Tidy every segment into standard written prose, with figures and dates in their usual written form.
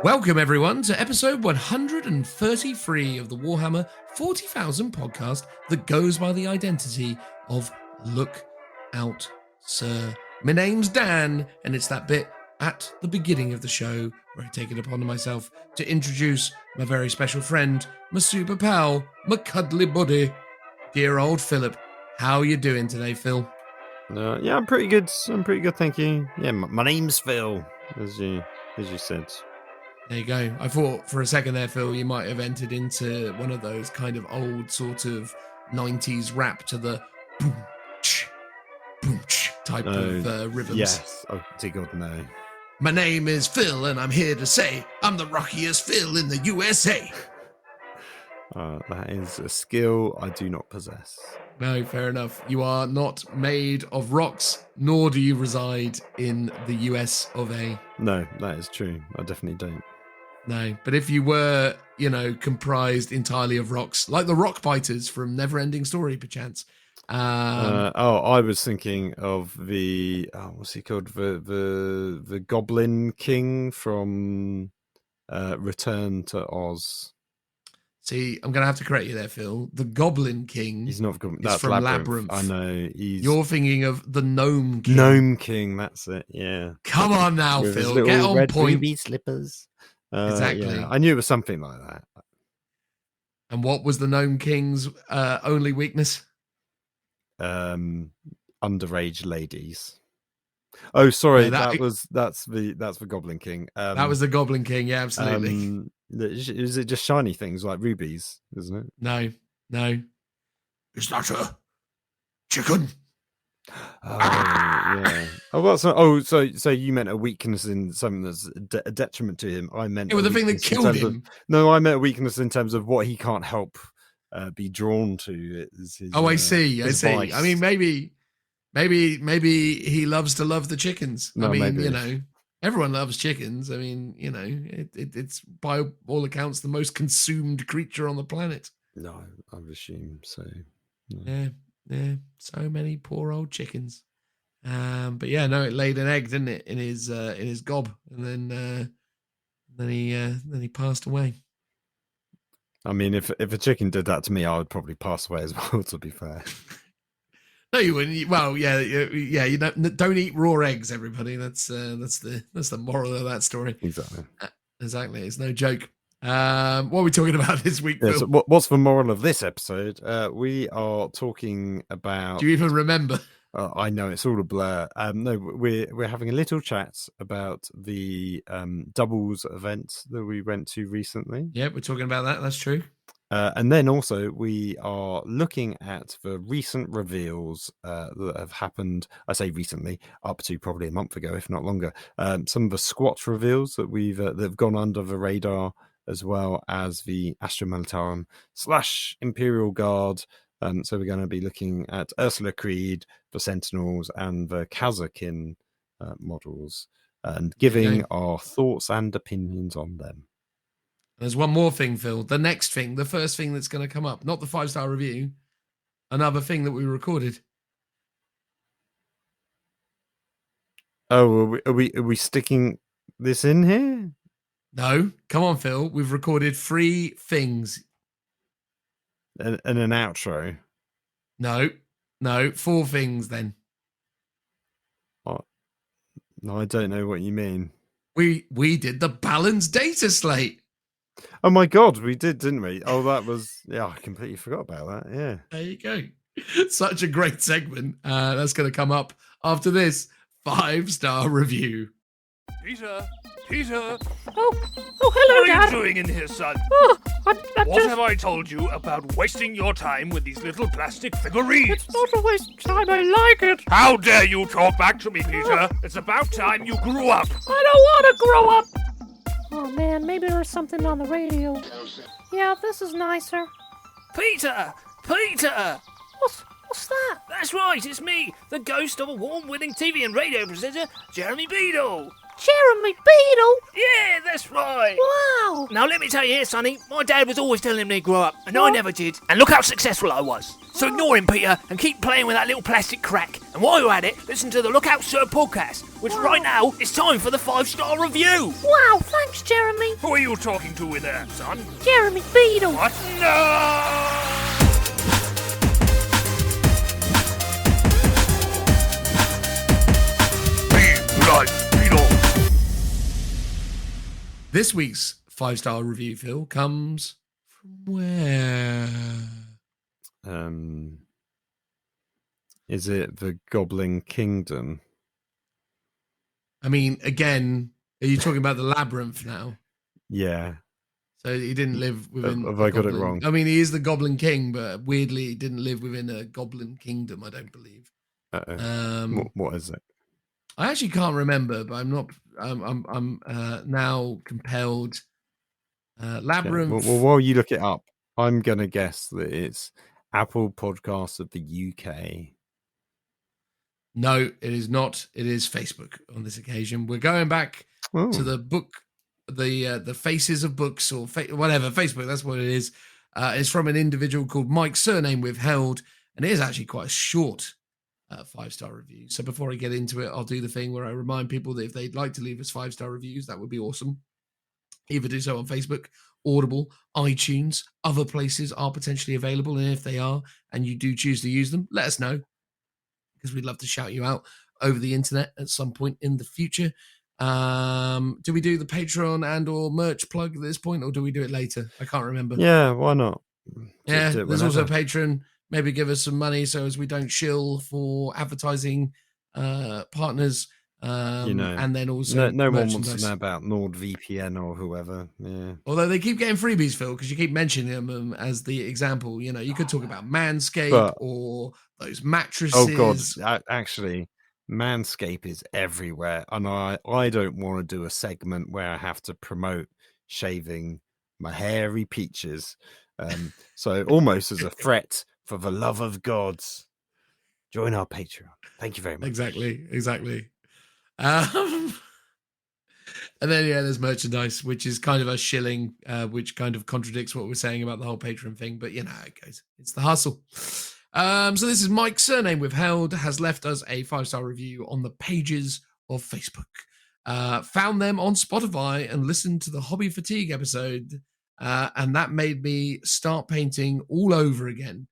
Welcome, everyone, to episode 133 of the Warhammer 40,000 podcast that goes by the identity of Look Out, Sir. My name's Dan, and it's that bit at the beginning of the show where I take it upon myself to introduce my very special friend, my super pal, my cuddly buddy, dear old Philip. How you doing today, Phil? Yeah, I'm pretty good. Thank you. Yeah, my name's Phil, as you said. There you go. I thought for a second there, Phil, you might have entered into one of those kind of old sort of 90s rap to the boom, ch, type of rhythms. Yes. Oh, dear God, no. My name is Phil, and I'm here to say I'm the rockiest Phil in the USA. That is a skill I do not possess. No, fair enough. You are not made of rocks, nor do you reside in the US of A. No, that is true. I definitely don't. No, but if you were, comprised entirely of rocks, like the rock biters from Neverending Story, perchance. I was thinking of the what's he called? The Goblin King from Return to Oz. See, I'm going to have to correct you there, Phil. The Goblin King. He's not Goblin. That's from Labyrinth. I know. You're thinking of the Gnome King. Gnome King, that's it. Yeah. Come on now, with Phil. His Get on red point. Ruby slippers. Exactly. Yeah. I knew it was something like that. And what was the Gnome King's only weakness? Underage ladies. Oh, sorry. Yeah, that's the Goblin King. That was the Goblin King. Yeah, absolutely. Is it just shiny things like rubies? Isn't it? No. Is that a chicken? Oh, yeah. Oh, so you meant a weakness in something that's a detriment to him. I meant it was the thing that killed him. No, I meant a weakness in terms of what he can't help be drawn to. I see. Vice. I mean, maybe he loves to love the chickens. No, I mean, maybe. Everyone loves chickens. I mean, it's by all accounts the most consumed creature on the planet. No, I would assume so. No. Yeah, so many poor old chickens. But yeah, no, it laid an egg, didn't it, in his gob, and then he passed away. I mean, if a chicken did that to me, I would probably pass away as well. To be fair. No, you wouldn't. Well, yeah. You don't eat raw eggs, everybody. That's the moral of that story. Exactly. Exactly. It's no joke. What are we talking about this week, Phil? So what's the moral of this episode? We are talking about. Do you even remember? I know it's all a blur. No, we're having a little chat about the doubles event that we went to recently. Yeah, we're talking about that. That's true. And then also we are looking at the recent reveals that have happened. I say recently, up to probably a month ago, if not longer. Some of the squat reveals that that have gone under the radar, as well as the Astra Militarum / Imperial Guard. So we're going to be looking at Ursula Creed, the Sentinels, and the Kazakin models, and giving our thoughts and opinions on them. There's one more thing, Phil. The next thing, the first thing that's going to come up, not the 5-star review, another thing that we recorded. Oh, are we sticking this in here? No, come on, Phil. We've recorded 3 things. And an outro? No, 4 things then. What? No, I don't know what you mean. We did the balanced data slate. Oh my God, we did, didn't we? Oh, that was... Yeah, I completely forgot about that, yeah. There you go. Such a great segment. That's going to come up after this 5-star review. Peter! Oh, hello, Dad. What are you doing in here, son? Oh, What have I told you about wasting your time with these little plastic figurines? It's not a waste of time, I like it. How dare you talk back to me, Peter? It's about time you grew up. I don't want to grow up. Oh, man, maybe there's something on the radio. Yeah, this is nicer. Peter! What's What's that? That's right, it's me, the ghost of award-winning TV and radio presenter, Jeremy Beadle. Jeremy Beadle? Yeah, that's right. Wow. Now let me tell you here, Sonny, my dad was always telling me to grow up, and I never did. And look how successful I was. So ignore him, Peter, and keep playing with that little plastic crack. And while you're at it, listen to the Look Out Sir podcast, which right now is time for the 5-star review. Wow, thanks, Jeremy. Who are you talking to with that, son? Jeremy Beadle. What? No! This week's 5-star review, Phil, comes from where? Is it the Goblin Kingdom? I mean, again, are you talking about the labyrinth now? Yeah. So he didn't live within. Have I got it wrong? I mean, he is the Goblin King, but weirdly, he didn't live within a Goblin Kingdom. I don't believe. What is it? I actually can't remember, but I'm not. I'm now compelled. Labyrinth. Okay. Well, while you look it up, I'm gonna guess that it's Apple Podcasts of the UK. No, it is not. It is Facebook on this occasion. We're going back to the book, the Faces of Books or whatever, Facebook. That's what it is. It's from an individual called Mike, surname withheld, and it is actually quite a short 5-star review. So before I get into it, I'll do the thing where I remind people that if they'd like to leave us 5-star reviews, that would be awesome. Either do so on Facebook, Audible, iTunes, other places are potentially available. And if they are, and you do choose to use them, let us know, because we'd love to shout you out over the internet at some point in the future. Do we do the Patreon and or merch plug at this point, or do we do it later? I can't remember. Yeah, why not? Yeah, there's also a Patreon. Maybe give us some money so as we don't shill for advertising partners. And then also no one wants to know about NordVPN or whoever. Yeah. Although they keep getting freebies, Phil, because you keep mentioning them as the example. You know, you could talk about Manscaped or those mattresses. Oh God, actually, Manscaped is everywhere, and I don't want to do a segment where I have to promote shaving my hairy peaches. So almost as a threat, for the love of God, join our Patreon. Thank you very much. Exactly. And then there's merchandise, which is kind of a shilling, which kind of contradicts what we're saying about the whole Patreon thing, but you know how it goes. It's the hustle. So this is Mike, surname withheld, has left us a 5-star review on the pages of Facebook. Found them on Spotify and listened to the Hobby Fatigue episode, and that made me start painting all over again.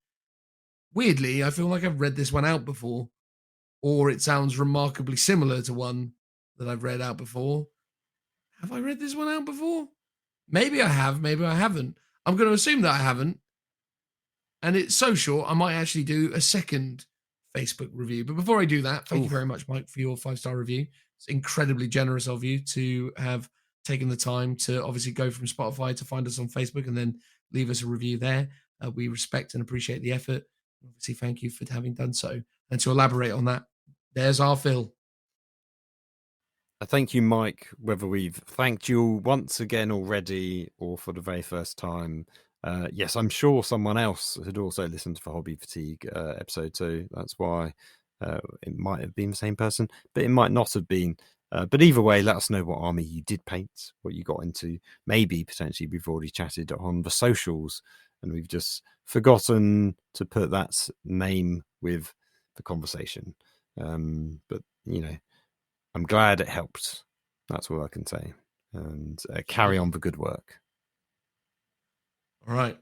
Weirdly, I feel like I've read this one out before, or it sounds remarkably similar to one that I've read out before. Have I read this one out before? Maybe I have, maybe I haven't. I'm going to assume that I haven't. And it's so short, I might actually do a second Facebook review. But before I do that, thank you very much, Mike, for your 5-star review. It's incredibly generous of you to have taken the time to obviously go from Spotify to find us on Facebook and then leave us a review there. We respect and appreciate the effort. Obviously, thank you for having done so. And to elaborate on that, there's our Phil. Thank you, Mike. Whether we've thanked you once again already or for the very first time, yes, I'm sure someone else had also listened to the Hobby Fatigue episode 2. That's why it might have been the same person, but it might not have been. But either way, let us know what army you did paint, what you got into. Maybe potentially we've already chatted on the socials and we've just forgotten to put that name with the conversation. But, you know, I'm glad it helped. That's all I can say. And carry on the good work. All right.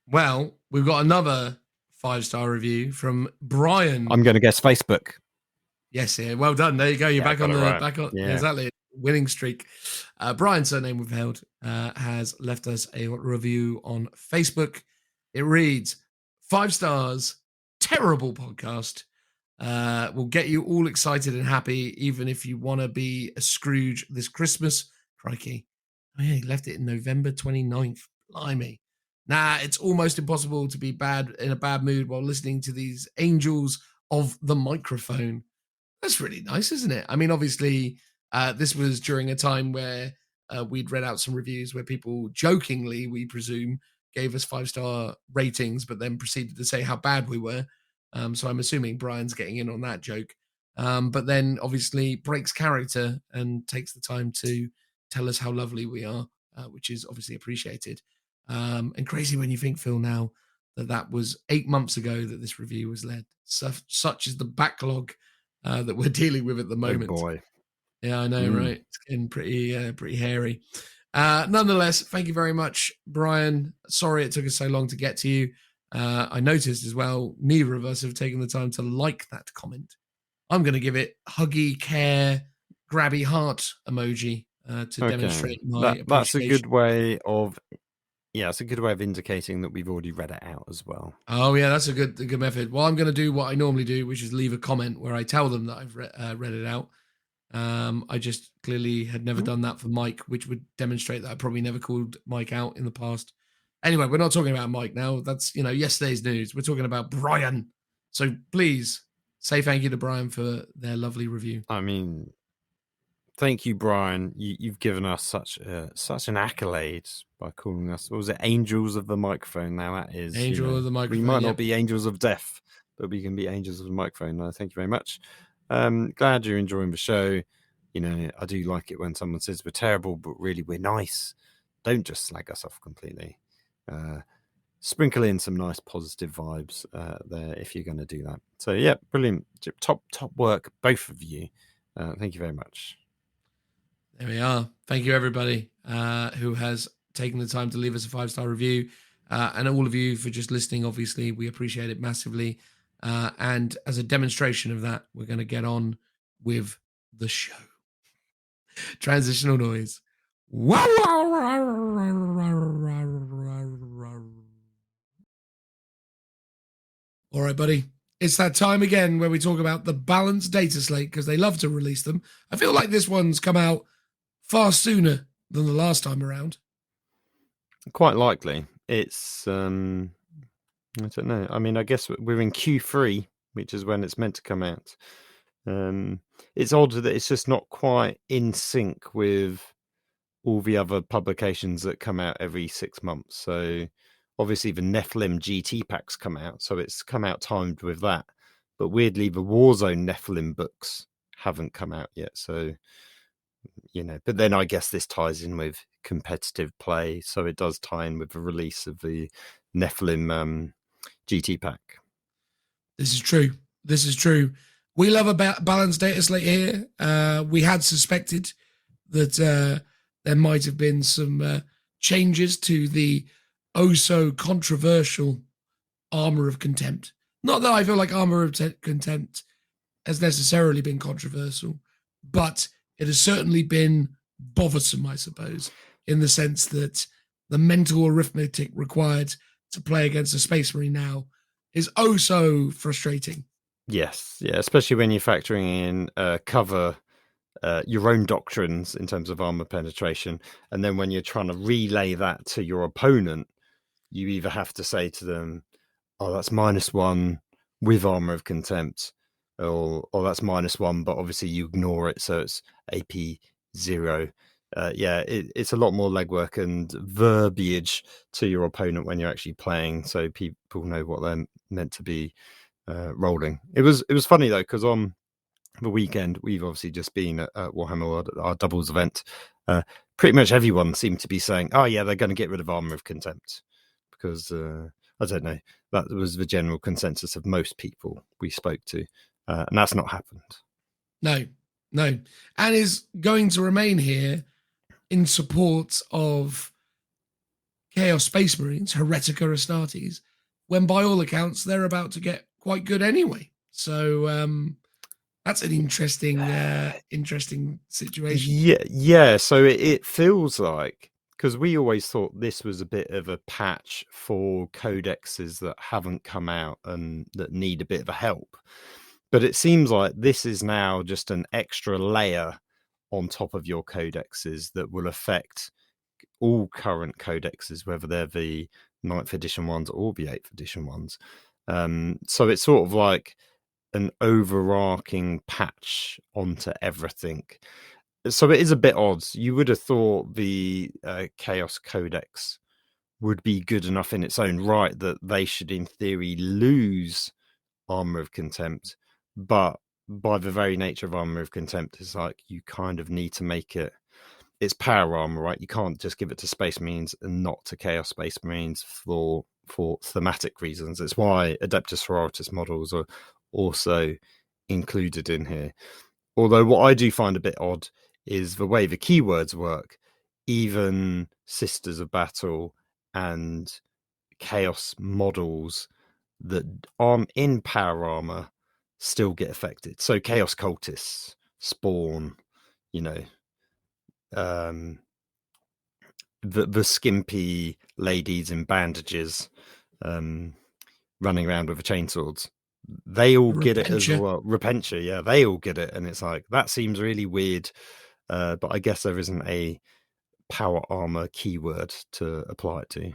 Well, we've got another 5-star review from Brian. I'm going to guess Facebook. Yes, yeah. Well done. There you go. You're back on right. Exactly. Winning streak. Brian, surname withheld, has left us a review on Facebook. It reads, 5 stars, terrible podcast. Will get you all excited and happy, even if you want to be a Scrooge this Christmas. Crikey. Oh, yeah, he left it in November 29th. Blimey. Nah, it's almost impossible to be in a bad mood while listening to these angels of the microphone. That's really nice, isn't it? I mean, obviously, this was during a time where we'd read out some reviews where people jokingly, we presume, gave us 5-star ratings, but then proceeded to say how bad we were. So I'm assuming Brian's getting in on that joke. But then obviously breaks character and takes the time to tell us how lovely we are, which is obviously appreciated. And crazy when you think, Phil, now that was 8 months ago that this review was led. Such is the backlog that we're dealing with at the moment. Oh boy. Yeah, I know, right? It's getting pretty hairy. Nonetheless, thank you very much, Brian. Sorry it took us so long to get to you. I noticed as well, neither of us have taken the time to like that comment. I'm going to give it huggy, care, grabby heart emoji to demonstrate my appreciation. That's a good way of, it's a good way of indicating that we've already read it out as well. Oh yeah, that's a good method. Well, I'm going to do what I normally do, which is leave a comment where I tell them that I've read it out. I just clearly had never done that for Mike, which would demonstrate that I probably never called Mike out in the past. Anyway, we're not talking about Mike now. That's, yesterday's news. We're talking about Brian. So please say thank you to Brian for their lovely review. I mean, thank you, Brian. You've given us such an accolade by calling us, what was it, angels of the microphone? Now that is Angel of the microphone. We might not be angels of death, but we can be angels of the microphone. Thank you very much. Glad you're enjoying the show. I do like it when someone says we're terrible, but really we're nice. Don't just slag us off completely. Sprinkle in some nice positive vibes there if you're going to do that. So yeah, brilliant. Top work, both of you. Thank you very much. There we are. Thank you, everybody who has taken the time to leave us a 5-star review. And all of you for just listening. Obviously, we appreciate it massively. And as a demonstration of that, we're going to get on with the show. Transitional noise. All right, buddy. It's that time again where we talk about the balanced data slate because they love to release them. I feel like this one's come out far sooner than the last time around. Quite likely. It's, I don't know. I mean, I guess we're in Q3, which is when it's meant to come out. It's odd that it's just not quite in sync with all the other publications that come out every 6 months. So obviously the Nephilim GT packs come out, so it's come out timed with that. But weirdly, the Warzone Nephilim books haven't come out yet. So, but then I guess this ties in with competitive play. So it does tie in with the release of the Nephilim GT pack. This is true. We love a balanced data slate here. We had suspected that there might have been some changes to the so-controversial Armor of Contempt. Not that I feel like Armor of Contempt has necessarily been controversial, but it has certainly been bothersome, I suppose, in the sense that the mental arithmetic required to play against a Space Marine now is so frustrating. Yes, yeah, especially when you're factoring in cover your own doctrines in terms of armor penetration, and then when you're trying to relay that to your opponent, you either have to say to them, "Oh, that's -1 with Armor of Contempt," or that's -1, but obviously you ignore it, so it's AP 0. It's a lot more legwork and verbiage to your opponent when you're actually playing, so people know what they're meant to be rolling. It was funny though, because on the weekend we've obviously just been at Warhammer World, our doubles event. Pretty much everyone seemed to be saying, "Oh yeah, they're going to get rid of Armor of Contempt," because I don't know, that was the general consensus of most people we spoke to, and that's not happened. No, and is going to remain here in support of Chaos Space Marines, Heretica Astartes, when by all accounts they're about to get quite good anyway. So that's an interesting situation. Yeah. So it feels like, because we always thought this was a bit of a patch for codexes that haven't come out and that need a bit of a help. But it seems like this is now just an extra layer on top of your codexes that will affect all current codexes, whether they're the 9th edition ones or the 8th edition ones. So it's sort of like an overarching patch onto everything. So it is a bit odd. You would have thought the Chaos Codex would be good enough in its own right that they should, in theory, lose Armor of Contempt, but by the very nature of Armor of Contempt, it's like you kind of need to make it's power armor, right? You can't just give it to Space Marines and not to Chaos Space Marines for thematic reasons. It's why Adeptus Sororitas models are also included in here. Although what I do find a bit odd is the way the keywords work. Even Sisters of Battle and Chaos models that aren't in power armor still get affected. So Chaos Cultists, Spawn, the skimpy ladies in bandages running around with the chainswords, they all get it as well. Repentia, yeah, they all get it, and it's like, that seems really weird, but I guess there isn't a power armor keyword to apply it to.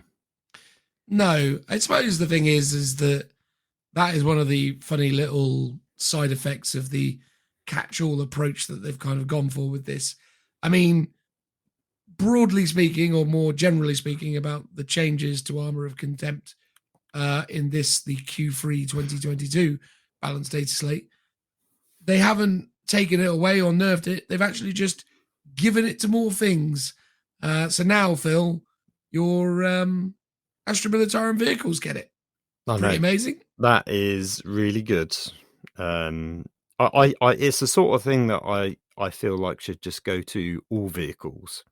No, I suppose the thing is that is one of the funny little side effects of the catch-all approach that they've kind of gone for with this. I mean, broadly speaking, or more generally speaking, about the changes to Armor of Contempt in the Q3 2022 balanced data slate, they haven't taken it away or nerfed it. They've actually just given it to more things. So now, Phil, your Astra Militarum vehicles get it. Pretty amazing. That is really good. It's the sort of thing that I feel like should just go to all vehicles,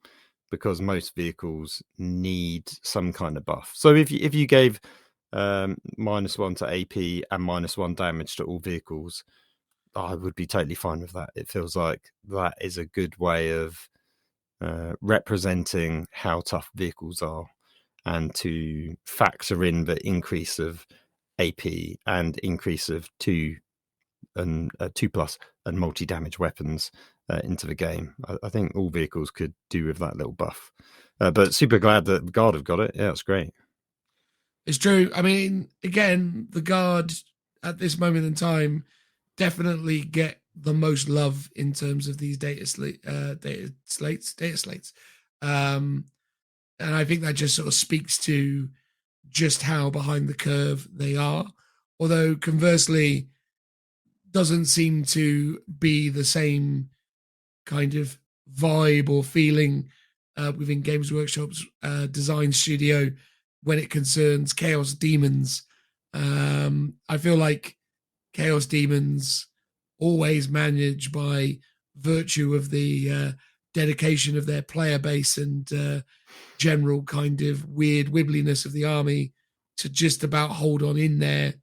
because most vehicles need some kind of buff. So if you gave -1 to AP and -1 damage to all vehicles, I would be totally fine with that. It feels like that is a good way of representing how tough vehicles are, and to factor in the increase of AP and increase of 2+ and multi-damage weapons into the game. I think all vehicles could do with that little buff. But super glad that the Guard have got it. Yeah, it's great. It's true. I mean, again, the Guard at this moment in time definitely get the most love in terms of these data slates. And I think that just sort of speaks to just how behind the curve they are. Although conversely, doesn't seem to be the same kind of vibe or feeling within Games Workshop's design studio when it concerns Chaos Demons. I feel like Chaos Demons always manage, by virtue of the dedication of their player base and general kind of weird wibbliness of the army, to just about hold on in there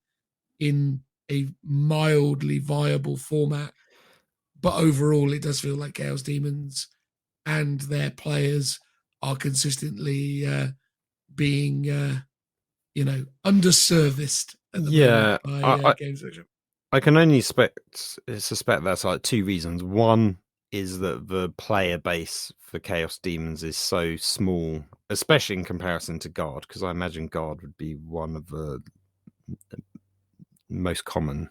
in a mildly viable format. But overall, it does feel like Chaos Demons and their players are consistently being, underserviced at the moment by Games Workshop. I can only suspect that's like two reasons. One is that the player base for Chaos Demons is so small, especially in comparison to Guard, because I imagine Guard would be one of the most common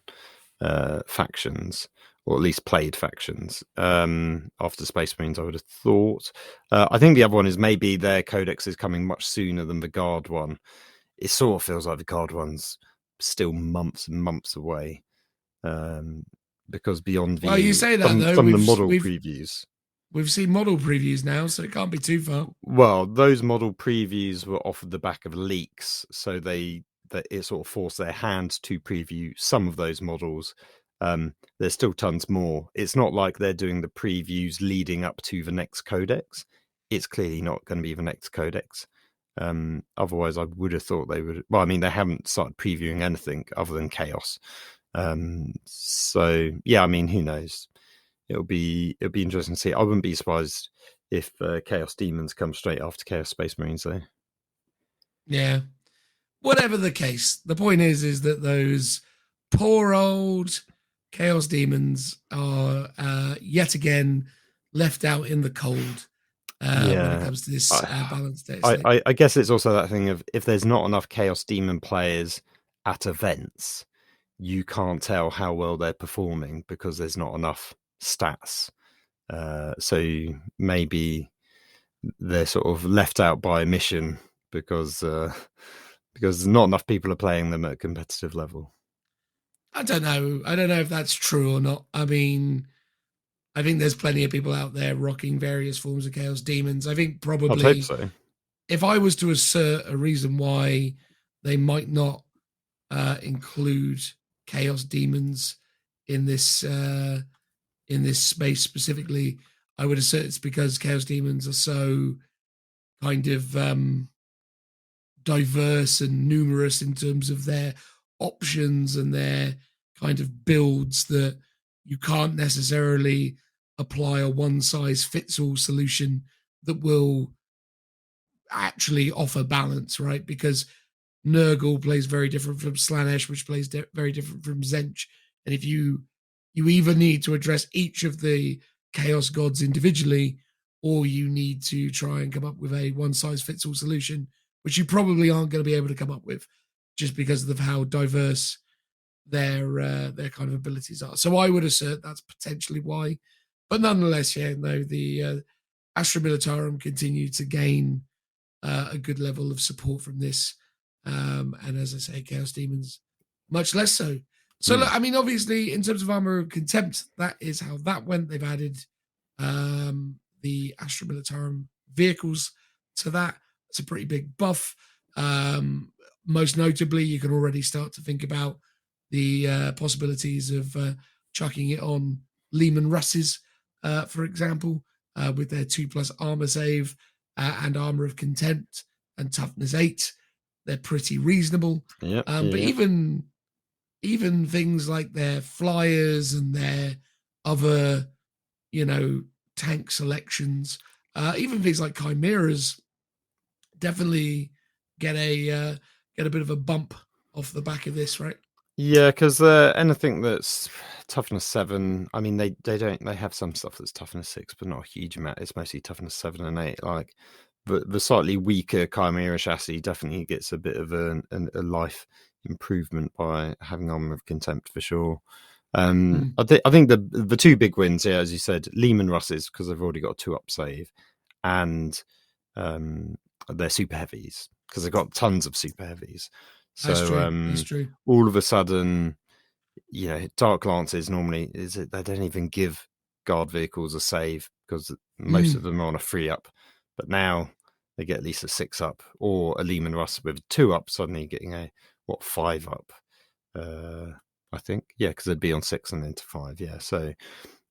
factions, or at least played factions, after Space Marines, I would have thought. I think the other one is maybe their codex is coming much sooner than the Guard one. It sort of feels like the Guard one's still months and months away, because beyond the you say that, some though, of the model previews. We've seen model previews now, so it can't be too far. Well, those model previews were off of the back of leaks, so that it sort of forced their hand to preview some of those models. There's still tons more. It's not like they're doing the previews leading up to the next codex. It's clearly not going to be the next codex. Otherwise, I would have thought they would. Well, I mean, they haven't started previewing anything other than Chaos. So yeah, I mean, who knows? It'll be interesting to see. I wouldn't be surprised if Chaos Demons come straight after Chaos Space Marines, though. Yeah. Whatever the case, the point is that those poor old Chaos Demons are yet again left out in the cold when it comes to this balanced data. I guess it's also that thing of, if there's not enough Chaos Demon players at events, you can't tell how well they're performing because there's not enough stats. So maybe they're sort of left out by omission because not enough people are playing them at a competitive level. I don't know. I don't know if that's true or not. I mean, I think there's plenty of people out there rocking various forms of Chaos Demons. I think I'd hope probably so. if I was to assert a reason why they might not include Chaos Demons in this space specifically, I would assert it's because Chaos Demons are so kind of diverse and numerous in terms of their options and their kind of builds that you can't necessarily apply a one-size-fits-all solution that will actually offer balance, right? Because Nurgle plays very different from Slanesh, which plays very different from Zench. And if you either need to address each of the Chaos gods individually, or you need to try and come up with a one-size-fits-all solution, which you probably aren't going to be able to come up with just because of how diverse their kind of abilities are. So I would assert that's potentially why. But nonetheless, yeah, no, the Astra Militarum continued to gain a good level of support from this. And as I say, Chaos Demons, much less so. So, look, I mean, obviously, in terms of Armor of Contempt, that is how that went. They've added the Astra Militarum vehicles to that. It's a pretty big buff. Most notably, you can already start to think about the possibilities of chucking it on Lehman Russes, for example, with their 2+ armor save and Armor of Contempt and Toughness 8. They're pretty reasonable. But even things like their flyers and their other, tank selections, even things like chimeras, definitely get a bit of a bump off the back of this, right? Yeah, because anything that's toughness 7, I mean, they have some stuff that's toughness 6, but not a huge amount. It's mostly toughness 7 and 8. Like, but the slightly weaker Chimera chassis definitely gets a bit of a life improvement by having Armor of Contempt for sure. I think the two big wins, yeah, as you said, Lehman Russes, because they've already got a 2-up save, and they're super heavies because they've got tons of super heavies. So That's true. All of a sudden, Dark Lances normally they don't even give guard vehicles a save because most of them are on a 3-up, but now they get at least a 6-up or a Lehman Russ with a 2-up, suddenly getting a 5-up. I think, yeah, because they'd be on 6 and then to 5, yeah. So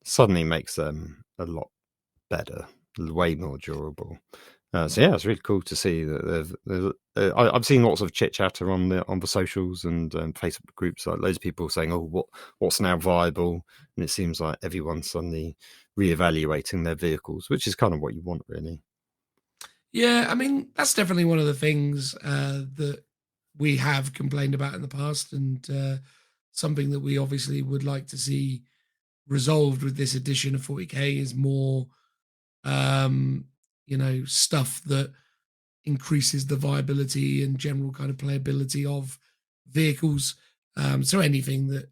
suddenly makes them a lot better, way more durable. So yeah, it's really cool to see that I've seen lots of chit chatter on the socials and Facebook groups, like loads of people saying, "Oh, what's now viable?" And it seems like everyone's suddenly reevaluating their vehicles, which is kind of what you want, really. Yeah, I mean, that's definitely one of the things that we have complained about in the past, and something that we obviously would like to see resolved with this edition of 40k is more stuff that increases the viability and general kind of playability of vehicles. So anything that,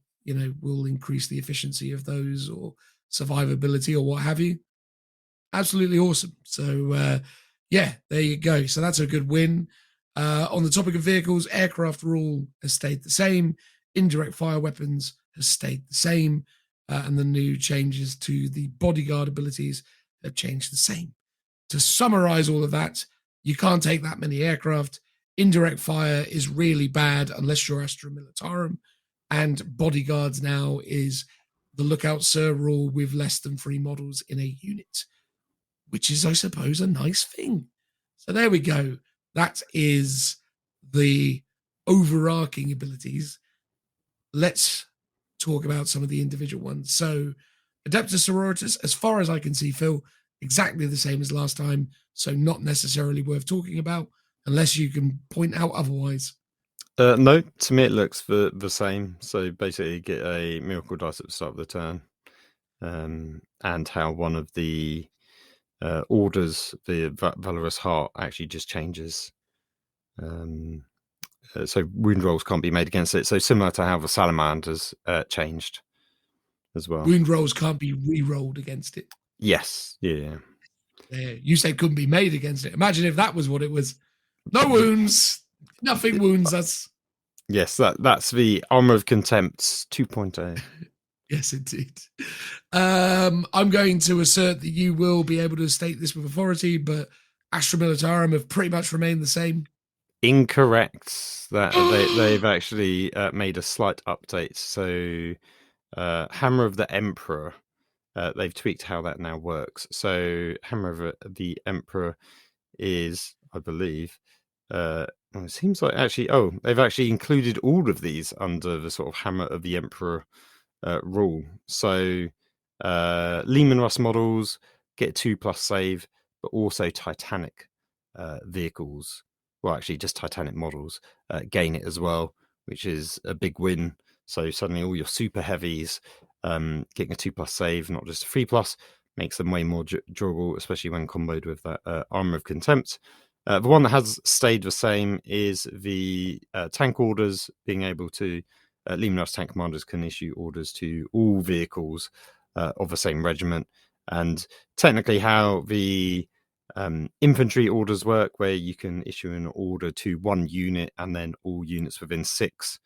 will increase the efficiency of those or survivability or what have you. Absolutely awesome. So, yeah, there you go. So that's a good win. On the topic of vehicles, aircraft rule has stayed the same. Indirect fire weapons has stayed the same. And the new changes to the bodyguard abilities have changed the same. To summarize all of that, you can't take that many aircraft. Indirect fire is really bad unless you're Astra Militarum. And bodyguards now is the Lookout Sir rule with less than 3 models in a unit, which is, I suppose, a nice thing. So there we go. That is the overarching abilities. Let's talk about some of the individual ones. So Adeptus Sororitas, as far as I can see, Phil, exactly the same as last time, so not necessarily worth talking about unless you can point out otherwise. No, to me it looks the same. So basically, you get a miracle dice at the start of the turn, and how one of the orders, the Valorous Heart, actually just changes. So wound rolls can't be made against it. So similar to how the Salamanders changed as well. Wound rolls can't be re-rolled against it. Yes, yeah. You said couldn't be made against it. Imagine if that was what it was. No wounds, nothing wounds us. Yes, that's the Armor of Contempt 2.0. Yes, indeed. I'm going to assert that you will be able to state this with authority, but Astra Militarum have pretty much remained the same. Incorrect. That they've actually made a slight update. So, Hammer of the Emperor, they've tweaked how that now works. So, Hammer of the Emperor is, I believe, it seems like actually, they've actually included all of these under the sort of Hammer of the Emperor rule. So, Lehman Russ models get 2+ save, but also Titanic vehicles, well, actually just Titanic models, gain it as well, which is a big win. So suddenly all your super heavies getting a 2+ save, not just a 3+, makes them way more durable, especially when comboed with that Armor of Contempt. The one that has stayed the same is the tank orders, being able to Lehman Russ tank commanders can issue orders to all vehicles of the same regiment. And technically how the infantry orders work, where you can issue an order to one unit and then all units within 6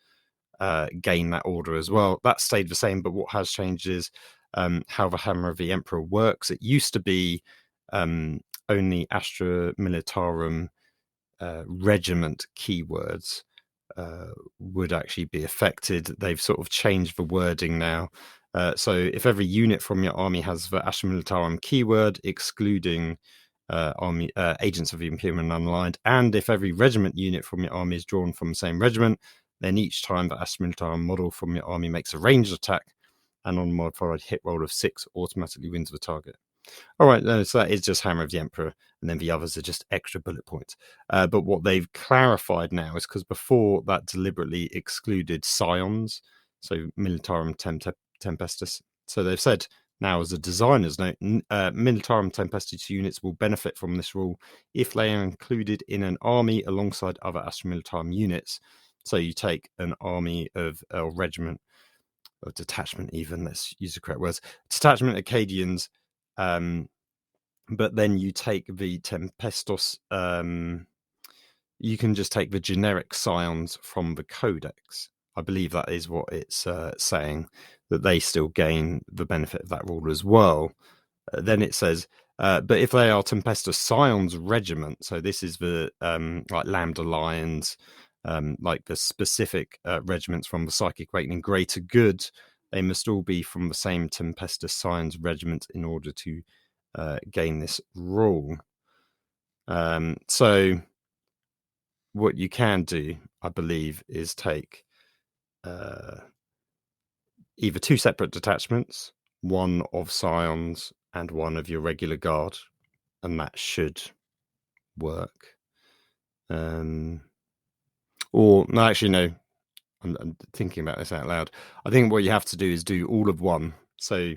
gain that order as well. That stayed the same, but what has changed is how the Hammer of the Emperor works. It used to be only Astra Militarum regiment keywords would actually be affected. They've sort of changed the wording now. So if every unit from your army has the Astra Militarum keyword, excluding army agents of the Imperium Unaligned, and if every regiment unit from your army is drawn from the same regiment, then each time the Astra Militarum model from your army makes a ranged attack, and on a modified hit roll of 6, automatically wins the target. All right, so that is just Hammer of the Emperor, and then the others are just extra bullet points. But what they've clarified now is, because before that deliberately excluded Scions, so Militarum Tempestus. So they've said now, as a designer's note, Militarum Tempestus units will benefit from this rule if they are included in an army alongside other Astra Militarum units. So you take an army of a regiment, or detachment even, let's use the correct words, detachment Acadians, but then you take the Tempestus, you can just take the generic Scions from the Codex. I believe that is what it's saying, that they still gain the benefit of that rule as well. Then it says, but if they are Tempestus Scions regiment, so this is the like Lambda Lions, like the specific regiments from the Psychic Awakening Greater Good, they must all be from the same Tempestus Scions regiment in order to gain this rule. So what you can do, I believe, is take either 2 separate detachments, one of Scions and one of your regular guard, and that should work. Or no, actually no, I'm thinking about this out loud. I think what you have to do is do all of one. So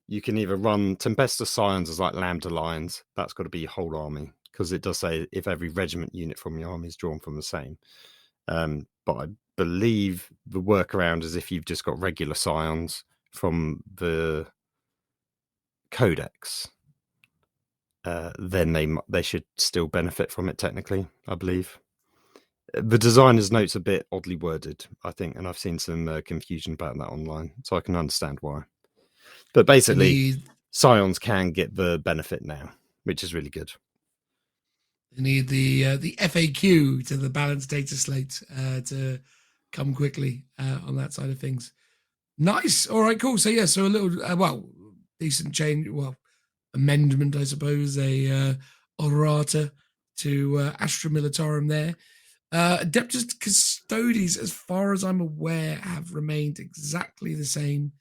you can either run Tempestus Scions as like Lambda Lions. That's got to be your whole army, because it does say if every regiment unit from your army is drawn from the same. But I believe the workaround is if you've just got regular Scions from the Codex, then they should still benefit from it technically, I believe. The designer's note's a bit oddly worded, I think, and I've seen some confusion about that online, so I can understand why. But basically, Scions can get the benefit now, which is really good. They need the FAQ to the balanced data slate to come quickly on that side of things. Nice. All right, cool. So yeah, so a little decent change, amendment, I suppose, a errata to Astra Militarum there. Adeptus Custodes, as far as I'm aware, have remained exactly the same.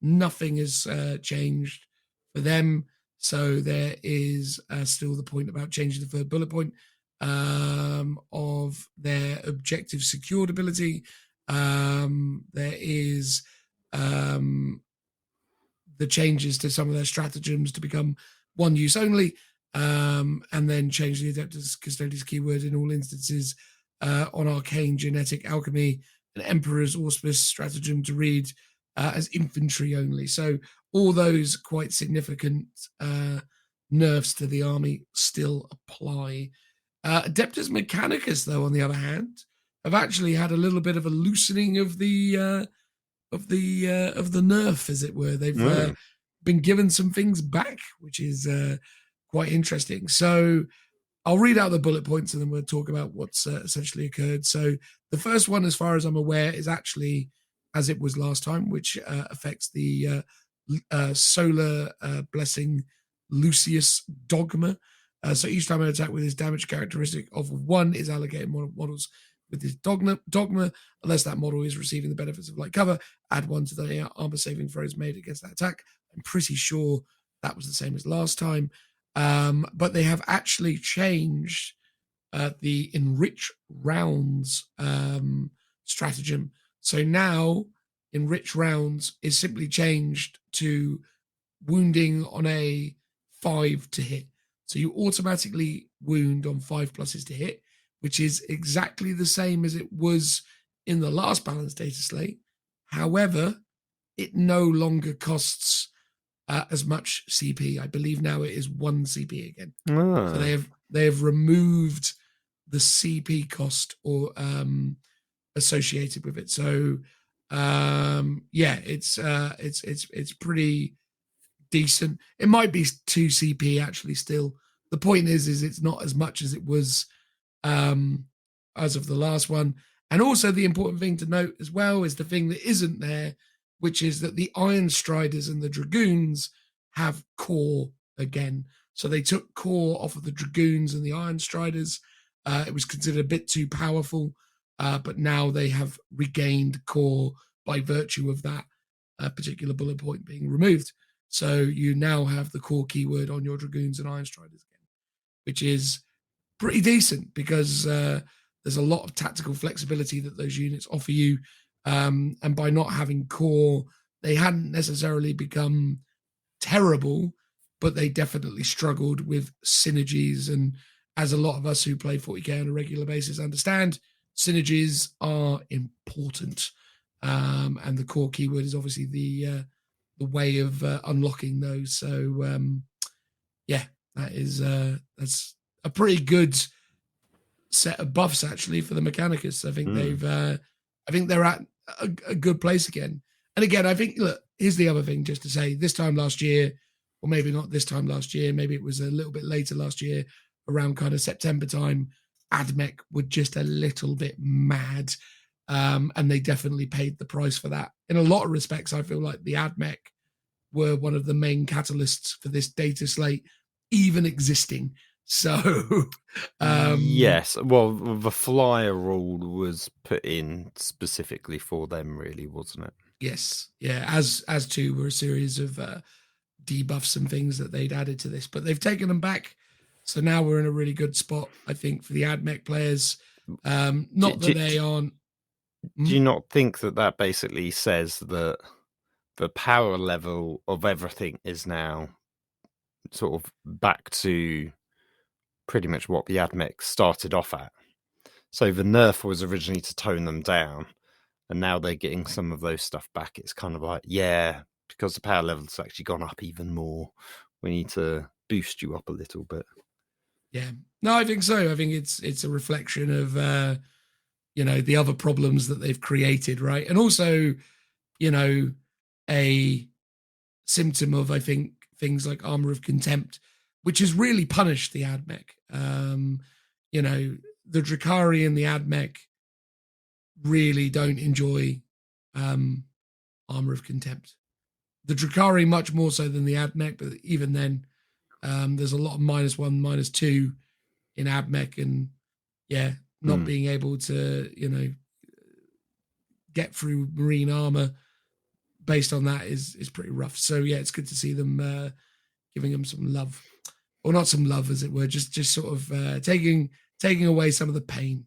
Nothing has changed for them. So there is still the point about changing the third bullet point of their objective secured ability. There is the changes to some of their stratagems to become one use only, and then change the Adeptus Custodes keyword in all instances on Arcane Genetic Alchemy and Emperor's Auspice stratagem to read as infantry only. So all those quite significant nerfs to the army still apply. Adeptus Mechanicus, though, on the other hand, have actually had a little bit of a loosening of the nerf, as it were. They've been given some things back, which is quite interesting. So I'll read out the bullet points and then we'll talk about what's essentially occurred. So the first one, as far as I'm aware, is actually as it was last time, which affects the solar blessing Lucius Dogma. So each time an attack with his damage characteristic of 1 is allocated models with his dogma, unless that model is receiving the benefits of light cover, add 1 to the armor saving throws made against that attack. I'm pretty sure that was the same as last time. But they have actually changed the enrich rounds stratagem. So now enrich rounds is simply changed to wounding on a 5 to hit. So you automatically wound on 5 pluses to hit, which is exactly the same as it was in the last balanced Dataslate. However, it no longer costs as much CP. I believe now it is 1 CP again. So they have removed the CP cost or associated with it. So it's pretty decent. It might be 2 CP actually still. The point is it's not as much as it was as of the last one. And also the important thing to note as well is the thing that isn't there, which is that the Iron Striders and the Dragoons have core again. So they took core off of the Dragoons and the Iron Striders. It was considered a bit too powerful, but now they have regained core by virtue of that particular bullet point being removed. So you now have the core keyword on your Dragoons and Iron Striders again, which is pretty decent because there's a lot of tactical flexibility that those units offer you. And by not having core, they hadn't necessarily become terrible, but they definitely struggled with synergies. And as a lot of us who play 40k on a regular basis understand, synergies are important. And the core keyword is obviously the way of unlocking those. So that's a pretty good set of buffs actually for the Mechanicus. I think they're at a good place again. And again, I think, look, here's the other thing just to say, this time last year, or maybe not this time last year, maybe it was a little bit later last year, around kind of September time, AdMech were just a little bit mad. And they definitely paid the price for that. In a lot of respects, I feel like the AdMech were one of the main catalysts for this data slate even existing. So yes, well, the flyer rule was put in specifically for them, really, wasn't it? Yes, yeah. As to were a series of debuffs and things that they'd added to this, but they've taken them back. So now we're in a really good spot, I think, for the AdMech players. They aren't. Do you not think that basically says that the power level of everything is now sort of back to pretty much what the AdMech started off at? So the nerf was originally to tone them down, and now they're getting some of those stuff back. It's kind of like, yeah, because the power level's actually gone up even more, we need to boost you up a little bit. Yeah, no, I think so. I think it's a reflection of the other problems that they've created, right? And also, a symptom of, I think, things like Armor of Contempt, which has really punished the AdMech. The Drakari and the AdMech really don't enjoy Armor of Contempt. The Drakari much more so than the AdMech, but even then, there's a lot of -1, -2 in AdMech, and not being able to, get through marine armor based on that is pretty rough. So yeah, it's good to see them giving them some love, or not some love, as it were, just sort of taking away some of the pain.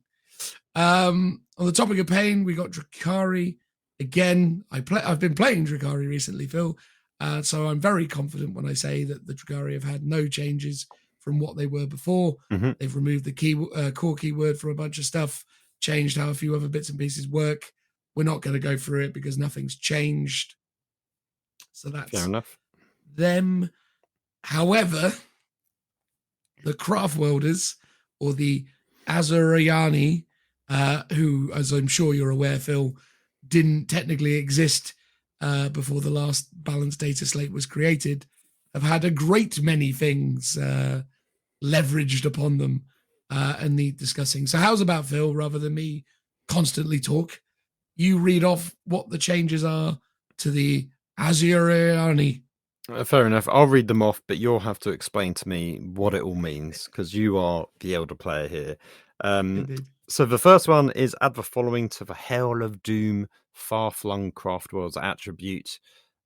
On the topic of pain, we got Drakari again. I've been playing Drakari recently, Phil, so I'm very confident when I say that the Drakari have had no changes from what they were before. Mm-hmm. They've removed the core keyword from a bunch of stuff, changed how a few other bits and pieces work. We're not going to go through it because nothing's changed. So that's fair enough. Them. However, the Craftworlders, or the Azuriani, who, as I'm sure you're aware, Phil, didn't technically exist before the last balanced data slate was created, have had a great many things leveraged upon them and need discussing. So how's about, Phil, rather than me constantly talk, you read off what the changes are to the Azuriani. Fair enough. I'll read them off, but you'll have to explain to me what it all means, because you are the elder player here. Indeed. So the first one is add the following to the Hail of Doom Far-Flung Craftworld's attribute.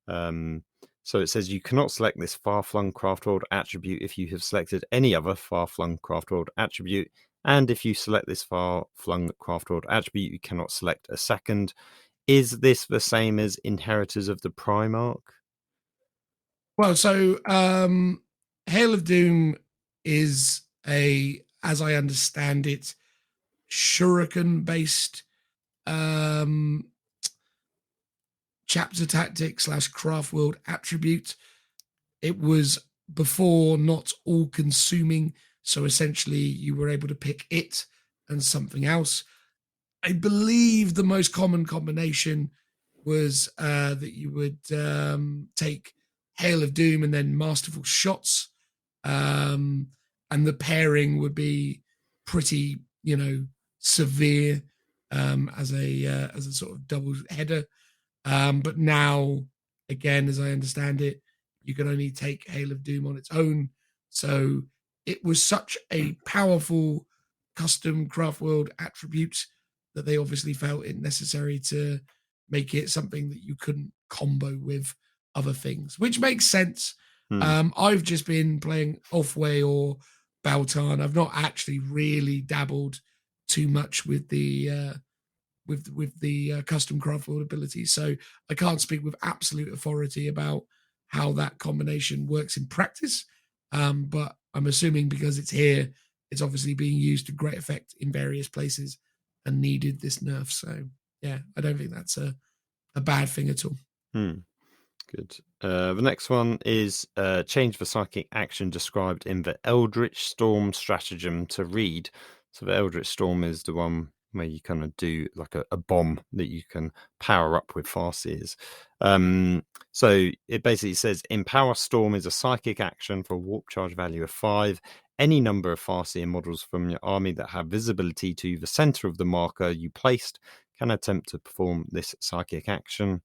So it says you cannot select this Far-Flung Craftworld attribute if you have selected any other Far-Flung Craftworld attribute, and if you select this Far-Flung Craftworld attribute, you cannot select a second. Is this the same as Inheritors of the Primarch? Well, so Hail of Doom is as I understand it, shuriken-based chapter tactic / Craftworld attribute. It was before not all-consuming, so essentially you were able to pick it and something else. I believe the most common combination was that you would take Hail of Doom and then Masterful Shots, and the pairing would be pretty, severe as a sort of double header. But now, again, as I understand it, you can only take Hail of Doom on its own. So it was such a powerful custom Craftworld attribute that they obviously felt it necessary to make it something that you couldn't combo with other things, which makes sense. I've just been playing Ulfway or Baltan. I've not actually really dabbled too much with the custom Craftworld abilities, so I can't speak with absolute authority about how that combination works in practice. But I'm assuming because it's here, it's obviously being used to great effect in various places and needed this nerf. So yeah, I don't think that's a bad thing at all. Good. The next one is change the psychic action described in the Eldritch Storm stratagem to read. So the Eldritch Storm is the one where you kind of do like a bomb that you can power up with Farseers. So it basically says Empower Storm is a psychic action for a warp charge value of 5. Any number of Farseer models from your army that have visibility to the center of the marker you placed can attempt to perform this psychic action.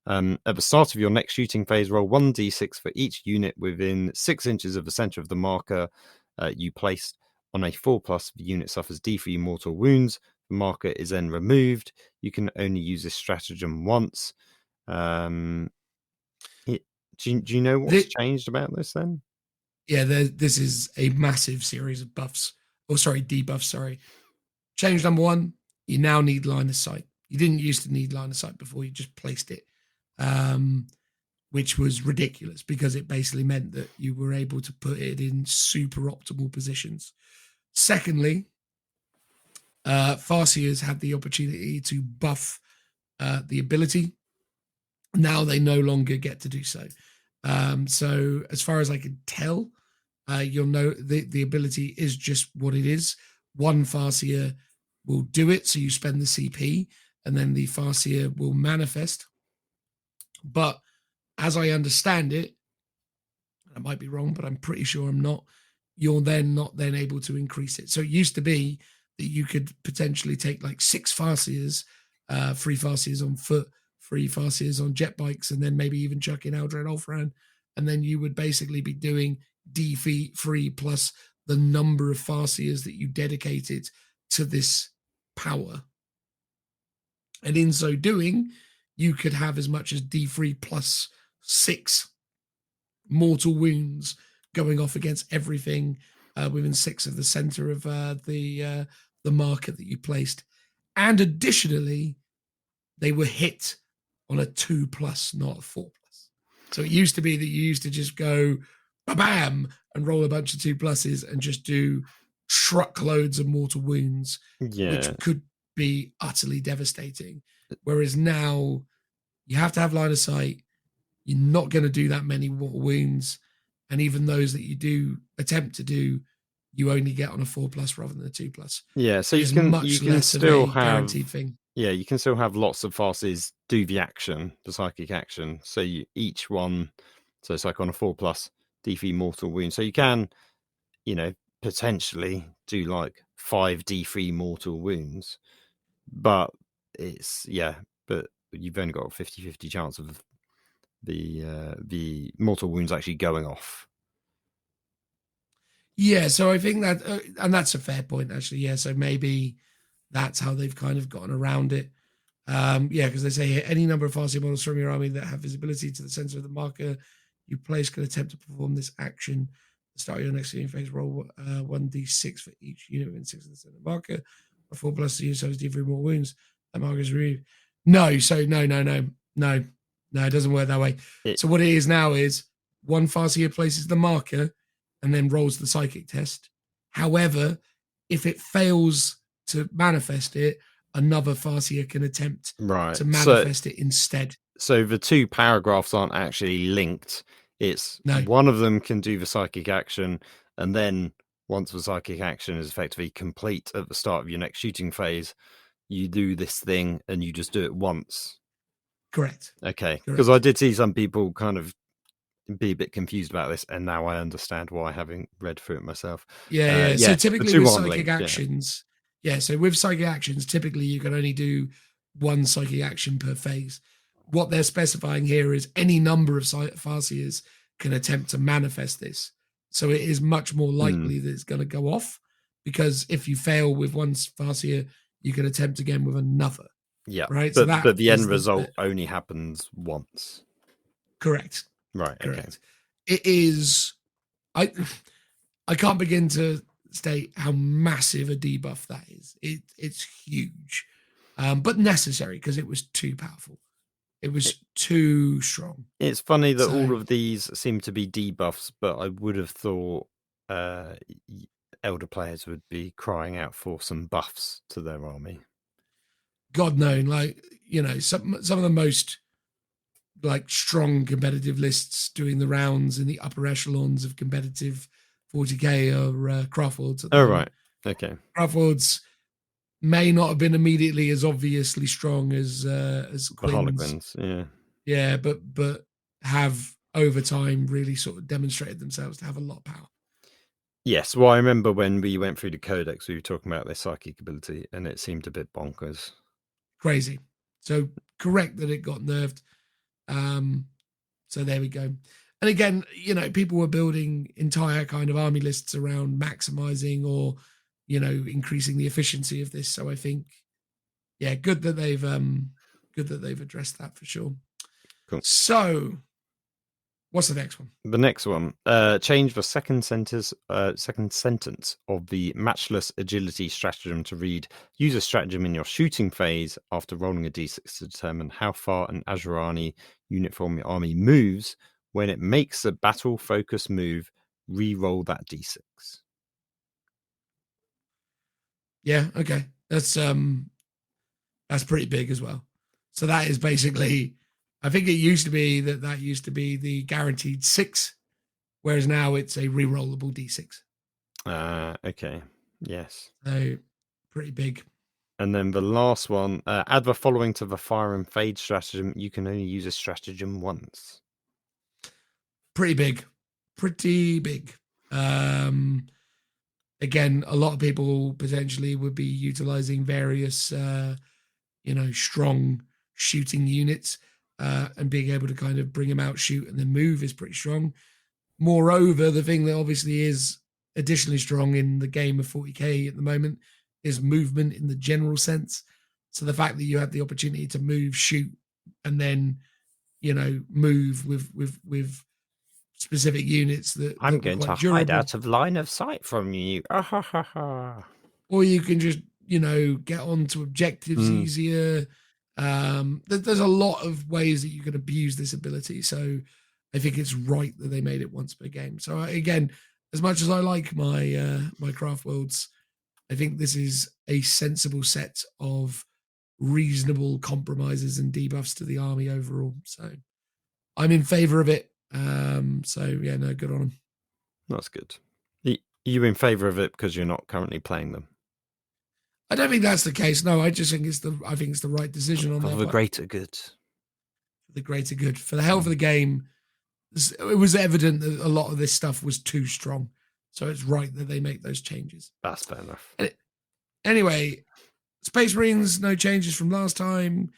At the start of your next shooting phase, roll 1d6 for each unit within 6 inches of the center of the marker you placed. On a 4+, the unit suffers d3 mortal wounds. The marker is then removed. You can only use this stratagem once. Do you know what's changed about this then? Yeah, this is a massive series of buffs. Debuffs, sorry. Change number 1, you now need line of sight. You didn't used to need line of sight before, you just placed it. Which was ridiculous because it basically meant that you were able to put it in super optimal positions. Secondly, Farseers had the opportunity to buff the ability. Now they no longer get to do so. So as far as I can tell, you'll know the ability is just what it is. One Farseer will do it, so you spend the CP, and then the Farseer will manifest. But as I understand it, I might be wrong, but I'm pretty sure I'm not, you're then not then able to increase it. So it used to be that you could potentially take like 6 Farseers, 3 Farseers on foot, 3 Farseers on jet bikes, and then maybe even chuck in Eldred Ulfran, and then you would basically be doing D3 plus the number of Farseers that you dedicated to this power. And in so doing, you could have as much as D3 plus 6 mortal wounds going off against everything within 6 of the center of the marker that you placed. And additionally, they were hit on a 2+, not a 4+. So it used to be that you used to just go bam and roll a bunch of 2+s and just do truckloads of mortal wounds, which could be utterly devastating. Whereas now you have to have line of sight. You're not going to do that many mortal wounds. And even those that you do attempt to do, you only get on a 4+ rather than a 2+. Yeah, so It's you can much less still of a have guaranteed thing. Yeah, you can still have lots of farces do the action, the psychic action. So each one, so it's like on a 4+, D3 mortal wound. So you can, potentially do like 5 D3 mortal wounds, but but you've only got a 50-50 chance of the mortal wounds actually going off. Yeah, so I think that, and that's a fair point, actually. Yeah, so maybe that's how they've kind of gotten around it. Because they say here, any number of Farseer models from your army that have visibility to the center of the marker you place can attempt to perform this action. At the start of your next unit phase, roll 1d6 for each unit within 6 of the center marker. A 4+ the unit suffers D3 more wounds. That marker is removed. No, it doesn't work that way. So what it is now is one Farseer places the marker and then rolls the psychic test. However, if it fails to manifest it, another Farseer can attempt to manifest it instead. So the 2 paragraphs aren't actually linked. It's one of them can do the psychic action, and then once the psychic action is effectively complete at the start of your next shooting phase, you do this thing and you just do it once. Correct. Okay. Because I did see some people kind of be a bit confused about this, and now I understand why, having read through it myself. So typically with psychic actions, so with psychic actions, typically you can only do 1 psychic action per phase. What they're specifying here is any number of Farseers can attempt to manifest this. So it is much more likely that it's going to go off, because if you fail with 1 Farseer, you can attempt again with another. Yeah. Right. But the end result only happens once. Correct. Right. Correct. Okay. It is. I can't begin to state how massive a debuff that is. It's huge, but necessary, because it was too powerful. It was too strong. It's funny that all of these seem to be debuffs, but I would have thought elder players would be crying out for some buffs to their army. God known, some of the most strong competitive lists doing the rounds in the upper echelons of competitive 40k are Craftworlds. Oh, right. Okay. Craftworlds may not have been immediately as obviously strong as Quins. Harlequins, yeah. Yeah, but have over time really sort of demonstrated themselves to have a lot of power. Yes, well, I remember when we went through the codex, we were talking about their psychic ability, and it seemed a bit bonkers. Crazy. So correct that it got nerfed. So there we go. And again, people were building entire kind of army lists around maximizing or, increasing the efficiency of this. So I think, good that they've addressed that for sure. Cool. So what's the next one? The next one, change the second sentence of the matchless agility stratagem to read: use a stratagem in your shooting phase after rolling a d6 to determine how far an Azurani unit from your army moves. When it makes a battle focus move, re-roll that d6. Yeah, okay. That's pretty big as well. So that is basically, I think it used to be that used to be the guaranteed 6, whereas now it's a re-rollable d6. Okay. Yes. So pretty big. And then the last one, add the following to the fire and fade stratagem. You can only use a stratagem once. Pretty big. Again, a lot of people potentially would be utilizing various, strong shooting units, and being able to kind of bring them out, shoot, and then move is pretty strong. Moreover, the thing that obviously is additionally strong in the game of 40k at the moment is movement in the general sense. So the fact that you have the opportunity to move, shoot, and then, move with specific units that I'm going to durable. hide out of line of sight from you. Or you can just, get onto objectives easier. There's a lot of ways that you can abuse this ability. So I think it's right that they made it once per game. So again, as much as I like my my Craftworlds, I think this is a sensible set of reasonable compromises and debuffs to the army overall. So I'm in favor of it. Good on them. That's good. you in favour of it because you're not currently playing them? I don't think that's the case. No, I just think it's the right decision on For their the part. greater good. For the greater good, for the health of the game. It was evident that a lot of this stuff was too strong, so it's right that they make those changes. That's fair enough. Anyway, Space Marines, no changes from last time.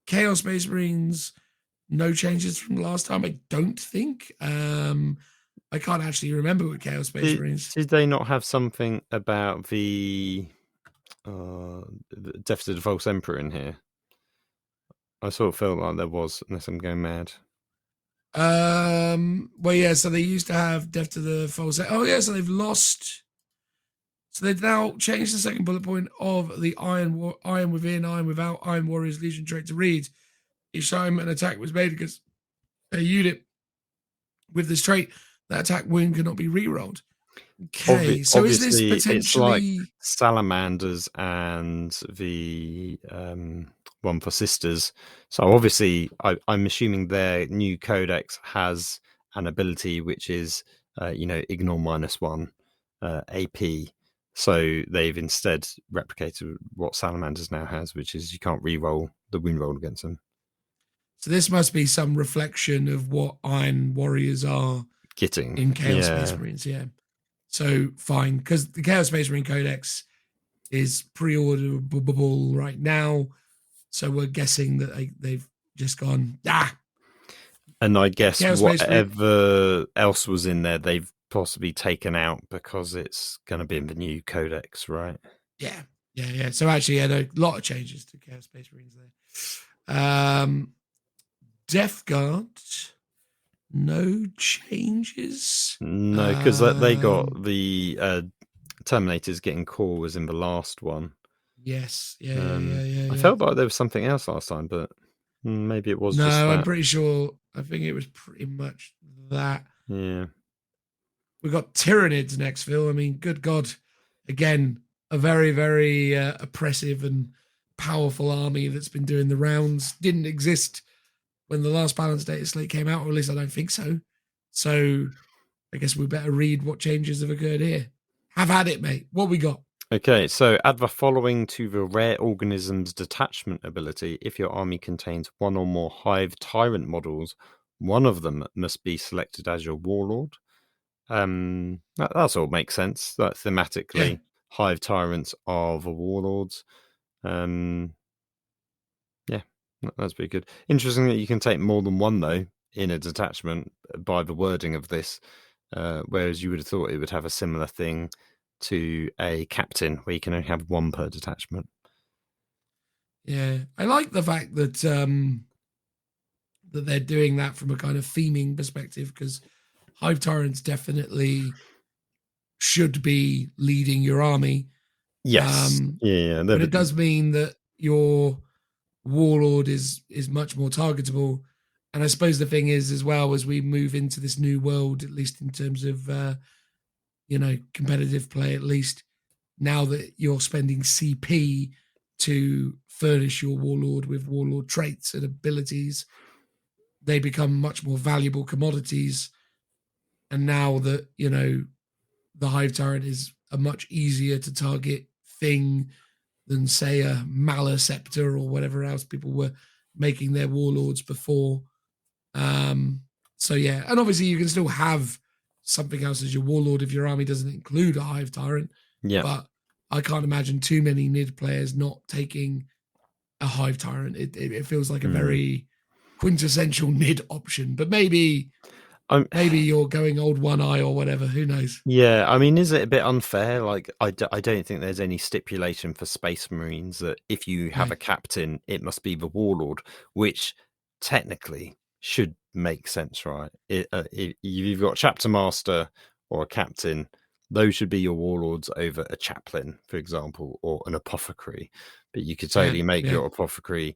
Chaos Space Marines, no changes from last time. I don't think. I can't actually remember with Chaos Space Marines. Did they not have something about the Death to the False Emperor in here? I sort of felt like there was, unless I'm going mad. Well, yeah. So they used to have Death to the False. Oh, yeah. So they've lost. So they've now changed the second bullet point of the Iron Within, Iron Without, Iron Warriors Legion trait to read: each time an attack was made against a unit with this trait, that attack wound cannot be rerolled. Okay, so is this potentially it's like Salamanders and the one for Sisters? So obviously, I'm assuming their new codex has an ability which is, ignore -1 AP. So they've instead replicated what Salamanders now has, which is you can't re-roll the wound roll against them. So this must be some reflection of what Iron Warriors are getting in Chaos Space Marines, yeah. So fine, because the Chaos Space Marine Codex is pre-orderable right now. So we're guessing that they've just gone, And I guess whatever else was in there, they've possibly taken out because it's going to be in the new Codex, right? Yeah. So actually, a lot of changes to Chaos Space Marines there. Death Guard, no changes. No, because they got the Terminators getting core was in the last one. Yes, yeah. I felt like there was something else last time, but maybe it was. No, just that. I'm pretty sure. I think it was pretty much that. Yeah. We got Tyranids next, Phil. I mean, good God. Again, a very, very oppressive and powerful army that's been doing the rounds. Didn't exist when the last balanced Dataslate came out, or at least I don't think so. So I guess we better read what changes have occurred here. Have at it, mate. What we got? Okay, so add the following to the Rare Organisms Detachment ability. If your army contains one or more Hive Tyrant models, one of them must be selected as your Warlord. That all makes sense. That thematically, Hive Tyrants are the Warlords. That's pretty good. Interesting that you can take more than one, though, in a detachment by the wording of this, whereas you would have thought it would have a similar thing to a captain, where you can only have one per detachment. Yeah, I like the fact that that they're doing that from a kind of theming perspective, because Hive Tyrants definitely should be leading your army. Yes, but it does mean that your Warlord is much more targetable. And I suppose the thing is, as well, as we move into this new world, at least in terms of competitive play, at least now that you're spending CP to furnish your Warlord with Warlord traits and abilities, they become much more valuable commodities. And now that the Hive Tyrant is a much easier to target thing than, say, a Malaceptor or whatever else people were making their Warlords before. So yeah, and obviously you can still have something else as your Warlord if your army doesn't include a Hive Tyrant. Yeah. But I can't imagine too many NID players not taking a Hive Tyrant. It feels like a very quintessential NID option. But maybe you're going old one eye or whatever. Who knows? Yeah, I mean, is it a bit unfair? Like, I don't think there's any stipulation for Space Marines that if you have a captain, it must be the Warlord, which technically should make sense, right? If you've got a chapter master or a captain, those should be your Warlords over a chaplain, for example, or an apothecary. But you could totally make your apothecary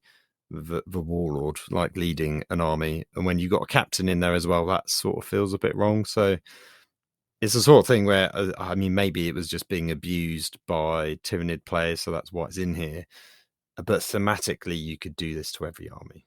the Warlord, like leading an army. And when you got a captain in there as well, that sort of feels a bit wrong. So it's the sort of thing where, I mean, maybe it was just being abused by Tyranid players, so that's why it's in here. But thematically, you could do this to every army.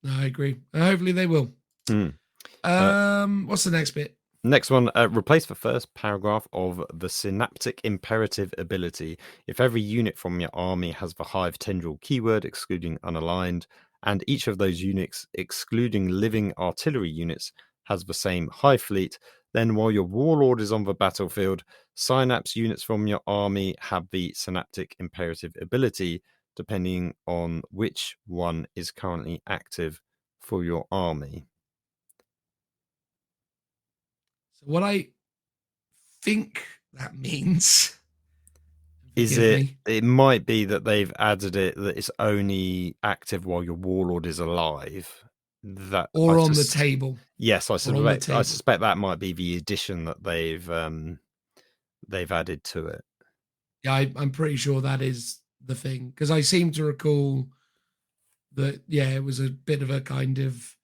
I agree. Hopefully they will. What's the next bit? Next one, replace the first paragraph of the synaptic imperative ability. If every unit from your army has the hive tendril keyword, excluding unaligned, and each of those units, excluding living artillery units, has the same hive fleet, then while your warlord is on the battlefield, synapse units from your army have the synaptic imperative ability, depending on which one is currently active for your army. So what I think that means is it might be that they've added it that it's only active while your warlord is alive. That or on the table. Yes, I suspect that might be the addition that they've added to it. Yeah, I'm pretty sure that is the thing, because I seem to recall that it was a bit of a kind of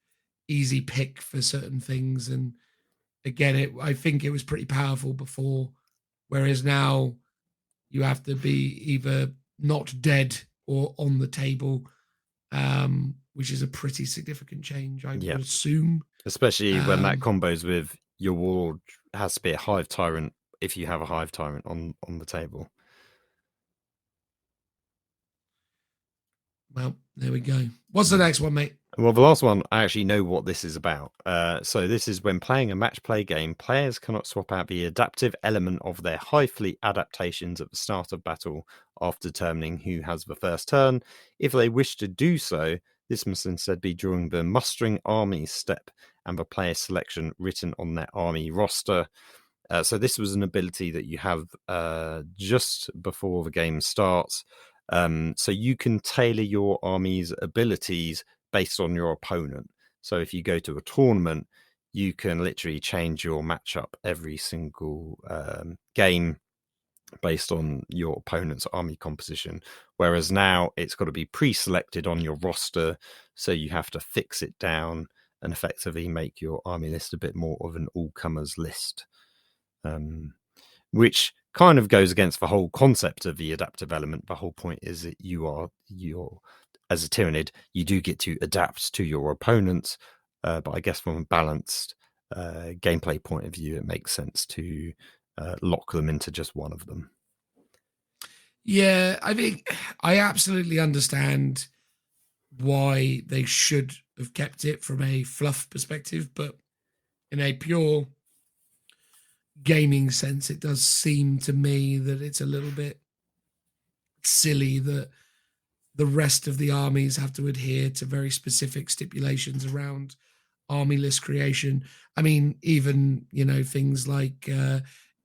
easy pick for certain things, and again, I think it was pretty powerful before, whereas now you have to be either not dead or on the table, which is a pretty significant change, I would assume. Especially when that combos with your warlord has to be a hive tyrant if you have a hive tyrant on the table. Well, there we go. What's the next one, mate? Well, the last one, I actually know what this is about. So this is when playing a match play game, players cannot swap out the adaptive element of their hive fleet adaptations at the start of battle after determining who has the first turn. If they wish to do so, this must instead be during the mustering armies step and the player selection written on their army roster. So this was an ability that you have just before the game starts. So you can tailor your army's abilities based on your opponent. So if you go to a tournament, you can literally change your matchup every single game based on your opponent's army composition. Whereas now it's got to be pre-selected on your roster, so you have to fix it down and effectively make your army list a bit more of an all-comers list, which kind of goes against the whole concept of the adaptive element. The whole point is that you're as a Tyranid, you do get to adapt to your opponents, but I guess from a balanced gameplay point of view, it makes sense to lock them into just one of them. Yeah, I think I absolutely understand why they should have kept it from a fluff perspective, but in a pure gaming sense, it does seem to me that it's a little bit silly that the rest of the armies have to adhere to very specific stipulations around army list creation. I mean, even, things like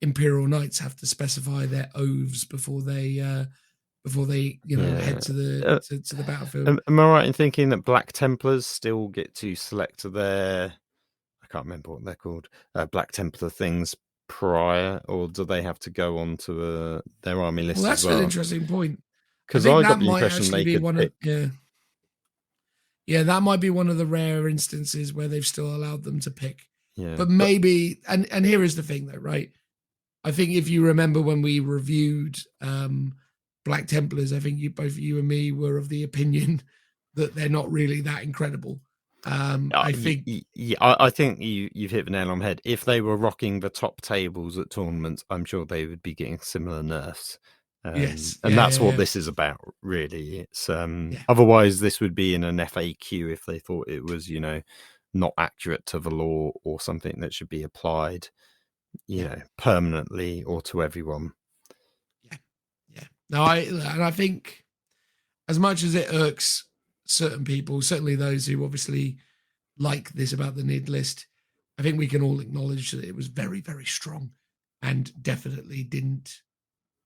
Imperial Knights have to specify their oaths before they head to the battlefield. Am I right in thinking that Black Templars still get to select their, I can't remember what they're called, Black Templar things prior, or do they have to go on to their army list? Well, that's as well? An interesting point. Because I got the impression they could pick. That might be one of the rare instances where they've still allowed them to pick. Yeah, but maybe, and here is the thing though, right? I think if you remember when we reviewed Black Templars, I think both you and me were of the opinion that they're not really that incredible. I think you've hit the nail on the head. If they were rocking the top tables at tournaments, I'm sure they would be getting similar nerfs. Yes, and that's what this is about, really. It's otherwise this would be in an FAQ if they thought it was, not accurate to the law or something that should be applied, permanently or to everyone. Yeah. No, I think as much as it irks certain people, certainly those who obviously like this about the NID list, I think we can all acknowledge that it was very, very strong and definitely didn't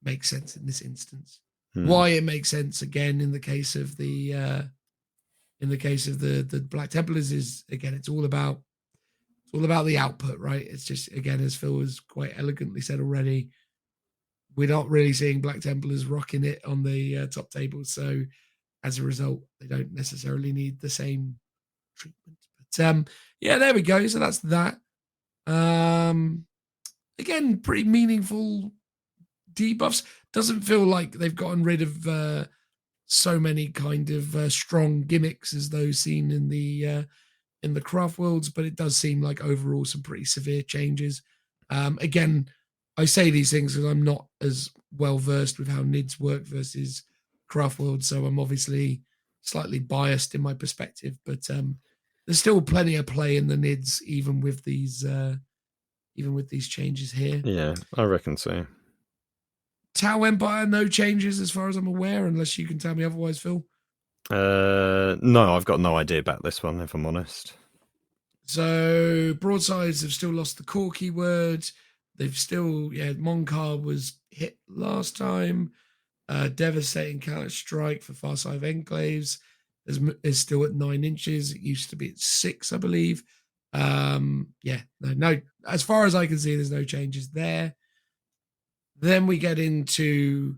make sense in this instance. Why it makes sense again in the case of the Black Templars is, again, it's all about the output, right? It's just, again, as Phil has quite elegantly said already, we're not really seeing Black Templars rocking it on the top table, so as a result, they don't necessarily need the same treatment. But there we go. So that's that. Again, pretty meaningful debuffs. Doesn't feel like they've gotten rid of so many kind of strong gimmicks as those seen in the in the craft worlds, but it does seem like overall some pretty severe changes. Again, I say these things because I'm not as well versed with how NIDs work versus craft world, so I'm obviously slightly biased in my perspective, but there's still plenty of play in the NIDs even with these changes here. Yeah, I reckon so. Tau Empire, no changes as far as I'm aware, unless you can tell me otherwise, Phil. No, I've got no idea about this one, if I'm honest. So broadsides have still lost the core keyword. They've still, Monkar was hit last time. Devastating counter strike for far side of enclaves is still at 9 inches. It used to be at 6, I believe. No. As far as I can see, there's no changes there. Then we get into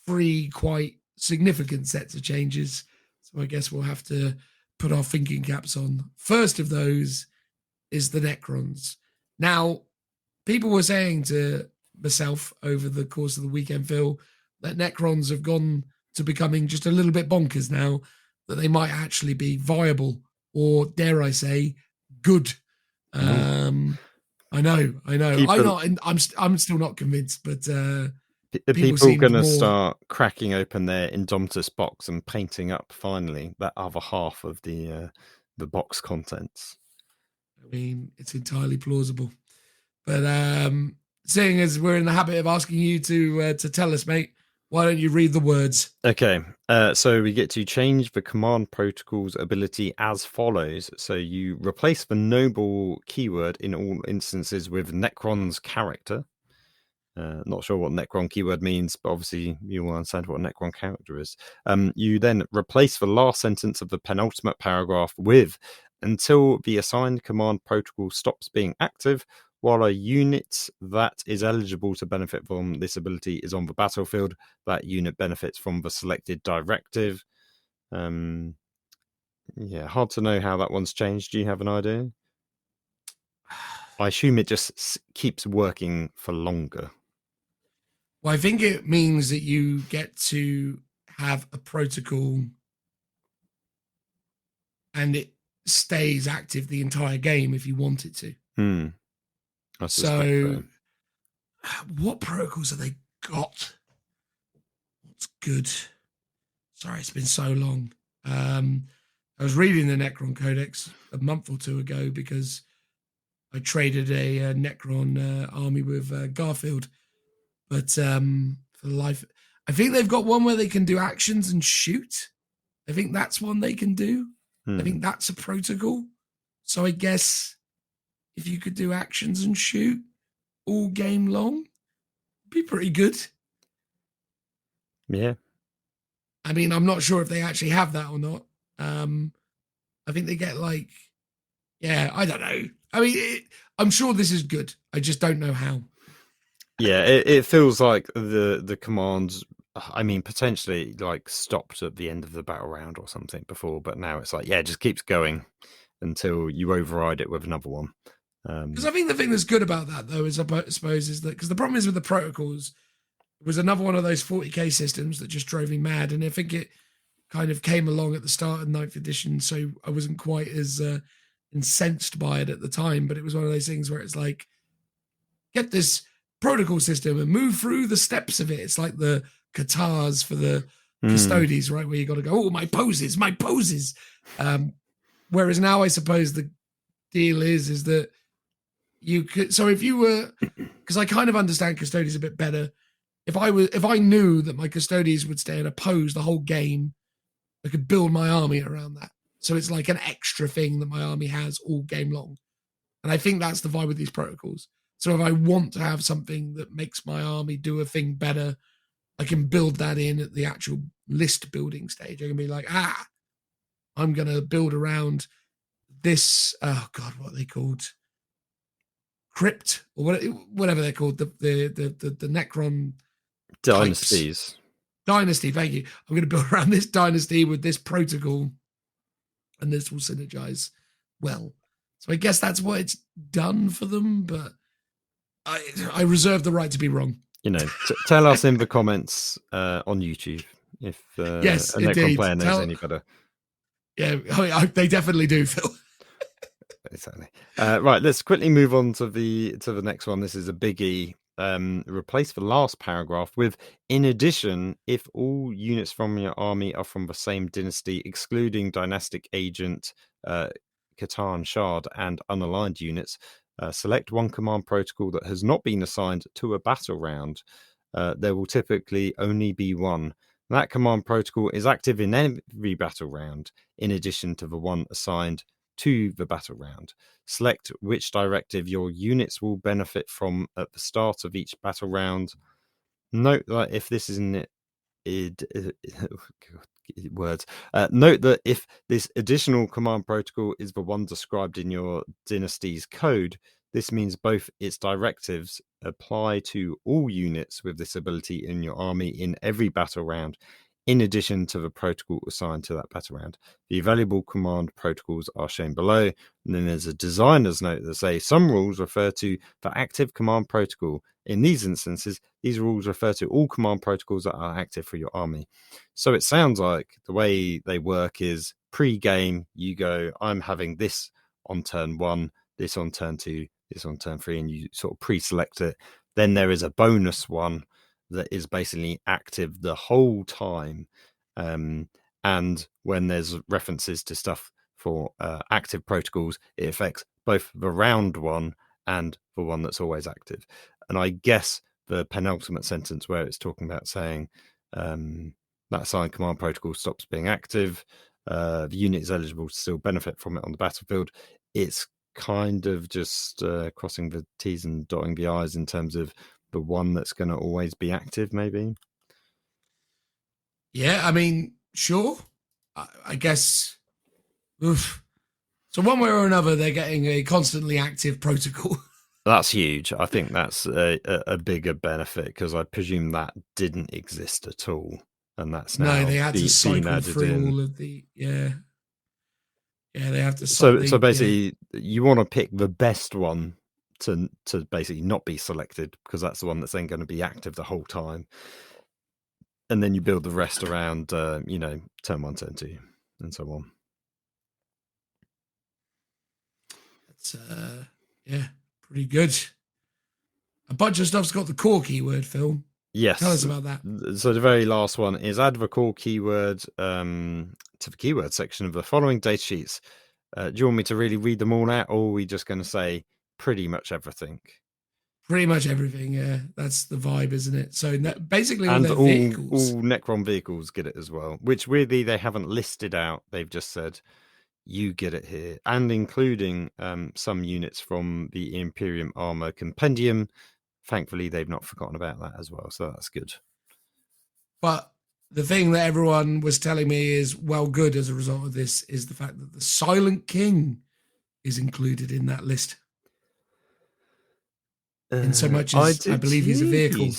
3 quite significant sets of changes. So I guess we'll have to put our thinking caps on. First of those is the Necrons. Now, people were saying to myself over the course of the weekend, Phil, that Necrons have gone to becoming just a little bit bonkers now, that they might actually be viable or, dare I say, good. I know. I'm still not convinced, but are people going to start cracking open their Indomitus box and painting up finally that other half of the box contents? I mean, it's entirely plausible, but seeing as we're in the habit of asking you to tell us, mate, why don't you read the words? Okay, so we get to change the command protocol's ability as follows. So you replace the noble keyword in all instances with Necron's character. Not sure what Necron keyword means, but obviously you will understand what a Necron character is. You then replace the last sentence of the penultimate paragraph with, until the assigned command protocol stops being active, while a unit that is eligible to benefit from this ability is on the battlefield, that unit benefits from the selected directive. Hard to know how that one's changed. Do you have an idea? I assume it just keeps working for longer. Well, I think it means that you get to have a protocol and it stays active the entire game if you want it to. So, what protocols have they got? What's good? Sorry, it's been so long. I was reading the Necron Codex a month or 2 ago because I traded a Necron army with Garfield. But for life, I think they've got one where they can do actions and shoot. I think that's one they can do. I think that's a protocol. So I guess if you could do actions and shoot all game long, it'd be pretty good. Yeah. I mean, I'm not sure if they actually have that or not. I think they get I don't know. I mean, I'm sure this is good. I just don't know how. Yeah, it feels like the commands, I mean, potentially stopped at the end of the battle round or something before, but now it's it just keeps going until you override it with another one. Because I think the thing that's good about that, though, is I suppose is that because the problem is with the protocols, it was another one of those 40k systems that just drove me mad, and I think it kind of came along at the start of 9th edition, so I wasn't quite as incensed by it at the time. But it was one of those things where it's get this protocol system and move through the steps of it. It's like the Katars for the Custodes, right? Where you got to go, my poses. Whereas now I suppose the deal is that you could, so if you were, because I kind of understand Custodes a bit better. If I knew that my Custodes would stay in a pose the whole game, I could build my army around that. So it's like an extra thing that my army has all game long. And I think that's the vibe with these protocols. So if I want to have something that makes my army do a thing better, I can build that in at the actual list building stage. I can be I'm going to build around this, what are they called? Crypt, or whatever they're called, the Necron dynasties. Types. Dynasty, thank you. I'm going to build around this dynasty with this protocol, and this will synergize well. So I guess that's what it's done for them, but I reserve the right to be wrong. Tell us in the comments on YouTube if yes, a Necron indeed. player knows any better. Yeah, they definitely do, Phil. Exactly. Right, let's quickly move on to the next one. This is a biggie. Replace the last paragraph with, in addition, if all units from your army are from the same dynasty, excluding dynastic agent, Catan Shard, and unaligned units, select one command protocol that has not been assigned to a battle round. There will typically only be one. That command protocol is active in every battle round, in addition to the one assigned to the battle round. Select which directive your units will benefit from at the start of each battle round. Note that if this isn't words. Note that if this additional command protocol is the one described in your dynasty's code, this means both its directives apply to all units with this ability in your army in every battle round, in addition to the protocol assigned to that battle round. The available command protocols are shown below, and then there's a designer's note that says some rules refer to the active command protocol. In these instances, these rules refer to all command protocols that are active for your army. So it sounds like the way they work is pre-game, you go, I'm having this on turn 1, this on turn 2, this on turn 3, and you sort of pre-select it. Then there is a bonus one that is basically active the whole time. And when there's references to stuff for active protocols, it affects both the round one and the one that's always active. And I guess the penultimate sentence where it's talking about saying that assigned command protocol stops being active, the unit is eligible to still benefit from it on the battlefield. It's kind of just crossing the T's and dotting the I's in terms of the one that's going to always be active, maybe. Yeah, I mean, sure. I guess. Oof. So one way or another, they're getting a constantly active protocol. That's huge. I think that's a bigger benefit because I presume that didn't exist at all, and that's now no, they had to cycle through all of the Yeah, they have to. So basically, you want to pick the best one to basically not be selected because that's the one that's then going to be active the whole time, and then you build the rest around, turn 1, turn 2, and so on. That's pretty good. A bunch of stuff's got the core keyword, Phil. Yes. Tell us about that. So the very last one is add the core keyword to the keyword section of the following data sheets. Do you want me to really read them all out, or are we just going to say pretty much everything? Pretty much everything, yeah. That's the vibe, isn't it? So basically and all vehicles. All Necron vehicles get it as well, which weirdly they haven't listed out. They've just said, you get it here, and including some units from the Imperium Armor Compendium. Thankfully, they've not forgotten about that as well, so that's good. But the thing that everyone was telling me is good as a result of this is the fact that the Silent King is included in that list. In so much as I believe he's a vehicle.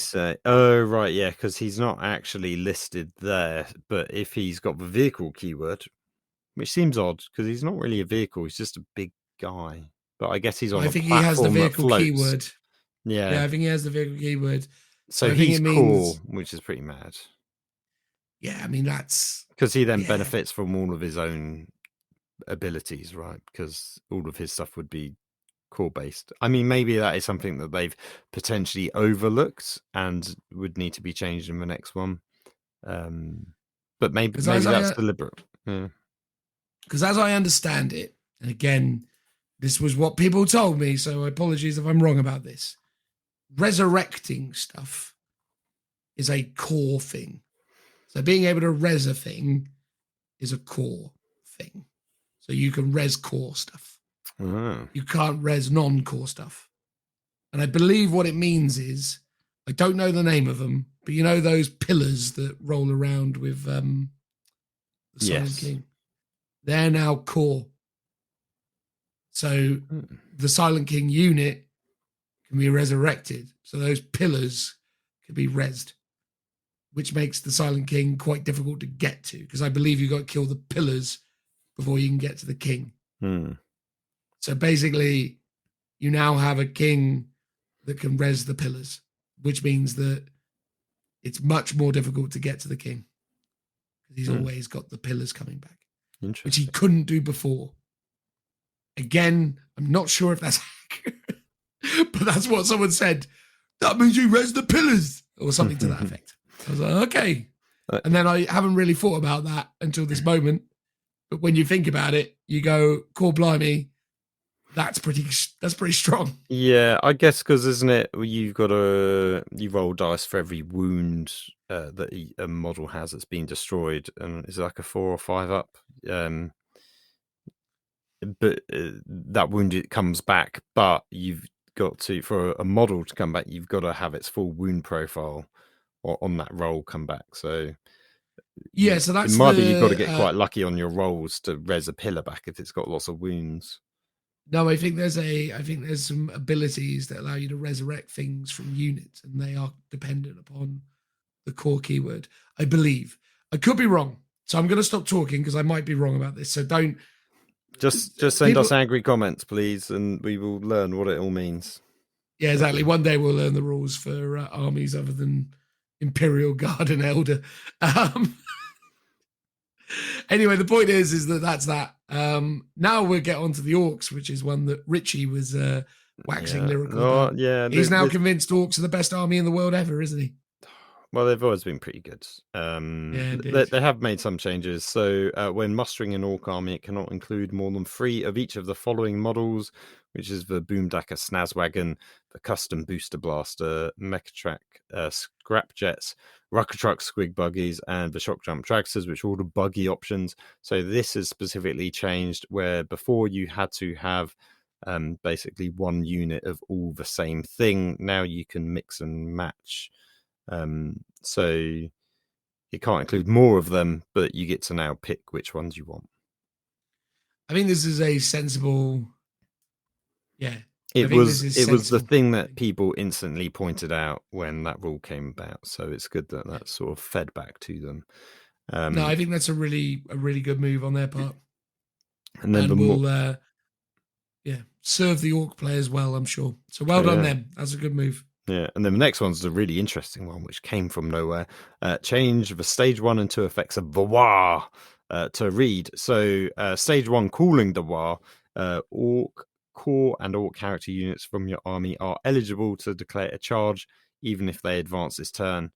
Oh, right, yeah, because he's not actually listed there, but if he's got the vehicle keyword, which seems odd because he's not really a vehicle, he's just a big guy. But I guess he's on a platform. I think he has the vehicle keyword. Yeah, I think he has the vehicle keyword. So he's core, which is pretty mad. Yeah, I mean, that's... Because he then benefits from all of his own abilities, right? Because all of his stuff would be core-based. I mean, maybe that is something that they've potentially overlooked and would need to be changed in the next one. But maybe that's deliberate. Yeah. Because as I understand it, and again, this was what people told me, so apologies if I'm wrong about this, resurrecting stuff is a core thing. So being able to res a thing is a core thing. So you can res core stuff. Uh-huh. You can't res non-core stuff. And I believe what it means is, I don't know the name of them, but you know those pillars that roll around with the Silent King? They're now core. So the Silent King unit can be resurrected. So those pillars can be rezzed, which makes the Silent King quite difficult to get to, because I believe you got to kill the pillars before you can get to the king. So basically, you now have a king that can res the pillars, which means that it's much more difficult to get to the king because he's always got the pillars coming back. which he Interesting. couldn't do before. Again, I'm not sure if that's accurate, but that's what someone said. That means you res the pillars or something to that effect. I was like, okay. And then I haven't really thought about that until this moment. But when you think about it, you go, "Core blimey, that's pretty strong." Yeah, I guess because isn't it? You roll dice for every wound that a model has that's been destroyed, and it's like a 4 or 5 up. But that wound it comes back, but you've got to, for a model to come back, you've got to have its full wound profile or on that roll come back. So yeah, so that's it might be you've got to get quite lucky on your rolls to res a pillar back if it's got lots of wounds. No, I think there's some abilities that allow you to resurrect things from units, and they are dependent upon the core keyword. I believe. I could be wrong, so I'm going to stop talking because I might be wrong about this. So don't. Just send us angry comments, please, and we will learn what it all means. Yeah, exactly. One day we'll learn the rules for armies other than Imperial Guard and Elder. Anyway, the point is that that's that. Now we'll get on to the orcs, which is one that Richie was waxing lyrical about. Yeah, he's now convinced orcs are the best army in the world ever, isn't he? Well, they've always been pretty good. They have made some changes. So when mustering an orc army, it cannot include more than 3 of each of the following models, which is the Boomdacker Snazwagon, the Custom Booster Blaster, Mechatrack Scrapjets, Rucker Truck Squig Buggies, and the Shock Jump Dragsters, which are all the buggy options. So this is specifically changed where before you had to have basically one unit of all the same thing. Now you can mix and match. So you can't include more of them, but you get to now pick which ones you want. I think this is a sensible. Yeah, it was the thing that people instantly pointed out when that rule came about. So it's good that that's sort of fed back to them. No, I think that's a really good move on their part, and then will serve the orc players well, I'm sure. So well done them. That's a good move. Yeah, and then the next one's a really interesting one, which came from nowhere. Change the stage 1 and 2 effects of the War to read. So stage 1, calling the War, orc core and orc character units from your army are eligible to declare a charge, even if they advance this turn.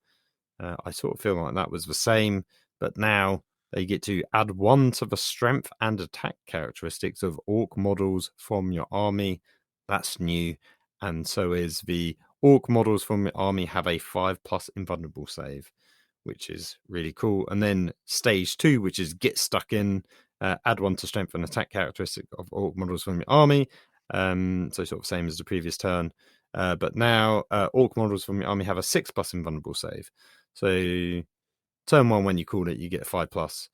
I sort of feel like that was the same, but now they get to add 1 to the strength and attack characteristics of orc models from your army. That's new, and so is the orc models from the army have a 5+ invulnerable save, which is really cool. And then stage 2, which is get stuck in, add 1 to strength and attack characteristic of orc models from your army. So sort of same as the previous turn. But now orc models from your army have a 6+ invulnerable save. So turn 1, when you call it, you get a 5+.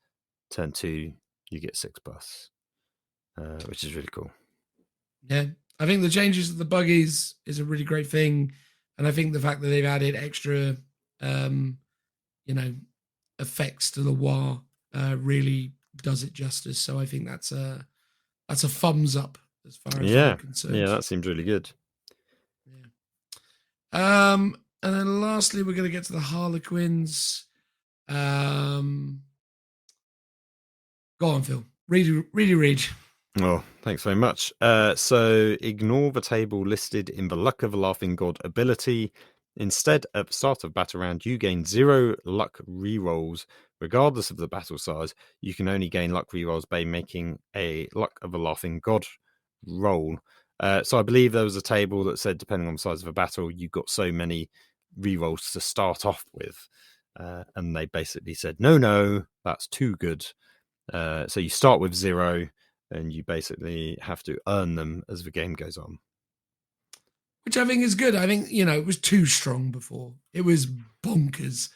Turn 2, you get 6+, which is really cool. Yeah. I think the changes to the buggies is a really great thing, and I think the fact that they've added extra, effects to the War really does it justice. So I think that's a thumbs up as far as I'm concerned. Yeah, that seems really good. Yeah. And then lastly, we're going to get to the Harlequins. Go on, Phil. Read. Oh, thanks very much. So ignore the table listed in the Luck of a Laughing God ability. Instead, at the start of battle round, you gain 0 luck rerolls. Regardless of the battle size, you can only gain luck rerolls by making a Luck of a Laughing God roll. So I believe there was a table that said, depending on the size of a battle, you got so many rerolls to start off with. And they basically said, no, that's too good. So you start with 0. And you basically have to earn them as the game goes on. Which I think is good. I think, it was too strong before. It was bonkers,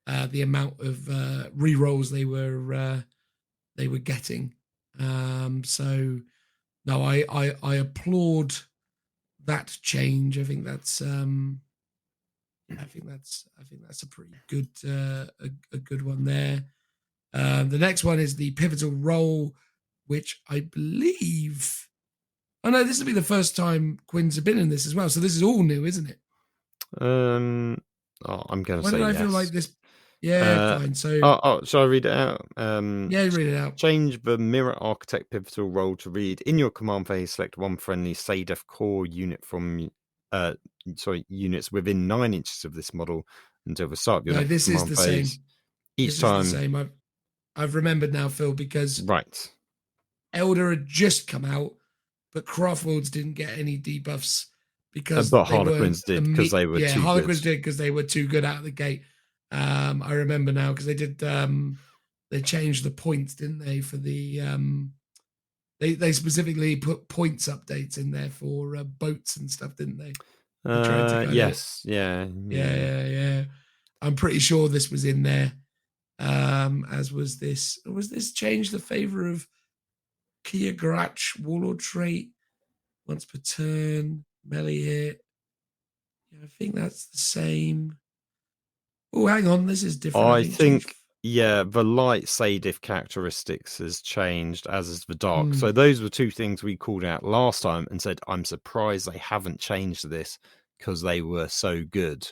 the amount of rerolls they were getting. So, no, I applaud that change. I think that's a pretty good a good one there. The next one is the pivotal role, which I believe... Oh, no, this will be the first time Quins have been in this as well. So this is all new, isn't it? I'm going to say yes. Why did I feel like this... fine. So shall I read it out? yeah, read it out. Change the Mirror Architect pivotal role to read in your command phase. Select one friendly SADEF core unit from units within 9 inches of this model until the start of your No, next this is command the phase. same. Each time, is the same. I've remembered now, Phil, because right. Elder had just come out, but Craftworlds didn't get any debuffs because But they Harlequins did because they were too Harlequins good. did because they were too good out of the gate. I remember now because they did. They changed the points, didn't they? For the they specifically put points updates in there for boats and stuff, didn't they? Yes, yeah. I'm pretty sure this was in there. As was this. Was this changed the favor of Kia Grach Warlord trait once per turn, melee hit? Yeah, I think that's the same. Oh, hang on, this is different. I think the light SADEF characteristics has changed, as is the dark. So those were two things we called out last time and said, I'm surprised they haven't changed this because they were so good.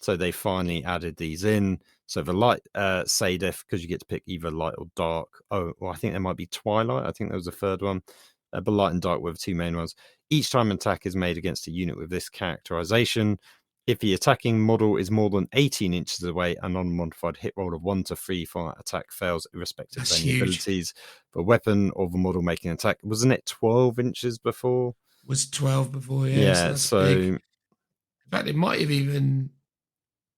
So they finally added these in. So the light SADEF, because you get to pick either light or dark. Oh, well, I think there might be Twilight. I think there was a third one. But light and dark were the two main ones. Each time an attack is made against a unit with this characterization, if the attacking model is more than 18 inches away, an unmodified hit roll of 1 to 3 for that attack fails, irrespective of any abilities. The weapon or the model making an attack, wasn't it 12 inches before? Was 12 before, yeah. Yeah, so in fact, it might have even.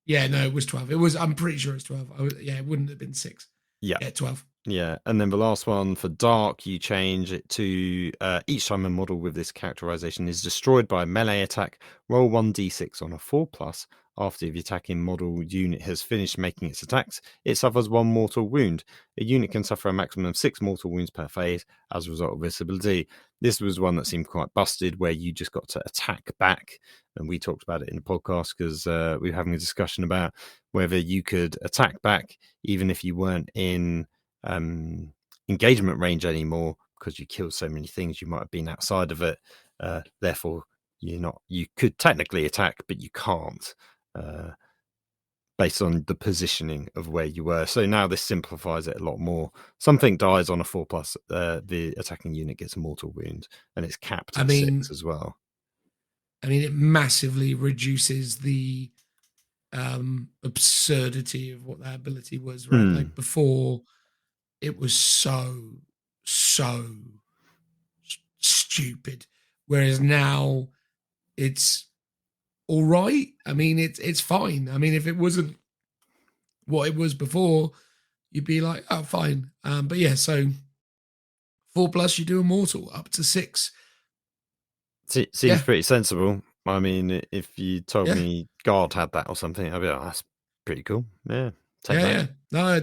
Yeah, no, it was 12. It was. I'm pretty sure it's 12. It wouldn't have been 6. Yeah, 12. Yeah, and then the last one for dark, you change it to each time a model with this characterization is destroyed by a melee attack, roll 1d6 on a 4+. After the attacking model unit has finished making its attacks, it suffers 1 mortal wound. A unit can suffer a maximum of 6 mortal wounds per phase as a result of this ability. This was one that seemed quite busted, where you just got to attack back. And we talked about it in the podcast because we were having a discussion about whether you could attack back even if you weren't in engagement range anymore, because you killed so many things you might have been outside of it. Therefore, you could technically attack, but you can't. Based on the positioning of where you were. So now this simplifies it a lot more. Something dies on a 4+, the attacking unit gets a mortal wound, and it's capped at 6 as well. I mean, it massively reduces the absurdity of what that ability was, right? Like before, it was so stupid. Whereas now it's all right. I mean, it's fine. I mean, if it wasn't what it was before, you'd be like, oh, fine. But yeah, so 4+, you do immortal up to 6. Seems pretty sensible. I mean, if you told me God had that or something, I'd be like, oh, that's pretty cool. Yeah. Yeah. No,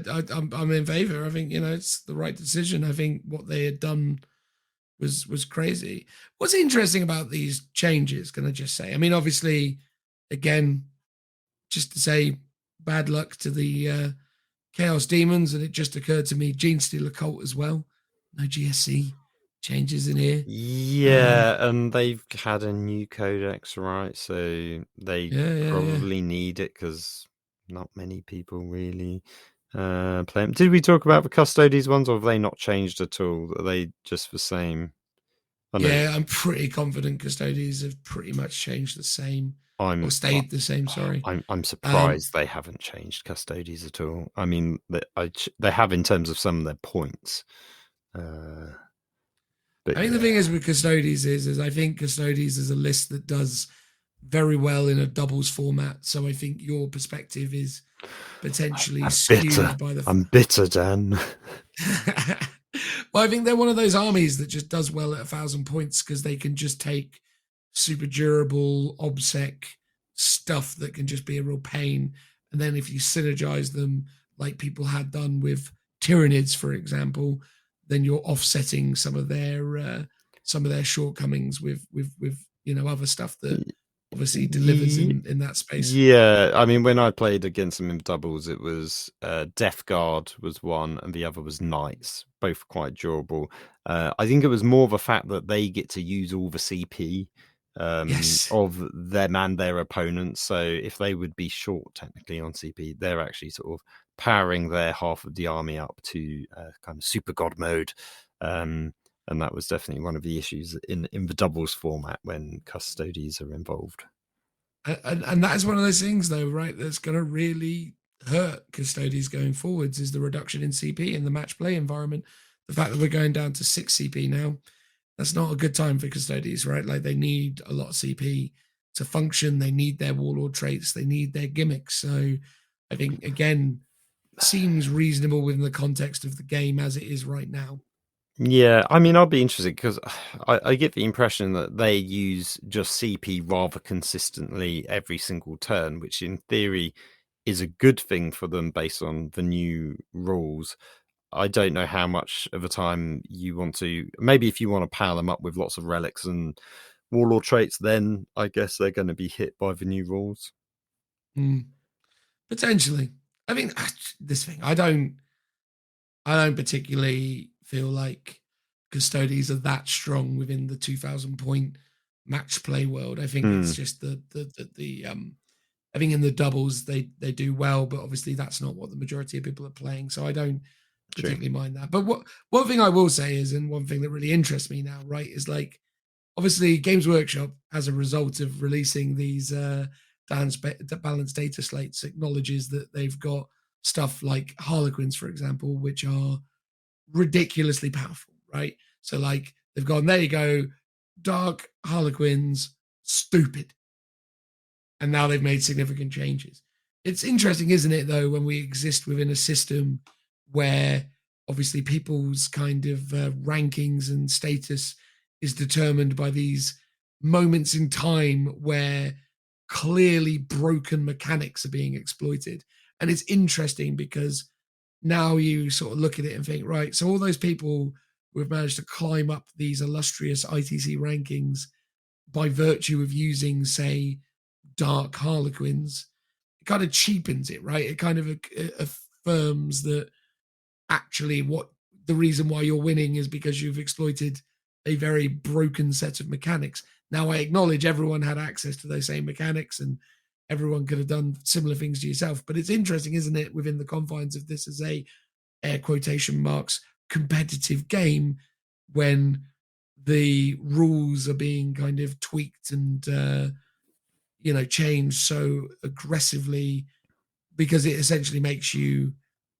I'm in favor. I think, it's the right decision. I think what they had done was crazy. What's interesting about these changes, can I just say? I mean, obviously, again, just to say bad luck to the Chaos Demons, and it just occurred to me, Gene Stealer Cult as well. No GSC changes in here. Yeah, and they've had a new codex, right? So they probably need it because not many people really play them. Did we talk about the Custodes ones, or have they not changed at all? Are they just the same? I'm pretty confident Custodes have pretty much changed the same. Or stayed the same, sorry. I'm surprised they haven't changed Custodes at all. I mean, they have in terms of some of their points. But I think the thing is with Custodes is I think Custodes is a list that does very well in a doubles format. So I think your perspective is potentially skewed by the. I'm bitter, Dan. Well, I think they're one of those armies that just does well at 1,000 points because they can just take super durable obsec stuff that can just be a real pain, and then if you synergize them like people had done with Tyranids, for example, then you're offsetting some of their shortcomings with other stuff that obviously delivers in that space. Yeah, I mean, when I played against them in doubles, it was Death Guard was one, and the other was Knights, both quite durable. I think it was more the fact that they get to use all the CP of them and their opponents. So if they would be short technically on CP, they're actually sort of powering their half of the army up to kind of super god mode. And that was definitely one of the issues in the doubles format when custodies are involved. And that is one of those things, though, right? That's going to really hurt custodies going forwards is the reduction in CP in the match play environment. The fact that we're going down to 6 CP now, that's not a good time for custodies, right? Like they need a lot of CP to function. They need their warlord traits. They need their gimmicks. So I think, again, seems reasonable within the context of the game as it is right now. Yeah, I mean, I'll be interested because I get the impression that they use just CP rather consistently every single turn, which in theory is a good thing for them based on the new rules. I don't know how much of a time you want to. Maybe if you want to power them up with lots of relics and warlord traits, then I guess they're going to be hit by the new rules. Potentially. I mean, this thing, I don't particularly feel like custodies are that strong within the 2,000 point match play world. I think it's just the I think in the doubles they do well, but obviously that's not what the majority of people are playing. So I don't particularly mind that. But one thing I will say is, and one thing that really interests me now, right, is like obviously Games Workshop, as a result of releasing these balanced data slates, acknowledges that they've got stuff like Harlequins, for example, which are ridiculously powerful, right? So like they've gone, there you go, dark Harlequins, stupid. And now they've made significant changes. It's interesting, isn't it, though, when we exist within a system where obviously people's kind of rankings and status is determined by these moments in time where clearly broken mechanics are being exploited. And it's interesting because now you sort of look at it and think, right, so all those people who have managed to climb up these illustrious ITC rankings by virtue of using, say, dark Harlequins, it kind of cheapens it, right? It kind of affirms that actually what the reason why you're winning is because you've exploited a very broken set of mechanics. Now, I acknowledge everyone had access to those same mechanics and everyone could have done similar things to yourself. But it's interesting, isn't it, within the confines of this as a air quotation marks competitive game, when the rules are being kind of tweaked and changed so aggressively, because it essentially makes you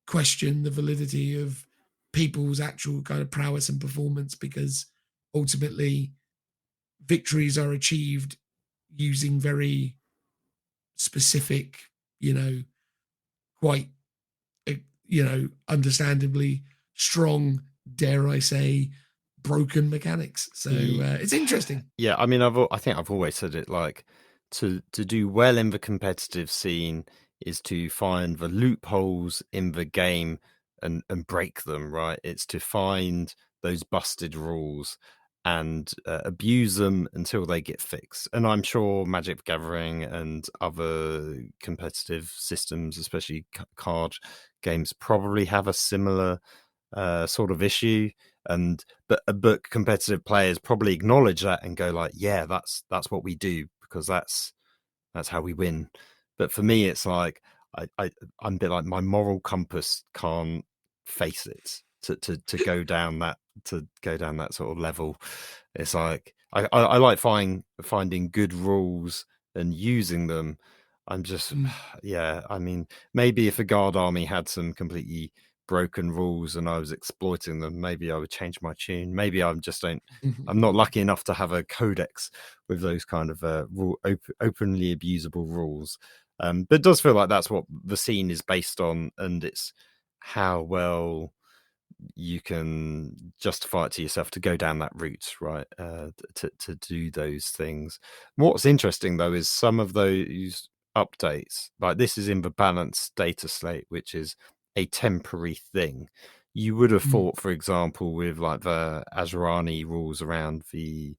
question the validity of people's actual kind of prowess and performance, because ultimately victories are achieved using very specific, quite, understandably strong, dare I say, broken mechanics. So it's interesting. Yeah, I mean, I think I've always said it, like to do well in the competitive scene is to find the loopholes in the game and break them, right? It's to find those busted rules and abuse them until they get fixed. And I'm sure Magic the Gathering and other competitive systems, especially card games, probably have a similar sort of issue. But competitive players probably acknowledge that and go like, yeah, that's what we do, because that's how we win. But for me, it's like I'm a bit like my moral compass can't face it to go down that sort of level. It's like I like finding good rules and using them. I'm just yeah. I mean, maybe if a guard army had some completely broken rules and I was exploiting them, maybe I would change my tune. Maybe I'm not lucky enough to have a codex with those kind of openly abusable rules. But it does feel like that's what the scene is based on, and it's how well you can justify it to yourself to go down that route, right? To do those things. What's interesting though is some of those updates, like this is in the balanced data slate, which is a temporary thing. You would have thought, for example, with like the Azrani rules around the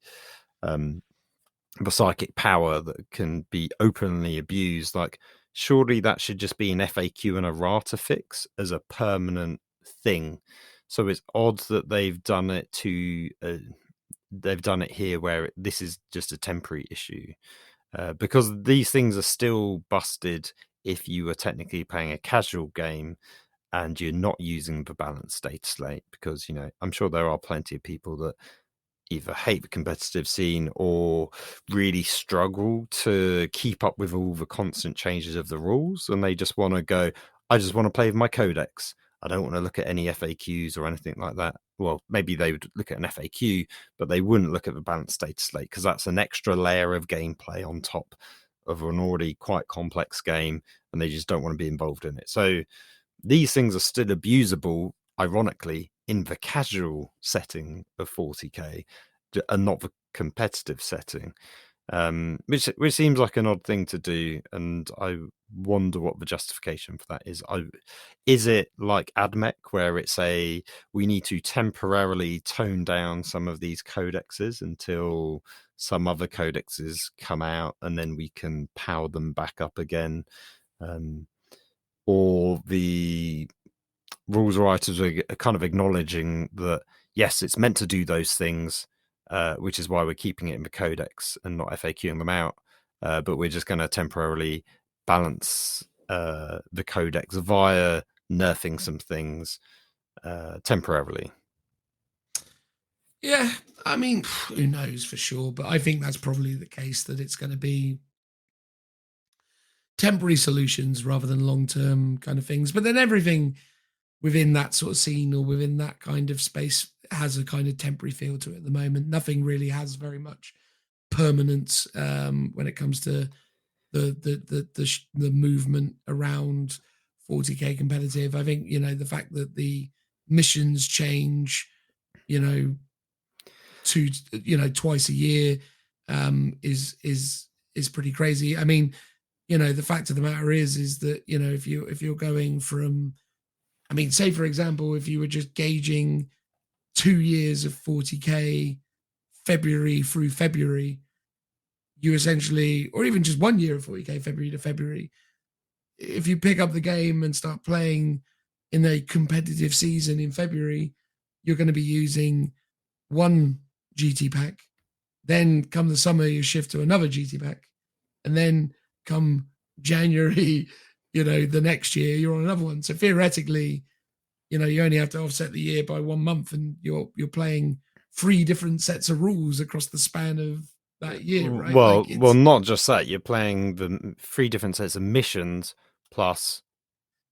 psychic power that can be openly abused, like surely that should just be an FAQ and a RATA fix as a permanent thing. So it's odd that they've done it here where this is just a temporary issue, because these things are still busted if you were technically playing a casual game and you're not using the balanced data slate, because, you know, I'm sure there are plenty of people that either hate the competitive scene or really struggle to keep up with all the constant changes of the rules, and they just want to go, I just want to play with my codex. I don't want to look at any FAQs or anything like that. Well, maybe they would look at an FAQ, but they wouldn't look at the balanced data slate, because that's an extra layer of gameplay on top of an already quite complex game, and they just don't want to be involved in it. So these things are still abusable, ironically, in the casual setting of 40k and not the competitive setting, which seems like an odd thing to do, and I wonder what the justification for that is. Is it like AdMech, where it's we need to temporarily tone down some of these codexes until some other codexes come out, and then we can power them back up again? Or the rules writers are kind of acknowledging that, yes, it's meant to do those things, which is why we're keeping it in the codex and not FAQing them out, but we're just going to temporarily balance the codex via nerfing some things temporarily. Yeah, I mean, who knows for sure, but I think that's probably the case, that it's going to be temporary solutions rather than long-term kind of things. But then everything within that sort of scene or within that kind of space has a kind of temporary feel to it at the moment. Nothing really has very much permanence when it comes to the movement around 40k competitive. I think, you know, the fact that the missions change, you know, twice a year is pretty crazy. I mean, you know, the fact of the matter is that, you know, if you're going from, I mean, say for example, if you were just gauging 2 years of 40k February through February, you essentially, or even just 1 year of 40k February to February, if you pick up the game and start playing in a competitive season in February, you're going to be using one GT pack. Then come the summer, you shift to another GT pack, and then come January, you know, the next year you're on another one. So theoretically, you know, you only have to offset the year by 1 month, and you're playing 3 different sets of rules across the span of that year, right? Well, not just that. You're playing the 3 different sets of missions plus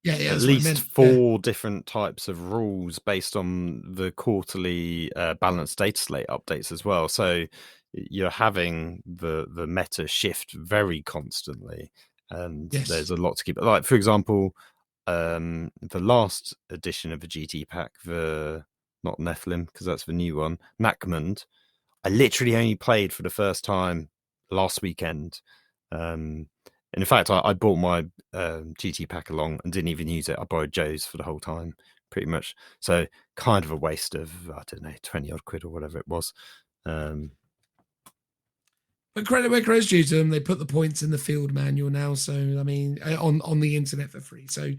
at least 4 different types of rules based on the quarterly balanced data slate updates as well. So you're having the meta shift very constantly, and there's a lot to keep. Like, for example, the last edition of the GT pack, the not Nephilim, because that's the new one, Nakmund, I literally only played for the first time last weekend. And in fact, I bought my GT pack along and didn't even use it. I borrowed Joe's for the whole time, pretty much. So kind of a waste of, I don't know, 20 odd quid or whatever it was. But credit where credit's due to them, they put the points in the field manual now. So, I mean, on the internet for free. So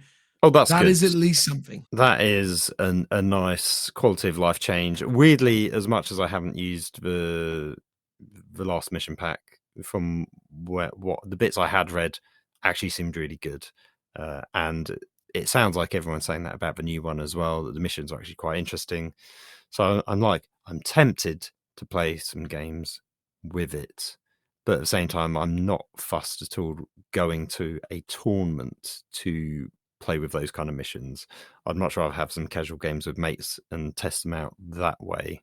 that good. Is at least something. That is a nice quality of life change. Weirdly, as much as I haven't used the last mission pack, from what the bits I had read actually seemed really good. And it sounds like everyone's saying that about the new one as well, that the missions are actually quite interesting. So I'm tempted to play some games with it. But at the same time, I'm not fussed at all going to a tournament to play with those kind of missions. I'd much rather have some casual games with mates and test them out that way,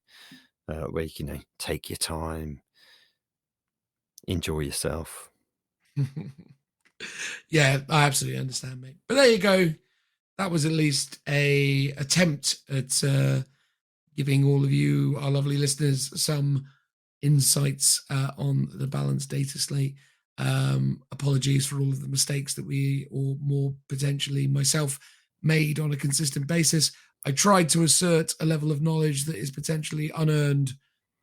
where you can take your time, enjoy yourself. Yeah, I absolutely understand, mate. But there you go. That was at least a attempt at giving all of you, our lovely listeners, some insights on the balanced data slate. Apologies for all of the mistakes that we, or more potentially myself, made on a consistent basis. I tried to assert a level of knowledge that is potentially unearned,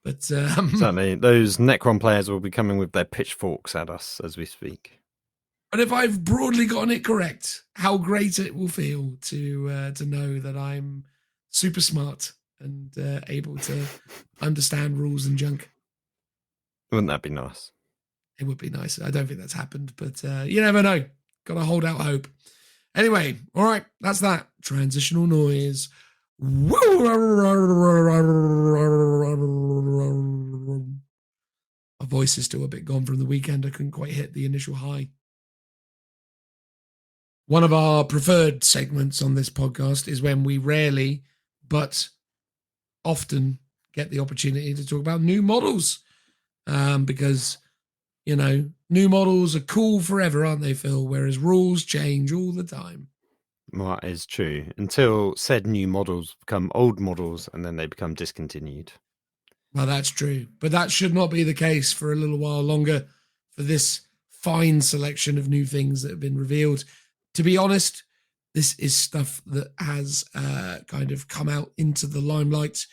but certainly those Necron players will be coming with their pitchforks at us as we speak. But if I've broadly gotten it correct, how great it will feel to know that I'm super smart and able to understand rules and junk. Wouldn't that be nice? It would be nice. I don't think that's happened, but you never know. Gotta hold out hope. Anyway, all right, that's that. Transitional noise. My voice is still a bit gone from the weekend. I couldn't quite hit the initial high. One of our preferred segments on this podcast is when we rarely, but often get the opportunity to talk about new models. Because, new models are cool forever, aren't they, Phil? Whereas rules change all the time. Well, that is true. Until said new models become old models and then they become discontinued. Well, that's true. But that should not be the case for a little while longer for this fine selection of new things that have been revealed. To be honest, this is stuff that has kind of come out into the limelight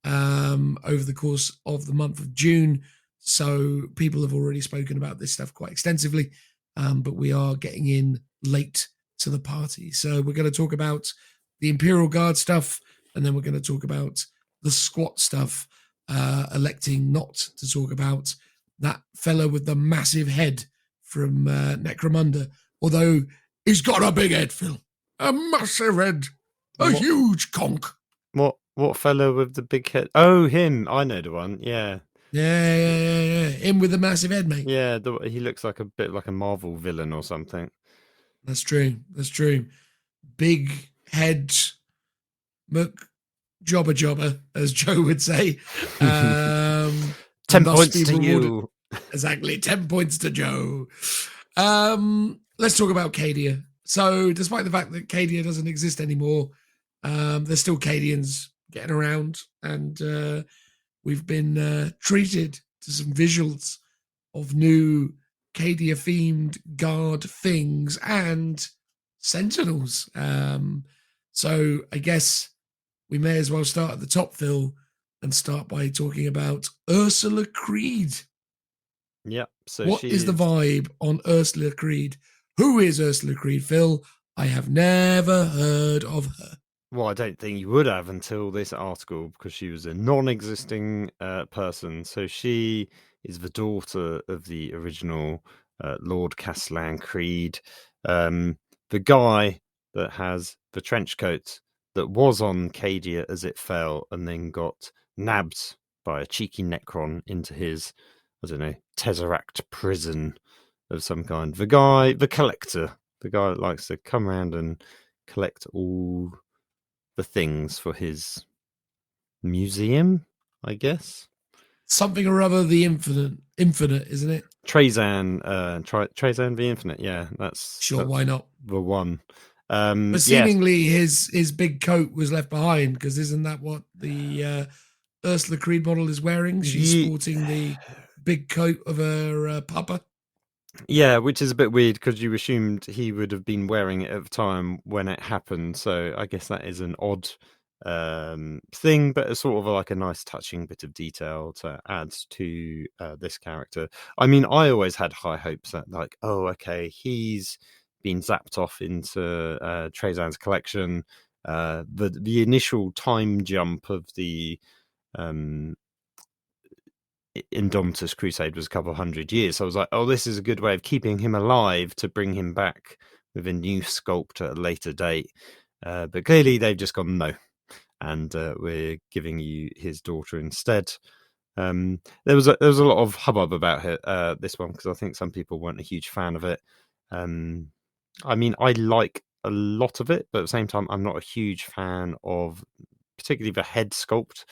over the course of the month of June. So people have already spoken about this stuff quite extensively, but we are getting in late to the party. So we're going to talk about the Imperial Guard stuff, and then we're going to talk about the squat stuff, electing not to talk about that fella with the massive head from Necromunda, although he's got a big head, Phil. A massive head. A huge conch. What fellow with the big head? Oh, him. I know the one. Yeah. Yeah. Him with the massive head, mate. Yeah, he looks like a bit like a Marvel villain or something. That's true. Big head, jobber, as Joe would say. 10 points to you. Exactly, 10 points to Joe. Let's talk about Cadia. So, despite the fact that Cadia doesn't exist anymore, there's still Cadians getting around, and we've been treated to some visuals of new Cadia-themed guard things and sentinels. So I guess we may as well start at the top, Phil, and start by talking about Ursula Creed. Yep. So what is the vibe on Ursula Creed? Who is Ursula Creed, Phil? I have never heard of her. Well, I don't think you would have until this article, because she was a non-existing person. So she is the daughter of the original Lord Castellan Creed, the guy that has the trench coat that was on Cadia as it fell and then got nabbed by a cheeky Necron into his, Tesseract prison of some kind. The collector, the guy that likes to come around and collect all the things for his museum, I guess. Something or other, the infinite, isn't it? Trazan, Trazan the Infinite. Yeah, that's why not the one. But seemingly his big coat was left behind, because isn't that what the Ursula Creed model is wearing? She's sporting the big coat of her papa. Yeah, which is a bit weird because you assumed he would have been wearing it at the time when it happened. So I guess that is an odd thing, but it's sort of like a nice touching bit of detail to add to this character. I mean, I always had high hopes that, like, oh, okay, he's been zapped off into Trazan's collection. The initial time jump of the Indomitus Crusade was a couple of 100 years. So I was like, oh, this is a good way of keeping him alive to bring him back with a new sculpt at a later date. But clearly they've just gone, no. And we're giving you his daughter instead. There was a lot of hubbub about this one, because I think some people weren't a huge fan of it. I mean, I like a lot of it, but at the same time, I'm not a huge fan of particularly the head sculpt.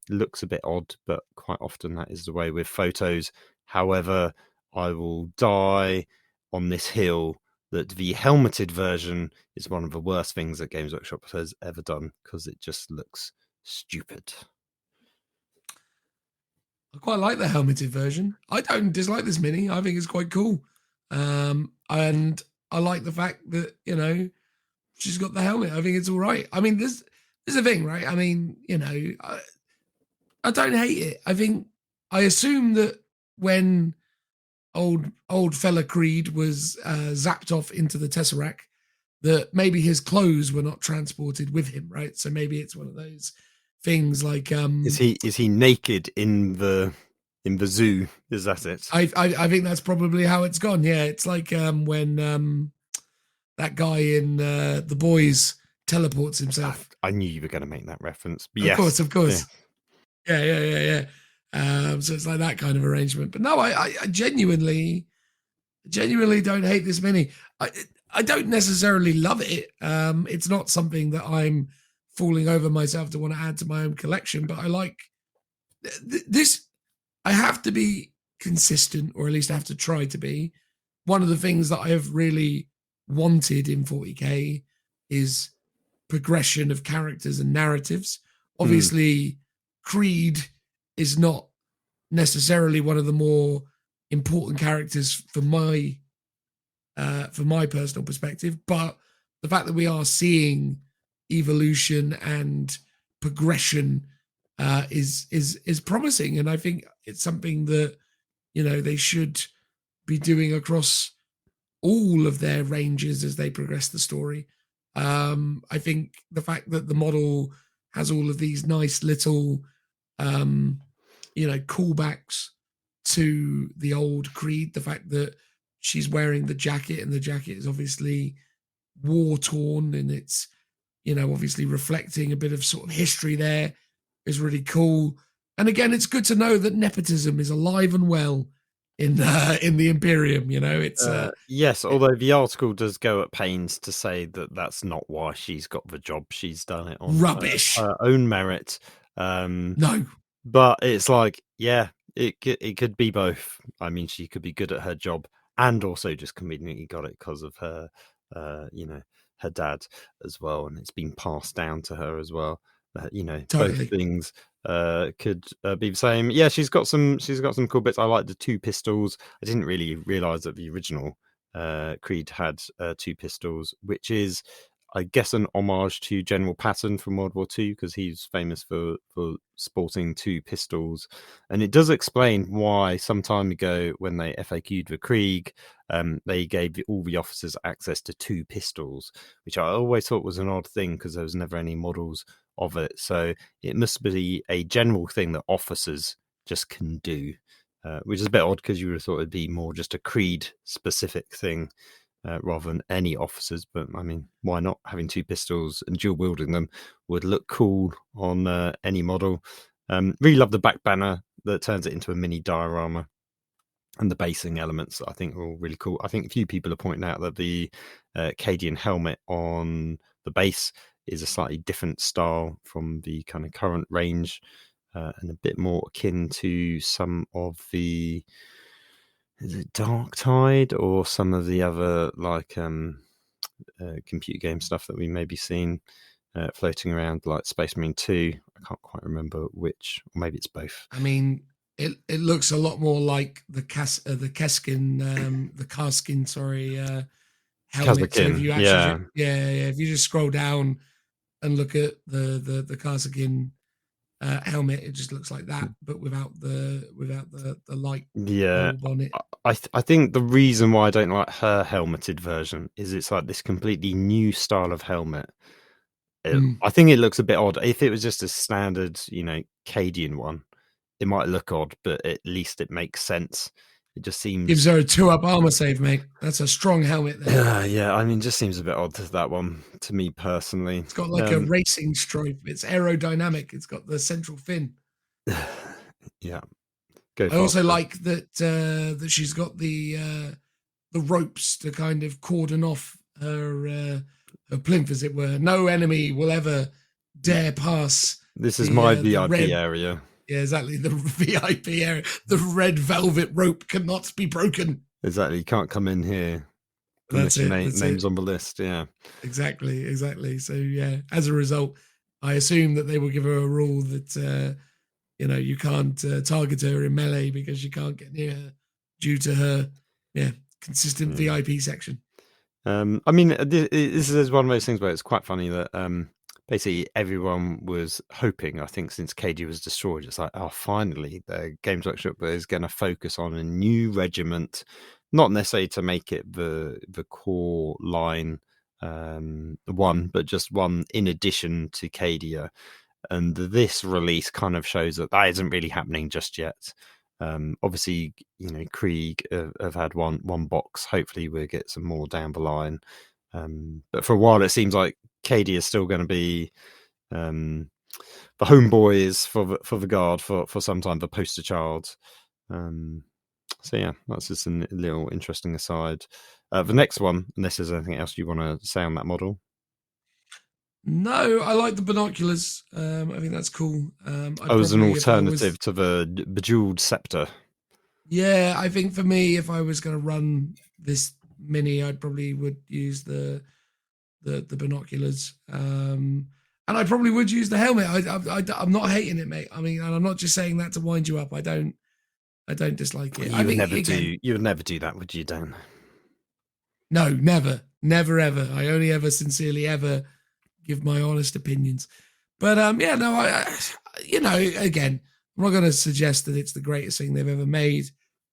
Looks a bit odd, but quite often that is the way with photos. However, I will die on this hill that the helmeted version is one of the worst things that Games Workshop has ever done, because it just looks stupid. I quite like the helmeted version. I don't dislike this mini. I think it's quite cool. And I like the fact that, she's got the helmet. I think it's all right. I mean, this is a thing, right? I mean, I don't hate it. I assume that when old fella Creed was zapped off into the Tesseract, that maybe his clothes were not transported with him, right? So maybe it's one of those things like is he naked in the in the zoo. Is that it? I think that's probably how it's gone. Yeah, it's like when that guy in The Boys teleports himself. I knew you were going to make that reference. But Of course. Yeah. So it's like that kind of arrangement. But no, I genuinely don't hate this mini. I don't necessarily love it. It's not something that I'm falling over myself to want to add to my own collection, but I like this. I have to be consistent, or at least I have to try to be. One of the things that I have really wanted in 40k is progression of characters and narratives. Obviously, Creed is not necessarily one of the more important characters for my personal perspective, but the fact that we are seeing evolution and progression is promising, and I think it's something that they should be doing across all of their ranges as they progress the story. I think the fact that the model has all of these nice little callbacks to the old Creed, the fact that she's wearing the jacket and the jacket is obviously war torn and it's obviously reflecting a bit of sort of history there is really cool. And again, it's good to know that nepotism is alive and well in the Imperium. It's yes, although the article does go at pains to say that that's not why she's got the job. She's done it on rubbish, her own merit. No, but it's like, yeah, it could be both. I mean, she could be good at her job and also just conveniently got it because of her, her dad as well, and it's been passed down to her as well. Totally. Both things could be the same. Yeah, she's got some cool bits. I like the 2 pistols. I didn't really realize that the original Creed had 2 pistols, which is, I guess, an homage to General Patton from World War II, because he's famous for sporting 2 pistols. And it does explain why some time ago, when they FAQ'd the Krieg, they gave all the officers access to 2 pistols, which I always thought was an odd thing because there was never any models of it. So it must be a general thing that officers just can do, which is a bit odd because you would have thought it'd be more just a Creed specific thing. Rather than any officers, but I mean, why not? Having 2 pistols and dual wielding them would look cool on any model. Really love the back banner that turns it into a mini diorama, and the basing elements I think are all really cool. I think a few people are pointing out that the Cadian helmet on the base is a slightly different style from the kind of current range, and a bit more akin to some of the, is it Dark Tide or some of the other like computer game stuff that we may be seeing floating around, like Space Marine 2. I can't quite remember which, or maybe it's both. I mean, it looks a lot more like the Kaskin helmet. So if you actually, if you just scroll down and look at the Kaskin helmet, it just looks like that, but without the light on it. I think the reason why I don't like her helmeted version is it's like this completely new style of helmet. I think it looks a bit odd. If it was just a standard, Cadian one, it might look odd, but at least it makes sense. It just seems, gives her a 2-up armor save, mate. That's a strong helmet there. Yeah. I mean, it just seems a bit odd, that one, to me personally. It's got like a racing stripe. It's aerodynamic. It's got the central fin. Yeah. I also like that she's got the ropes to kind of cordon off her plinth, as it were. No enemy will ever dare pass. This is my VIP area. Yeah, exactly. The VIP area. The red velvet rope cannot be broken. Exactly. You can't come in here. That's it. Names on the list. Yeah. Exactly. So yeah, as a result, I assume that they will give her a rule that you can't target her in melee because you can't get near her due to her consistent VIP section. I mean, this is one of those things where it's quite funny that basically everyone was hoping, I think, since KD was destroyed, it's like, oh, finally, the Games Workshop is going to focus on a new regiment, not necessarily to make it the core line one, but just one in addition to Cadia. And this release kind of shows that isn't really happening just yet. Obviously, Krieg have had one box. Hopefully, we'll get some more down the line. But for a while, it seems like KD is still going to be the homeboys for the guard for some time, the poster child. So yeah, that's just a little interesting aside. The next one, unless there's anything else you want to say on that model. No, I like the binoculars. I think that's cool. As an alternative to the bejeweled scepter. Yeah, I think for me, if I was going to run this mini, I'd probably would use the binoculars, and I probably would use the helmet. I'm not hating it, mate. I mean, and I'm not just saying that to wind you up. I don't dislike it. You would never do that, would you, Dan? No, never, ever. I only ever sincerely ever give my honest opinions. But yeah, no, again, I'm not going to suggest that it's the greatest thing they've ever made.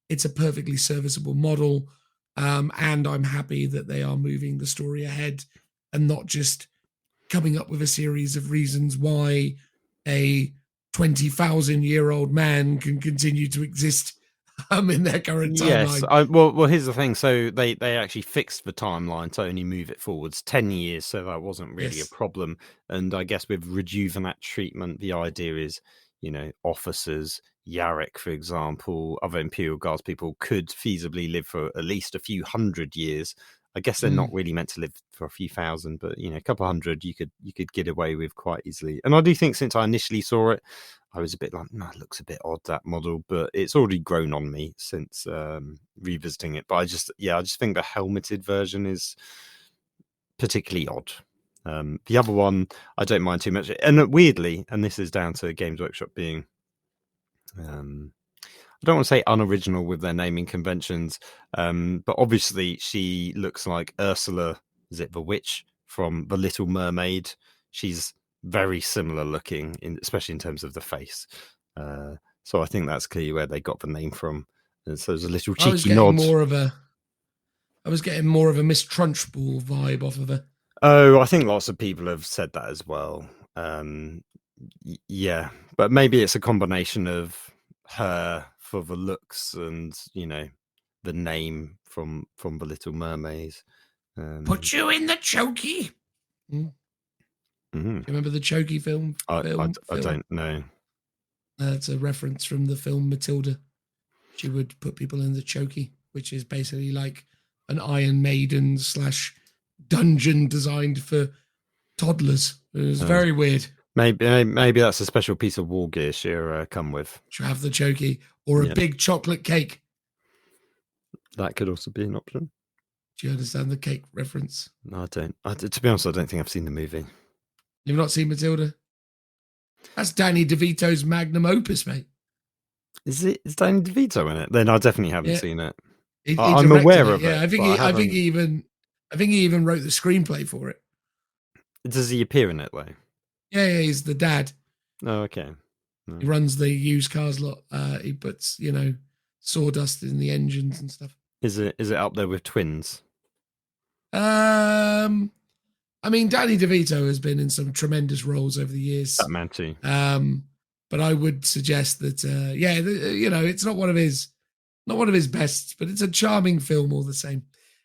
It's a perfectly serviceable model, and I'm happy that they are moving the story ahead and not just coming up with a series of reasons why a 20,000-year-old man can continue to exist in their current timeline. Yes, well, here's the thing. So they actually fixed the timeline to only move it forwards 10 years, so that wasn't really a problem. And I guess with rejuvenate treatment, the idea is, officers, Yarrick, for example, other Imperial Guards people could feasibly live for at least a few hundred years. I guess they're not really meant to live for a few thousand, but a couple hundred you could get away with quite easily. And I do think since I initially saw it, I was a bit like, no, it looks a bit odd, that model, but it's already grown on me since revisiting it. But I just think the helmeted version is particularly odd. The other one I don't mind too much, and weirdly, and this is down to Games Workshop being I don't want to say unoriginal with their naming conventions, but obviously she looks like Ursula, is it the witch from The Little Mermaid? She's very similar looking, especially in terms of the face. So I think that's clearly where they got the name from. And so there's a little cheeky nod. I was getting more of a Miss Trunchbull vibe off of her. Oh, I think lots of people have said that as well. Yeah, but maybe it's a combination of her for the looks and the name from The Little Mermaid. Put you in the chokey. Do you remember the chokey film? I don't know. It's a reference from the film Matilda. She would put people in the chokey, which is basically like an Iron Maiden / dungeon designed for toddlers. It was very weird. Maybe that's a special piece of war gear she'll come with. She'll have the chokey or a big chocolate cake. That could also be an option. Do you understand the cake reference? No, I don't. To be honest, I don't think I've seen the movie. You've not seen Matilda? That's Danny DeVito's magnum opus, mate. Is Danny DeVito in it? Then I definitely haven't seen it. I'm aware of it. Yeah, I think he even wrote the screenplay for it. Does he appear in it though? Yeah, he's the dad. Oh, okay. No. He runs the used cars lot. He puts, sawdust in the engines and stuff. Is it up there with Twins? I mean, Danny DeVito has been in some tremendous roles over the years. That man too. But I would suggest that, it's not one of his best, but it's a charming film all the same.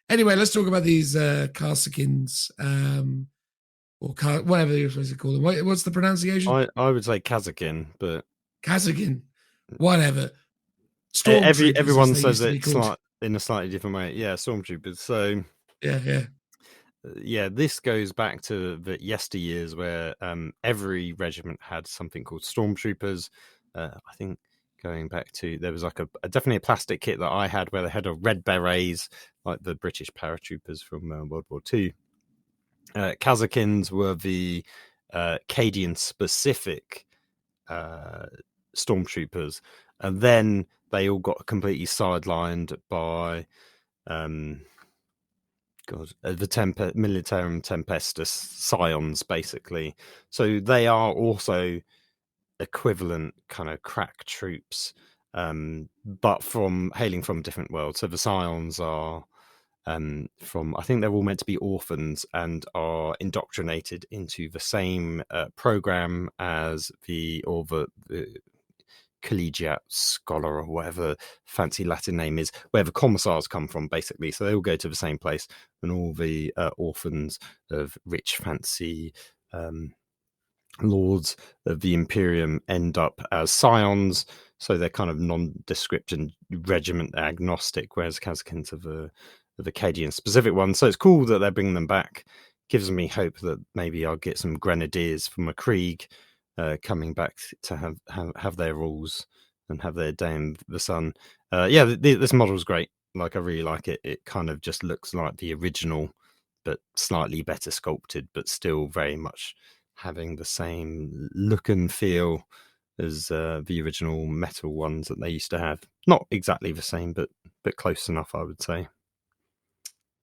Anyway, let's talk about these Karsakins, or whatever you're supposed to call them. What's the pronunciation? I would say Kazakin, but Kazakin, whatever. Everyone says it in a slightly different way. Yeah, Stormtroopers. So yeah, this goes back to the yesteryears where every regiment had something called Stormtroopers. I think going back to, there was like definitely a plastic kit that I had where they had a red berets, like the British paratroopers from World War II. Kazakins were the Cadian specific stormtroopers, and then they all got completely sidelined by the Militarum Tempestus Scions, basically. So they are also equivalent kind of crack troops, but hailing from different worlds. So the Scions are I think they're all meant to be orphans and are indoctrinated into the same program as the collegiate scholar or whatever fancy Latin name is, where the commissars come from, basically. So they all go to the same place, and all the orphans of rich, fancy lords of the Imperium end up as scions. So they're kind of nondescript and regiment agnostic, whereas Kazakins are the Acadian specific ones. So it's cool that they're bringing them back. Gives me hope that maybe I'll get some grenadiers from a Krieg coming back to have their rules and have their day in the sun. This model's great. Like, I really like it. It kind of just looks like the original, but slightly better sculpted, but still very much having the same look and feel as the original metal ones that they used to have. Not exactly the same, but close enough, I would say.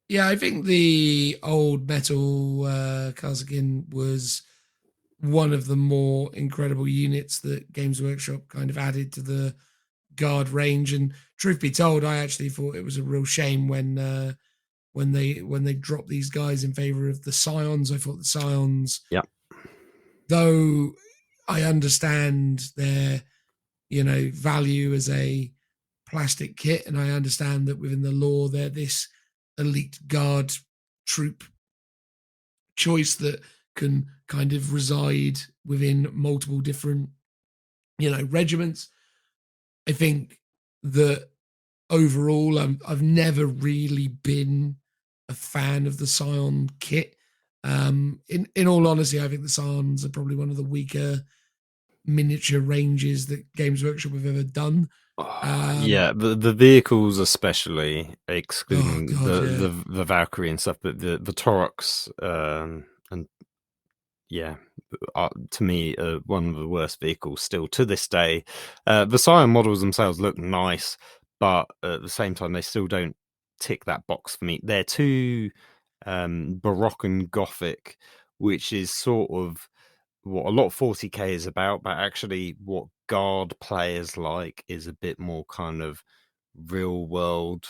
Yeah, I think the old metal Kazakin was one of the more incredible units that Games Workshop kind of added to the Guard range. And truth be told, I actually thought it was a real shame when they dropped these guys in favor of the Scions. I thought the Scions, though I understand their value as a plastic kit, and I understand that within the lore they're this elite Guard troop choice that can kind of reside within multiple different regiments. I think that overall I've never really been a fan of the Scion kit. In all honesty, I think the Scions are probably one of the weaker miniature ranges that Games Workshop have ever done. The vehicles, especially excluding the Valkyrie and stuff, but the Taurox to me, one of the worst vehicles still to this day. The Scion models themselves look nice, but at the same time, they still don't tick that box for me. They're too Baroque and Gothic, which is sort of what a lot of 40k is about, but actually what Guard players like is a bit more kind of real world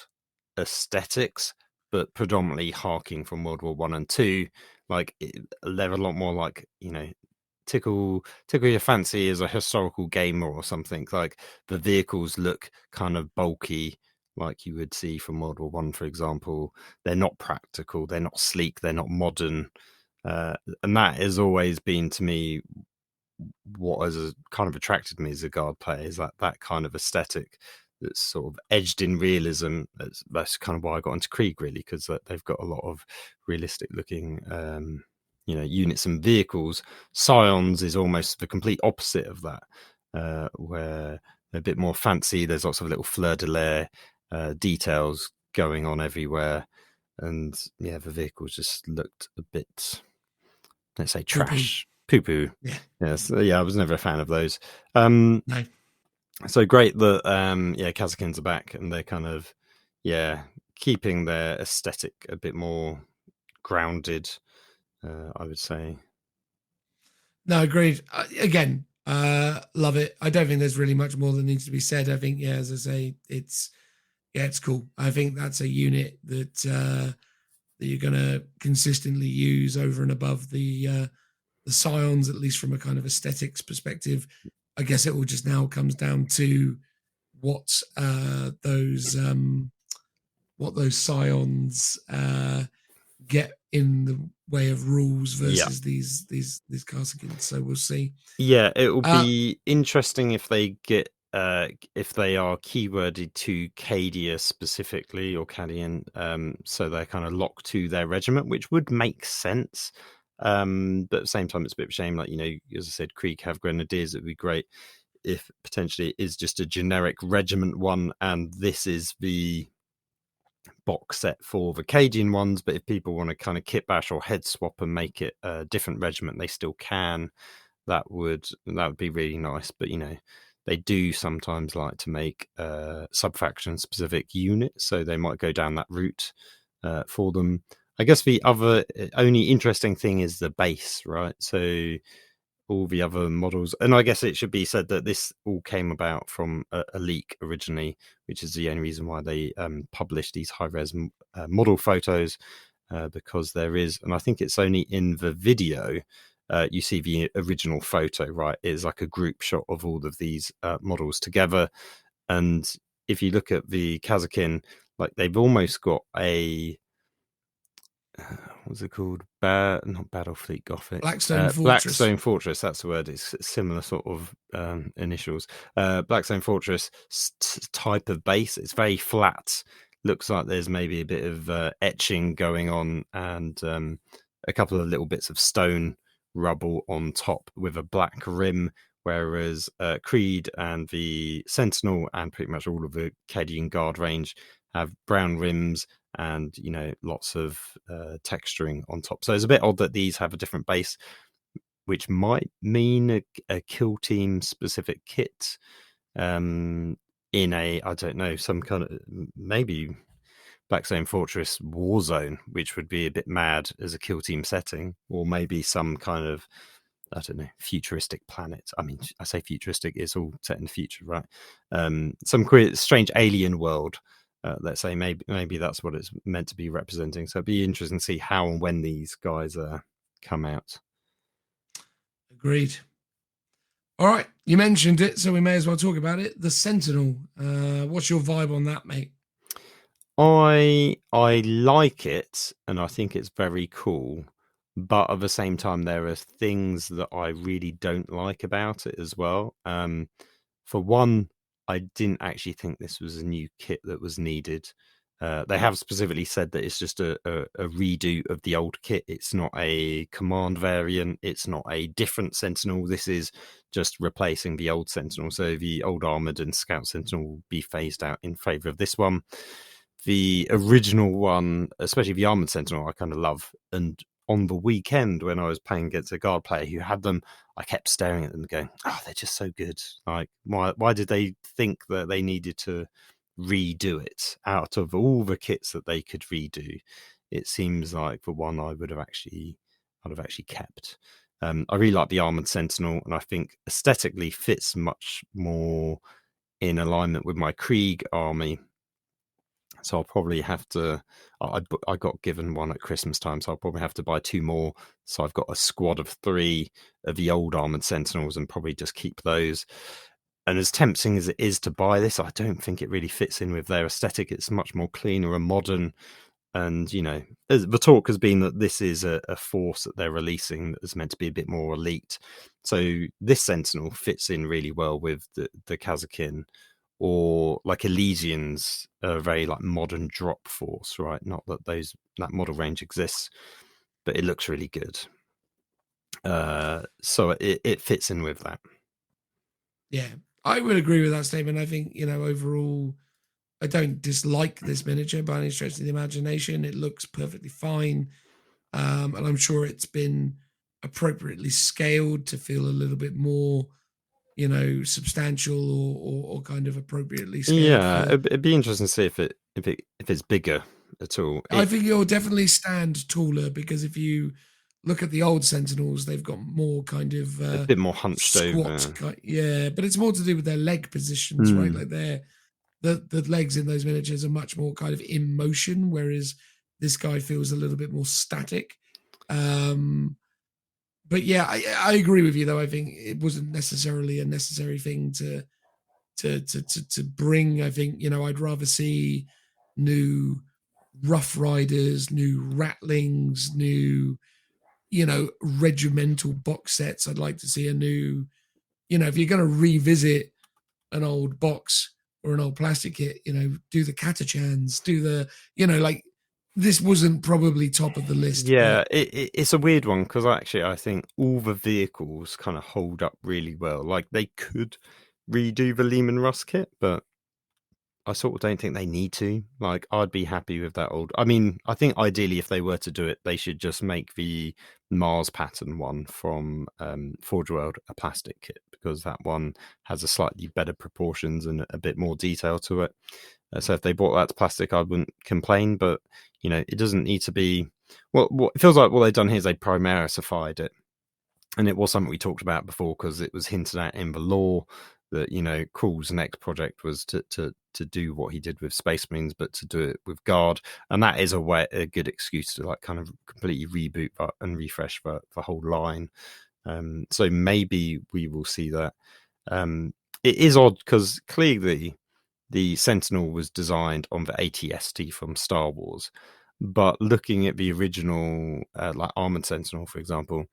aesthetics, but predominantly harking from World War One and Two. Like, they're a lot more like, tickle your fancy as a historical gamer or something. Like, the vehicles look kind of bulky, like you would see from World War One, for example. They're not practical, they're not sleek, they're not modern. And that has always been, to me, what has kind of attracted me as a Guard player, is that kind of aesthetic that's sort of edged in realism. That's kind of why I got into Krieg, really, because they've got a lot of realistic looking units and vehicles. Scions is almost the complete opposite of that, where they're a bit more fancy. There's lots of little fleur-de-lis details going on everywhere, and the vehicles just looked a bit, let's say, trash, poo-poo. I was never a fan of those. No. So great that Kazakins are back, and they're kind of keeping their aesthetic a bit more grounded, I would say. No, agreed. Again, love it. I don't think there's really much more that needs to be said. I think, as I say, it's cool. I think that's a unit that you're going to consistently use over and above the Scions, at least from a kind of aesthetics perspective. I guess it all just now comes down to what those Scions get in the way of rules versus these Kasakins. So we'll see. Yeah, it will be interesting if they get if they are keyworded to Cadia specifically, or Cadian, so they're kind of locked to their regiment, which would make sense. But at the same time, it's a bit of a shame. Like, as I said, Krieg have grenadiers. It'd be great if potentially it is just a generic regiment one, and this is the box set for the Cadian ones. But if people want to kind of kit bash or head swap and make it a different regiment, they still can. That would be really nice. But they do sometimes like to make sub-faction specific units, so they might go down that route for them. I guess the other only interesting thing is the base, right? So all the other models, and I guess it should be said that this all came about from a leak originally, which is the only reason why they published these high-res model photos, because there is, and I think it's only in the video, you see the original photo, right? It's like a group shot of all of these models together. And if you look at the Kazakin, like they've almost got a what's it called? Not Battlefleet Gothic. Blackstone Fortress. Blackstone Fortress. That's the word. It's similar sort of initials. Blackstone Fortress type of base. It's very flat. Looks like there's maybe a bit of etching going on, and a couple of little bits of stone rubble on top with a black rim. Whereas Creed and the Sentinel and pretty much all of the Cadian Guard range have brown rims and, you know, lots of texturing on top. So it's a bit odd that these have a different base, which might mean a kill team specific kit in a, I don't know, some kind of maybe Blackstone Fortress Warzone, which would be a bit mad as a kill team setting, or maybe some kind of, I don't know, futuristic planet. I mean, I say futuristic, it's all set in the future, right? Some strange alien world. Let's say maybe that's what it's meant to be representing. So it'd be interesting to see how and when these guys come out. Agreed. All right, you mentioned it, so we may as well talk about it. The Sentinel. What's your vibe on that, mate? I like it, and I think it's very cool. But at the same time, there are things that I really don't like about it as well. For one, I didn't actually think this was a new kit that was needed. They have specifically said that it's just a redo of the old kit. It's not a command variant. It's not a different Sentinel. This is just replacing the old Sentinel. So the old Armoured and Scout Sentinel will be phased out in favour of this one. The original one, especially the Armoured Sentinel, I kind of love. And on the weekend when I was playing against a Guard player who had them, I kept staring at them going, oh, they're just so good. Like, why did they think that they needed to redo it out of all the kits that they could redo? It seems like the one I'd have actually kept. I really like the Armoured Sentinel, and I think aesthetically fits much more in alignment with my Krieg army. So I'll probably have to, I got given one at Christmas time, so I'll probably have to buy 2 more. So I've got a squad of 3 of the old Armoured Sentinels and probably just keep those. And as tempting as it is to buy this, I don't think it really fits in with their aesthetic. It's much more cleaner and modern. And, you know, the talk has been that this is a force that they're releasing that is meant to be a bit more elite. So this Sentinel fits in really well with the Kazakin, or like Elysians, a very like modern drop force, right? Not that that model range exists, but it looks really good. So it fits in with that. Yeah, I would agree with that statement. I think, you know, overall, I don't dislike this miniature by any stretch of the imagination. It looks perfectly fine. And I'm sure it's been appropriately scaled to feel a little bit more, you know, substantial or kind of appropriately scaled. Yeah, it'd be interesting to see if it's bigger at all. I think it'll definitely stand taller, because if you look at the old Sentinels, they've got more kind of a bit more hunched over. Yeah, but it's more to do with their leg positions, right? Like the legs in those miniatures are much more kind of in motion, whereas this guy feels a little bit more static. But yeah, I agree with you, though. I think it wasn't necessarily a necessary thing to bring. I think, you know, I'd rather see new Rough Riders, new Rattlings, new, you know, regimental box sets. I'd like to see a new, you know, if you're going to revisit an old box or an old plastic kit, you know, do the Catachans, do the, you know, like, this wasn't probably top of the list. Yeah, it's a weird one, because actually I think all the vehicles kind of hold up really well. Like, they could redo the Lehman Russ kit, but I sort of don't think they need to. Like, I'd be happy with that old. I mean, I think ideally if they were to do it, they should just make the Mars pattern one from Forge World a plastic kit, because that one has a slightly better proportions and a bit more detail to it. So if they bought that to plastic, I wouldn't complain. But, you know, it doesn't need to be. What it feels like what they've done here is they Primaris-ified it, and it was something we talked about before, because it was hinted at in the lore that, you know, Krul's next project was to to do what he did with Space Marines, but to do it with Guard, and that is a good excuse to like kind of completely reboot and refresh the whole line. So maybe we will see that. It is odd because clearly the Sentinel was designed on the AT-ST from Star Wars, but looking at the original like Armored Sentinel, for example,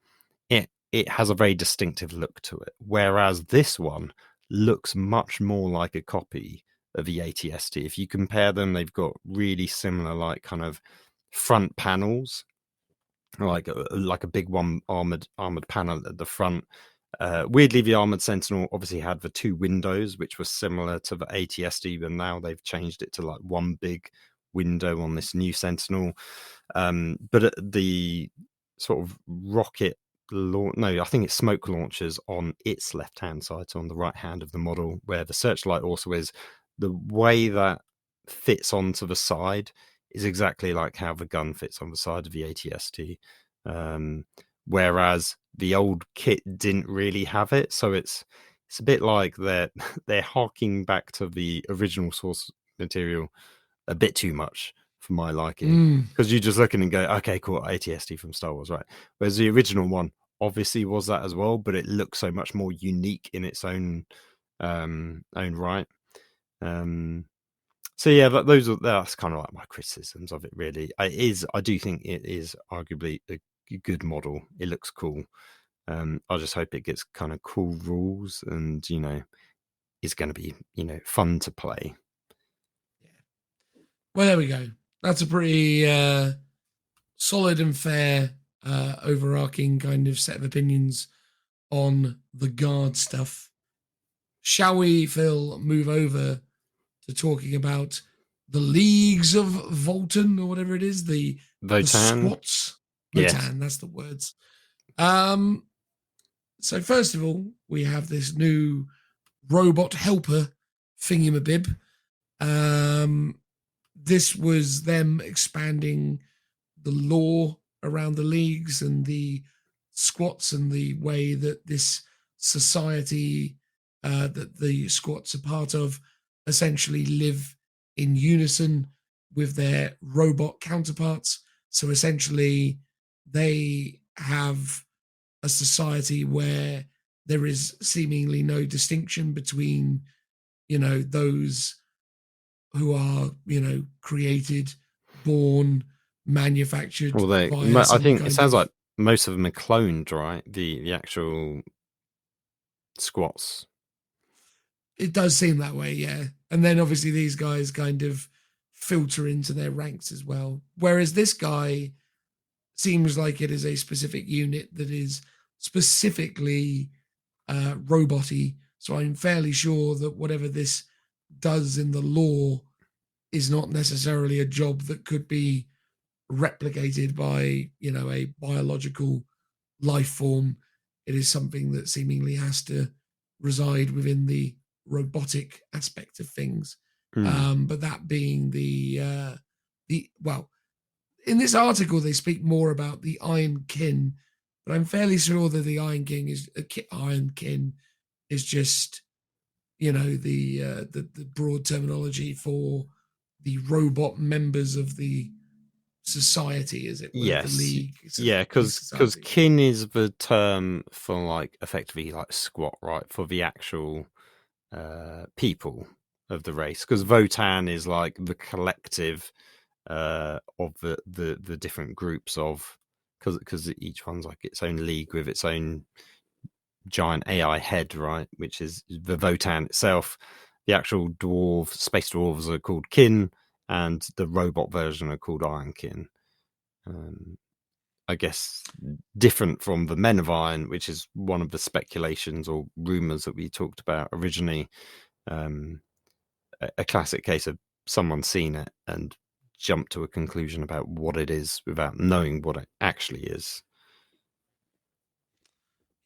it has a very distinctive look to it, whereas this one looks much more like a copy of the AT-ST. If you compare them, they've got really similar like kind of front panels, like a big one armored panel at the front. Weirdly, the Armored Sentinel obviously had the 2 windows, which were similar to the AT-ST, but now they've changed it to like one big window on this new Sentinel. But the sort of rocket I think it's smoke launchers on its left hand side, so on the right hand of the model, where the searchlight also is. The way that fits onto the side is exactly like how the gun fits on the side of the AT-ST, whereas the old kit didn't really have it. So it's a bit like they're harking back to the original source material a bit too much for my liking, because you just look in and go, okay, cool, AT-ST from Star Wars, right? Whereas the original one obviously was that as well, but it looks so much more unique in its own right. So yeah, that's kind of like my criticisms of it. Really, I do think it is arguably a good model. It looks cool. I just hope it gets kind of cool rules, and is going to be fun to play. Well, there we go. That's a pretty solid and fair overarching kind of set of opinions on the Guard stuff. Shall we, Phil, move over to talking about the leagues of Voltan, or whatever it is, the squats? Yes. Votan, that's the words. So first of all, we have this new robot helper thingamabib. This was them expanding the lore around the leagues and the squats and the way that this society that the squats are part of essentially live in unison with their robot counterparts. So essentially they have a society where there is seemingly no distinction between, those who are, created, born, manufactured. Well, I think it sounds like most of them are cloned, right? The actual squats. It does seem that way, yeah. And then obviously these guys kind of filter into their ranks as well. Whereas this guy seems like it is a specific unit that is specifically robot-y. So I'm fairly sure that whatever this does in the lore is not necessarily a job that could be replicated by, a biological life form. It is something that seemingly has to reside within the robotic aspect of things. But that being the in this article they speak more about the Iron Kin, but I'm fairly sure that the Iron King is Iron Kin is just the broad terminology for the robot members of the society, as it were. Yes. The league. Yeah, because kin is the term for like effectively like squat, right? For the actual people of the race, because Votan is like the collective of the different groups of, because each one's like its own league with its own giant AI head, right? Which is the Votan itself. The actual space dwarves are called kin, and the robot version are called Iron Kin. I guess different from the Men of Iron, which is one of the speculations or rumors that we talked about originally. A classic case of someone seen it and jumped to a conclusion about what it is without knowing what it actually is.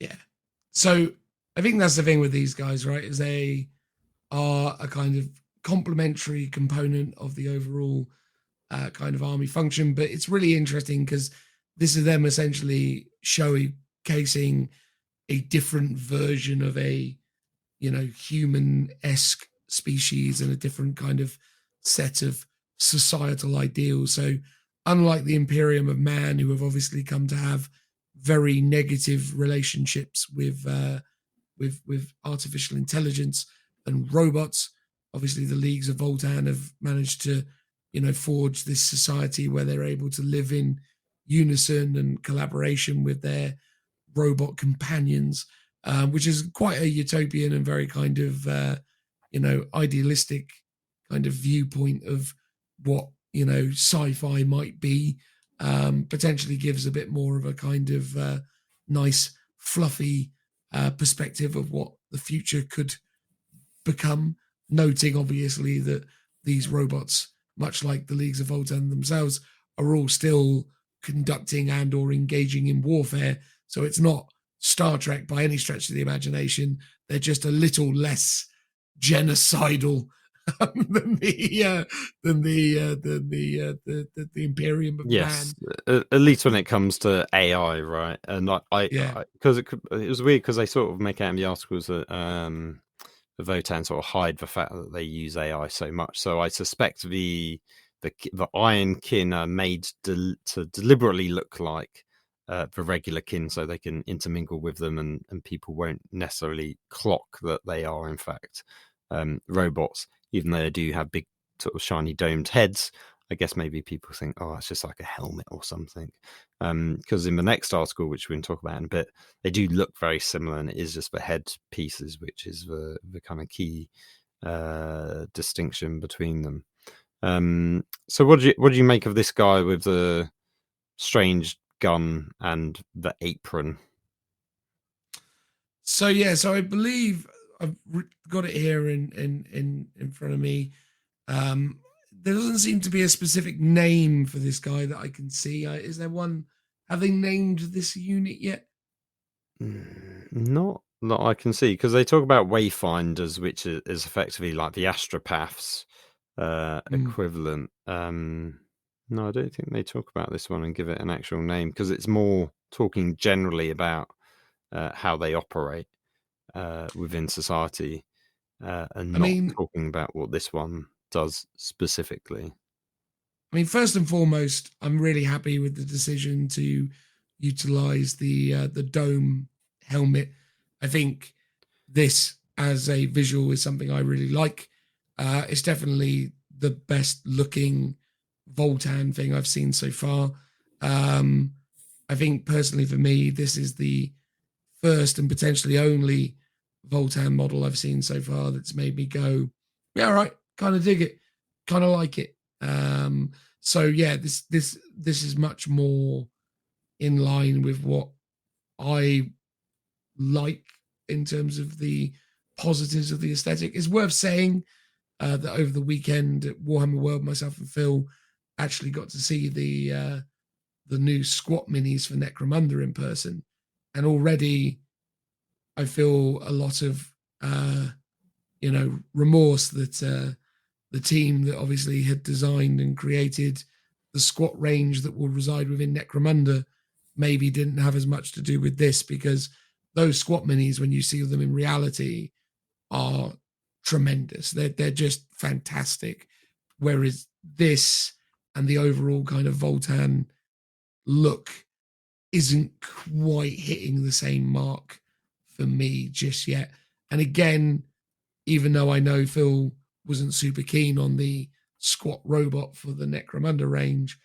Yeah. So I think that's the thing with these guys, right? Is they are a kind of complementary component of the overall kind of army function. But it's really interesting because this is them essentially showcasing a different version of a, human-esque species and a different kind of set of societal ideals. So unlike the Imperium of Man, who have obviously come to have very negative relationships with artificial intelligence and robots, obviously the Leagues of Voltan have managed to, forge this society where they're able to live in unison and collaboration with their robot companions, which is quite a utopian and very kind of, idealistic kind of viewpoint of what, sci-fi might be. Potentially gives a bit more of a kind of nice, fluffy perspective of what the future could become, noting obviously that these robots, much like the Leagues of Voltan themselves, are all still conducting and or engaging in warfare. So it's not Star Trek by any stretch of the imagination. They're just a little less genocidal than the Imperium of yes, Man. At least when it comes to AI, right? And because it was weird because they sort of make out in the articles that the Votan sort of hide the fact that they use AI so much. So I suspect the Iron Kin are made to deliberately look like the regular kin, so they can intermingle with them, and people won't necessarily clock that they are in fact robots, even though they do have big sort of shiny domed heads. I guess maybe people think, oh, it's just like a helmet or something. Because in the next article, which we're going to talk about in a bit, they do look very similar, and it is just the head pieces, which is the kind of key distinction between them. So what do you make of this guy with the strange gun and the apron? So I believe I've got it here in front of me. There doesn't seem to be a specific name for this guy that I can see. Is there one? Have they named this unit yet? Not that I can see, because they talk about wayfinders, which is effectively like the astropaths equivalent. No, I don't think they talk about this one and give it an actual name, because it's more talking generally about how they operate within society, and not talking about what this one does specifically. I mean, first and foremost, I'm really happy with the decision to utilize the dome helmet. I think this as a visual is something I really like. It's definitely the best looking Voltan thing I've seen so far. I think personally for me, this is the first and potentially only Voltan model I've seen so far that's made me go, yeah, all right, kind of dig it, kind of like it. So yeah, this is much more in line with what I like in terms of the positives of the aesthetic. It's worth saying that over the weekend at Warhammer World, myself and Phil actually got to see the new squat minis for Necromunda in person, and already I feel a lot of remorse that the team that obviously had designed and created the squat range that will reside within Necromunda maybe didn't have as much to do with this, because those squat minis, when you see them in reality, are tremendous. They're just fantastic. Whereas this and the overall kind of Voltan look isn't quite hitting the same mark for me just yet. And again, even though I know Phil wasn't super keen on the squat robot for the Necromunda range,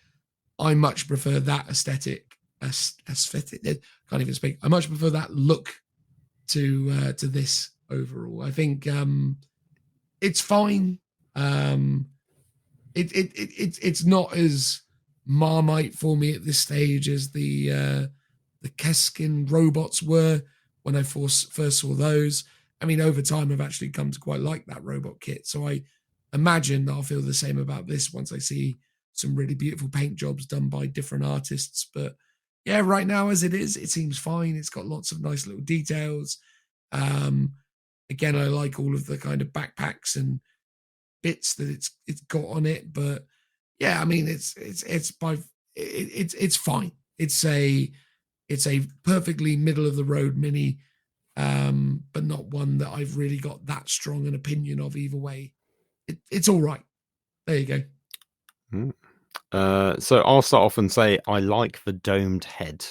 I much prefer that aesthetic. Can't even speak. I much prefer that look to this overall. I think it's fine. It's not as Marmite for me at this stage as the Keskin robots were when I first saw those. I mean, over time, I've actually come to quite like that robot kit. So I imagine that I'll feel the same about this once I see some really beautiful paint jobs done by different artists. But yeah, right now as it is, it seems fine. It's got lots of nice little details. Again, I like all of the kind of backpacks and bits that it's got on it. But yeah, I mean, it's fine. It's a perfectly middle of the road mini. but not one that I've really got that strong an opinion of either way. It's all right. There you go. So I'll start off and say I like the domed head.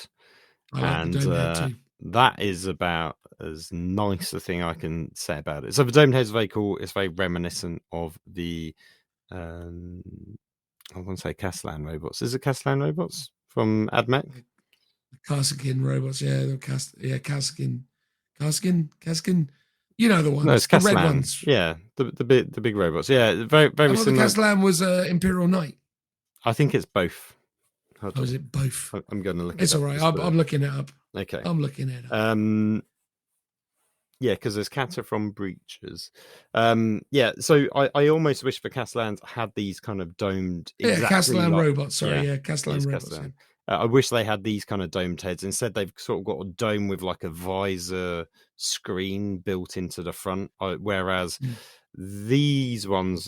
I like the domed head too. That is about as nice a thing I can say about it. So the domed head is very cool. It's very reminiscent of the I want to say Castellan robots. Is it Castellan robots from AdMech? Kassakin robots, Kassakin. You know the ones. No, it's the Castellan. red ones. Yeah, the big robots. Yeah, very I similar. The Castellan was Imperial Knight. I think it's both. Oh, is it both? I'm going to look. It's all right. I'm looking it up. Okay. I'm looking it up. Yeah, because there's Cata from Breaches. Yeah, so I almost wish the Castellans had these kind of domed. Castellan robots. Sorry, Castellan robots. Castellan. I wish they had these kind of domed heads. Instead, they've sort of got a dome with like a visor screen built into the front, whereas these ones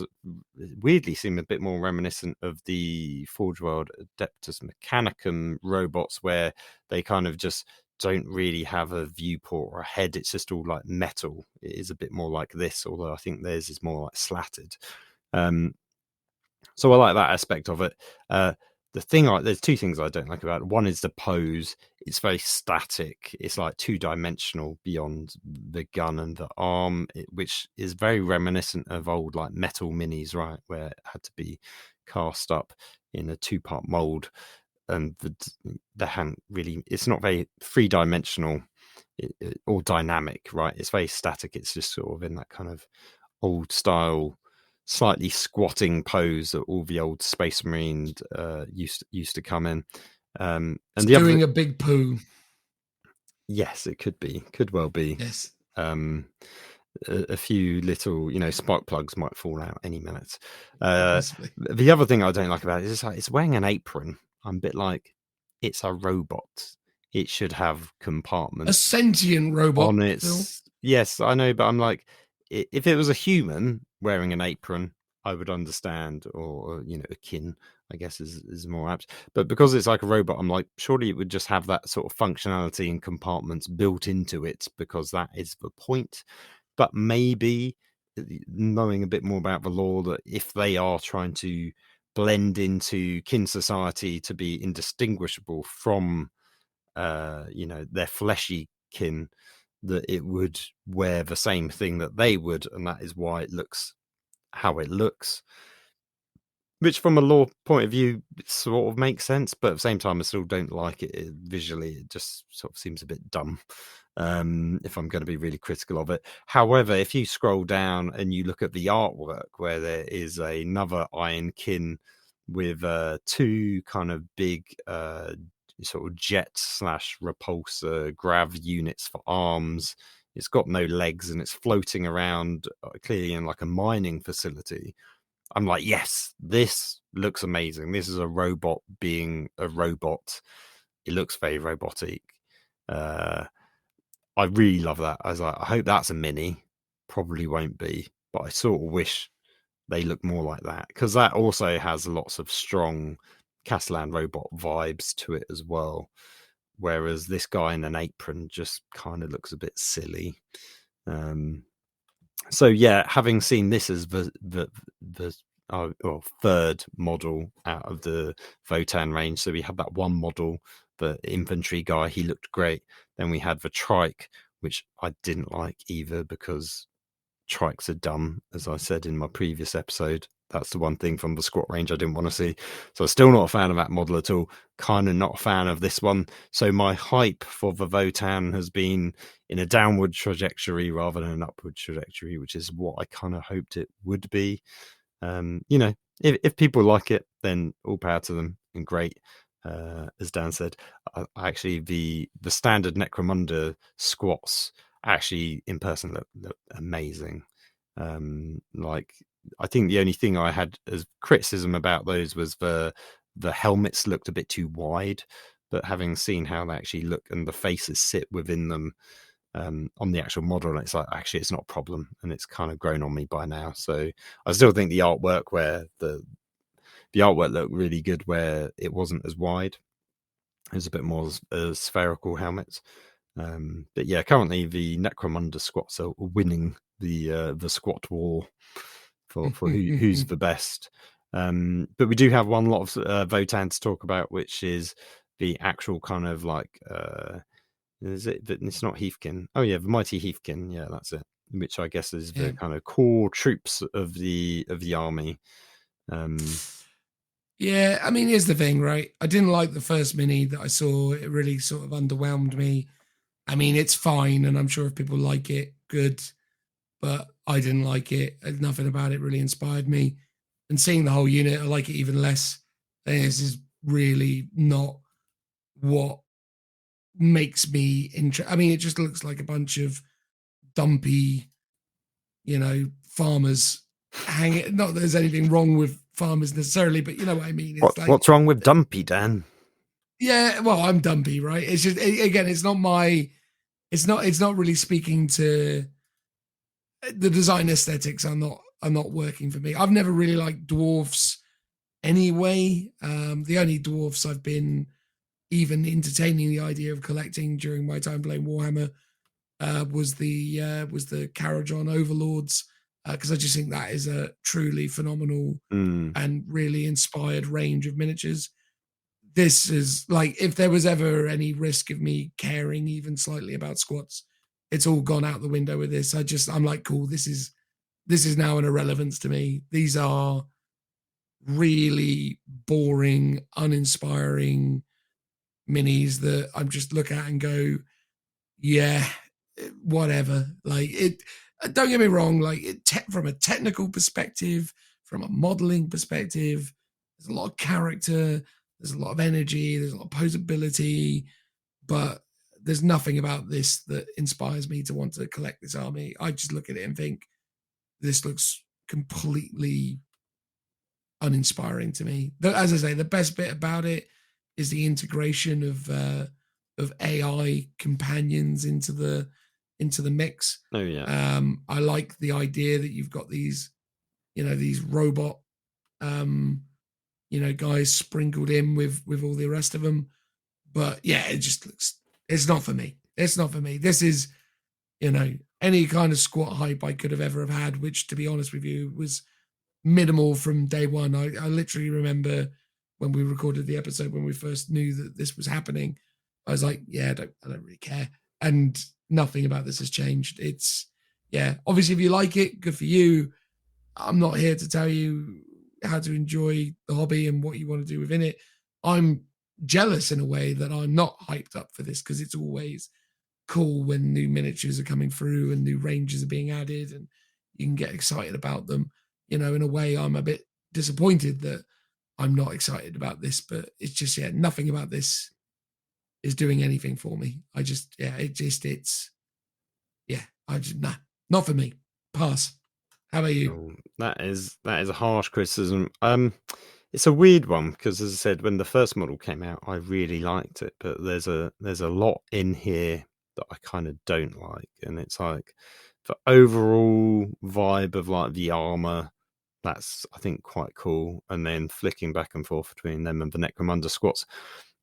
weirdly seem a bit more reminiscent of the Forge World Adeptus Mechanicum robots, where they kind of just don't really have a viewport or a head. It's just all like metal. It is a bit more like this, although I think theirs is more like slatted. So I like that aspect of it. There's two things I don't like about it. One is the pose. It's very static. It's like two-dimensional beyond the gun and the arm, which is very reminiscent of old like metal minis, right, where it had to be cast up in a two-part mold, and the hand really, it's not very three-dimensional or dynamic, right? It's very static. It's just sort of in that kind of old style, slightly squatting pose that all the old Space Marine used to come in. And it's doing a big poo. Yes, it could well be. Yes. A few little, spark plugs might fall out any minute. The other thing I don't like about it is it's wearing an apron. I'm a bit like, it's a robot. It should have compartments. A sentient robot on its. Still. Yes, I know, but I'm like, if it was a human wearing an apron, I would understand, or a kin, I guess is more apt. But because it's like a robot, I'm like, surely it would just have that sort of functionality and compartments built into it, because that is the point. But maybe knowing a bit more about the lore, that if they are trying to blend into kin society to be indistinguishable from their fleshy kin, that it would wear the same thing that they would, and that is why it looks how it looks, which from a lore point of view sort of makes sense, but at the same time I still don't like it visually. It just sort of seems a bit dumb, if I'm going to be really critical of it. However, if you scroll down and you look at the artwork, where there is another Iron Kin with two kind of big sort of jet / repulsor grav units for arms. It's got no legs and it's floating around clearly in like a mining facility. I'm like, yes, this looks amazing. This is a robot being a robot. It looks very robotic. I really love that. I was like, I hope that's a mini. Probably won't be, but I sort of wish they look more like that, because that also has lots of strong Castellan robot vibes to it as well, whereas this guy in an apron just kind of looks a bit silly. So yeah, having seen this as the third model out of the Votan range, so we had that one model, the infantry guy, he looked great. Then we had the trike, which I didn't like either, because trikes are dumb, as I said in my previous episode. That's the one thing from the squat range I didn't want to see. So I'm still not a fan of that model at all. Kind of not a fan of this one. So my hype for the Votan has been in a downward trajectory rather than an upward trajectory, which is what I kind of hoped it would be. If people like it, then all power to them, and great. As Dan said, actually the standard Necromunda squats actually in person look amazing. I think the only thing I had as criticism about those was the helmets looked a bit too wide, but having seen how they actually look and the faces sit within them on the actual model, it's like, actually it's not a problem, and it's kind of grown on me by now. So I still think the artwork, where the artwork looked really good where it wasn't as wide. It was a bit more spherical helmets. But yeah, currently the Necromunda squats are winning the squat war for who's the best. But we do have one lot of Votan to talk about, which is the actual kind of like is it? It's not Heathkin. Oh yeah, the mighty Heathkin. Yeah, that's it. Which I guess is the kind of core troops of the army. Yeah, I mean, here's the thing, right? I didn't like the first mini that I saw. It really sort of underwhelmed me. I mean, it's fine, and I'm sure if people like it, good. But I didn't like it. Nothing about it really inspired me. And seeing the whole unit, I like it even less. I think this is really not what makes me interested. I mean, it just looks like a bunch of dumpy, farmers hanging. Not that there's anything wrong with farmers necessarily, but you know what I mean. It's what's wrong with dumpy, Dan? Yeah, well, I'm dumpy, right? It's just again, it's not really speaking to the design aesthetics. Are not working for me. I've never really liked dwarfs anyway. The only dwarfs I've been even entertaining the idea of collecting during my time playing Warhammer was the Karajon Overlords, because I just think that is a truly phenomenal and really inspired range of miniatures. This is like, if there was ever any risk of me caring even slightly about squats, it's all gone out the window with this. I'm like, cool, this is now an irrelevance to me. These are really boring, uninspiring minis that I'm just look at and go, yeah, whatever. Like, it, don't get me wrong, like from a technical perspective, from a modeling perspective, there's a lot of character, there's a lot of energy, there's a lot of posability, but there's nothing about this that inspires me to want to collect this army. I just look at it and think, this looks completely uninspiring to me. As I say, the best bit about it is the integration of AI companions into the mix. Oh yeah. I like the idea that you've got these robot guys sprinkled in with all the rest of them. But yeah, it just looks, it's not for me. It's not for me. This is, any kind of squat hype I could have ever have had, which, to be honest with you, was minimal from day one. I literally remember when we recorded the episode, when we first knew that this was happening, I was like, yeah, I don't really care. And nothing about this has changed. It's, yeah, obviously if you like it, good for you. I'm not here to tell you how to enjoy the hobby and what you want to do within it. I'm jealous in a way that I'm not hyped up for this, because it's always cool when new miniatures are coming through and new ranges are being added and you can get excited about them. In a way, I'm a bit disappointed that I'm not excited about this, but it's just, yeah, nothing about this is doing anything for me. Nah, not for me. Pass. How about you? Oh, that is a harsh criticism. It's a weird one, because, as I said, when the first model came out, I really liked it, but there's a lot in here that I kind of don't like, and it's like the overall vibe of like the armor, that's, I think, quite cool, and then flicking back and forth between them and the Necromunda squats,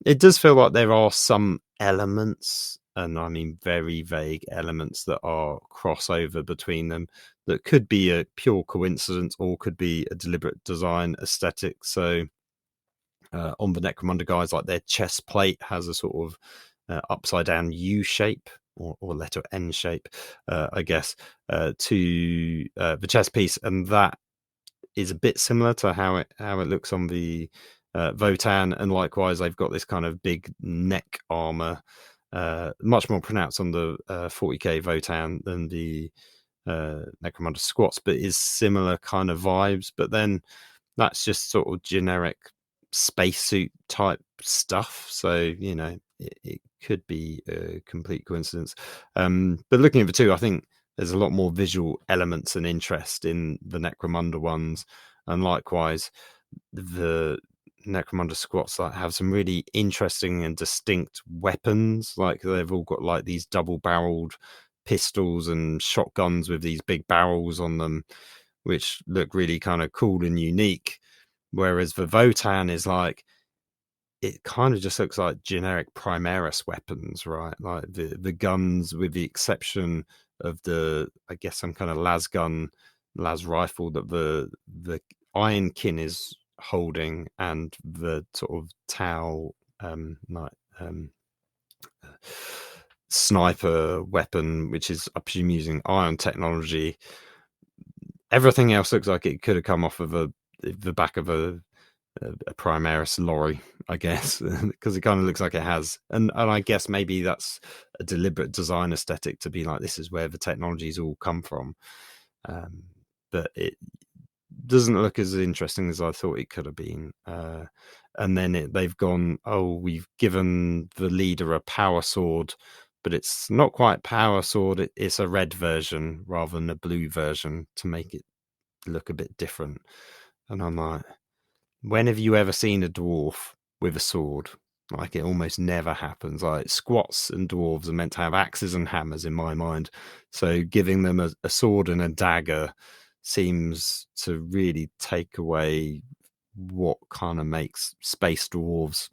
it does feel like there are some elements, and I mean very vague elements, that are crossover between them that could be a pure coincidence or could be a deliberate design aesthetic. So on the Necromunda guys, like their chest plate has a sort of upside down U shape, or letter N shape, I guess, to the chest piece, and that is a bit similar to how it looks on the Votan, and likewise they've got this kind of big neck armor, much more pronounced on the 40k Votan than the Necromunda squats, but is similar kind of vibes. But then that's just sort of generic spacesuit type stuff, so it could be a complete coincidence. But looking at the two, I think there's a lot more visual elements and interest in the Necromunda ones, and likewise the Necromunda squats have some really interesting and distinct weapons. Like they've all got like these double-barreled pistols and shotguns with these big barrels on them, which look really kind of cool and unique. Whereas the Votan is like, it kind of just looks like generic Primaris weapons, right? Like the guns, with the exception of I guess some kind of las rifle that the Ironkin is holding, and the sort of Tau sniper weapon, which is, I presume, using ion technology. Everything else looks like it could have come off of the back of a Primaris lorry, I guess, because it kind of looks like it has. And I guess maybe that's a deliberate design aesthetic to be like, this is where the technologies all come from. But it doesn't look as interesting as I thought it could have been. And then they've gone, we've given the leader a power sword, but it's not quite power sword. It's a red version rather than a blue version to make it look a bit different. And I'm like, when have you ever seen a dwarf with a sword? Like, it almost never happens. Like, squats and dwarves are meant to have axes and hammers in my mind. So giving them a sword and a dagger seems to really take away what kind of makes space dwarves.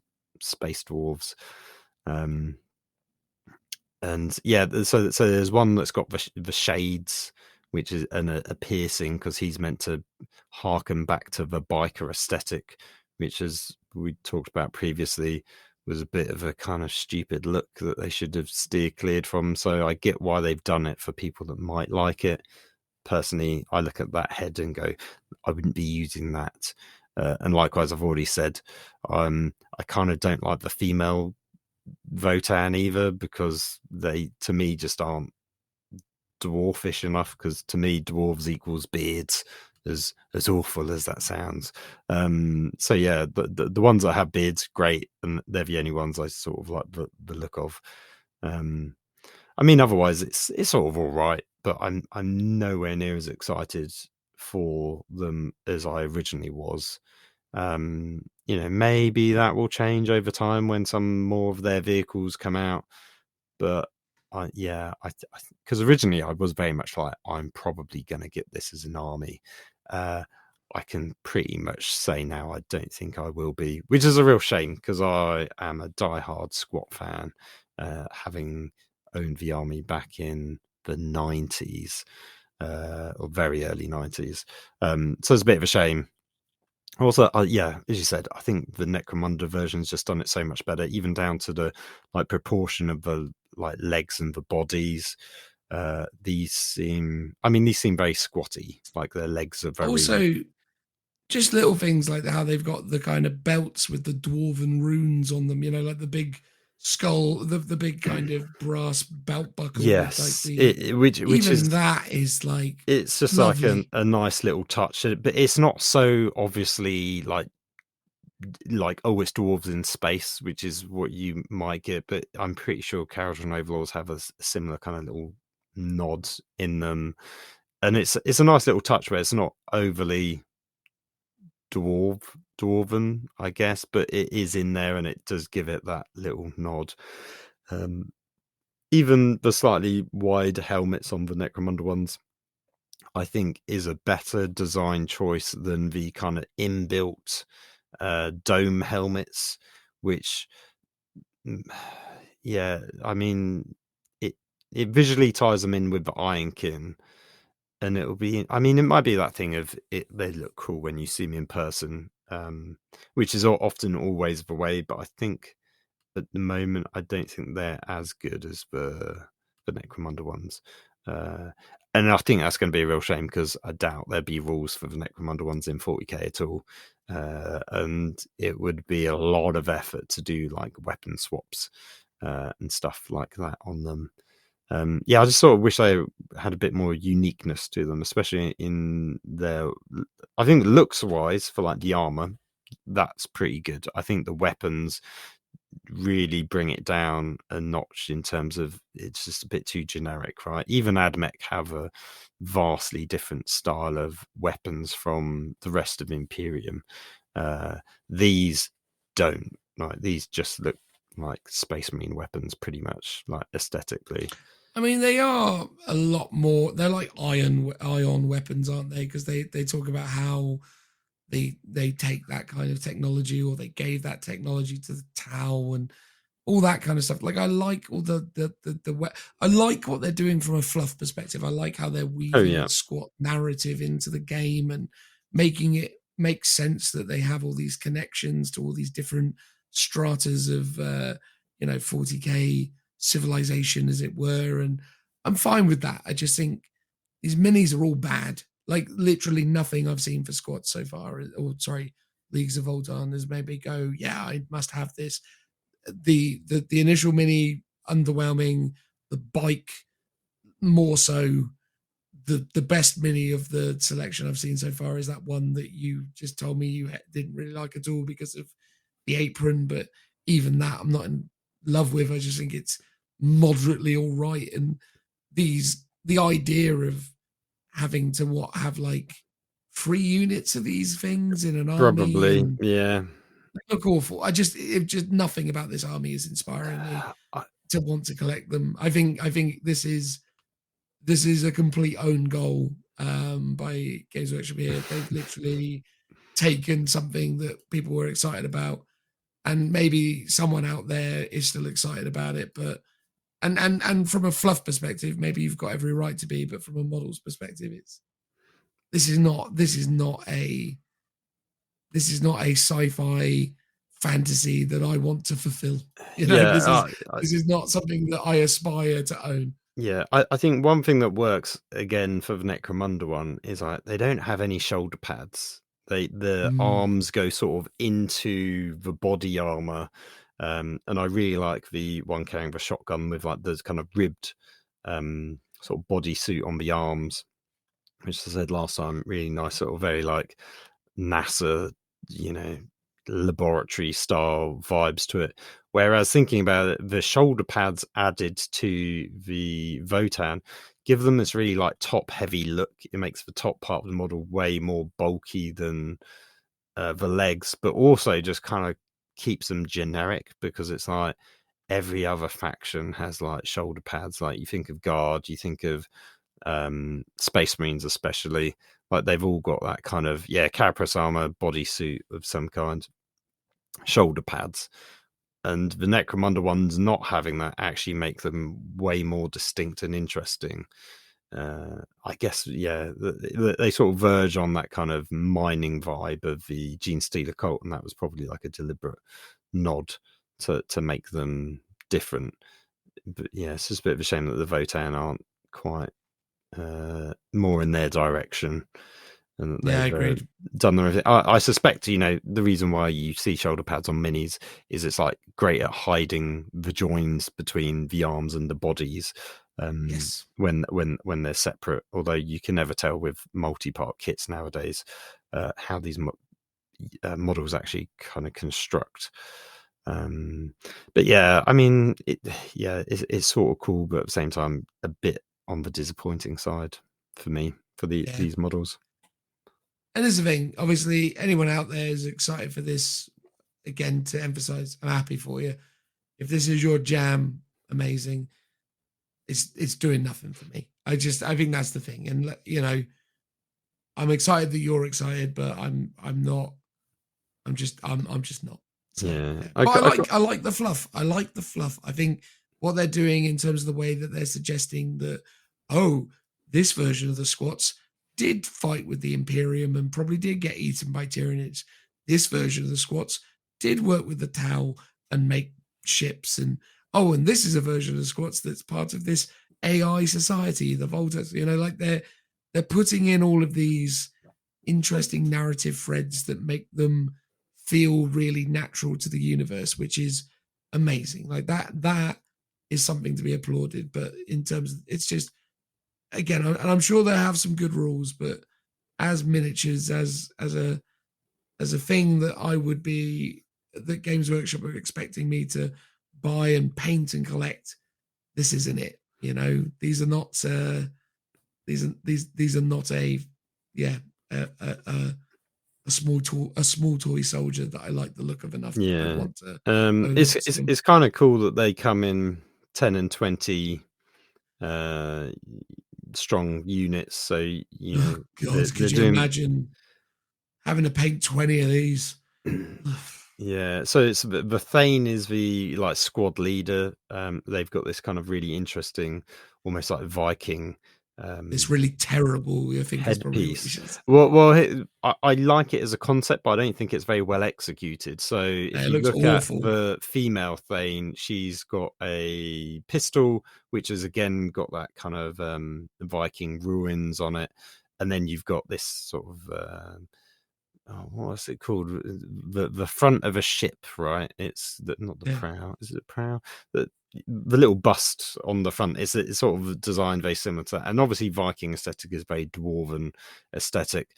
And yeah, so there's one that's got the shades, which is a piercing, because he's meant to harken back to the biker aesthetic, which, as we talked about previously, was a bit of a kind of stupid look that they should have steered cleared from. So I get why they've done it for people that might like it. Personally, I look at that head and go, I wouldn't be using that. And likewise, I've already said, I kind of don't like the female Votan either, because they, to me, just aren't dwarfish enough. Because to me, dwarves equals beards, as awful as that sounds. So yeah, the ones that have beards, great, and they're the only ones I sort of like the look of. I mean, otherwise it's sort of all right, but I'm nowhere near as excited for them as I originally was. Maybe that will change over time when some more of their vehicles come out. But because originally I was very much like, I'm probably going to get this as an army. I can pretty much say now I don't think I will be, which is a real shame, because I am a diehard squat fan, having owned the army back in the 90s, or very early 90s. So it's a bit of a shame. Also, as you said, I think the Necromunda version's just done it so much better, even down to the proportion of the legs and the bodies. These seem very squatty. Like, their legs are very. Also, just little things like how they've got the kind of belts with the dwarven runes on them. Like the big skull, the big kind of brass belt buckle. Yes, which is that is like, it's just lovely. Like a nice little touch, but it's not so obviously like it's dwarves in space, which is what you might get. But I'm pretty sure Kharadron Overlords have a similar kind of little nod in them, and it's a nice little touch where it's not overly dwarven, I guess, but it is in there, and it does give it that little nod. Even the slightly wide helmets on the Necromunda ones, I think, is a better design choice than the kind of inbuilt dome helmets, which, I mean, it visually ties them in with the Ironkin. And it'll be, I mean, it might be that thing of they look cool when you see them in person, which is often always the way. But I think at the moment, I don't think they're as good as the Necromunda ones. And I think that's going to be a real shame, because I doubt there'd be rules for the Necromunda ones in 40k at all. And it would be a lot of effort to do like weapon swaps and stuff like that on them. I just sort of wish they had a bit more uniqueness to them, especially in their, I think looks wise, for like the armor, that's pretty good. I think the weapons really bring it down a notch in terms of, it's just a bit too generic, right? Even Admech have a vastly different style of weapons from the rest of Imperium. These don't, like, these just look like Space Marine weapons pretty much, like aesthetically. I mean, they are a lot more. They're like ion weapons, aren't they? Because they talk about how they take that kind of technology, or they gave that technology to the Tau and all that kind of stuff. Like I like all I like what they're doing from a fluff perspective. I like how they're weaving the squat narrative into the game and making it make sense that they have all these connections to all these different stratas of 40k civilization, as it were, and I'm fine with that. I just think these minis are all bad. Like literally nothing I've seen for squats so far, or sorry, Leagues of Voldon has made me go, yeah, I must have this. The initial mini underwhelming, the bike more so. The best mini of the selection I've seen so far is that one that you just told me you didn't really like at all because of the apron, but even that I'm not in love with. I just think it's moderately all right. And the idea of having to have like 3 units of these things in an army, probably, yeah, they look awful. Just nothing about this army is inspiring me to want to collect them. I think this is a complete own goal by Games Workshop here. They've literally taken something that people were excited about, and maybe someone out there is still excited about it, but and from a fluff perspective, maybe you've got every right to be, but from a models perspective, this is not a sci-fi fantasy that I want to fulfill. This is not something that I aspire to own. Yeah, I think one thing that works again for the Necromunda one is like they don't have any shoulder pads. The arms go sort of into the body armor, and I really like the one carrying the shotgun with like the kind of ribbed sort of body suit on the arms, which I said last time, really nice, sort of very like NASA, laboratory style vibes to it. Whereas thinking about it, the shoulder pads added to the Votan give them this really like top heavy look. It makes the top part of the model way more bulky than the legs, but also just kind of keeps them generic, because it's like every other faction has like shoulder pads. Like you think of Guard, you think of Space Marines especially, like they've all got that kind of carapace armor, bodysuit of some kind, shoulder pads. And the Necromunda ones not having that actually make them way more distinct and interesting. I guess, they sort of verge on that kind of mining vibe of the Gene Stealer cult, and that was probably like a deliberate nod to make them different. But yeah, it's just a bit of a shame that the Votan aren't quite more in their direction. And they've done them. I suspect, the reason why you see shoulder pads on minis is it's like great at hiding the joins between the arms and the bodies. When they're separate, although you can never tell with multi-part kits nowadays how these models actually kind of construct. But yeah, I mean, it's sort of cool, but at the same time, a bit on the disappointing side for me for these models. And this is the thing, obviously, anyone out there is excited for this. Again, to emphasize, I'm happy for you. If this is your jam, amazing. It's doing nothing for me. I think that's the thing. And I'm excited that you're excited, but I'm not. I'm just not. So, yeah. I like the fluff. I like the fluff. I think what they're doing in terms of the way that they're suggesting that, this version of the squats did fight with the Imperium and probably did get eaten by Tyranids. This version of the squats did work with the Tau and make ships. And this is a version of the squats that's part of this AI society, the Voltas. Like they're putting in all of these interesting narrative threads that make them feel really natural to the universe, which is amazing. Like that is something to be applauded. But in terms of, it's just, again, and I'm sure they have some good rules, but as miniatures, as a thing that Games Workshop are expecting me to buy and paint and collect, this isn't it. These are not these are not a small toy soldier that I like the look of enough. Yeah, I want to it's kind of cool that they come in 10 and 20 strong units. So could you imagine having to paint 20 of these. Yeah, so it's the Thane is the like squad leader. They've got this kind of really interesting, almost like Viking. It's really terrible. I think is probably what you Headpiece. should say. Well, I like it as a concept, but I don't think it's very well executed. So if It you looks look at awful. the female Thane, she's got a pistol, which has again got that kind of Viking ruins on it, and then you've got this sort of what's it called? The front of a ship, right? It's not the prow. Is it prow? The little bust on the front. It's sort of designed very similar to that. And obviously, Viking aesthetic is very dwarven aesthetic.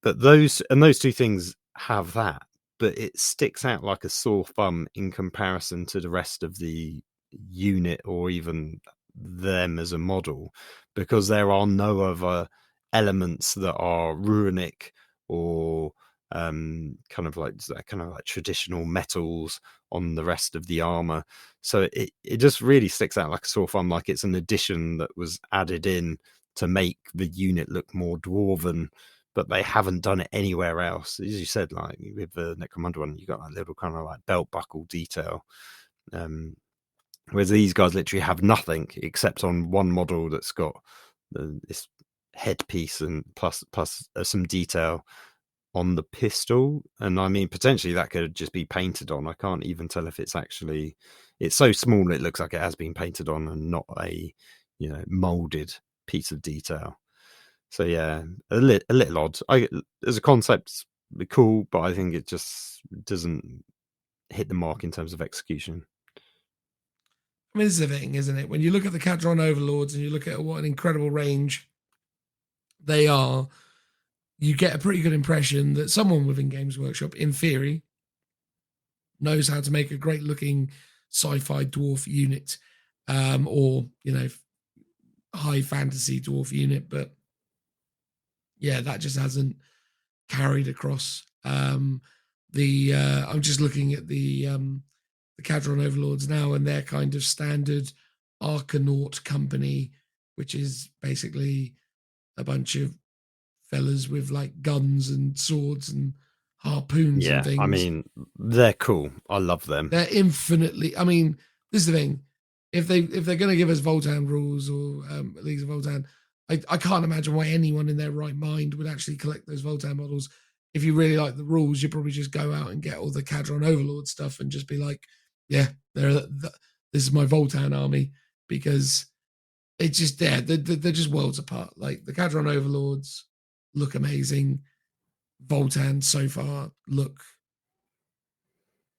But those two things have that, but it sticks out like a sore thumb in comparison to the rest of the unit or even them as a model, because there are no other elements that are runic or kind of like traditional metals on the rest of the armor. So it just really sticks out like a sore thumb, like it's an addition that was added in to make the unit look more dwarven, but they haven't done it anywhere else. As you said, like with the Necromunda one, you got that little kind of like belt buckle detail. Whereas these guys literally have nothing except on one model that's got this headpiece and plus some detail on the pistol. And I mean, potentially that could just be painted on. I can't even tell if it's so small it looks like it has been painted on and not a molded piece of detail. So yeah, a little odd. As a concept, cool, but I think it just doesn't hit the mark in terms of execution. I mean, this is the thing, isn't it? When you look at the Catron Overlords and you look at what an incredible range they are, you get a pretty good impression that someone within Games Workshop, in theory, knows how to make a great looking sci-fi dwarf unit, or high fantasy dwarf unit. But yeah, that just hasn't carried across. I'm just looking at the Cadron Overlords now, and their kind of standard Arcanaut company, which is basically a bunch of fellas with like guns and swords and harpoons and things. I mean, they're cool. I love them. They're infinitely. I mean, this is the thing. If they're going to give us Voltan rules or Leagues of Voltan, I can't imagine why anyone in their right mind would actually collect those Voltan models. If you really like the rules, you'd probably just go out and get all the Cadron Overlord stuff and just be like, yeah, this is my Voltan army, because it's just they're just worlds apart. Like the Cadron Overlords look amazing. Voltan so far look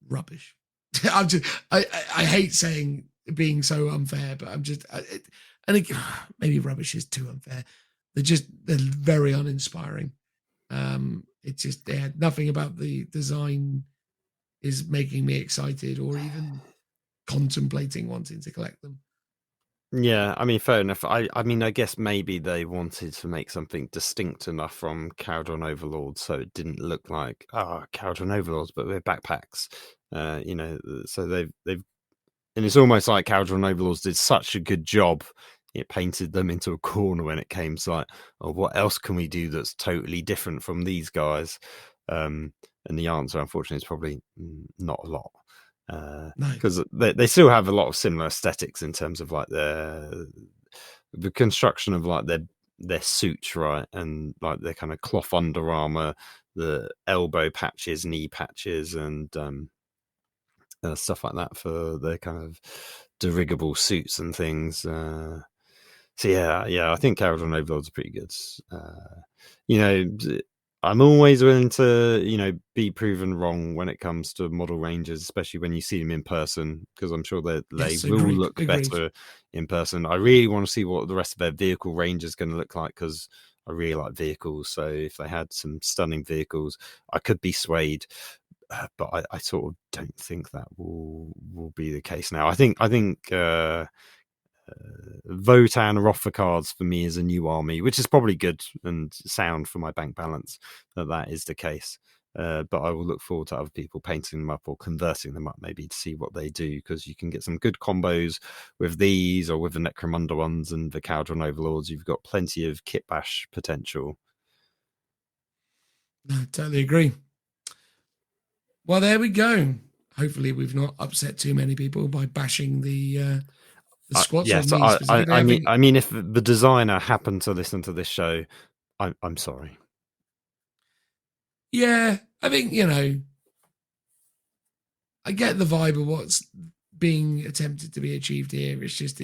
rubbish. I hate saying being so unfair, but I'm just maybe rubbish is too unfair. They're very uninspiring. It's just nothing about the design is making me excited or even contemplating wanting to collect them. Yeah, I mean, fair enough. I mean, I guess maybe they wanted to make something distinct enough from Caradron Overlords, so it didn't look like Caradron Overlords, but they're backpacks. So they've and it's almost like Caradron Overlords did such a good job. It painted them into a corner when it came to like, oh, what else can we do that's totally different from these guys? And the answer, unfortunately, is probably not a lot. Because they still have a lot of similar aesthetics in terms of like the construction of like their suits, right, and like their kind of cloth under armor, the elbow patches, knee patches, and stuff like that for their kind of dirigible suits and things. So yeah, I think Caradron Overlords are pretty good. I'm always willing to, be proven wrong when it comes to model ranges, especially when you see them in person, because I'm sure they will look better in person. I really want to see what the rest of their vehicle range is going to look like, because I really like vehicles. So if they had some stunning vehicles, I could be swayed. But I sort of don't think that will be the case now. I think Votan are off the cards for me as a new army, which is probably good and sound for my bank balance that is the case. But I will look forward to other people painting them up or converting them up, maybe, to see what they do, because you can get some good combos with these or with the Necromunda ones and the Caldron Overlords. You've got plenty of kit bash potential. No, totally agree. Well, there we go. Hopefully, we've not upset too many people by bashing the squats yes, or me specifically. I mean, if the designer happened to listen to this show, I'm sorry. Yeah, I think, I get the vibe of what's being attempted to be achieved here. It's just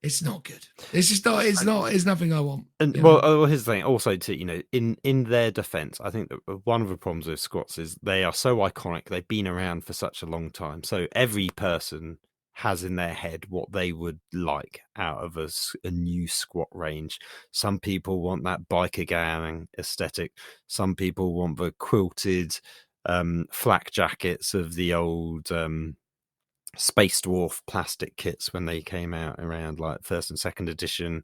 it's not good. It's just not. It's nothing I want. And well, here's the thing. Also, to in their defense, I think that one of the problems with squats is they are so iconic. They've been around for such a long time. So every person has in their head what they would like out of a new squat range. Some people want that biker gang aesthetic. Some people want the quilted flak jackets of the old Space Dwarf plastic kits when they came out around like first and second edition.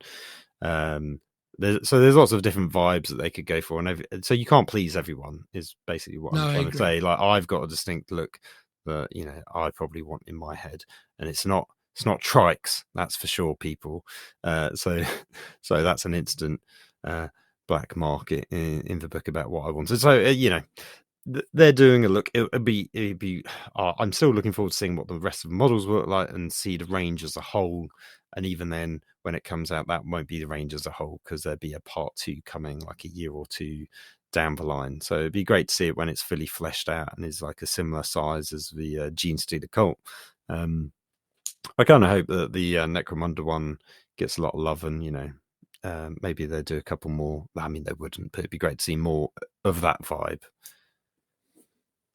There's lots of different vibes that they could go for, and so you can't please everyone. Is basically what I'm trying to say. Like, I've got a distinct look that I probably want in my head, and it's not trikes, that's for sure, people. So that's an instant black mark in the book about what I wanted. So they're doing a look. It'd be. I'm still looking forward to seeing what the rest of the models look like and see the range as a whole. And even then, when it comes out, that won't be the range as a whole because there'll be a part 2 coming like a year or two down the line. So it'd be great to see it when it's fully fleshed out and is like a similar size as the Gene Stealer Cult. I kind of hope that the Necromunda one gets a lot of love, and maybe they'll do a couple more. I mean, they wouldn't, but it'd be great to see more of that vibe.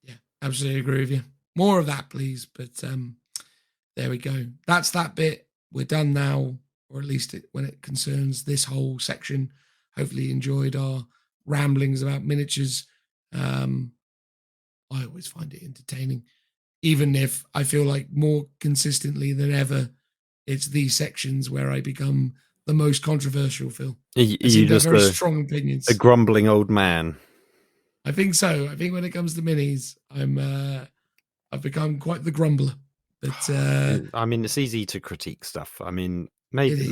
Yeah, absolutely agree with you. More of that, please. But there we go. That's that bit. We're done now, or at least when it concerns this whole section. Hopefully you enjoyed our ramblings about miniatures. I always find it entertaining, even if I feel like more consistently than ever, it's these sections where I become the most controversial, Phil. You just very strong opinions. A grumbling old man. I think so. I think when it comes to minis, I've become quite the grumbler. But I mean, it's easy to critique stuff. I mean, maybe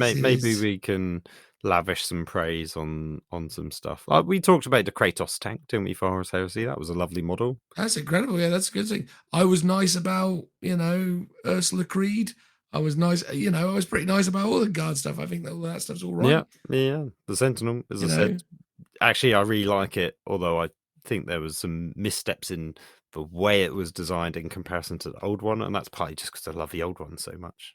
we can lavish some praise on some stuff. Like we talked about the Kratos tank, didn't we, for Horus Heresy? That was a lovely model. That's incredible. Yeah, that's a good thing. I was nice about, Ursula Creed. I was nice, I was pretty nice about all the guard stuff. I think that all that stuff's all right. Yeah. The Sentinel, as I said. Actually, I really like it, although I think there was some missteps in the way it was designed in comparison to the old one, and that's partly just because I love the old one so much.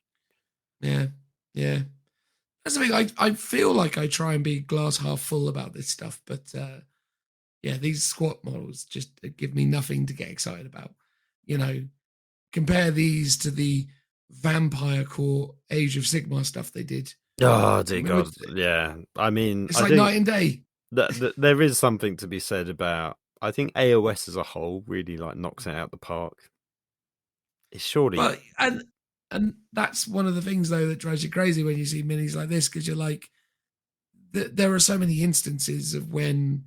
Yeah. That's the thing. I feel like I try and be glass half full about this stuff, but these squat models just give me nothing to get excited about. Compare these to the Vampire Core Age of Sigmar stuff they did. Oh dear God, yeah. I mean, it's like night and day. There is something to be said about. I think AOS as a whole really knocks it out the park. It's surely, and that's one of the things though that drives you crazy when you see minis like this, because you're like, there are so many instances of when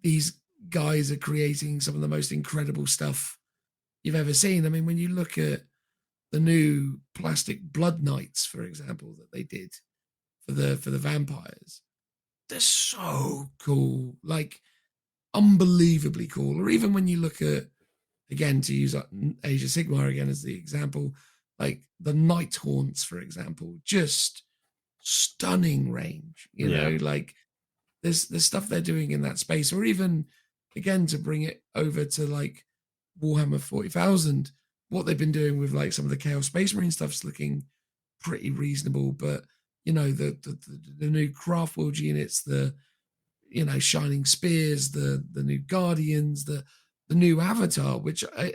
these guys are creating some of the most incredible stuff you've ever seen. I mean, when you look at the new plastic Blood Knights, for example, that they did for the vampires, they're so cool, like unbelievably cool. Or even when you look at, again, to use Age of Sigmar again as the example, like the Night Haunts, for example, just stunning range. Like there's stuff they're doing in that space. Or even, again, to bring it over to like Warhammer 40,000, what they've been doing with like some of the Chaos Space Marine stuff's looking pretty reasonable. But the new Craftworld units, the Shining Spears, the new Guardians, the new Avatar, which I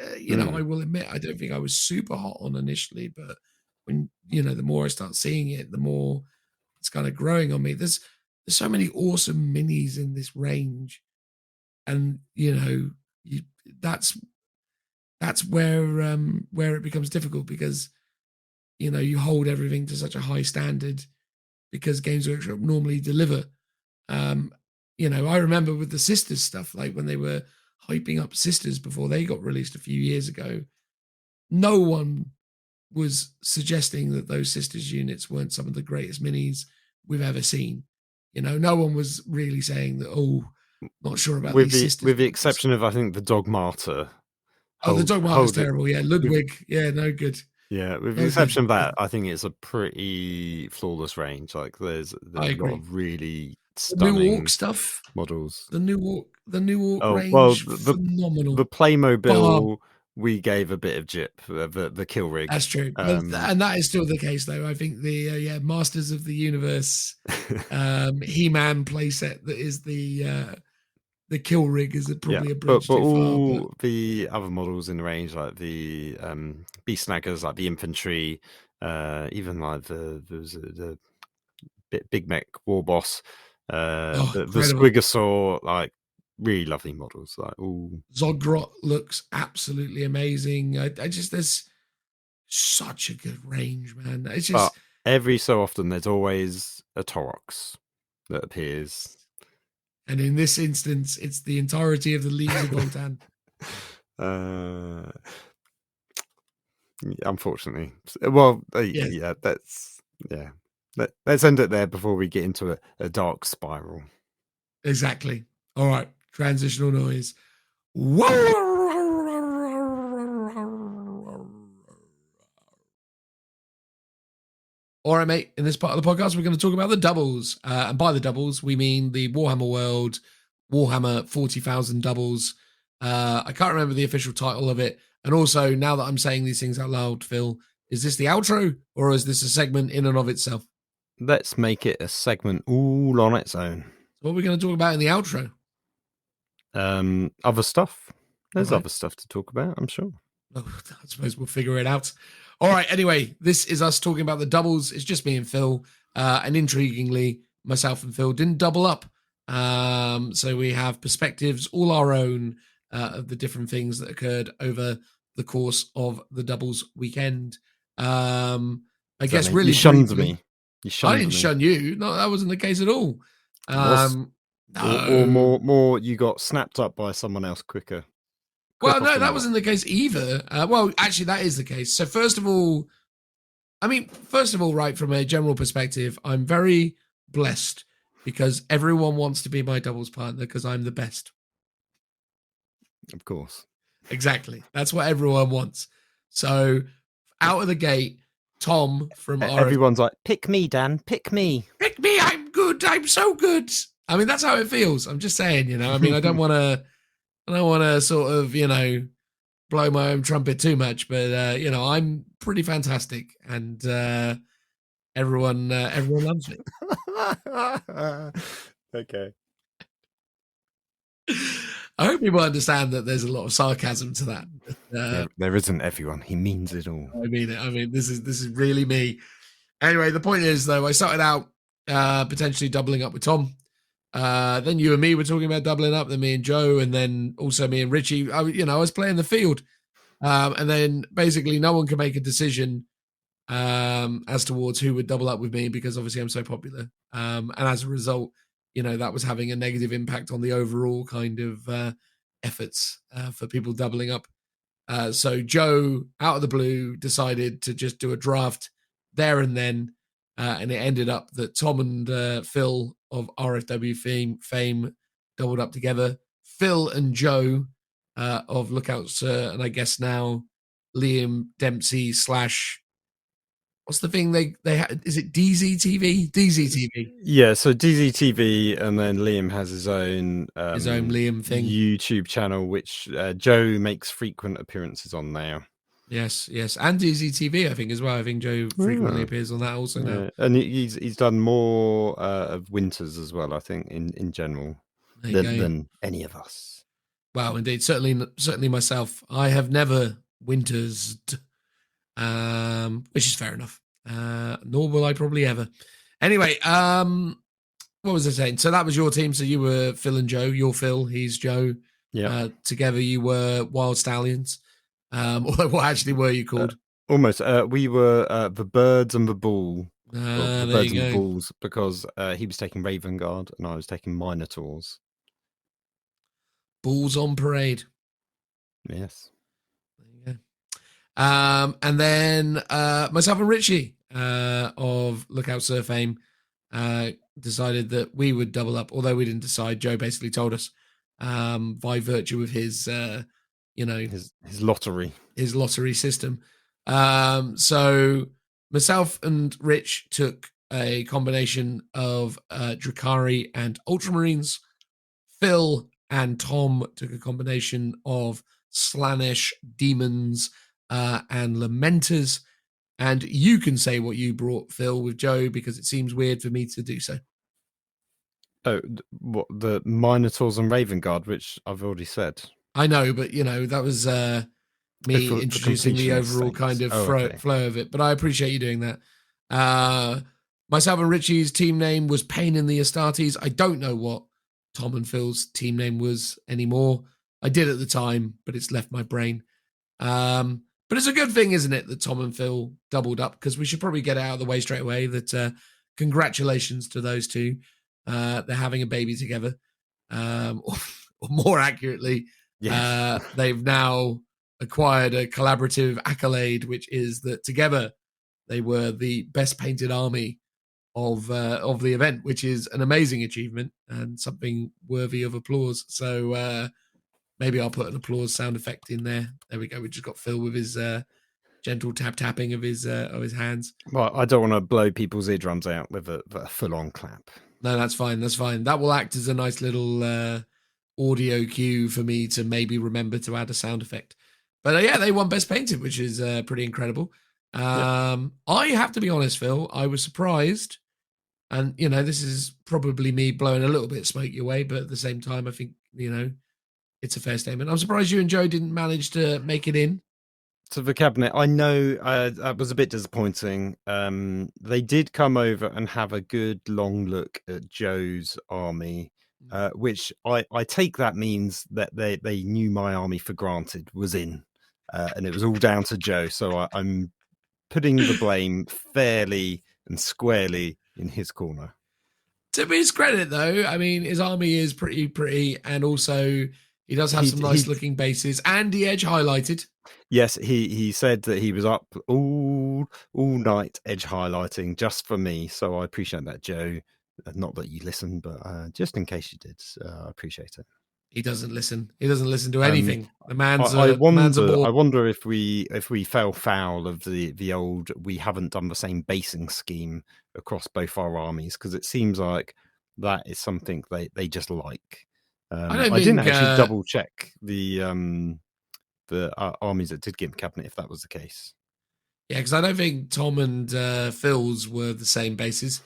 will admit I don't think I was super hot on initially, but when the more I start seeing it, the more it's kind of growing on me. There's so many awesome minis in this range, and that's where it becomes difficult, because you hold everything to such a high standard because Games Workshop normally deliver. I remember with the Sisters stuff, like when they were hyping up Sisters before they got released a few years ago, no one was suggesting that those Sisters units weren't some of the greatest minis we've ever seen. No one was really saying that, Not sure about with these the sisters. with the exception of I think the Dog Martyr. Oh, the Dog Martyr's hold it. terrible. Yeah, Ludwig. Yeah, no good. Yeah, with the No exception good. of that, I think it's a pretty flawless range. Like there's I a agree. lot of really The new stunning orc stuff. models. The new orc Oh range. well, Phenomenal. the Playmobil we gave a bit of jip. The kill rig. That's true, and that is still the case, though. I think the Masters of the Universe He-Man playset that is the kill rig is probably a bridge but too all far. the other models in the range, like the beast snaggers, like the infantry, even like the big mech war boss, the Squigosaur, like really lovely models. Like Zogrot looks absolutely amazing. I just there's such a good range, man. It's just every so often there's always a Taurox that appears. And in this instance, it's the entirety of the Legion of Voltan. Unfortunately. Well, Yes. yeah, that's... Yeah. Let's end it there before we get into a dark spiral. Exactly. All right. Transitional noise. All right, mate. In this part of the podcast, we're going to talk about the doubles. And by the doubles, we mean the Warhammer World, Warhammer 40,000 doubles. I can't remember the official title of it. And also, now that I'm saying these things out loud, Phil, is this the outro or is this a segment in and of itself? Let's make it a segment all on its own. What are we going to talk about in the outro? Other stuff. There's other stuff to talk about, I'm sure. Oh, I suppose we'll figure it out. All right. Anyway, this is us talking about the doubles. It's just me and Phil. And intriguingly, myself and Phil didn't double up. So we have perspectives all our own of the different things that occurred over the course of the doubles weekend. I guess really you shunned briefly, me. I didn't shun you. No, that wasn't the case at all. Or more, you got snapped up by someone else quicker. Well, no, that wasn't the case either. Well, actually, that is the case. So first of all, right, from a general perspective, I'm very blessed because everyone wants to be my doubles partner because I'm the best. Of course. Exactly. That's what everyone wants. So out of the gate, Tom from everyone's like, pick me, Dan, pick me. Pick me, I'm good. I'm so good. I mean, that's how it feels. I'm just saying, I mean, I don't want to sort of, blow my own trumpet too much, but I'm pretty fantastic, and everyone loves me. Okay. I hope people understand that there's a lot of sarcasm to that. There isn't everyone. He means it all. I mean it. I mean, this is really me. Anyway, the point is, though, I started out potentially doubling up with Tom. Then you and me were talking about doubling up, then me and Joe, and then also me and Richie. I was playing the field. And then basically no one can make a decision as towards who would double up with me because obviously I'm so popular. And as a result, that was having a negative impact on the overall kind of efforts for people doubling up. So Joe, out of the blue, decided to just do a draft there and then. And it ended up that Tom and Phil of RFW fame doubled up together. Phil and Joe of Lookout Sir, and I guess now Liam Dempsey / what's the thing they is it DZTV? DZTV. Yeah, so DZTV, and then Liam has his own Liam thing, YouTube channel, which Joe makes frequent appearances on now. Yes, and DZTV, I think as well. I think Joe frequently appears on that also now, and he's done more of Winters as well. I think in general than any of us. Wow, indeed, certainly myself. I have never wintersed, which is fair enough. Nor will I probably ever. Anyway, what was I saying? So that was your team. So you were Phil and Joe. You're Phil. He's Joe. Yeah. Together you were Wild Stallions. Although what actually were you called? Almost. We were the Birds and the Bull. The Birds and the Bulls, because he was taking Raven Guard and I was taking Minotaurs. Bulls on parade. Yes. There you go. And then myself and Richie of Lookout Sir fame decided that we would double up, although we didn't decide. Joe basically told us by virtue of his, his lottery. His lottery system. So myself and Rich took a combination of Drakari and Ultramarines. Phil and Tom took a combination of Slaanesh, Demons, and Lamenters. And you can say what you brought, Phil, with Joe, because it seems weird for me to do so. Oh, what, the Minotaurs and Raven Guard, which I've already said. I know, but, that was me introducing the overall kind of flow of it. But I appreciate you doing that. Myself and Richie's team name was Pain in the Astartes. I don't know what Tom and Phil's team name was anymore. I did at the time, but it's left my brain. But it's a good thing, isn't it, that Tom and Phil doubled up, because we should probably get it out of the way straight away that congratulations to those two. They're having a baby together. Or more accurately, yes. They've now acquired a collaborative accolade, which is that together they were the best painted army of the event, which is an amazing achievement and something worthy of applause. So maybe I'll put an applause sound effect in there. There we go. We just got Phil with his gentle tapping of his hands. Well, I don't want to blow people's eardrums out with a full-on clap. No, that's fine. That's fine. That will act as a nice little audio cue for me to maybe remember to add a sound effect. But yeah, they won Best Painted, which is pretty incredible. I have to be honest, Phil, I was surprised. And, this is probably me blowing a little bit of smoke your way, but at the same time, I think, it's a fair statement. I'm surprised you and Joe didn't manage to make it in. To the cabinet, I know that was a bit disappointing. They did come over and have a good long look at Joe's army, which I take that means that they knew my army for granted was in, and it was all down to Joe. So I'm putting the blame fairly and squarely in his corner. To his credit, though, I mean, his army is pretty, and also he does have some nice looking bases, and the edge highlighted. Yes, he said that he was up all night edge highlighting just for me. So I appreciate that, Joe. Not that you listen, but just in case you did, I appreciate it. He doesn't listen. He doesn't listen to anything. The man's I wonder, wonder if we fell foul of the old, we haven't done the same basing scheme across both our armies, because it seems like that is something they just like. I didn't actually double check the armies that did get in cabinet if that was the case. Yeah, because I don't think Tom and Phil's were the same bases.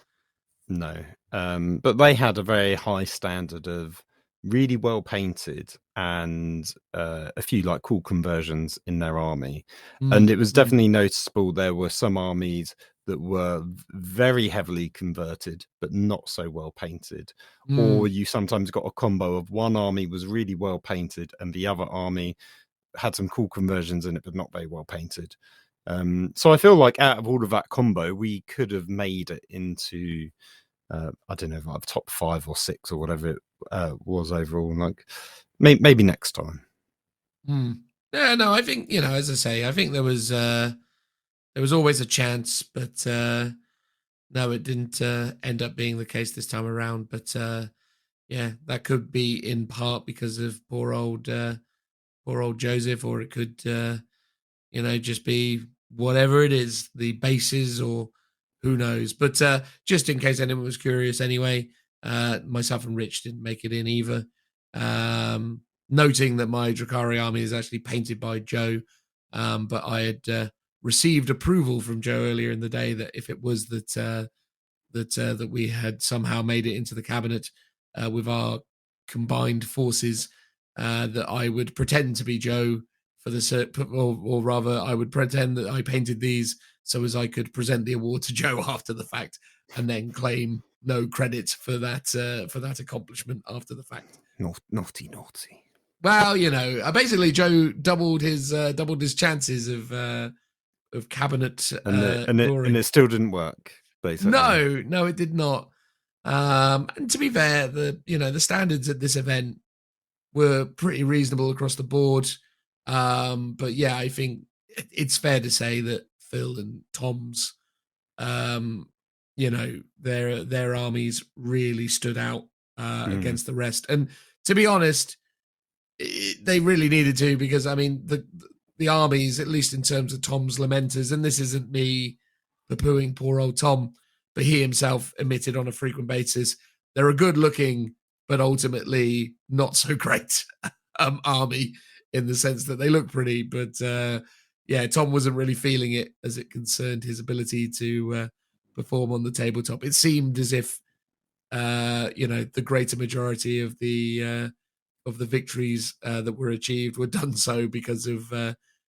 No, but they had a very high standard of really well painted and a few like cool conversions in their army. And it was definitely noticeable there were some armies that were very heavily converted but not so well painted, or you sometimes got a combo of one army was really well painted and the other army had some cool conversions in it but not very well painted. So I feel like out of all of that combo we could have made it into I don't know, like top 5 or 6 or whatever it was overall. Like maybe next time. Yeah, no, I think, as I say, I think there was always a chance, but no, it didn't end up being the case this time around. But yeah, that could be in part because of poor old Joseph, or it could just be whatever it is, the bases, or who knows. But just in case anyone was curious anyway, myself and Rich didn't make it in either. Noting that my Drakari army is actually painted by Joe, but I had received approval from Joe earlier in the day that if it was that we had somehow made it into the cabinet with our combined forces, that I would pretend to be Joe for the, or rather, I would pretend that I painted these so as I could present the award to Joe after the fact, and then claim no credit for that accomplishment after the fact. Naughty. Well, basically Joe doubled his chances of cabinet and it still didn't work. Basically, no, it did not. And to be fair, the standards at this event were pretty reasonable across the board. But yeah, I think it's fair to say that Phil and Tom's their armies really stood out against the rest. And to be honest, they really needed to, because I mean the armies, at least in terms of Tom's lamenters, and this isn't me poo-pooing poor old Tom, but he himself admitted on a frequent basis, they're a good looking but ultimately not so great army, in the sense that they look pretty, but Tom wasn't really feeling it as it concerned his ability to perform on the tabletop. It seemed as if the greater majority of the victories that were achieved were done so because of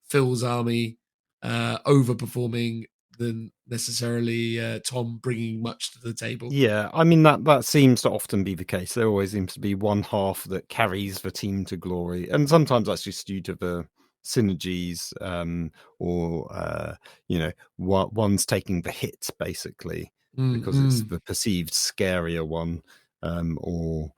Phil's army overperforming than necessarily Tom bringing much to the table. Yeah, I mean that seems to often be the case. There always seems to be one half that carries the team to glory, and sometimes that's just due to the synergies, or one's taking the hit basically because it's the perceived scarier one, or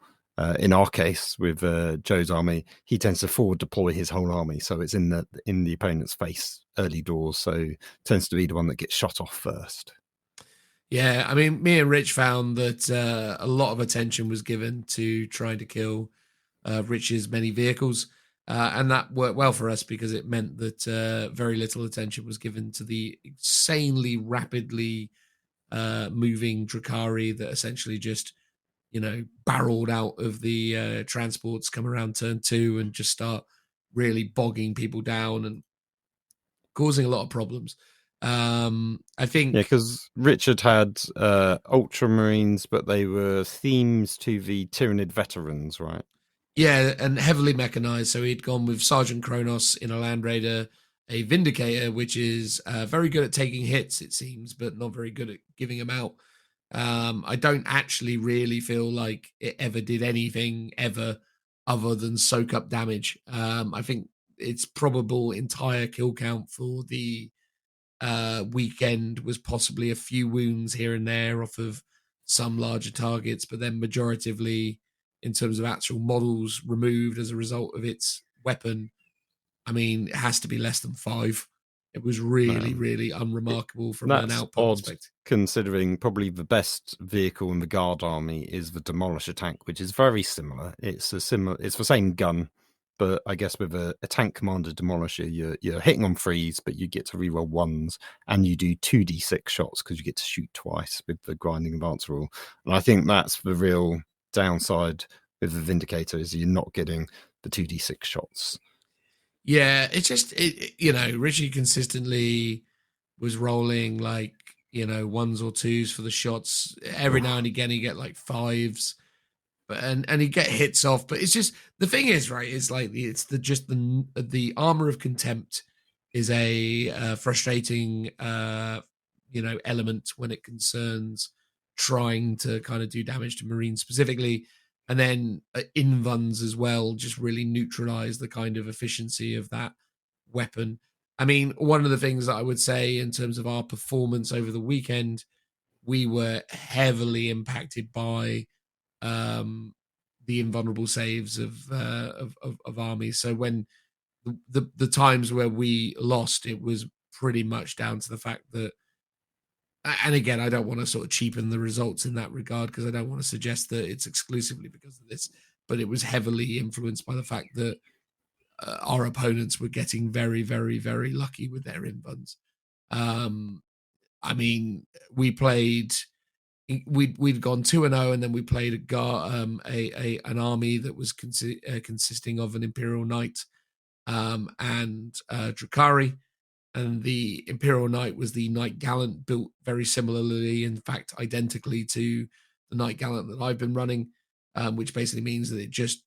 in our case with Joe's army, he tends to forward deploy his whole army, so it's in the opponent's face early doors, so tends to be the one that gets shot off first. Yeah, I mean, me and Rich found that a lot of attention was given to trying to kill Rich's many vehicles, and that worked well for us because it meant that very little attention was given to the insanely rapidly moving Drakari that essentially just barreled out of the transports, come around turn 2 and just start really bogging people down and causing a lot of problems. I think because Richard had Ultramarines, but they were themes to the Tyranid veterans, right? Yeah, and heavily mechanized. So he'd gone with Sergeant Kronos in a Land Raider, a Vindicator, which is very good at taking hits, it seems, but not very good at giving them out. I don't actually really feel like it ever did anything ever other than soak up damage. I think its probable entire kill count for the weekend was possibly a few wounds here and there off of some larger targets, but then majoritively in terms of actual models removed as a result of its weapon, I mean, it has to be less than 5. It was really, really unremarkable from an output perspective. Considering probably the best vehicle in the Guard army is the Demolisher tank, which is very similar. It's the same gun, but I guess with a tank commander Demolisher, you're hitting on 3s, but you get to reroll 1s, and you do 2d6 shots because you get to shoot twice with the grinding advance rule. And I think that's the real downside with the Vindicator, is you're not getting the 2d6 shots. Yeah, it's just Richie consistently was rolling like 1s or 2s for the shots. Every now and again he get like 5s, but and he get hits off. But it's just, the thing is, right, it's like the armor of contempt is a frustrating element when it concerns trying to kind of do damage to Marines specifically. And then Invans as well just really neutralize the kind of efficiency of that weapon. I mean, one of the things that I would say in terms of our performance over the weekend, we were heavily impacted by the invulnerable saves of armies. So when the times where we lost, it was pretty much down to the fact that, and again, I don't want to sort of cheapen the results in that regard, because I don't want to suggest that it's exclusively because of this, but it was heavily influenced by the fact that our opponents were getting very, very, very lucky with their invuns. I mean, we'd gone 2-0, and then we played an army that was consisting of an Imperial Knight and Drakari. And the Imperial Knight was the Knight Gallant, built very similarly, in fact, identically to the Knight Gallant that I've been running, which basically means that it just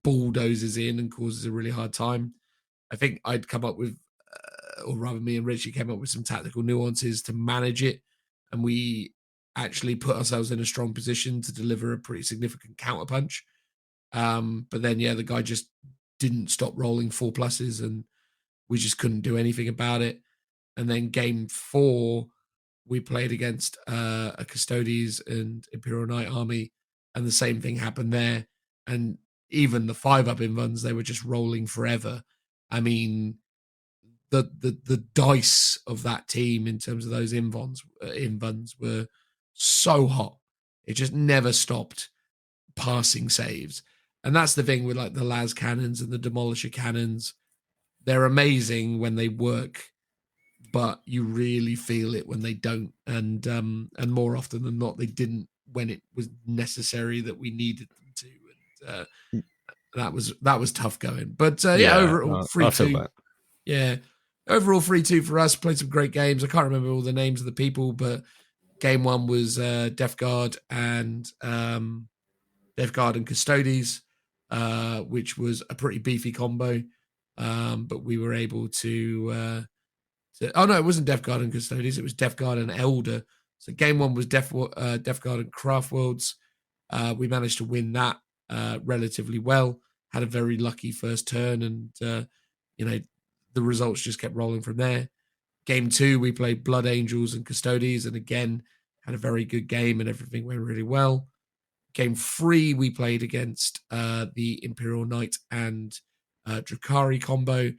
bulldozes in and causes a really hard time. I think I'd come up with, or rather me and Richie came up with some tactical nuances to manage it, and we actually put ourselves in a strong position to deliver a pretty significant counterpunch. But then, the guy just didn't stop rolling 4+, and we just couldn't do anything about it. And then game 4, we played against a Custodes and Imperial Knight army, and the same thing happened there. And even the 5-up invuns, they were just rolling forever. I mean, the dice of that team in terms of those invuns were so hot. It just never stopped passing saves. And that's the thing with like the las cannons and the demolisher cannons. They're amazing when they work, but you really feel it when they don't. And more often than not, they didn't when it was necessary that we needed them to. And that was tough going. But overall, I feel 3-2. that. Yeah, overall 3-2 for us. Played some great games. I can't remember all the names of the people, but game one was Death Guard and Custodes, which was a pretty beefy combo. But we were able to oh no, it wasn't Death Guard and Custodes, it was Death Guard and Elder. So game one was Death Guard and Craftworlds. We managed to win that relatively well. Had a very lucky first turn, and the results just kept rolling from there. Game two, we played Blood Angels and Custodes, and again had a very good game, and everything went really well. Game three, we played against the Imperial Knight and Drakari combo.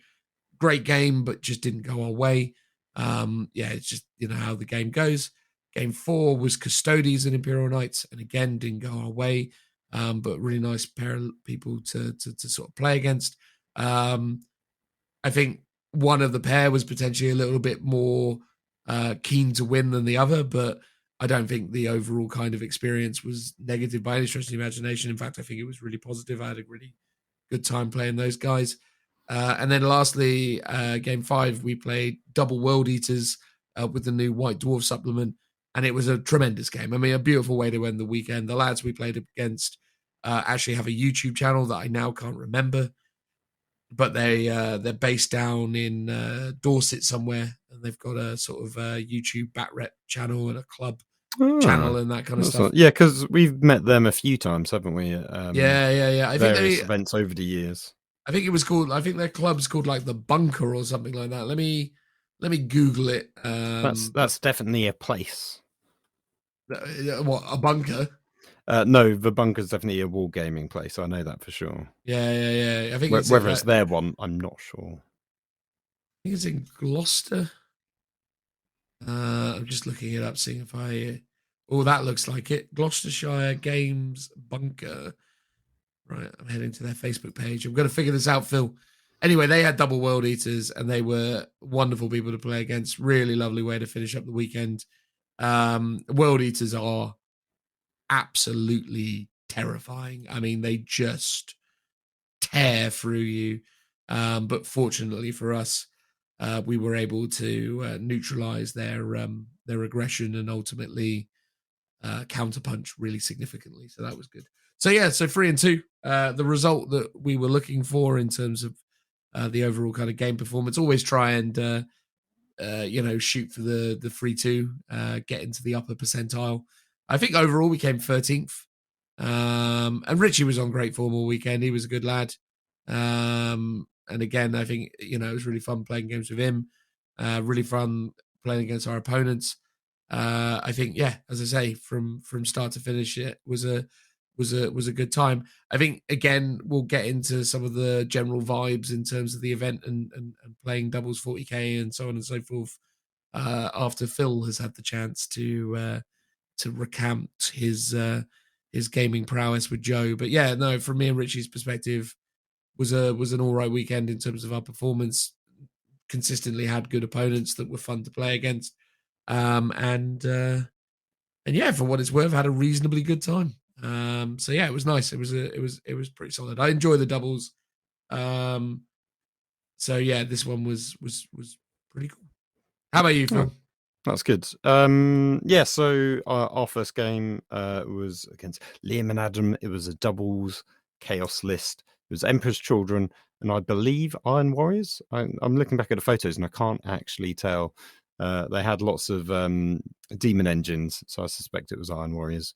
Great game, but just didn't go our way. It's just how the game goes. Game four was Custodes and Imperial Knights, and again didn't go our way. But really nice pair of people to sort of play against. I think one of the pair was potentially a little bit more keen to win than the other, but I don't think the overall kind of experience was negative by any stretch of the imagination. In fact, I think it was really positive. I had a really good time playing those guys. And then lastly, game five, we played Double World Eaters with the new White Dwarf supplement, and it was a tremendous game. I mean, a beautiful way to end the weekend. The lads we played against actually have a YouTube channel that I now can't remember, but they're based down in Dorset somewhere, and they've got a sort of YouTube bat rep channel and a club channel and that kind of stuff. Yeah, because we've met them a few times, haven't we? Yeah. I think various events over the years. I think it was called. I think their club's called like the Bunker or something like that. Let me Google it. That's definitely a place. What, a bunker? No, the Bunker's definitely a wargaming place. I know that for sure. Yeah. I think whether it's their one, I'm not sure. I think it's in Gloucester. I'm just looking it up, seeing if I. Oh, that looks like it. Gloucestershire Games Bunker. Right, I'm heading to their Facebook page. I'm going to figure this out, Phil. Anyway, they had Double World Eaters, and they were wonderful people to play against. Really lovely way to finish up the weekend. World Eaters are absolutely terrifying. I mean, they just tear through you. But fortunately for us, we were able to neutralize their aggression and ultimately counterpunch really significantly. So that was good. So 3-2. The result that we were looking for in terms of the overall kind of game performance. Always try and shoot for the 3-2, get into the upper percentile. I think overall we came 13th. And Richie was on great form all weekend. He was a good lad. And again, I think it was really fun playing games with him. Really fun playing against our opponents. I think, as I say, from start to finish, it was a good time. I think again we'll get into some of the general vibes in terms of the event and playing doubles 40k and so on and so forth after Phil has had the chance to recount his gaming prowess with Joe. But from me and Richie's perspective, was an all right weekend in terms of our performance. Consistently had good opponents that were fun to play against, and for what it's worth, had a reasonably good time. It was nice. It was pretty solid. I enjoy the doubles. This one was pretty cool. How about you, Phil? Oh, that's good. So our first game was against Liam and Adam. It was a doubles chaos list. It was Emperor's Children and I believe Iron Warriors. I'm looking back at the photos and I can't actually tell. They had lots of demon engines, so I suspect it was Iron Warriors.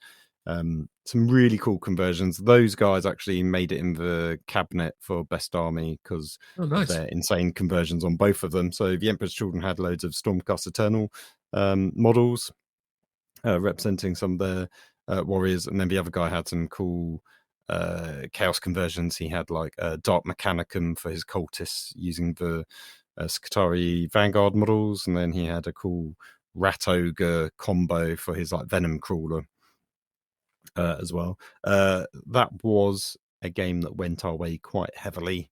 Some really cool conversions. Those guys actually made it in the cabinet for Best Army because of their insane conversions on both of them. So the Emperor's Children had loads of Stormcast Eternal models representing some of the warriors, and then the other guy had some cool chaos conversions. He had like Dark Mechanicum for his cultists using the Skitarii Vanguard models, and then he had a cool rat ogre combo for his like venom crawler as well. That was a game that went our way quite heavily.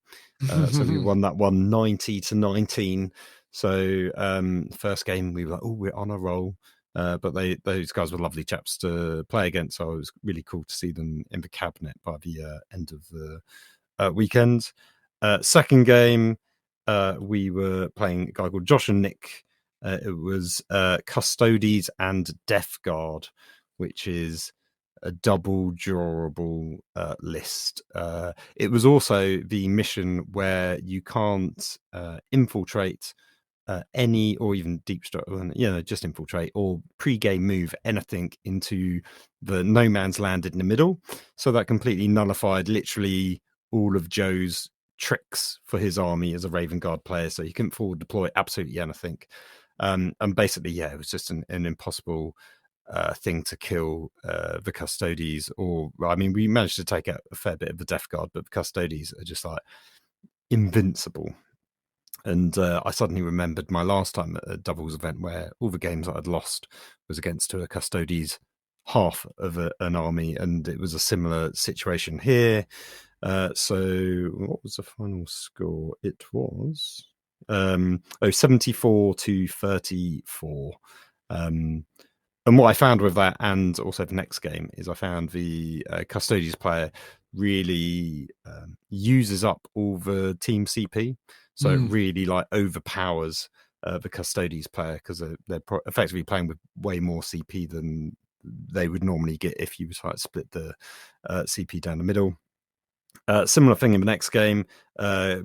So we won that one 90-19. So first game we were like, oh, we're on a roll. But those guys were lovely chaps to play against. So it was really cool to see them in the cabinet by the end of the weekend. Second game, we were playing a guy called Josh and Nick. It was Custodes and Death Guard, which is a double drawable list. It was also the mission where you can't infiltrate any, or even deep strike, just infiltrate or pre-game move anything into the no man's land in the middle. So that completely nullified literally all of Joe's tricks for his army as a Raven Guard player. So he couldn't forward deploy absolutely anything. And basically, it was just an impossible thing to kill the Custodes. Or, I mean, we managed to take out a fair bit of the Death Guard, but the Custodes are just like invincible. And I suddenly remembered my last time at a doubles event where all the games that I'd lost was against a Custodes half of an army, and it was a similar situation here. So what was the final score? It was 74-34. And what I found with that, and also the next game, is I found the Custodes player really uses up all the team CP. So it really like overpowers the Custodes player, because they're effectively playing with way more CP than they would normally get if you was like split the CP down the middle. Similar thing in the next game,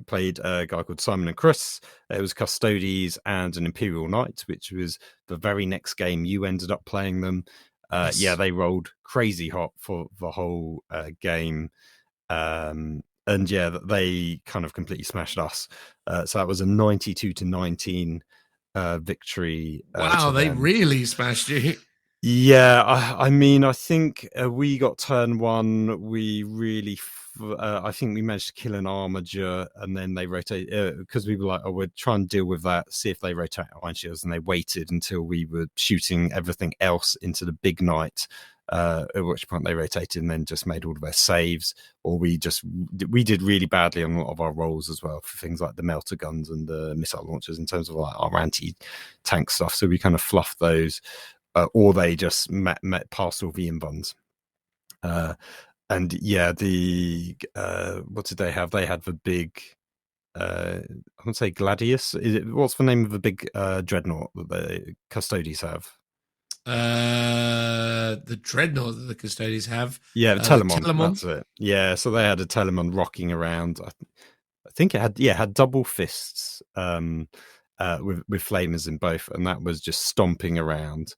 played a guy called Simon and Chris. It was Custodes and an Imperial Knight, which was the very next game you ended up playing them. Yes. Yeah, they rolled crazy hot for the whole game. And yeah, they kind of completely smashed us. So that was a 92-19 victory. Wow, they really smashed you. Yeah, I mean, I think we got turn one. We really, I think we managed to kill an armature, and then they rotate, because we were like, oh, we'll try and deal with that, see if they rotate Iron Shields, and they waited until we were shooting everything else into the big knight, at which point they rotated and then just made all of their saves. Or we did really badly on a lot of our rolls as well for things like the melter guns and the missile launchers in terms of like our anti-tank stuff. So we kind of fluffed those. Or they just met past all the invons. And yeah, what did they have? They had the big, I would say Gladius. What's the name of the big dreadnought that the Custodes have? The dreadnought that the Custodes have. Yeah, the Telemon. That's it. Yeah, so they had a Telemon rocking around. I think it had double fists with flamers in both, and that was just stomping around.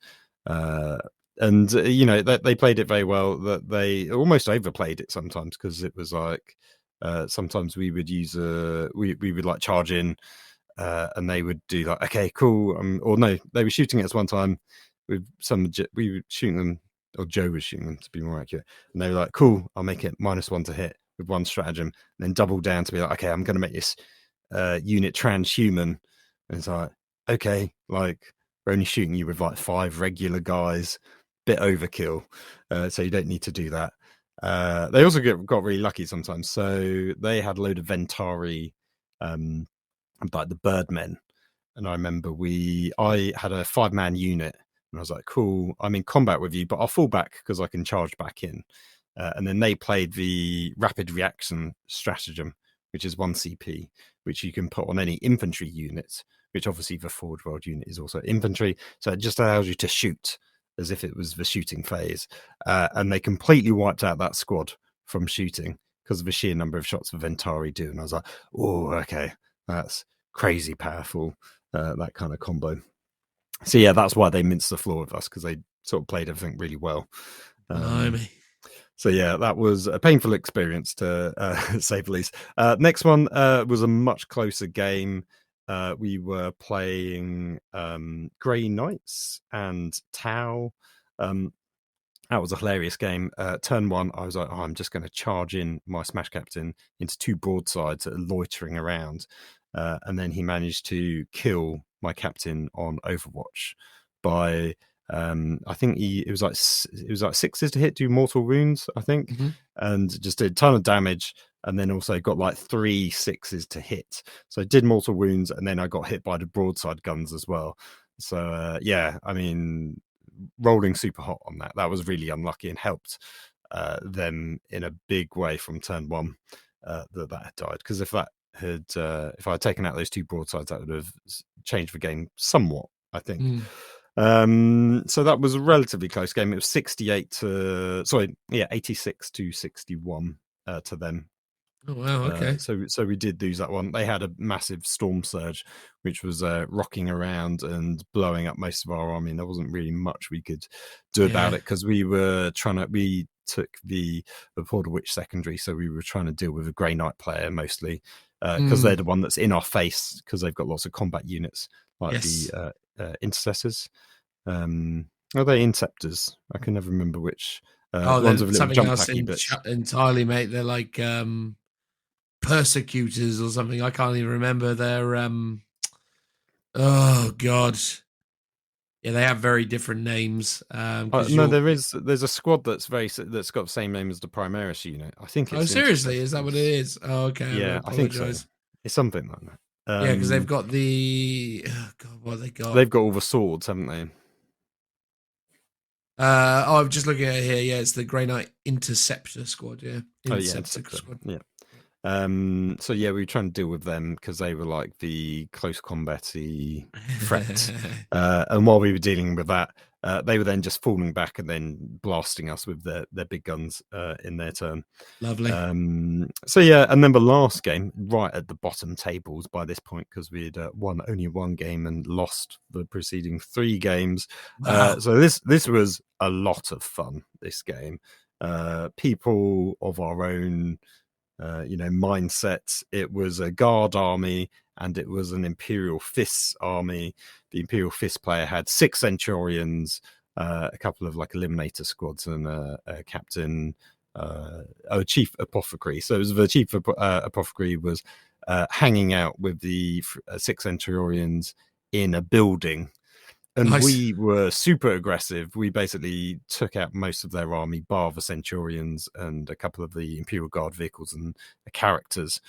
And they played it very well. That they almost overplayed it sometimes, because it was like sometimes we would use we would like charge in, and they would do like, okay, cool, or no, they were shooting at us one time with we were shooting them, or Joe was shooting them to be more accurate, and they were like, cool, I'll make it -1 to hit with one stratagem, and then double down to be like, okay, I'm going to make this unit transhuman, and it's like, okay, like, we're only shooting you with like 5 regular guys, bit overkill, so you don't need to do that. They also got really lucky sometimes. So they had a load of Ventari, like the Birdmen, and I remember I had a 5-man unit, and I was like, cool, I'm in combat with you, but I'll fall back because I can charge back in. And then they played the rapid reaction stratagem, which is 1 CP, which you can put on any infantry unit, which obviously the Forge World unit is also infantry. So it just allows you to shoot as if it was the shooting phase. And they completely wiped out that squad from shooting because of the sheer number of shots the Ventari do. And I was like, oh, okay, that's crazy powerful, that kind of combo. So yeah, that's why they minced the floor with us, because they sort of played everything really well. So yeah, that was a painful experience, to say the least. Next one was a much closer game. We were playing Grey Knights and Tau. That was a hilarious game. Turn one, I was like, I'm just going to charge in my Smash Captain into 2 broadsides that are loitering around. And then he managed to kill my captain on Overwatch by I think it was like 6s to hit, do mortal wounds, I think, and just did a ton of damage. And then also got like 3 6s to hit. So I did mortal wounds, and then I got hit by the broadside guns as well. So yeah, I mean, rolling super hot on that. That was really unlucky and helped them in a big way from turn 1 that had died. Because if I had taken out those 2 broadsides, that would have changed the game somewhat, I think. So that was a relatively close game. It was 86 to 61 to them. Oh wow, okay. So we did lose that one. They had a massive storm surge, which was rocking around and blowing up most of our army. And there wasn't really much we could do about it, because we took the Portal Witch secondary, so we were trying to deal with a Grey Knight player mostly, because they're the one that's in our face, because they've got lots of combat units like the intercessors. Are they inceptors? I can never remember which. Ones with little jump packy bits. Entirely, mate. They're like persecutors or something. I can't even remember their oh god, yeah, they have very different names. No, there's a squad that's got the same name as the Primaris unit. I think it's seriously, is that what it is? Oh, okay. Yeah, I think so. It's something like that. Yeah, because they've got the god, what have they got? They've got all the swords, haven't they? I'm just looking at it here. Yeah, it's the Grey Knight Interceptor Squad. Yeah, Interceptor Squad. Yeah. So yeah, we were trying to deal with them because they were like the close combat-y threat. And while we were dealing with that, they were then just falling back and then blasting us with their big guns in their turn. Lovely. So yeah, and then the last game, right at the bottom tables by this point, because we had won only 1 game and lost the preceding 3 games. Wow. So this was a lot of fun, this game. People of our own mindset. It was a guard army and it was an Imperial Fists army. The Imperial Fist player had 6 Centurions, a couple of like Eliminator squads, and a captain, a chief apothecary. So it was the chief apothecary was hanging out with the 6 Centurions in a building. And nice. We were super aggressive. We basically took out most of their army, bar the Centurions and a couple of the Imperial Guard vehicles and the characters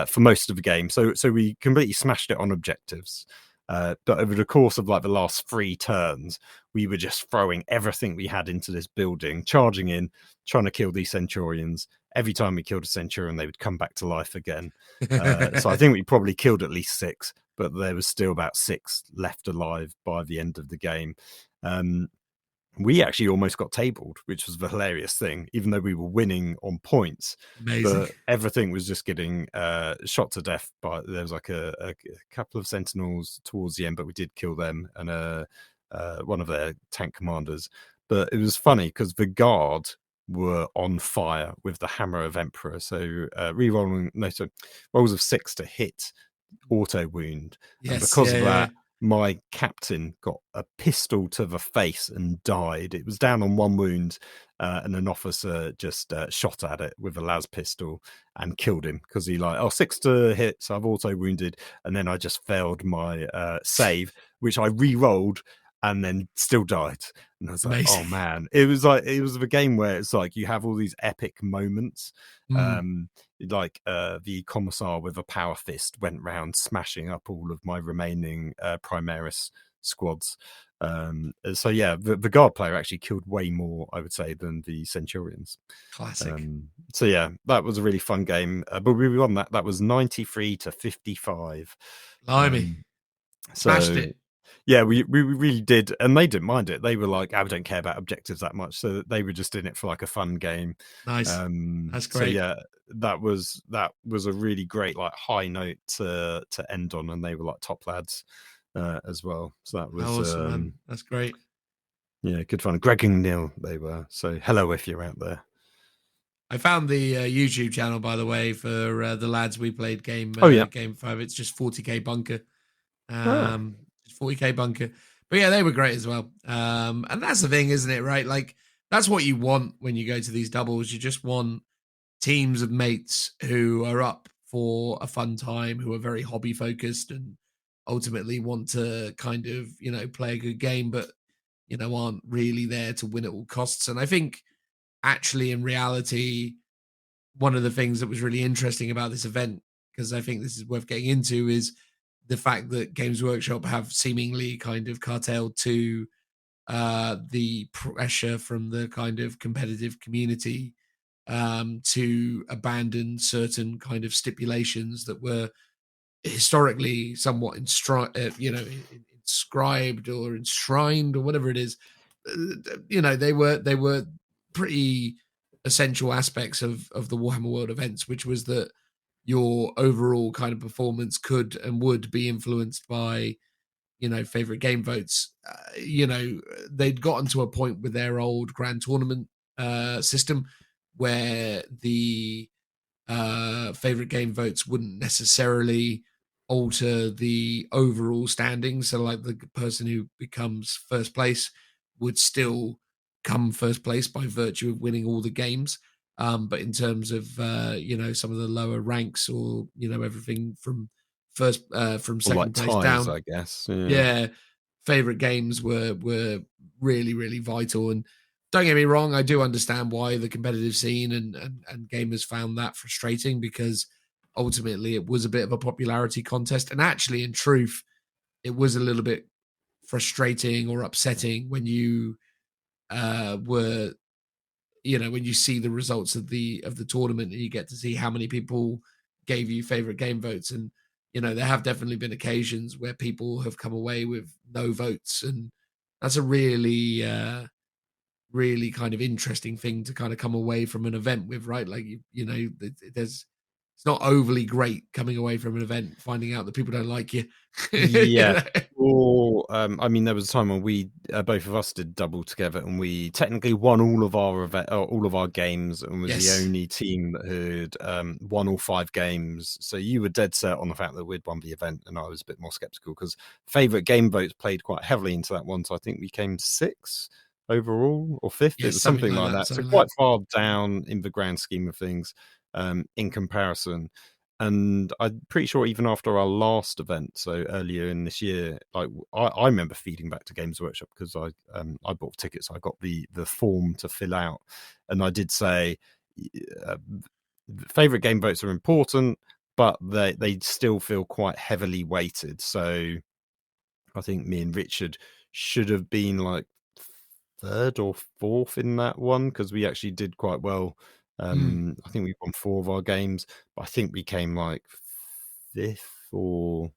for most of the game. So we completely smashed it on objectives. But over the course of like the last 3 turns, we were just throwing everything we had into this building, charging in, trying to kill these Centurions. Every time we killed a Centurion, they would come back to life again. So I think we probably killed at least 6. But there was still about 6 left alive by the end of the game. We actually almost got tabled, which was the hilarious thing, even though we were winning on points. Amazing. But everything was just getting shot to death. There was like a couple of Sentinels towards the end, but we did kill them, and one of their tank commanders. But it was funny because the Guard were on fire with the Hammer of Emperor. So rolls of 6 to hit, auto wound. Yes, and because of that, my captain got a pistol to the face and died. It was down on 1 wound, and an officer just shot at it with a las pistol and killed him because he 6 to hit, so I've auto wounded, and then I just failed my save, which I re-rolled and then still died. And I was like, amazing. Oh man, it was the game where it's like you have all these epic moments. The commissar with a power fist went round smashing up all of my remaining Primaris squads. So yeah, the Guard player actually killed way more, I would say, than the Centurions. Classic. So yeah, that was a really fun game. But we won that. That was 93 to 55. Blimey. Smashed it. Yeah, we really did, and they didn't mind it. They were like, we don't care about objectives that much, so they were just in it for like a fun game. Nice. That's great. So yeah, that was a really great like high note to end on, and they were like top lads as well. So that was awesome, man. That's great. Yeah, good fun. Greg and Neil, they were. So hello if you're out there. I found the YouTube channel, by the way, for the lads we played game. Game 5. It's just 40k bunker. 40k bunker, but yeah, they were great as well. And that's the thing, isn't it? Right, like that's what you want when you go to these doubles. You just want teams of mates who are up for a fun time, who are very hobby focused and ultimately want to kind of, play a good game, but, aren't really there to win at all costs. And I think actually in reality, one of the things that was really interesting about this event, because I think this is worth getting into, is the fact that Games Workshop have seemingly kind of carteled to the pressure from the kind of competitive community to abandon certain kind of stipulations that were historically somewhat inscribed or enshrined or whatever it is. They were pretty essential aspects of the Warhammer World events, which was that your overall kind of performance could and would be influenced by favorite game votes. They'd gotten to a point with their old grand tournament system where the favorite game votes wouldn't necessarily alter the overall standings. So, like, the person who becomes first place would still come first place by virtue of winning all the games. But in terms of some of the lower ranks, or everything from from second like place ties, down, I guess. yeah, favorite games were really, really vital. And don't get me wrong, I do understand why the competitive scene and gamers found that frustrating, because ultimately it was a bit of a popularity contest. And actually, in truth, it was a little bit frustrating or upsetting when you were when you see the results of the tournament, and you get to see how many people gave you favorite game votes. And there have definitely been occasions where people have come away with no votes, and that's a really really kind of interesting thing to kind of come away from an event with, right? Like, there's it's not overly great coming away from an event finding out that people don't like you. Yeah. Or I mean, there was a time when we both of us did double together, and we technically won all of our games, and was Yes. the only team that had won all 5 games. So you were dead set on the fact that we'd won the event, and I was a bit more skeptical because favorite game votes played quite heavily into that one. So I think we came 6th overall or 5th. Yeah, It was something like that. So quite far down in the grand scheme of things in comparison. And I'm pretty sure even after our last event, so earlier in this year, like I remember feeding back to Games Workshop because I bought tickets, I got the form to fill out, and I did say favorite game votes are important, but they still feel quite heavily weighted. So I think me and Richard should have been like 3rd or 4th in that one, because we actually did quite well. I think we won 4 of our games, but I think we came like 5th, or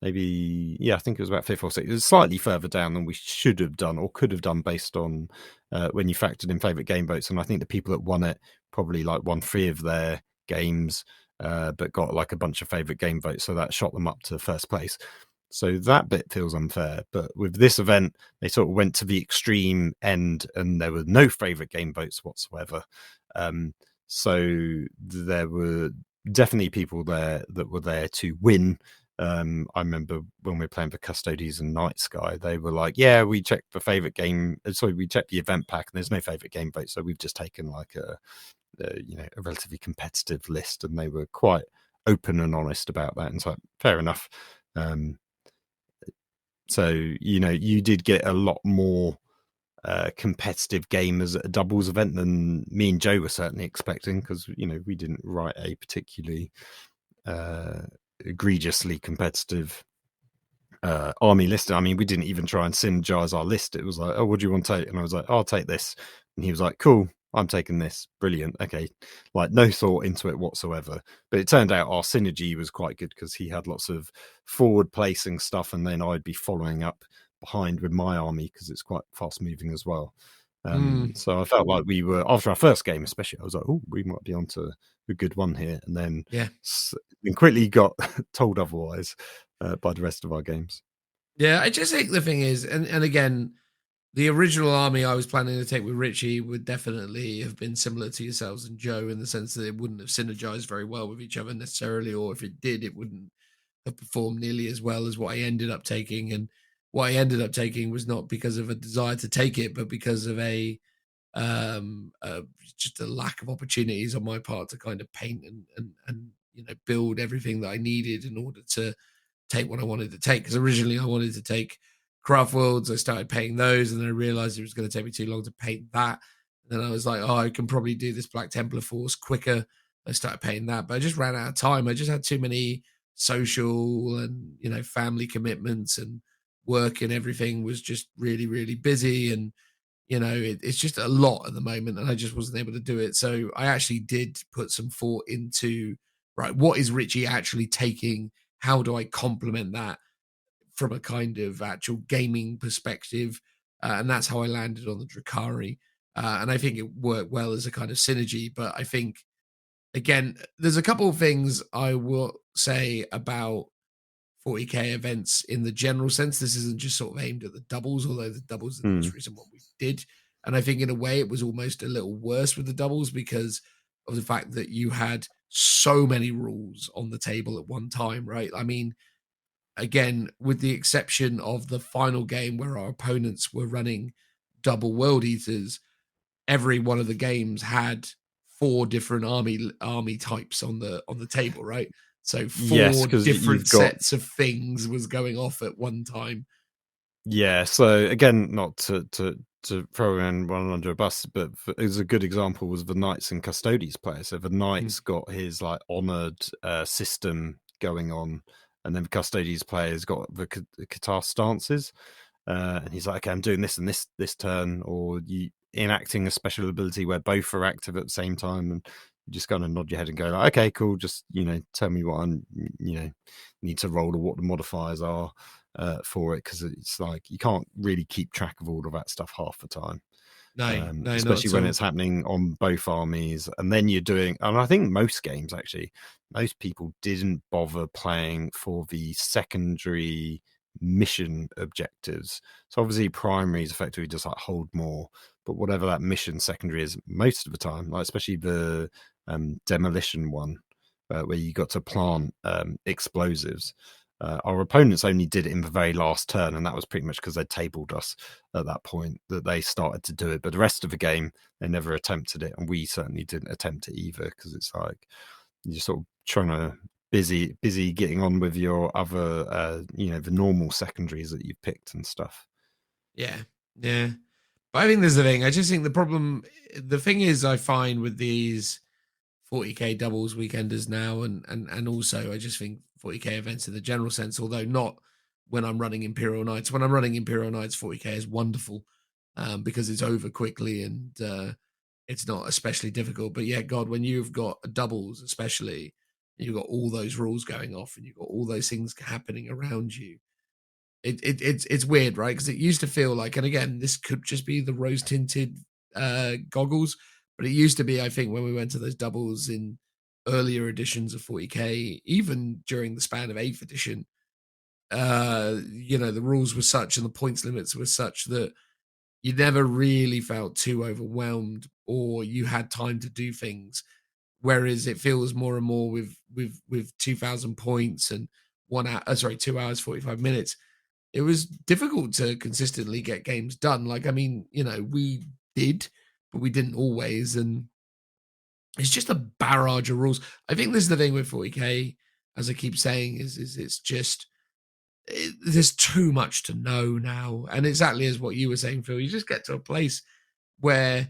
maybe, yeah, I think it was about 5th or 6th. It was slightly further down than we should have done or could have done based on when you factored in favorite game votes. And I think the people that won it probably like won 3 of their games, but got like a bunch of favorite game votes, so that shot them up to first place. So that bit feels unfair. But with this event, they sort of went to the extreme end, and there were no favorite game votes whatsoever. So there were definitely people there that were there to win. I remember when we were playing for Custodies and Night Sky, they were like, yeah, we checked the favorite game. Sorry, we checked the event pack, and there's no favorite game vote. So we've just taken like a relatively competitive list, and they were quite open and honest about that. And so fair enough. So, you did get a lot more competitive gamers at a doubles event than me and Joe were certainly expecting, because, we didn't write a particularly egregiously competitive army list. I mean, we didn't even try and synergize our list. It was like, oh, what do you want to take? And I was like, I'll take this. And he was like, cool, I'm taking this. Brilliant. Okay. Like, no thought into it whatsoever. But it turned out our synergy was quite good, because he had lots of forward placing stuff, and then I'd be following up behind with my army, because it's quite fast moving as well. So I felt like we were, after our first game especially, I was like, oh, we might be onto a good one here. And then quickly got told otherwise by the rest of our games. Yeah, I just think the thing is, and again, the original army I was planning to take with Richie would definitely have been similar to yourselves and Joe, in the sense that it wouldn't have synergized very well with each other necessarily, or if it did, it wouldn't have performed nearly as well as what I ended up taking. And what I ended up taking was not because of a desire to take it, but because of just a lack of opportunities on my part to kind of paint and build everything that I needed in order to take what I wanted to take. Because originally I wanted to take Craftworlds. I started painting those, and then I realized it was going to take me too long to paint that. And then I was like, oh, I can probably do this Black Templar Force quicker. I started painting that, but I just ran out of time. I just had too many social and, you know, family commitments, and work and everything was just really, really busy. And, you know, it's just a lot at the moment, and I just wasn't able to do it. So I actually did put some thought into, right, what is Richie actually taking? How do I complement that from a kind of actual gaming perspective? And that's how I landed on the Drakari. And I think it worked well as a kind of synergy. But I think, again, there's a couple of things I will say about 40k events in the general sense. This isn't just sort of aimed at the doubles, although the doubles are the most recent one we did. And I think in a way it was almost a little worse with the doubles because of the fact that you had so many rules on the table at one time, right? I mean, again, with the exception of the final game where our opponents were running double World Eaters, every one of the games had 4 different army types on the table, right? So 4 different sets of things was going off at one time. Yeah. So again, not to throw in one under a bus, but it was a good example was the Knights and Custodies player. So the Knights got his like honored system going on, and then the Custodies players got the Qatar stances. And he's like, okay, I'm doing this and this turn, or you enacting a special ability where both are active at the same time, and you just kind of nod your head and go like, okay, cool, just, you know, tell me what I'm, you know, need to roll or what the modifiers are for it, because it's like you can't really keep track of all of that stuff half the time. No, especially when it's happening on both armies. And then you're doing, and I think most games actually, most people didn't bother playing for the secondary mission objectives. So obviously primary is effectively just like hold more, but whatever that mission secondary is most of the time, like especially the demolition one where you got to plant explosives, our opponents only did it in the very last turn, and that was pretty much because they tabled us at that point that they started to do it. But the rest of the game they never attempted it, and we certainly didn't attempt it either, because it's like you're sort of trying to busy getting on with your other you know, the normal secondaries that you've picked and stuff. Yeah But I think there's the thing. I just think the thing is, I find with these 40k doubles weekenders now, and also I just think 40k events in the general sense, although not when I'm running Imperial Knights. When I'm running Imperial Knights, 40k is wonderful because it's over quickly and it's not especially difficult. But yeah, God, when you've got doubles, especially, you've got all those rules going off and you've got all those things happening around you, it's weird, right? Because it used to feel like, and again, this could just be the rose tinted goggles, but it used to be, I think, when we went to those doubles in earlier editions of 40k, even during the span of 8th edition, you know, the rules were such and the points limits were such that you never really felt too overwhelmed, or you had time to do things. Whereas it feels more and more with 2,000 points and 2 hours 45 minutes, it was difficult to consistently get games done. Like, I mean, you know, we did, but we didn't always, and it's just a barrage of rules. I think this is the thing with 40k, as I keep saying, is it's just there's too much to know now, and exactly as what you were saying, Phil, you just get to a place where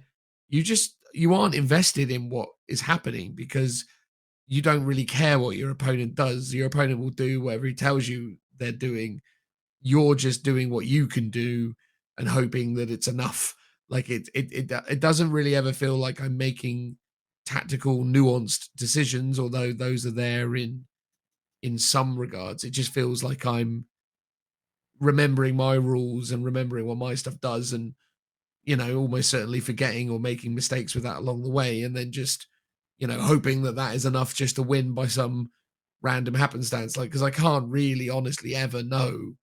you aren't invested in what is happening because you don't really care what your opponent does. Your opponent will do whatever he tells you they're doing. You're just doing what you can do and hoping that it's enough. Like it doesn't really ever feel like I'm making tactical, nuanced decisions, although those are there in some regards. It just feels like I'm remembering my rules and remembering what my stuff does, and, you know, almost certainly forgetting or making mistakes with that along the way, and then just, you know, hoping that that is enough just to win by some random happenstance. Like, because I can't really honestly ever know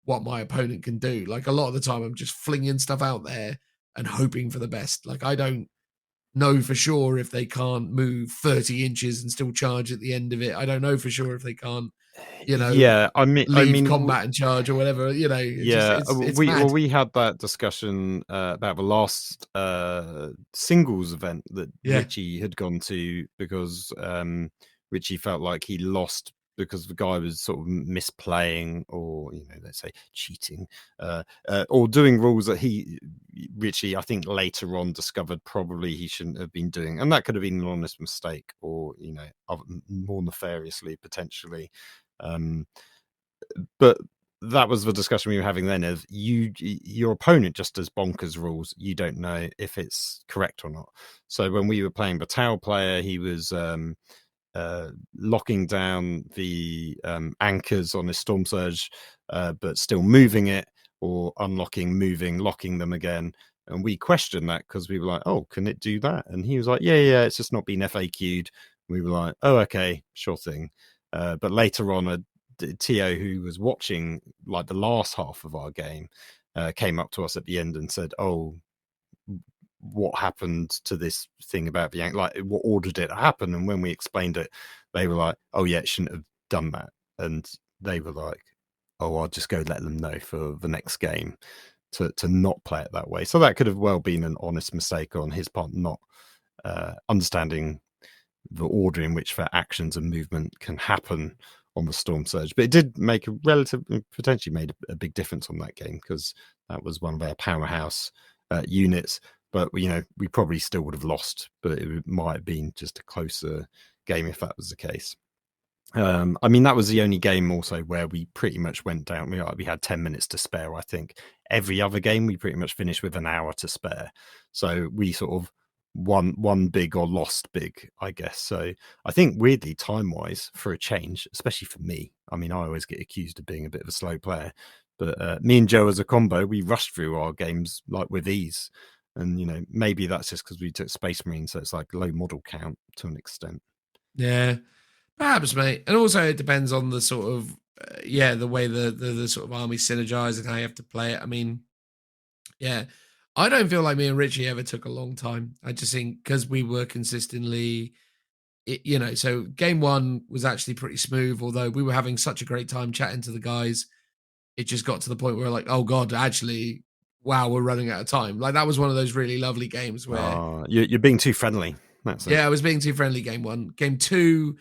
what my opponent can do. Like, a lot of the time I'm just flinging stuff out there and hoping for the best. Like, I don't know for sure if they can't move 30 inches and still charge at the end of it. I don't know for sure if they can't, you know, leave combat and charge or whatever, you know. We had that discussion about the last singles event that Richie had gone to, because Richie felt like he lost because the guy was sort of misplaying, or let's say cheating, or doing rules that Richie, I think, later on discovered probably he shouldn't have been doing, and that could have been an honest mistake, or more nefariously potentially. But that was the discussion we were having then, of your opponent just does bonkers rules. You don't know if it's correct or not. So when we were playing Batal player, he was locking down the anchors on his Storm Surge, but still moving it, or unlocking, moving, locking them again. And we questioned that because we were like, oh, can it do that? And he was like, yeah, it's just not been FAQ'd. We were like, oh, okay, sure thing. But later on, Tio, who was watching like the last half of our game, came up to us at the end and said, oh, what happened to this thing about the like, what order did it happen? And when we explained it, they were like, oh yeah, it shouldn't have done that. And they were like, oh, I'll just go let them know for the next game to not play it that way. So that could have well been an honest mistake on his part, not understanding the order in which their actions and movement can happen on the Storm Surge. But it did make potentially made a big difference on that game, because that was one of their powerhouse units. But we probably still would have lost, but it might have been just a closer game if that was the case. I mean, that was the only game also where we pretty much went down. We had 10 minutes to spare, I think. Every other game we pretty much finished with an hour to spare. So we sort of won big or lost big, I guess. So I think, weirdly, time-wise, for a change, especially for me, I mean, I always get accused of being a bit of a slow player, but me and Joe as a combo, we rushed through our games like with ease. And maybe that's just because we took Space Marine, so it's like low model count to an extent. Yeah, perhaps, mate. And also it depends on the sort of the way the sort of army synergize and how you have to play it. I mean, yeah, I don't feel like me and Richie ever took a long time. I just think because we were consistently, so game one was actually pretty smooth, although we were having such a great time chatting to the guys. It just got to the point where like, oh God, actually, wow, we're running out of time. Like that was one of those really lovely games where you're being too friendly. That's it. Yeah, I was being too friendly game one. Game two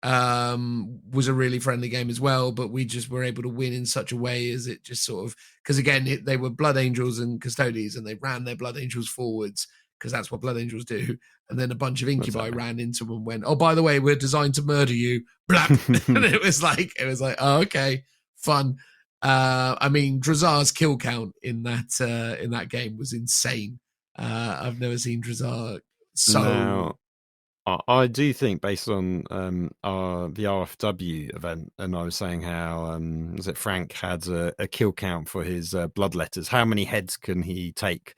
was a really friendly game as well, but we just were able to win in such a way as it just sort of, because again, they were Blood Angels and Custodies, and they ran their Blood Angels forwards because that's what Blood Angels do. And then a bunch of Incubi ran into them and went, oh, by the way, we're designed to murder you. And it was like, oh, okay, fun. I mean, Drazar's kill count in that game was insane. I've never seen Drazar so. Now, I do think, based on the RFW event, and I was saying how was it Frank had a kill count for his bloodletters. How many heads can he take?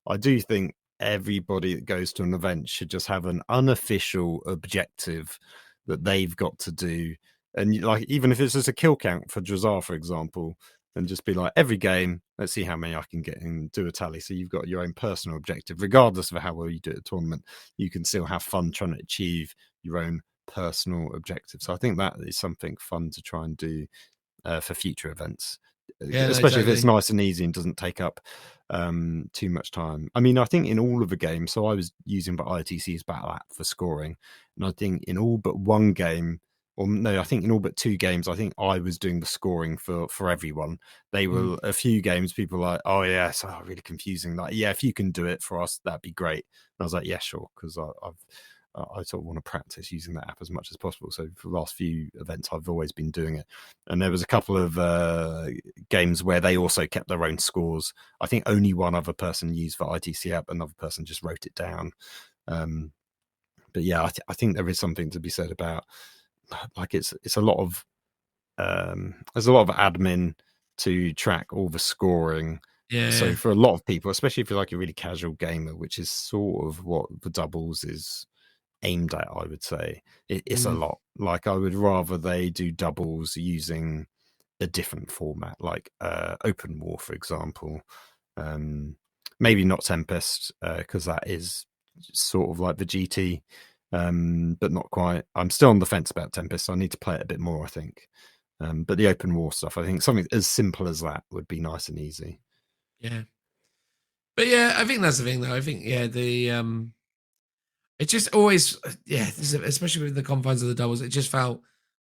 I do think everybody that goes to an event should just have an unofficial objective that they've got to do. And like, even if it's just a kill count for Drazar, for example, and just be like, every game, let's see how many I can get and do a tally. So you've got your own personal objective, regardless of how well you do at a tournament. You can still have fun trying to achieve your own personal objective. So I think that is something fun to try and do for future events, especially if it's nice and easy and doesn't take up too much time. I mean, I think in all of the games, so I was using the ITC's battle app for scoring, and I think in all but one game, or no, I think in all but two games, I think I was doing the scoring for everyone. They were a few games, people were like, oh yeah, it's really confusing. Like, yeah, if you can do it for us, that'd be great. And I was like, yeah, sure, because I sort of want to practice using that app as much as possible. So for the last few events, I've always been doing it. And there was a couple of games where they also kept their own scores. I think only one other person used the ITC app, another person just wrote it down. But yeah, I think there is something to be said about, like, it's a lot of there's a lot of admin to track all the scoring. Yeah. So for a lot of people, especially if you're like a really casual gamer, which is sort of what the doubles is aimed at, I would say, it's a lot. Like, I would rather they do doubles using a different format, like open war, for example. Maybe not Tempest, because that is sort of like the GT. But not quite. I'm still on the fence about Tempest, so I need to play it a bit more, I think. But the open war stuff, I think something as simple as that would be nice and easy. Yeah. But yeah, I think that's the thing, though. I think, it just always, especially with the confines of the doubles, it just felt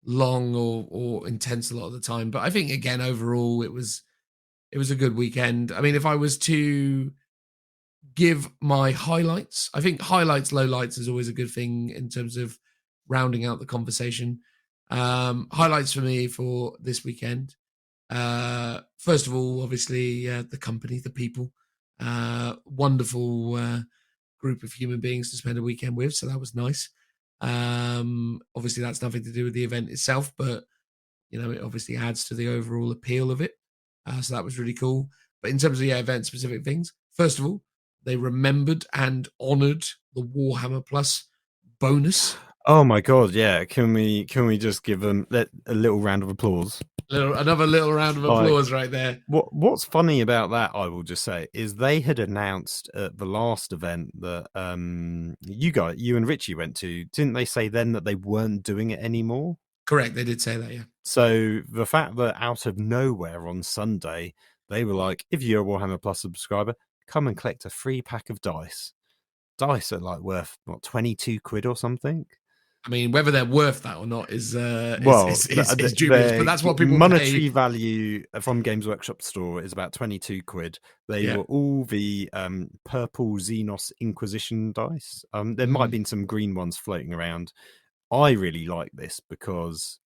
long or intense a lot of the time. But I think again overall it was a good weekend. I mean, if I was to give my highlights, I think highlights, lowlights is always a good thing in terms of rounding out the conversation. Highlights for me for this weekend. First of all, obviously, the company, the people, wonderful group of human beings to spend a weekend with. So that was nice. Obviously, that's nothing to do with the event itself, but it obviously adds to the overall appeal of it. So that was really cool. But in terms of event specific things, first of all, they remembered and honored the Warhammer Plus bonus. Oh my god, yeah. Can we just give them a little round of applause? Another little round of applause right there. What's funny about that, I will just say, is they had announced at the last event that you and Richie went to, didn't they say then that they weren't doing it anymore? Correct, they did say that, yeah. So the fact that out of nowhere on Sunday, they were like, if you're a Warhammer Plus subscriber, come and collect a free pack of dice. Dice are like worth, what, 22 quid or something? I mean, whether they're worth that or not is dubious, but that's what people monetary pay. Value from Games Workshop store is about 22 quid. They were all the purple Xenos Inquisition dice. There might have been some green ones floating around. I really like this because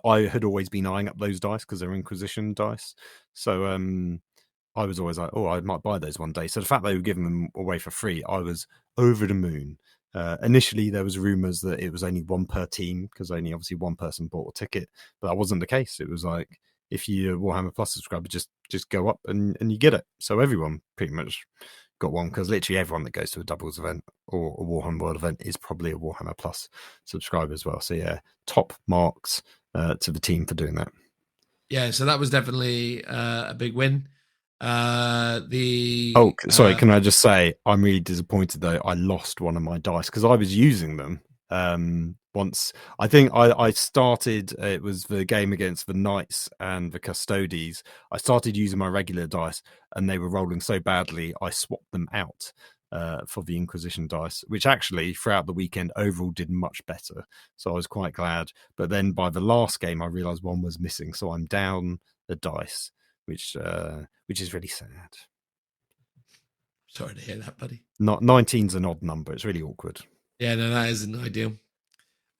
I had always been eyeing up those dice because they're Inquisition dice. So I was always like, I might buy those one day. So the fact they were giving them away for free, I was over the moon. Initially, there was rumors that it was only one per team because only obviously one person bought a ticket, but that wasn't the case. It was like, if you're a Warhammer Plus subscriber, just go up and you get it. So everyone pretty much got one because literally everyone that goes to a Doubles event or a Warhammer World event is probably a Warhammer Plus subscriber as well. So yeah, top marks to the team for doing that. Yeah, so that was definitely a big win. Sorry, can I just say I'm really disappointed though. I lost one of my dice because I was using them once. I think I started, it was the game against the Knights and the Custodes. I started using my regular dice and they were rolling so badly I swapped them out for the Inquisition dice, which actually throughout the weekend overall did much better, so I was quite glad. But then by the last game I realized one was missing, so I'm down the dice, which is really sad. Sorry to hear that, buddy. 19's an odd number. It's really awkward. Yeah, no, that isn't ideal.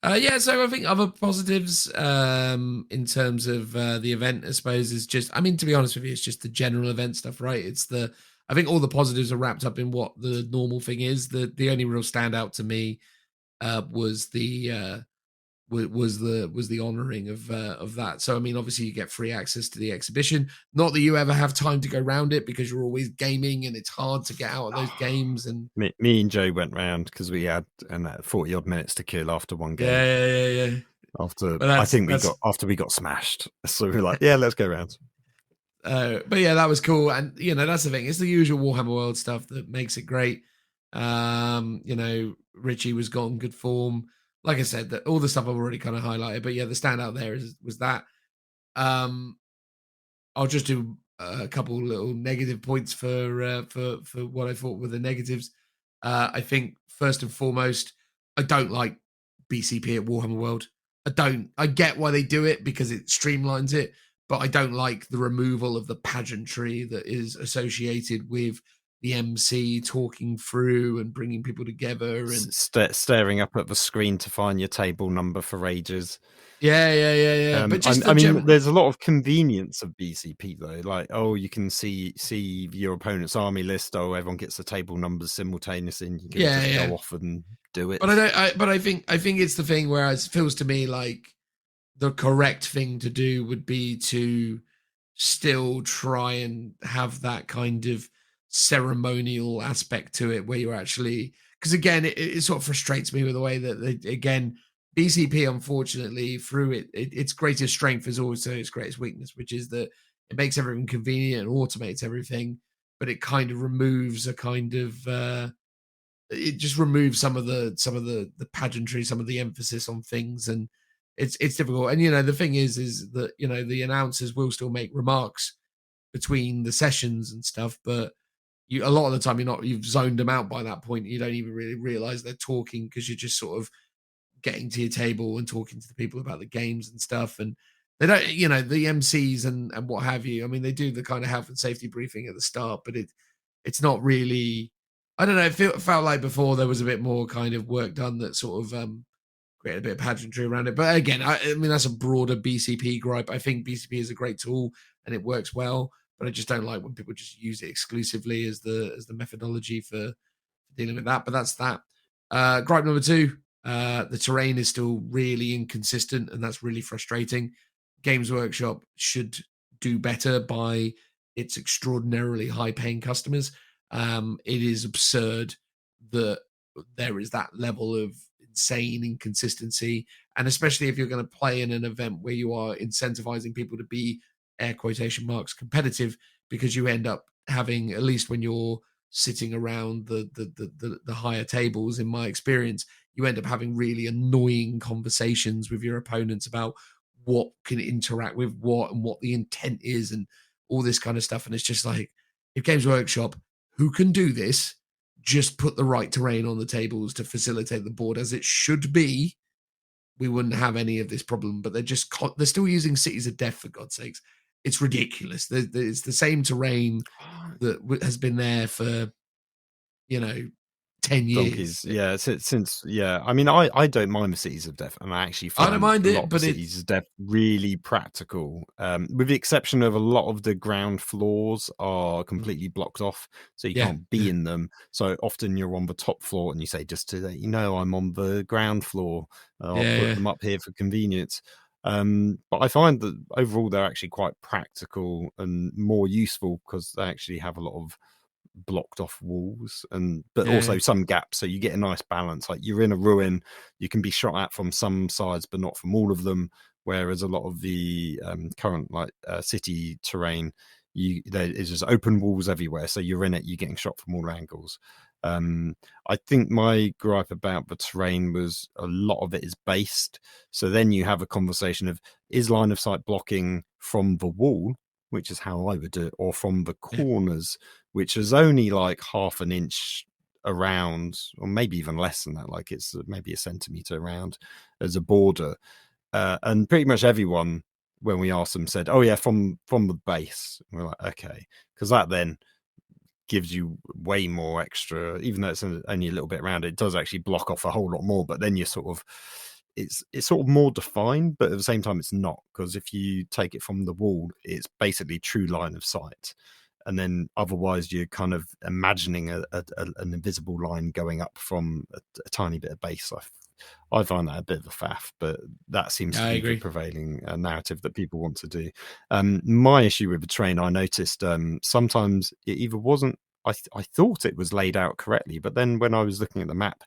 So I think other positives in terms of the event, I suppose, is just, I mean, to be honest with you, it's just the general event stuff, right? I think all the positives are wrapped up in what the normal thing is. The only real standout to me was the honoring of that. So I mean, obviously you get free access to the exhibition. Not that you ever have time to go around it because you're always gaming and it's hard to get out of those games. And me and Joe went round because we had 40 odd minutes to kill after one game. Yeah. After we got smashed, so we were like, yeah, let's go around. But yeah, that was cool. And that's the thing. It's the usual Warhammer World stuff that makes it great. Richie was got in good form. Like I said, that all the stuff I've already kind of highlighted, but yeah, the standout there was that. I'll just do a couple little negative points for what I thought were the negatives. I think first and foremost, I don't like BCP at Warhammer World. I get why they do it because it streamlines it, but I don't like the removal of the pageantry that is associated with the MC talking through and bringing people together and staring up at the screen to find your table number for ages. Yeah. But there's a lot of convenience of BCP though. Like, you can see your opponent's army list. Everyone gets the table numbers simultaneously, and you can just go off and do it. But I think it's the thing where it feels to me like the correct thing to do would be to still try and have that kind of ceremonial aspect to it where you're actually, because again it sort of frustrates me with the way that again BCP unfortunately through its greatest strength is also its greatest weakness, which is that it makes everything convenient and automates everything, but it kind of removes it just removes some of the pageantry, some of the emphasis on things, and it's difficult. And the thing is that the announcers will still make remarks between the sessions and stuff, but a lot of the time you've zoned them out by that point. You don't even really realize they're talking because you're just sort of getting to your table and talking to the people about the games and stuff. And they don't, the MCs and what have you. I mean, they do the kind of health and safety briefing at the start, but it's not really. I don't know. It felt like before there was a bit more kind of work done that sort of created a bit of pageantry around it. But again, I mean, that's a broader BCP gripe. I think BCP is a great tool and it works well, but I just don't like when people just use it exclusively as the methodology for dealing with that. But that's that. Gripe number 2, the terrain is still really inconsistent, and that's really frustrating. Games Workshop should do better by its extraordinarily high-paying customers. It is absurd that there is that level of insane inconsistency, and especially if you're going to play in an event where you are incentivizing people to be, air quotation marks, competitive, because you end up having, at least when you're sitting around the higher tables, in my experience, you end up having really annoying conversations with your opponents about what can interact with what and what the intent is and all this kind of stuff. And it's just like, if Games Workshop, who can do this, just put the right terrain on the tables to facilitate the board as it should be, we wouldn't have any of this problem. But they're still using Cities of Death, for God's sakes. It's ridiculous. It's the same terrain that has been there for 10 years. Donkeys, yeah. Since I mean, I don't mind the Cities of Death, and I actually find I don't mind a it, lot of but Cities of Death really practical. With the exception of a lot of the ground floors are completely blocked off, so you can't be in them. So often you're on the top floor, and you say, just to let you know, I'm on the ground floor. I'll put them up here for convenience. But I find that overall they're actually quite practical and more useful because they actually have a lot of blocked off walls but also some gaps, so you get a nice balance. Like, you're in a ruin, you can be shot at from some sides but not from all of them, whereas a lot of the current city terrain, there is just open walls everywhere, so you're in it, you're getting shot from all angles. I think my gripe about the terrain was a lot of it is based, so then you have a conversation of, is line of sight blocking from the wall, which is how I would do it, or from the corners, which is only like half an inch around, or maybe even less than that, like it's maybe a centimetre around as a border. And pretty much everyone, when we asked them, said, oh yeah, from the base. And we're like, okay, because that then gives you way more extra, even though it's only a little bit around, it does actually block off a whole lot more, but then you're sort of, it's sort of more defined, but at the same time it's not, because if you take it from the wall, it's basically true line of sight, and then otherwise you're kind of imagining an invisible line going up from a tiny bit of base. I find that a bit of a faff, but that seems to be the prevailing narrative that people want to do. My issue with the terrain, I noticed sometimes it either wasn't, I thought it was laid out correctly, but then when I was looking at the map,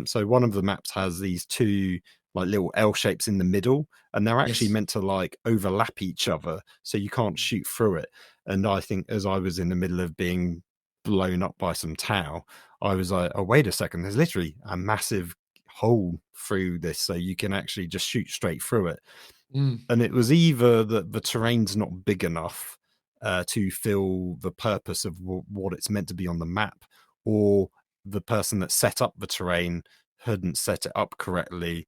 so one of the maps has these two like little L shapes in the middle, and they're actually meant to like overlap each other, so you can't shoot through it. And I think as I was in the middle of being blown up by some tau, I was like, oh, wait a second, there's literally a massive hole through this, so you can actually just shoot straight through it. And it was either that the terrain's not big enough to fill the purpose of what it's meant to be on the map, or the person that set up the terrain hadn't set it up correctly,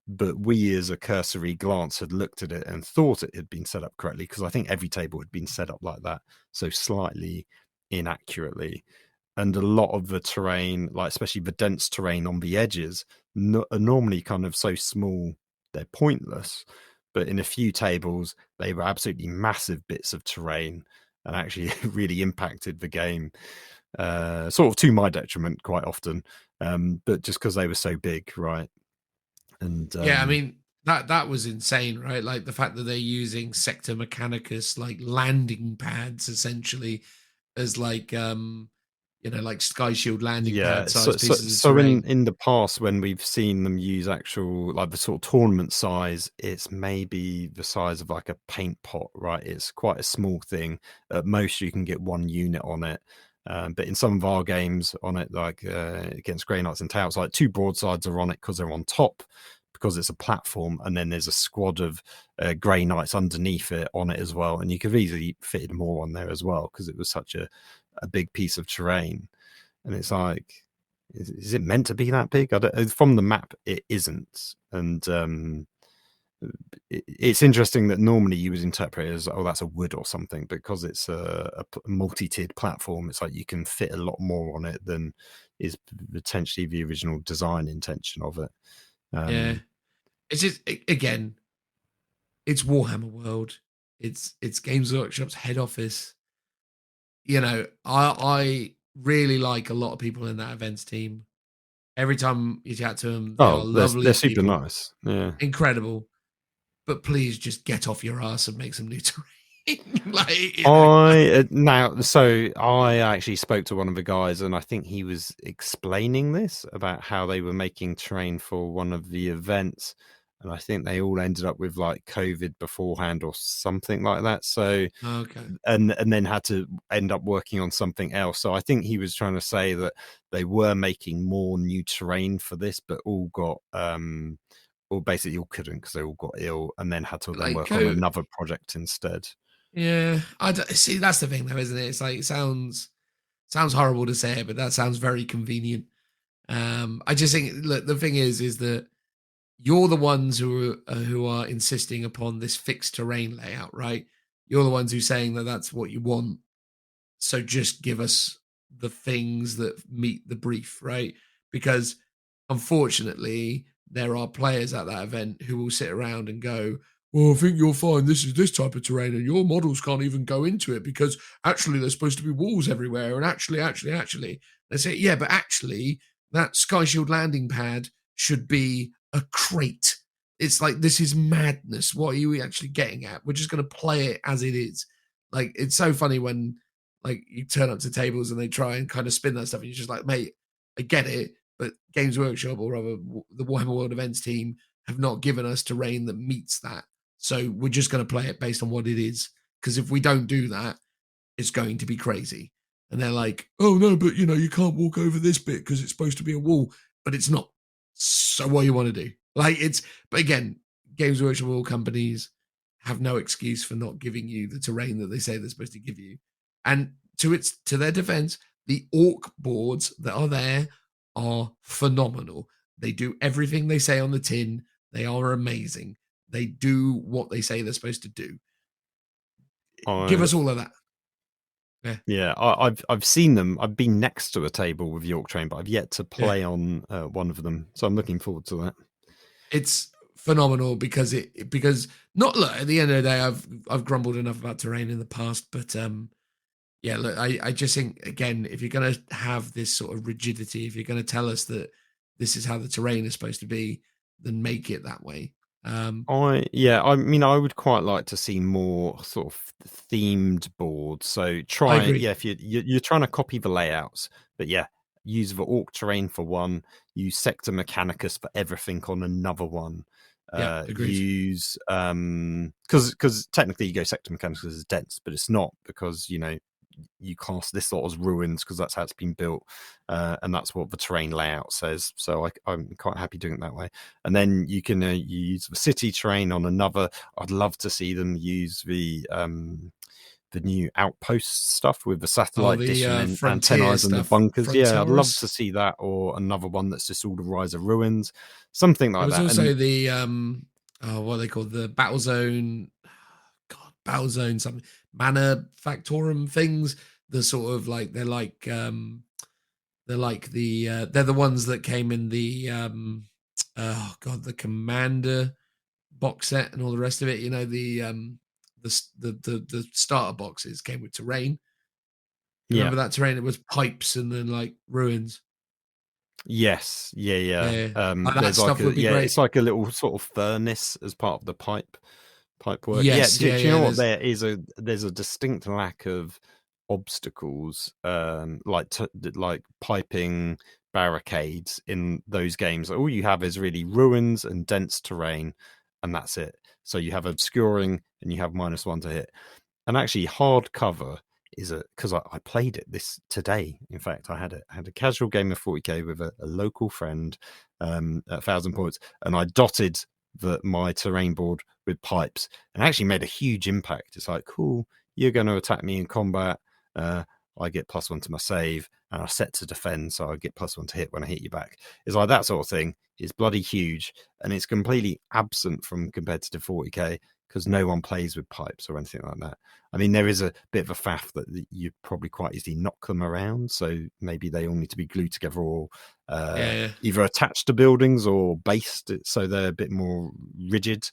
but we as a cursory glance had looked at it and thought it had been set up correctly, because I think every table had been set up like that, so slightly inaccurately. And a lot of the terrain, like especially the dense terrain on the edges, are normally kind of so small they're pointless, but in a few tables they were absolutely massive bits of terrain and actually really impacted the game, sort of to my detriment quite often, but just because they were so big, right? And I mean, that was insane, right? Like the fact that they're using Sector Mechanicus like landing pads essentially as like like Sky Shield landing pad size pieces of terrain. In the past, when we've seen them use actual, like the sort of tournament size, it's maybe the size of like a paint pot, right? It's quite a small thing. At most you can get one unit on it. But in some of our games on it, like against Grey Knights and Tails, like two broadsides are on it because they're on top, because it's a platform, and then there's a squad of Grey Knights underneath it on it as well, and you could easily fit more on there as well because it was such a big piece of terrain. And it's like, is it meant to be that big? From the map, it isn't, and it's interesting that normally you would interpret it as, oh, that's a wood or something, because it's a multi-tiered platform. It's like you can fit a lot more on it than is potentially the original design intention of it. Yeah, it's just again, it's Warhammer World. It's Games Workshop's head office. You know, I really like a lot of people in that events team. Every time you chat to them, they are lovely they're super people. nice. Yeah, Incredible. But please just get off your ass and make some new terrain. Like, you know. So I actually spoke to one of the guys, and I think he was explaining this about how they were making terrain for one of the events, and I think they all ended up with like COVID beforehand or something like that. So Okay. and then had to end up working on something else. So I think he was trying to say that they were making more new terrain for this, but all got or basically all couldn't because they all got ill, and then had to then work on another project instead. Yeah, see. That's the thing, though, isn't it? It's like it sounds horrible to say it, but that sounds very convenient. I just think, look, the thing is that you're the ones who are insisting upon this fixed terrain layout, right? You're the ones who are saying that that's what you want. So just give us the things that meet the brief, right? Because unfortunately, there are players at that event who will sit around and go, well, I think you'll find this is this type of terrain and your models can't even go into it because actually there's supposed to be walls everywhere. And actually, they say, yeah, but actually that Sky Shield landing pad should be a crate. It's like, this is madness. What are you actually getting at? We're just going to play it as it is. Like, it's so funny when like you turn up to tables and they try and kind of spin that stuff and you're just like, mate, I get it, but Games Workshop, or rather the Warhammer World events team, have not given us terrain that meets that. So we're just going to play it based on what it is. Because if we don't do that, it's going to be crazy. And they're like, oh no, but you know, you can't walk over this bit because it's supposed to be a wall, but it's not. So what do you want to do? Like, but again, Games Workshop, all companies have no excuse for not giving you the terrain that they say they're supposed to give you. And to their defense, the orc boards that are there are phenomenal. They do everything they say on the tin. They are amazing. They do what they say they're supposed to do. Give us all of that. Yeah, I've seen them. I've been next to a table with York Train, but I've yet to play on one of them. So I'm looking forward to that. It's phenomenal because not, look, at the end of the day, I've grumbled enough about terrain in the past, but yeah, look, I just think, again, if you're going to have this sort of rigidity, if you're going to tell us that this is how the terrain is supposed to be, then make it that way. I mean, I would quite like to see more sort of themed boards. So if you're trying to copy the layouts, but yeah, use the orc terrain for one, use Sector Mechanicus for everything on another one. Use because technically you go Sector Mechanicus as dense, but it's not, because you know you cast this lot as ruins because that's how it's been built, and that's what the terrain layout says. So I'm quite happy doing it that way. And then you can use the city terrain on another. I'd love to see them use the new outpost stuff with the satellite dish and antennae and the bunkers. Frontiers. Yeah, I'd love to see that, or another one that's just all the Rise of Ruins, something like that. There's also the what are they called, the battle zone. Battle zone, something manufactorum things. The sort of like they're the ones that came in the the Commander box set and all the rest of it. You know, the starter boxes came with terrain. Remember that terrain? It was pipes and then like ruins. Yes, yeah. Like that stuff would be great. It's like a little sort of furnace as part of the pipe work. Yes, do you know what? There's a distinct lack of obstacles, like piping barricades in those games. All you have is really ruins and dense terrain, and that's it. So you have obscuring and you have -1 to hit. And actually, hard cover is because I played it this today. In fact, I had a casual game of 40k with a local friend at 1,000 points, and I dotted my terrain board with pipes, and actually made a huge impact. It's like, cool, you're going to attack me in combat, I get +1 to my save, and I set to defend, so I get +1 to hit when I hit you back. It's like that sort of thing is bloody huge, and it's completely absent from competitive 40k because no one plays with pipes or anything like that. I mean, there is a bit of a faff that you probably quite easily knock them around, so maybe they all need to be glued together or either attached to buildings or based, so they're a bit more rigid.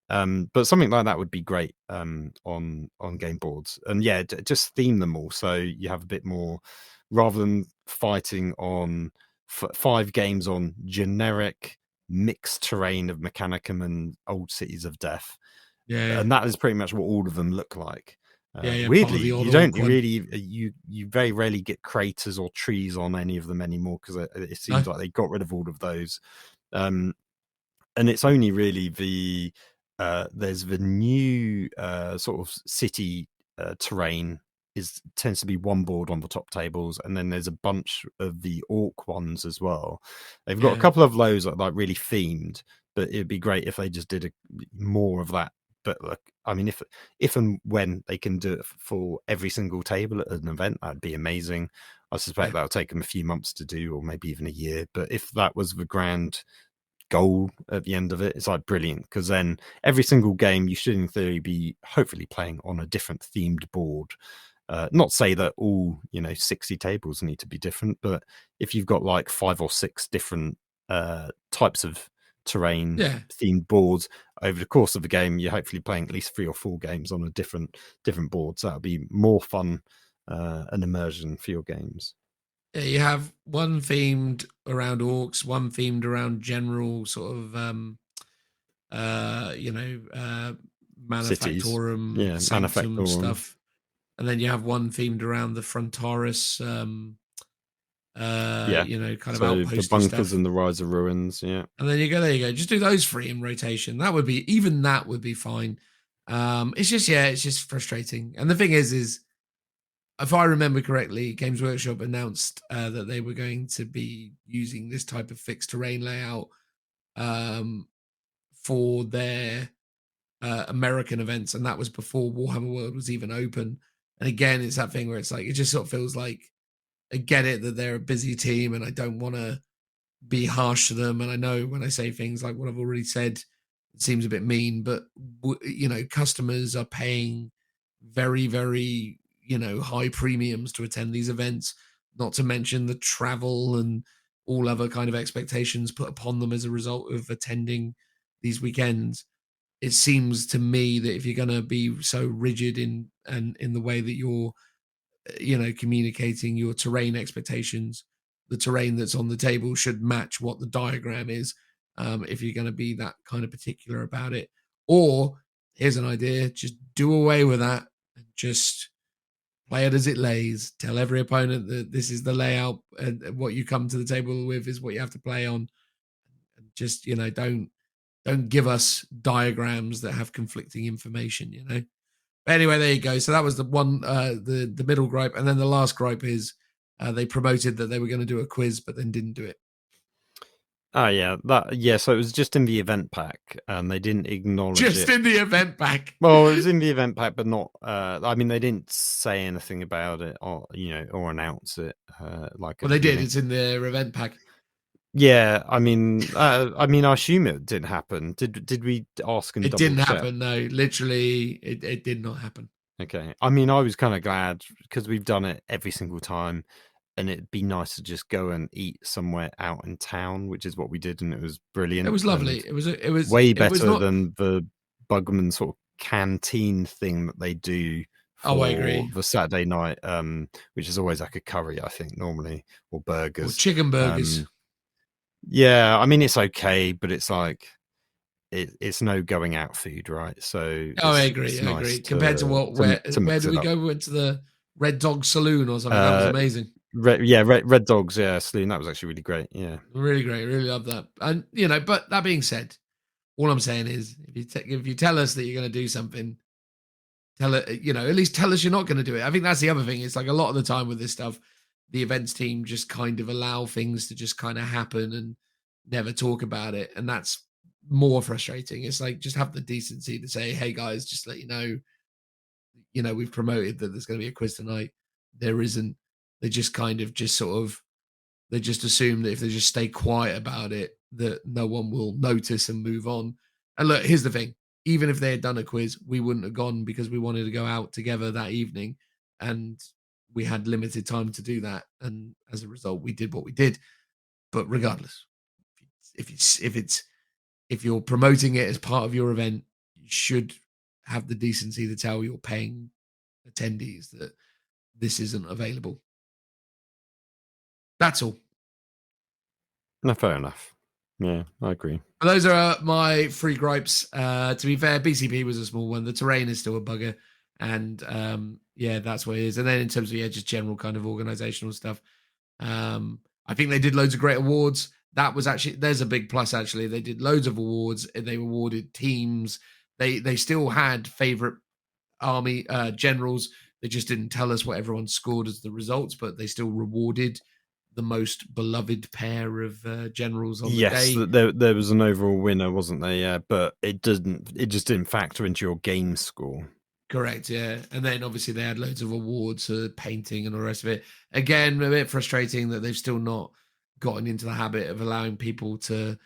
But something like that would be great on game boards, and yeah, just theme them all so you have a bit more, rather than fighting on 5 games on generic mixed terrain of Mechanicum and Old Cities of Death. And that is pretty much what all of them look like. Weirdly, you don't really, you very rarely get craters or trees on any of them anymore because it seems like they got rid of all of those. And it's only really there's the new sort of city terrain tends to be one board on the top tables, and then there's a bunch of the orc ones as well. They've got a couple of those that are like really themed, but it'd be great if they just did more of that. But look, I mean, if and when they can do it for every single table at an event, that'd be amazing. I suspect that'll take them a few months to do, or maybe even a year. But if that was the grand goal at the end of it, it's like brilliant, because then every single game you should in theory be hopefully playing on a different themed board. Not say that all 60 tables need to be different, but if you've got like 5 or 6 different types of terrain themed boards over the course of the game, you're hopefully playing at least 3 or 4 games on a different board, so that'll be more fun and immersion for your games. Yeah, you have one themed around orcs, one themed around general sort of manufactorum, sanctum stuff, and then you have one themed around the Frontaris kind of outpost the bunkers stuff. And the Rise of Ruins, there you go, just do those 3 in rotation. That would be fine. It's just frustrating. And the thing is if I remember correctly, Games Workshop announced that they were going to be using this type of fixed terrain layout for their American events, and that was before Warhammer World was even open. And again, it's that thing where it's like, it just sort of feels like, I get it that they're a busy team and I don't want to be harsh to them. And I know when I say things like what I've already said, it seems a bit mean, but customers are paying very, very, high premiums to attend these events, not to mention the travel and all other kind of expectations put upon them as a result of attending these weekends. It seems to me that if you're going to be so rigid in the way that you're communicating your terrain expectations, the terrain that's on the table should match what the diagram is, if you're going to be that kind of particular about it. Or here's an idea, just do away with that and just play it as it lays. Tell every opponent that this is the layout and what you come to the table with is what you have to play on. And just, don't give us diagrams that have conflicting information, But anyway, there you go. So that was the one, the middle gripe. And then the last gripe is they promoted that they were going to do a quiz, but then didn't do it. Oh, yeah. So it was just in the event pack, and they didn't acknowledge it. Just in the event pack. Well, it was in the event pack, but not... I mean, they didn't say anything about it or, or announce it. Well, they did. It's in their event pack. Yeah, I mean, I assume it didn't happen. Did we ask and it didn't happen? No, literally, it did not happen. Okay, I mean, I was kind of glad because we've done it every single time, and it'd be nice to just go and eat somewhere out in town, which is what we did, and it was brilliant. It was lovely. It was way better than the Bugman sort of canteen thing that they do. I agree. The Saturday night, which is always like a curry, I think, normally, or burgers, or chicken burgers. Yeah, I mean, it's okay, but it's like it's no going out food, right? So I agree. Compared to where do we go? We went to the Red Dog Saloon or something. That was amazing. Red Dogs, Saloon. That was actually really great. Yeah, really great. Really love that. And but that being said, all I'm saying is, if you tell us that you're going to do something, tell it. At least tell us you're not going to do it. I think that's the other thing. It's like a lot of the time with this stuff, the events team just kind of allow things to just kind of happen and never talk about it. And that's more frustrating. It's like, just have the decency to say, hey guys, just let you know, we've promoted that there's going to be a quiz tonight. there isn't. They just kind of they just assume that if they just stay quiet about it, that no one will notice and move on. And look, here's the thing. Even if they had done a quiz, we wouldn't have gone because we wanted to go out together that evening. And we had limited time to do that. And as a result, we did what we did. But regardless, if you're promoting it as part of your event, you should have the decency to tell your paying attendees that this isn't available. That's all. No, fair enough. Yeah, I agree. Those are my 3 gripes. To be fair, BCP was a small one. The terrain is still a bugger. And that's what it is. And then in terms of just general kind of organizational stuff, I think they did loads of great awards. That was actually, there's a big plus actually. They did loads of awards. They awarded teams. They still had favorite army generals. They just didn't tell us what everyone scored as the results, but they still rewarded the most beloved pair of generals on the day. Yes, there was an overall winner, wasn't there? Yeah, but it just didn't factor into your game score. Correct, yeah. And then obviously they had loads of awards for painting and all the rest of it. Again, a bit frustrating that they've still not gotten into the habit of allowing people to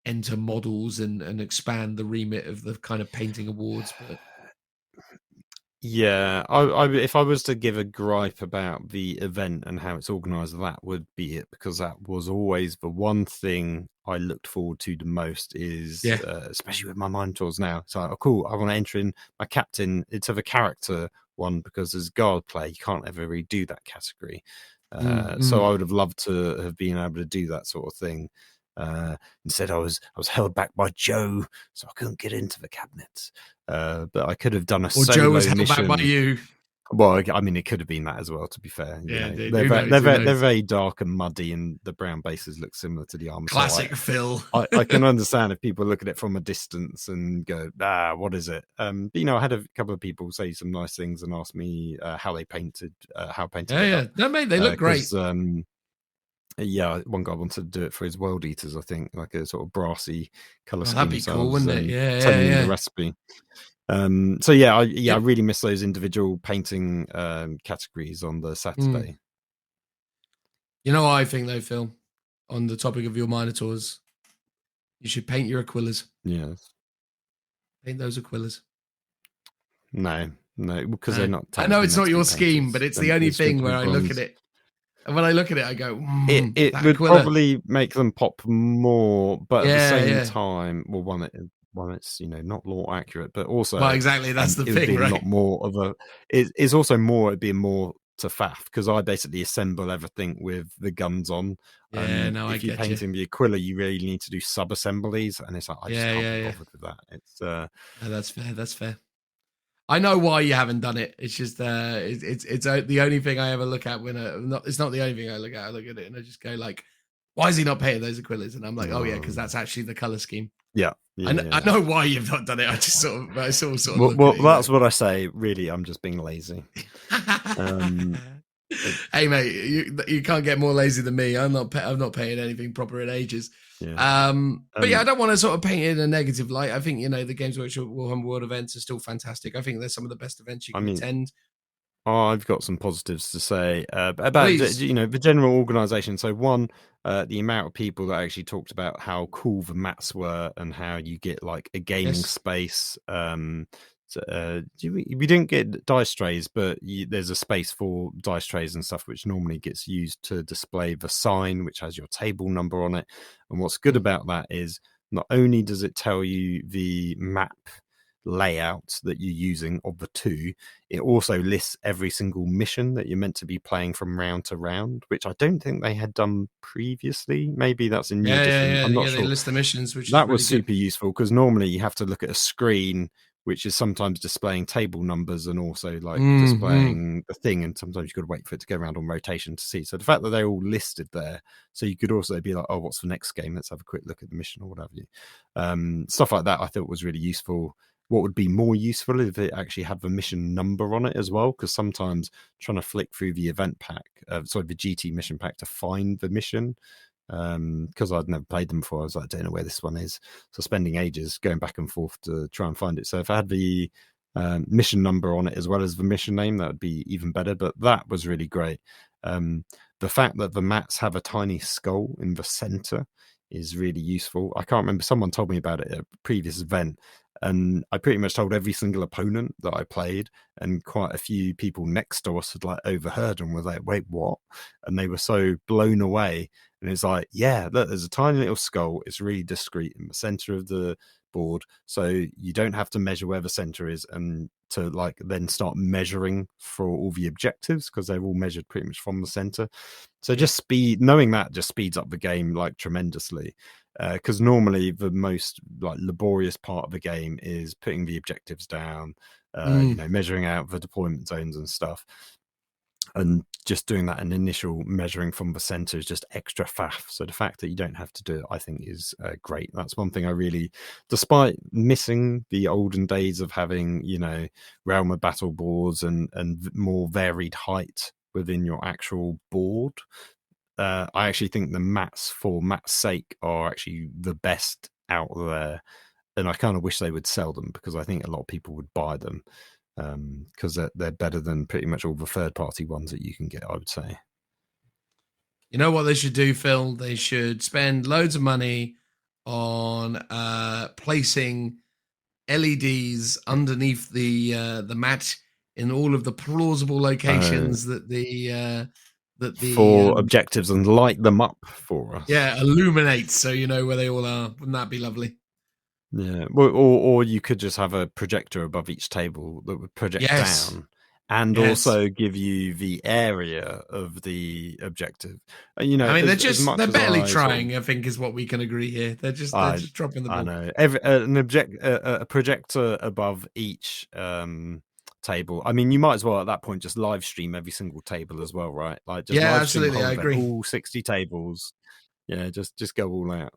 enter models and expand the remit of the kind of painting awards. But yeah, if I was to give a gripe about the event and how it's organised, that would be it, because that was always the one thing I looked forward to the most. Is especially with my Minotaurs now. So oh, cool, I want to enter in my captain. It's of a character one, because as guard player you can't ever really do that category. So I would have loved to have been able to do that sort of thing. Instead, I was held back by Joe, so I couldn't get into the cabinet. But I could have done a solo Joe was held mission. back by you. Well, I mean, it could have been that as well, to be fair. Yeah, they're very dark and muddy, and the brown bases look similar to the armor. Classic Phil. I can understand if people look at it from a distance and go, what is it? But, I had a couple of people say some nice things and ask me how they painted, No, mate, they look great. Yeah, one guy wanted to do it for his World Eaters, I think, like a sort of brassy colour scheme. That'd be cool, wouldn't it? Yeah. The recipe. I really miss those individual painting categories on the Saturday. You know what I think though, Phil? On the topic of your Minotaurs, you should paint your Aquillas. Yes. Paint those Aquillas. No, because they're not. I know it's not your scheme, but it's the only thing where I look at it. And when I look at it, I go, it would probably make them pop more, but at the same time, well, one, it's not lore accurate, but also, well, exactly, that's the thing, right? Not more of a. It's also more. It'd be more to faff, because I basically assemble everything with the guns on. Yeah, if you're painting the Aquila, you really need to do sub assemblies, and it's like I just can't be bothered with that. It's no, that's fair. That's fair. I know why you haven't done it. It's just it's the only thing I ever look at when it's not the only thing I look at. I look at it and I just go like, why is he not painting those Aquillas? And I'm like, oh yeah, because that's actually the color scheme. Yeah. I know why you've not done it. I just sort of well, that's what I say. Really, I'm just being lazy. Hey mate, you can't get more lazy than me. I'm not painting anything proper in ages. Yeah. But I don't want to sort of paint it in a negative light. I think the Games Workshop Warhammer World events are still fantastic. I think they're some of the best events you can attend. I've got some positives to say about the general organisation. So one, the amount of people that actually talked about how cool the mats were and how you get like a gaming space. We didn't get dice trays, but there's a space for dice trays and stuff, which normally gets used to display the sign, which has your table number on it. And what's good about that is not only does it tell you the map layout that you're using of the two, it also lists every single mission that you're meant to be playing from round to round, which I don't think they had done previously. Maybe that's in new edition. I'm not sure. They list the missions, which that was super useful, because normally you have to look at a screen which is sometimes displaying table numbers and also like displaying the thing, and sometimes you've got to wait for it to go around on rotation to see. So the fact that they're all listed there, so you could also be like, oh, what's the next game? Let's have a quick look at the mission or whatever. Stuff like that I thought was really useful. What would be more useful if it actually had the mission number on it as well, because sometimes trying to flick through the event pack, the GT mission pack to find the mission, because I'd never played them before, I was like, I don't know where this one is, so spending ages going back and forth to try and find it. So if I had the mission number on it as well as the mission name. That would be even better. But that was really great. The fact that the mats have a tiny skull in the center is really useful. I can't remember, someone told me about it at a previous event, and I pretty much told every single opponent that I played, and quite a few people next to us had like overheard and was like, wait, what? And they were so blown away. And it's like, yeah, look, there's a tiny little skull. It's really discreet in the center of the board, so you don't have to measure where the center is and to like then start measuring for all the objectives, because they're all measured pretty much from the center. So just knowing that just speeds up the game like tremendously, because normally the most like laborious part of the game is putting the objectives down, measuring out the deployment zones and stuff. And just doing that and initial measuring from the center is just extra faff. So the fact that you don't have to do it, I think, is great. That's one thing I really, despite missing the olden days of having, Realm of Battle boards and more varied height within your actual board, I actually think the mats for mat's sake are actually the best out there. And I kind of wish they would sell them, because I think a lot of people would buy them. Because they're better than pretty much all the third-party ones that you can get, I would say. You know what they should do, Phil? They should spend loads of money on placing LEDs underneath the mat in all of the plausible locations for objectives, and light them up for us. Yeah, illuminates, so you know where they all are. Wouldn't that be lovely? Yeah, or you could just have a projector above each table that would project down, and also give you the area of the objective. I mean, they're barely trying. I think is what we can agree here. They're just dropping the ball. I know a projector above each table. I mean, you might as well at that point just live stream every single table as well, right? Like, just absolutely, I agree. All 60 tables. Yeah, just go all out.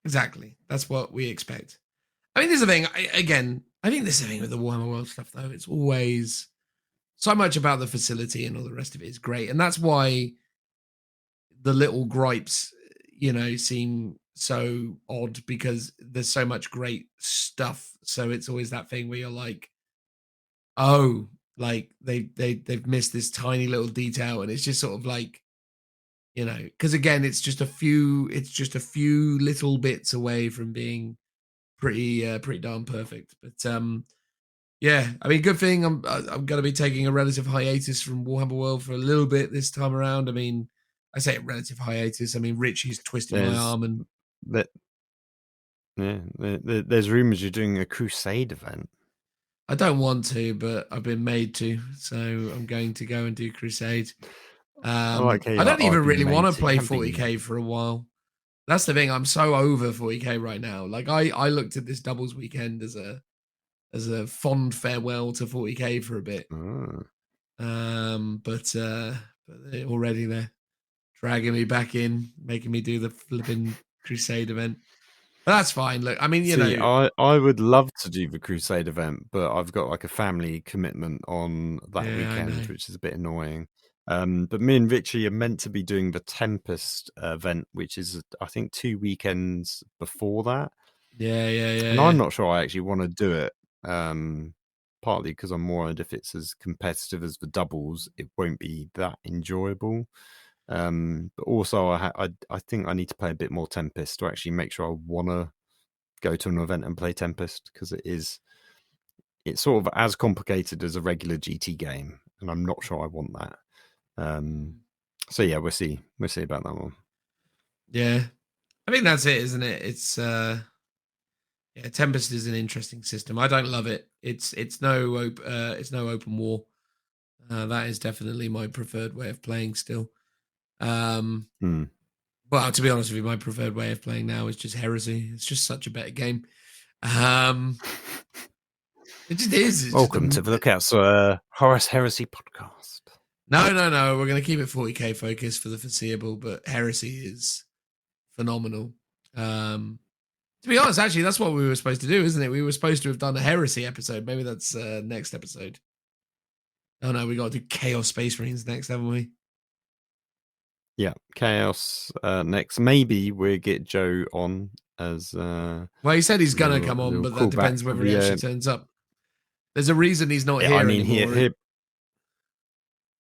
Exactly. That's what we expect. I mean, this is the thing. I think this is the thing with the Warhammer World stuff, though. It's always so much about the facility, and all the rest of it is great. And that's why the little gripes, seem so odd, because there's so much great stuff. So it's always that thing where you're like, oh, like they've missed this tiny little detail. And it's just sort of like, because again, it's just a few little bits away from being pretty darn perfect. But yeah, I mean, good thing I'm going to be taking a relative hiatus from Warhammer World for a little bit this time around. I mean, I say a relative hiatus. I mean, Richie's twisted my arm, and there's rumors you're doing a Crusade event. I don't want to, but I've been made to, so I'm going to go and do Crusade. I don't even really want to play 40k for a while. That's the thing. I'm so over 40k right now. Like I looked at this doubles weekend as a fond farewell to 40k for a bit. But already they're dragging me back in, making me do the flipping Crusade event. But that's fine. Look, I mean, I would love to do the Crusade event, but I've got like a family commitment on that weekend, which is a bit annoying. But me and Richie are meant to be doing the Tempest event, which is, I think, 2 weekends before that. Yeah. And I'm not sure I actually want to do it. Partly because I'm more worried if it's as competitive as the doubles, it won't be that enjoyable. But also, I think I need to play a bit more Tempest to actually make sure I want to go to an event and play Tempest, because it's sort of as complicated as a regular GT game, and I'm not sure I want that. So yeah, we'll see about that one. Yeah, I think that's it, isn't it? It's Tempest is an interesting system. I don't love it. It's no open war. That is definitely my preferred way of playing still. Well, to be honest with you, my preferred way of playing now is just Heresy. It's just such a better game. It just is. Welcome to the Lookouts Horus Heresy podcast. No. We're going to keep it 40k focused for the foreseeable, but Heresy is phenomenal. To be honest, actually, that's what we were supposed to do, isn't it? We were supposed to have done a Heresy episode. Maybe that's next episode. Oh no, we got to do Chaos Space Marines next, haven't we? Yeah, Chaos next. Maybe we'll get Joe on as... well, he said he's going to come on, but that depends whether he actually turns up. There's a reason he's not Yeah, here I mean, anymore.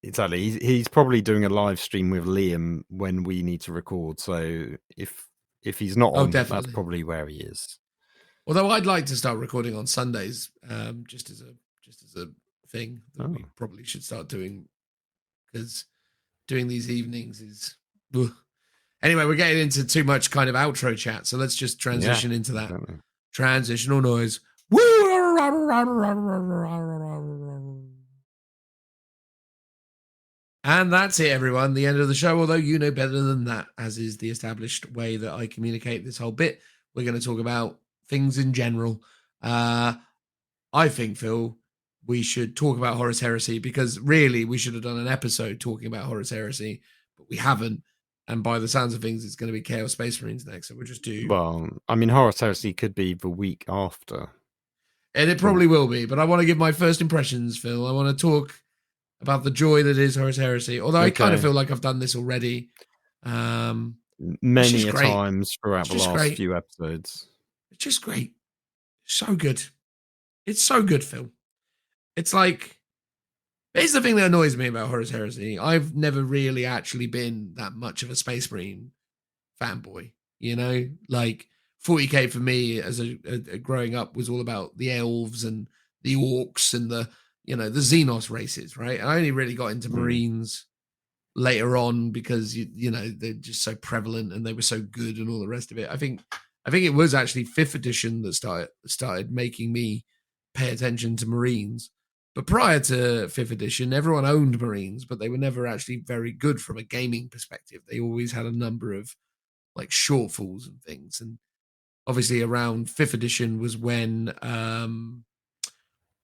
Exactly. He's probably doing a live stream with Liam when we need to record. So if he's not on, that's definitely. probably where he is. Although I'd like to start recording on Sundays, just as a thing that we probably should start doing, because doing these evenings is. Ugh. Anyway, we're getting into too much kind of outro chat, so let's just transition into that. Exactly. Transitional noise. And that's it, everyone. The end of the show, although you know better than that, as is the established way that I communicate this whole bit. We're going to talk about things in general. I think, Phil, we should talk about Horus Heresy, because really we should have done an episode talking about Horus Heresy, but we haven't. And by the sounds of things, it's going to be Chaos Space Marines next. So we'll just do. Well, I mean, Horus Heresy could be the week after. And it probably will be. But I want to give my first impressions, Phil. I want to talk about the joy that is Horus Heresy. Although I kind of feel like I've done this already. Many a times throughout the last few episodes. It's just great. So good. It's so good, Phil. It's like, here's the thing that annoys me about Horus Heresy. I've never really actually been that much of a Space Marine fanboy, you know? Like, 40k for me as a growing up was all about the elves and the orcs and the Xenos races, right? And I only really got into Marines later on because, you know, they're just so prevalent and they were so good and all the rest of it. I think it was actually 5th edition that started making me pay attention to Marines. But prior to 5th edition, everyone owned Marines, but they were never actually very good from a gaming perspective. They always had a number of like shortfalls and things. And obviously around 5th edition was when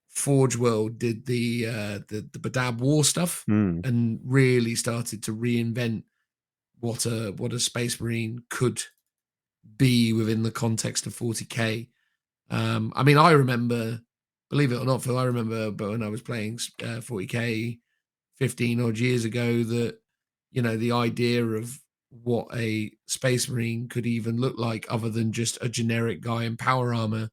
Forge World did the Badab War stuff and really started to reinvent what a Space Marine could be within the context of 40k. I mean, I remember, believe it or not, Phil, I remember, but when I was playing 40k 15 odd years ago, that, you know, the idea of what a Space Marine could even look like other than just a generic guy in power armor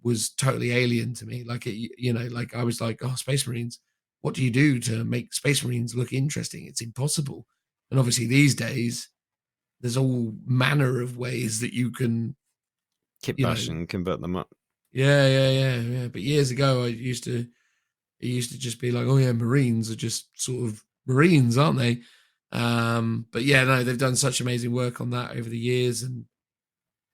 was totally alien to me. Like, you know, like I was like, oh, Space Marines, what do you do to make Space Marines look interesting? It's impossible. And obviously these days, there's all manner of ways that you can kit bash and convert them up. Yeah. But years ago, it used to just be like, oh yeah, Marines are just sort of Marines, aren't they? But yeah, no, they've done such amazing work on that over the years, and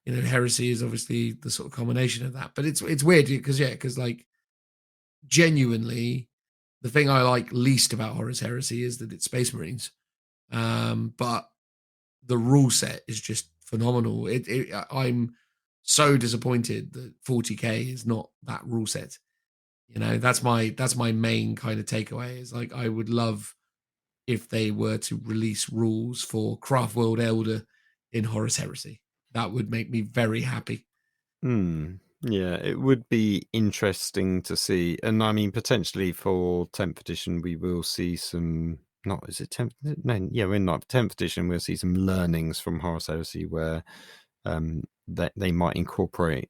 you know, Heresy is obviously the sort of combination of that. But it's weird because like genuinely, the thing I like least about Horus Heresy is that it's Space Marines. But the rule set is just phenomenal. I'm so disappointed that 40k is not that rule set. You know, that's my main kind of takeaway, is like, I would love if they were to release rules for Craftworld Aeldari in Horus Heresy. That would make me very happy. Yeah, it would be interesting to see. And I mean, potentially for 10th edition, we will see some, not, is it 10th? No, yeah, we're not 10th edition. We'll see some learnings from Horus Heresy where that they might incorporate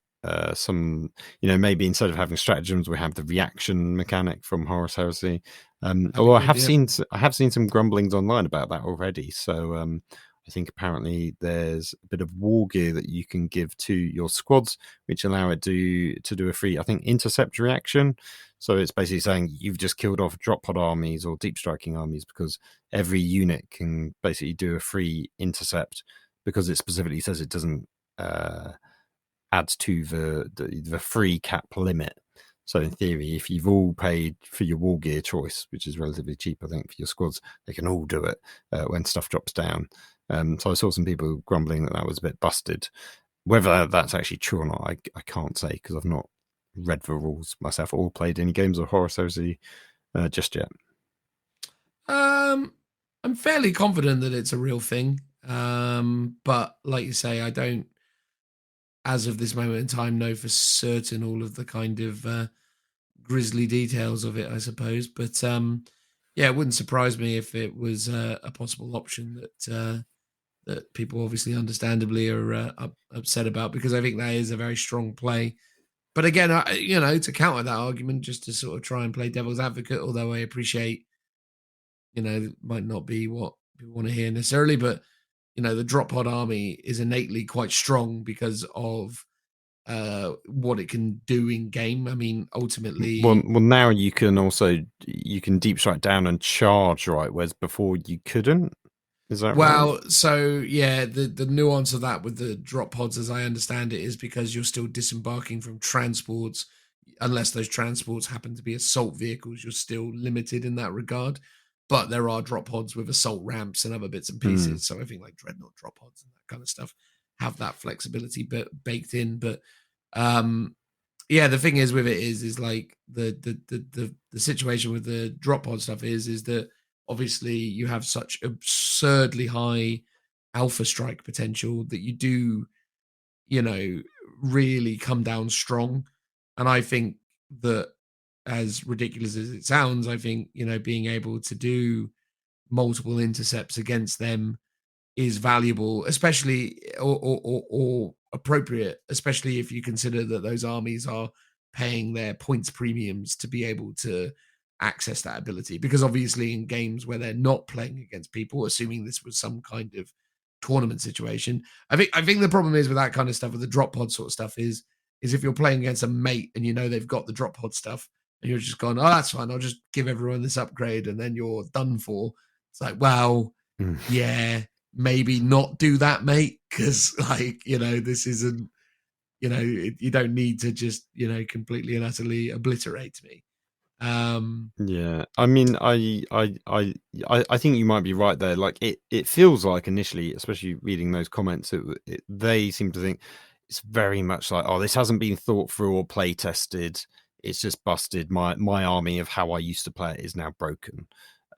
some, you know, maybe instead of having stratagems, we have the reaction mechanic from Horus Heresy. Although I have seen some grumblings online about that already. So I think apparently there's a bit of war gear that you can give to your squads, which allow it to do a free, I think, intercept reaction. So it's basically saying you've just killed off drop pod armies or deep striking armies, because every unit can basically do a free intercept, because it specifically says it doesn't add to the free cap limit. So in theory, if you've all paid for your war gear choice, which is relatively cheap, I think, for your squads, they can all do it when stuff drops down. So I saw some people grumbling that was a bit busted. Whether that's actually true or not, I can't say, because I've not read the rules myself or played any games of Horus Heresy just yet. I'm fairly confident that it's a real thing. But like you say, I don't, as of this moment in time, know for certain all of the kind of grisly details of it, I suppose. But yeah, it wouldn't surprise me if it was a possible option that people obviously understandably are upset about, because I think that is a very strong play. But again, to counter that argument, just to sort of try and play devil's advocate, although I appreciate, it might not be what people want to hear necessarily, but the drop pod army is innately quite strong because of what it can do in game. I mean, ultimately, well, now you can deep strike down and charge, right? Whereas before you couldn't. Is that right? So yeah, the nuance of that with the drop pods, as I understand it, is because you're still disembarking from transports. Unless those transports happen to be assault vehicles, you're still limited in that regard. But there are drop pods with assault ramps and other bits and pieces. So I think like dreadnought drop pods and that kind of stuff have that flexibility baked in. But yeah, the thing is with it is like the situation with the drop pod stuff is that obviously you have such absurdly high alpha strike potential that you do, really come down strong. And I think that, as ridiculous as it sounds, I think, being able to do multiple intercepts against them is valuable, especially or appropriate, especially if you consider that those armies are paying their points premiums to be able to access that ability. Because obviously in games where they're not playing against people, assuming this was some kind of tournament situation, I think the problem is with that kind of stuff, with the drop pod sort of stuff, is if you're playing against a mate and they've got the drop pod stuff and you're just going, oh, that's fine, I'll just give everyone this upgrade and then you're done for. It's like, well, yeah, maybe not do that, mate, because this isn't, you don't need to just, completely and utterly obliterate me. Yeah, I mean, I think you might be right there. Like it feels like initially, especially reading those comments, they seem to think it's very much like, oh, this hasn't been thought through or play tested. It's just busted. My army of how I used to play it is now broken.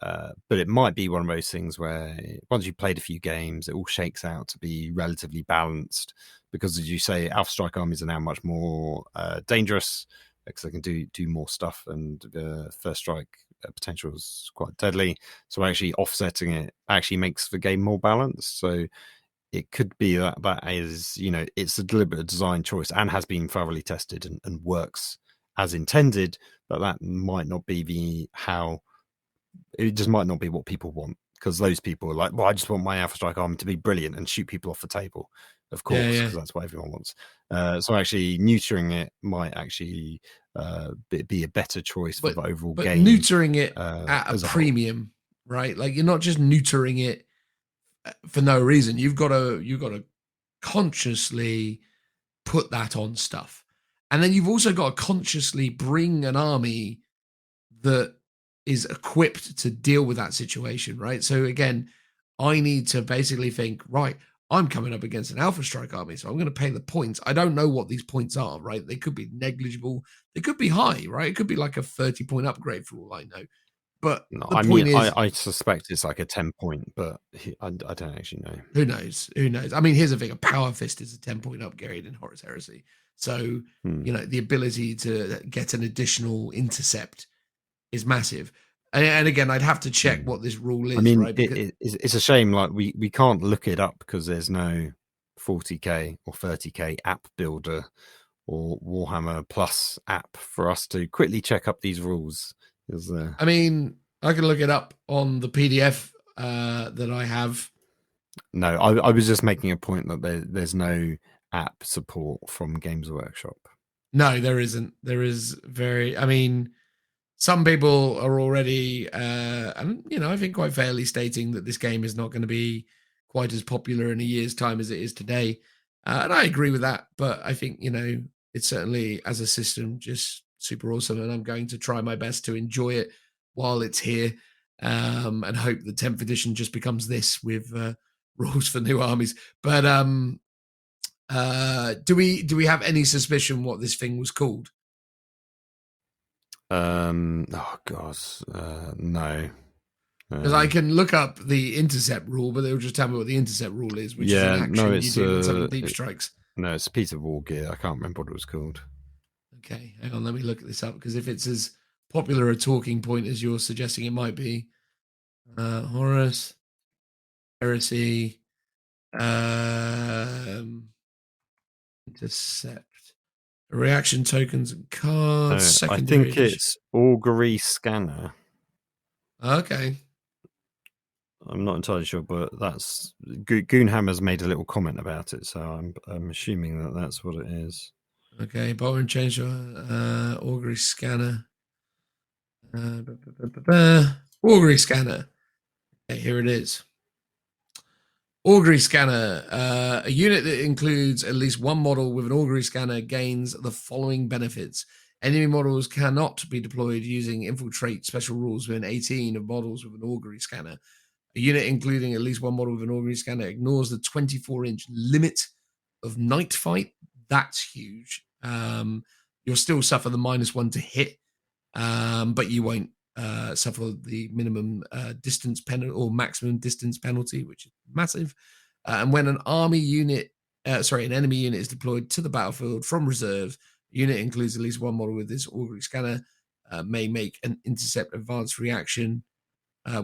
But it might be one of those things where once you've played a few games, it all shakes out to be relatively balanced. Because, as you say, Alpha Strike armies are now much more dangerous because they can do more stuff, and First Strike potential is quite deadly. So actually offsetting it actually makes the game more balanced. So it could be that is, it's a deliberate design choice and has been thoroughly tested and works as intended, but that might not be it just might not be what people want, because those people are like, well, I just want my Alpha Strike army to be brilliant and shoot people off the table, of course, because that's what everyone wants. So actually neutering it might actually be a better choice for the overall game. But neutering it at a premium, right? Like, you're not just neutering it for no reason. You've got to consciously put that on stuff. And then you've also got to consciously bring an army that is equipped to deal with that situation, right? So again, I need to basically think, right, I'm coming up against an Alpha Strike army, so I'm going to pay the points. I don't know what these points are, right? They could be negligible. They could be high, right? It could be like a 30-point upgrade for all I know. But I suspect it's like a 10-point, but I don't actually know. Who knows? I mean, here's the thing: a Power Fist is a 10-point upgrade in Horus Heresy. So the ability to get an additional intercept is massive. And again, I'd have to check what this rule is. I mean, right? It's a shame. Like we can't look it up because there's no 40k or 30k app builder or Warhammer Plus app for us to quickly check up these rules. I mean, I can look it up on the PDF that I have. No, I was just making a point that there's no app support from Games Workshop. No, there isn't. There is I mean, some people are already, and I think quite fairly stating that this game is not going to be quite as popular in a year's time as it is today. And I agree with that. But I think, it's certainly, as a system, just super awesome. And I'm going to try my best to enjoy it while it's here, and hope the 10th edition just becomes this with rules for new armies. But do we have any suspicion what this thing was called? Oh god, no. Because I can look up the intercept rule, but they'll just tell me what the intercept rule is, which is an action you do with some of the deep strikes. No, it's a piece of war gear. I can't remember what it was called. Okay, hang on, let me look this up, because if it's as popular a talking point as you're suggesting it might be, Horus Heresy intercept. Reaction tokens and cards. I Secondary think edition. it's Augury Scanner. Okay. I'm not entirely sure, but that's Goonhammer's made a little comment about it, so I'm assuming that that's what it is. Okay, bolter and change augury scanner. Augury scanner. Okay, here it is. Augury scanner. A unit that includes at least one model with an augury scanner gains the following benefits. Enemy models cannot be deployed using infiltrate special rules within 18 of models with an augury scanner. A unit including at least one model with an augury scanner ignores the 24-inch limit of night fight. That's huge. You'll still suffer the -1 to hit, but you won't suffer the minimum distance penalty or maximum distance penalty, which is massive. And when an enemy unit is deployed to the battlefield from reserve, the unit includes at least one model with this augury scanner, may make an intercept advanced reaction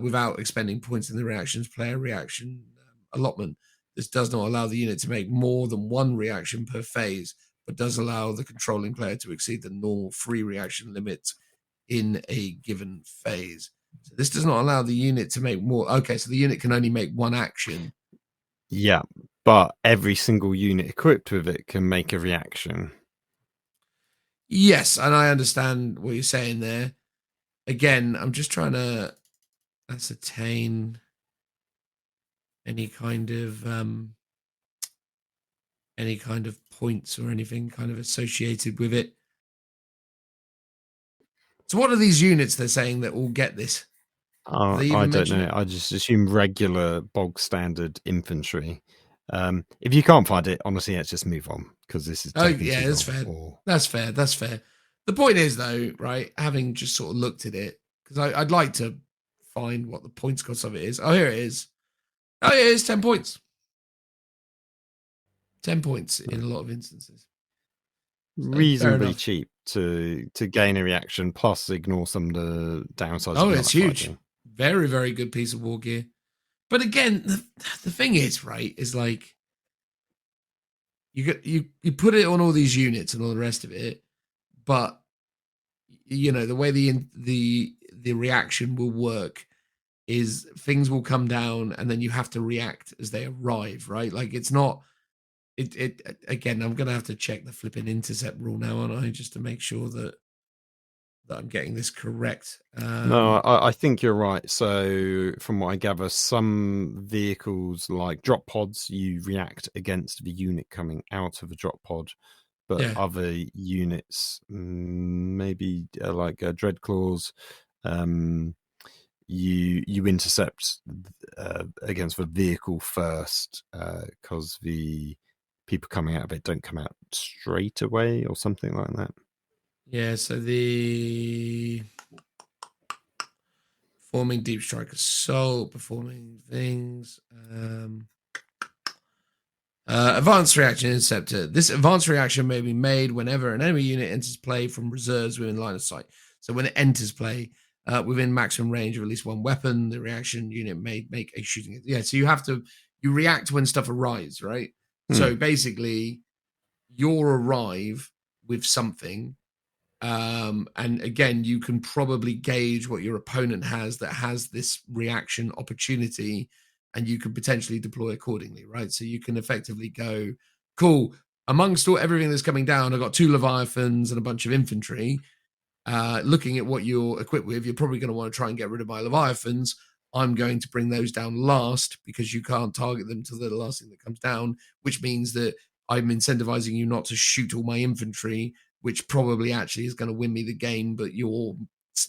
without expending points in the reactions player reaction allotment. This does not allow the unit to make more than one reaction per phase, but does allow the controlling player to exceed the normal free reaction limit in a given phase. So this does not allow the unit to make more. Okay, so the unit can only make one action. Yeah, but every single unit equipped with it can make a reaction. Yes, and I understand what you're saying there. Again, I'm just trying to ascertain any kind of points or anything kind of associated with it. So what are these units they're saying that all get this? I don't know. I just assume regular bog standard infantry. If you can't find it, honestly, let's just move on because this is. Yeah, that's fair. That's fair. That's fair. The point is, though, right? Having just sort of looked at it, because I'd like to find what the points cost of it is. Oh, here it is. Oh, yeah, it's 10 points. 10 points in a lot of instances. So, reasonably cheap to gain a reaction plus ignore some of the downsides. Oh, it's huge. Very, very good piece of war gear. But again, the thing is, right, is like you put it on all these units and all the rest of it, but you know the way the reaction will work is things will come down and then you have to react as they arrive, right? Like it's not. It again. I'm gonna have to check the flipping intercept rule now, aren't I, just to make sure that I'm getting this correct. No, I think you're right. So from what I gather, some vehicles like drop pods, you react against the unit coming out of a drop pod, but other units, maybe like Dreadclaws, you intercept against the vehicle first because the people coming out of it don't come out straight away or something like that. Yeah, so the performing deep strike assault, performing things. Advanced reaction interceptor. This advanced reaction may be made whenever an enemy unit enters play from reserves within line of sight. So when it enters play within maximum range of at least one weapon, the reaction unit may make a shooting. Yeah, so you react when stuff arrives, right? So basically, you'll arrive with something. And again, you can probably gauge what your opponent has that has this reaction opportunity, and you can potentially deploy accordingly, right? So you can effectively go, cool, amongst everything that's coming down, I've got 2 Leviathans and a bunch of infantry. Looking at what you're equipped with, you're probably going to want to try and get rid of my Leviathans. I'm going to bring those down last because you can't target them till they're the last thing that comes down, which means that I'm incentivizing you not to shoot all my infantry, which probably actually is going to win me the game, but you're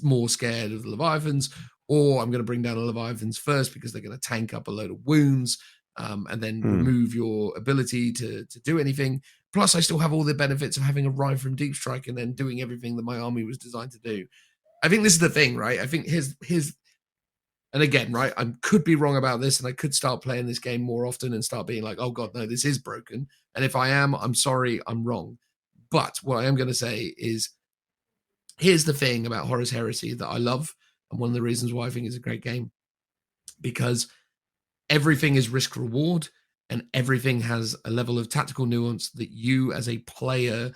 more scared of the Leviathans, or I'm going to bring down the Leviathans first because they're going to tank up a load of wounds and then remove your ability to do anything. Plus, I still have all the benefits of having arrived from deep strike and then doing everything that my army was designed to do. I think this is the thing, right? I think his and again, right, I could be wrong about this, and I could start playing this game more often and start being like, oh God, no, this is broken. And if I am, I'm sorry, I'm wrong. But what I am going to say is, here's the thing about Horus Heresy that I love, and one of the reasons why I think it's a great game, because everything is risk reward, and everything has a level of tactical nuance that you as a player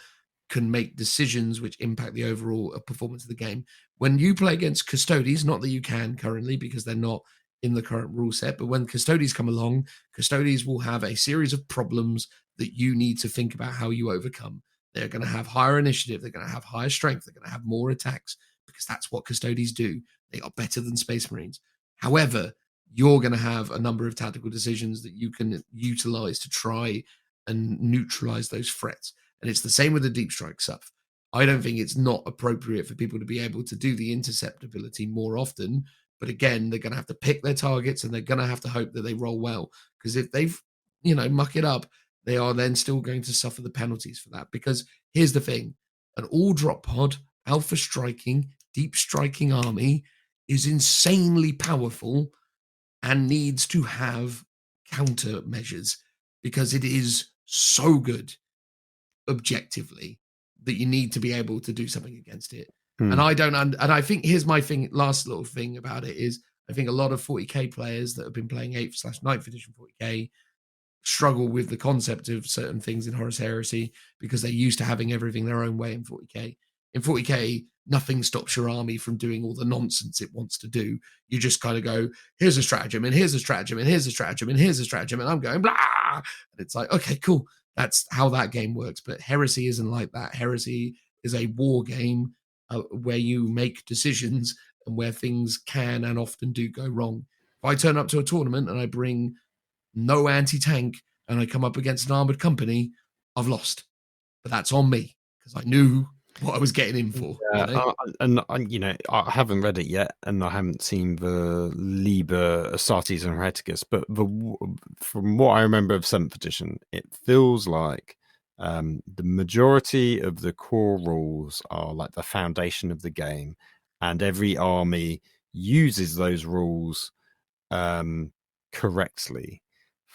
can make decisions which impact the overall performance of the game. When you play against custodies, not that you can currently because they're not in the current rule set, but when custodies come along, custodies will have a series of problems that you need to think about how you overcome. They're going to have higher initiative, they're going to have higher strength, they're going to have more attacks because that's what custodies do. They are better than Space Marines. However, you're going to have a number of tactical decisions that you can utilize to try and neutralize those threats. And it's the same with the deep strike stuff. I don't think it's not appropriate for people to be able to do the intercept ability more often. But again, they're going to have to pick their targets and they're going to have to hope that they roll well. Because if they've, muck it up, they are then still going to suffer the penalties for that. Because here's the thing, an all drop pod, alpha striking, deep striking army is insanely powerful and needs to have countermeasures because it is so good objectively that you need to be able to do something against it. And I think here's my thing, last little thing about it is I think a lot of 40k players that have been playing 8th/9th edition 40k struggle with the concept of certain things in Horus Heresy because they're used to having everything their own way in 40k. In 40k, nothing stops your army from doing all the nonsense it wants to do. You just kind of go, here's a stratagem, and here's a stratagem, and here's a stratagem, and here's a stratagem, and I'm going, blah! And it's like, okay, cool. That's how that game works. But Heresy isn't like that. Heresy is a war game where you make decisions and where things can and often do go wrong. If I turn up to a tournament and I bring no anti-tank and I come up against an armored company, I've lost. But that's on me because I knew what I was getting in for. I haven't read it yet, and I haven't seen the Liber Astartes and Hereticus, but from what I remember of 7th edition, it feels like the majority of the core rules are like the foundation of the game, and every army uses those rules correctly.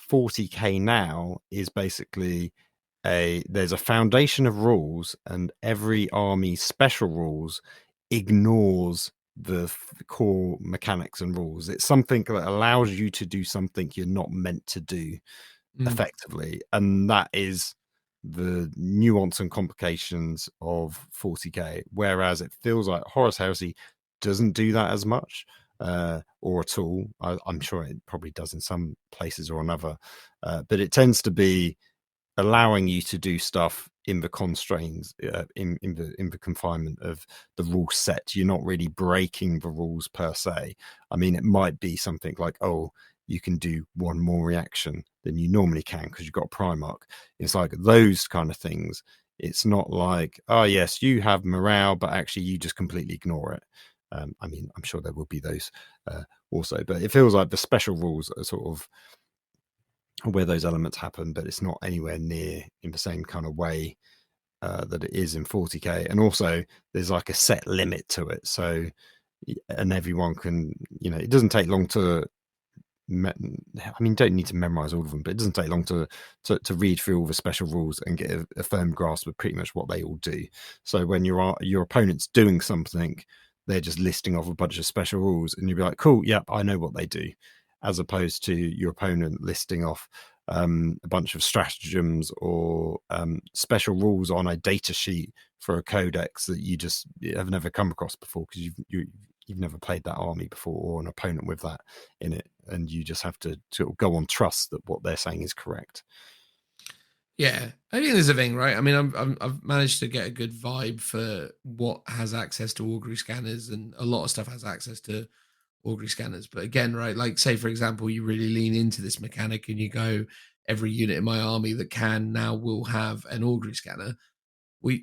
40k now is basically there's a foundation of rules, and every army's special rules ignores the core mechanics and rules. It's something that allows you to do something you're not meant to do effectively, and that is the nuance and complications of 40k, whereas it feels like Horus Heresy doesn't do that as much or at all. I'm sure it probably does in some places or another, but it tends to be allowing you to do stuff in the constraints, in the confinement of the rule set. You're not really breaking the rules per se. I mean, it might be something like, oh, you can do one more reaction than you normally can because you've got a Primarch. It's like those kind of things. It's not like, oh yes, you have morale, but actually you just completely ignore it. I mean, I'm sure there will be those also, but it feels like the special rules are sort of where those elements happen, but it's not anywhere near in the same kind of way that it is in 40k. And also there's like a set limit to it. So, and everyone can, it doesn't take long to, don't need to memorize all of them, but it doesn't take long to read through all the special rules and get a firm grasp of pretty much what they all do. So when your opponent's doing something, they're just listing off a bunch of special rules and you'll be like, cool, yep, I know what they do. As opposed to your opponent listing off a bunch of stratagems or special rules on a data sheet for a codex that you just have never come across before because you've never played that army before or an opponent with that in it, and you just have to sort of go on trust that what they're saying is correct. Yeah, I think there's a thing, right? I mean, I've managed to get a good vibe for what has access to augury scanners, and a lot of stuff has access to augury scanners. But again, right, like say for example, you really lean into this mechanic and you go, every unit in my army that can now will have an augury scanner. We,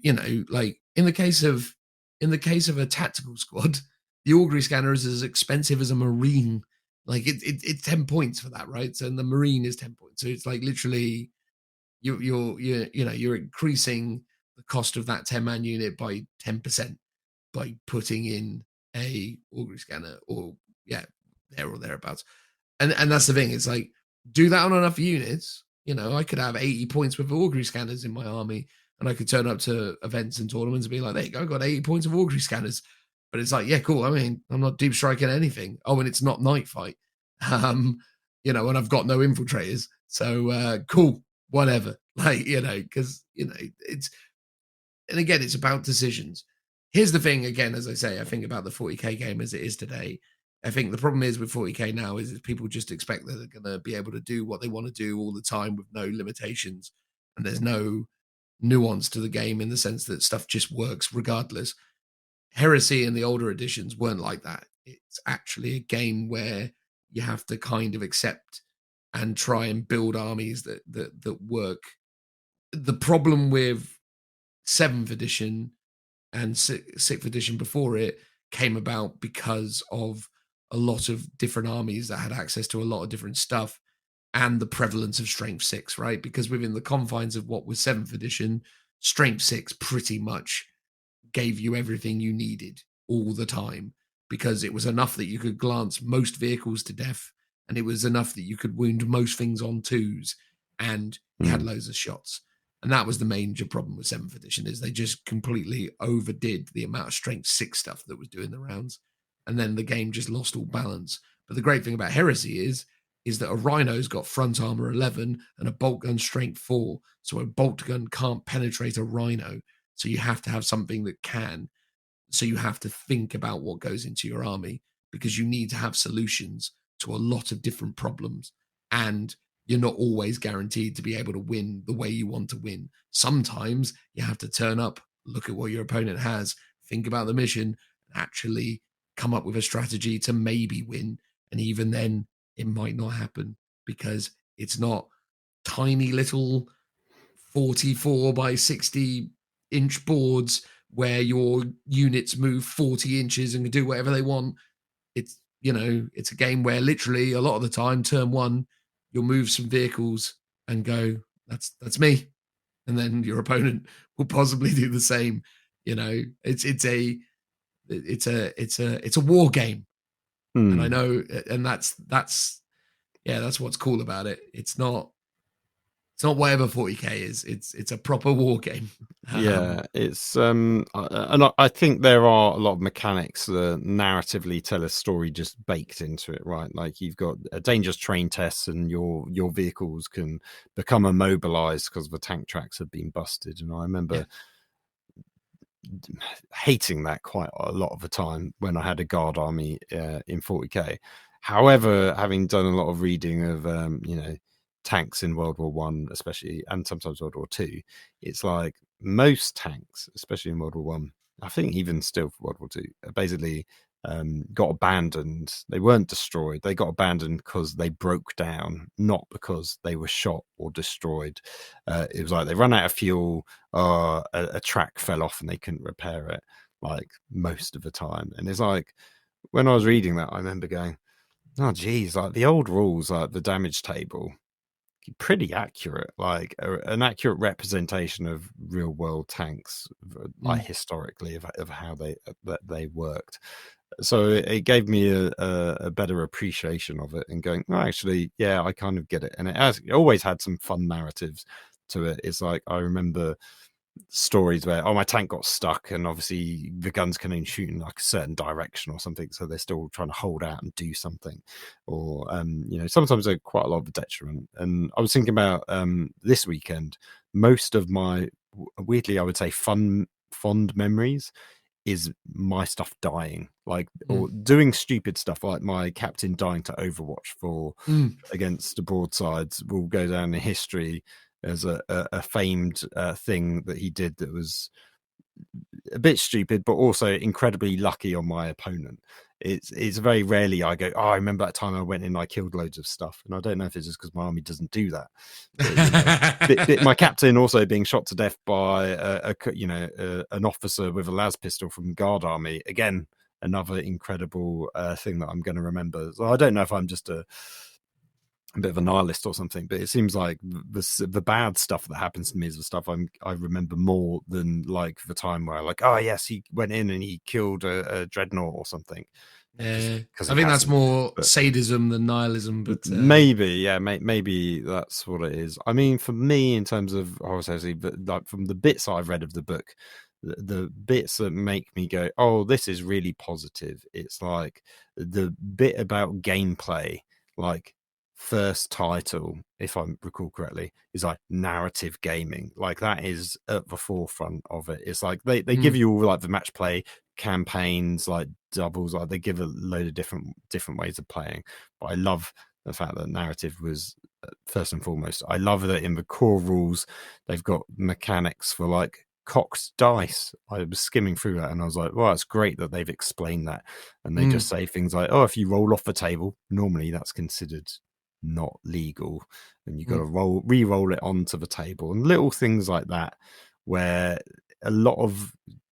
like in the case of a tactical squad, the augury scanner is as expensive as a marine. Like it's 10 points for that, right? So and the marine is 10 points. So it's like literally you're increasing the cost of that 10-man unit by 10% by putting in a augury scanner, or there or thereabouts. And that's the thing. It's like, do that on enough units. I could have 80 points with augury scanners in my army, and I could turn up to events and tournaments and be like, there you go, I got 80 points of augury scanners. But it's like, yeah, cool. I mean, I'm not deep striking anything. Oh, and it's not night fight. And I've got no infiltrators. So cool, whatever. Like, because it's and again, it's about decisions. Here's the thing, again, as I say, I think about the 40k game as it is today. I think the problem is with 40k now is people just expect that they're going to be able to do what they want to do all the time with no limitations. And there's no nuance to the game in the sense that stuff just works regardless. Heresy and the older editions weren't like that. It's actually a game where you have to kind of accept and try and build armies that work. The problem with 7th edition and 6th edition before it came about because of a lot of different armies that had access to a lot of different stuff and the prevalence of strength 6, right? Because within the confines of what was 7th edition, strength 6 pretty much gave you everything you needed all the time, because it was enough that you could glance most vehicles to death, and it was enough that you could wound most things on 2s, and you had loads of shots. And that was the major problem with 7th edition, is they just completely overdid the amount of strength 6 stuff that was doing the rounds. And then the game just lost all balance. But the great thing about Heresy is that a Rhino's got front armor 11 and a bolt gun strength 4. So a bolt gun can't penetrate a Rhino. So you have to have something that can. So you have to think about what goes into your army, because you need to have solutions to a lot of different problems. And you're not always guaranteed to be able to win the way you want to win. Sometimes you have to turn up, look at what your opponent has, think about the mission, and actually come up with a strategy to maybe win. And even then, it might not happen, because it's not tiny little 44 by 60 inch boards where your units move 40 inches and can do whatever they want. It's, it's a game where literally a lot of the time, turn 1, you'll move some vehicles and go, that's me. And then your opponent will possibly do the same. It's a war game. And I know, and that's what's cool about it. It's not whatever 40k is. It's a proper war game. It's and I think there are a lot of mechanics that narratively tell a story just baked into it, right? Like you've got a dangerous terrain tests, and your vehicles can become immobilized because the tank tracks have been busted. And I remember hating that quite a lot of the time when I had a guard army in 40k. However, having done a lot of reading of tanks in World War One, especially, and sometimes World War Two, it's like most tanks, especially in World War One, I think even still for World War Two, basically got abandoned. They weren't destroyed. They got abandoned because they broke down, not because they were shot or destroyed. It was like they ran out of fuel, a track fell off and they couldn't repair it, like most of the time. And it's like, when I was reading that, I remember going, oh geez, like the old rules, like the damage table, pretty accurate, like an accurate representation of real world tanks, like historically of how they worked. So it gave me a better appreciation of it, and going, oh, actually, yeah, I kind of get it. And it always had some fun narratives to it. It's like, I remember stories where, my tank got stuck, and obviously the guns can only shoot in like a certain direction or something, so they're still trying to hold out and do something. Or sometimes they're quite a lot of a detriment. And I was thinking about this weekend, most of my, weirdly I would say, fond memories is my stuff dying, like, or doing stupid stuff, like my captain dying to Overwatch for against the broadsides will go down in history as a famed thing that he did that was a bit stupid, but also incredibly lucky on my opponent. It's very rarely I go, I remember that time I went in and I killed loads of stuff. And I don't know if it's just because my army doesn't do that. But, my captain also being shot to death by an officer with a las pistol from Guard Army. Again, another incredible thing that I'm going to remember. So I don't know if I'm just a bit of a nihilist or something, but it seems like the bad stuff that happens to me is the stuff I remember more than like the time where like, oh yes, he went in and he killed a dreadnought or something. I think that's more sadism than nihilism, but maybe that's what it is. I mean, for me, in terms of but like from the bits I've read of the book, the bits that make me go, oh, this is really positive. It's like the bit about gameplay, like first title, if I recall correctly, is like narrative gaming. Like that is at the forefront of it. It's like they give you all like the match play campaigns, like doubles, like they give a load of different ways of playing. But I love the fact that narrative was first and foremost. I love that in the core rules they've got mechanics for like cocked dice. I was skimming through that and I was like, well, it's great that they've explained that. And they just say things like, oh, if you roll off the table, normally that's considered not legal and you got to re-roll it onto the table, and little things like that, where a lot of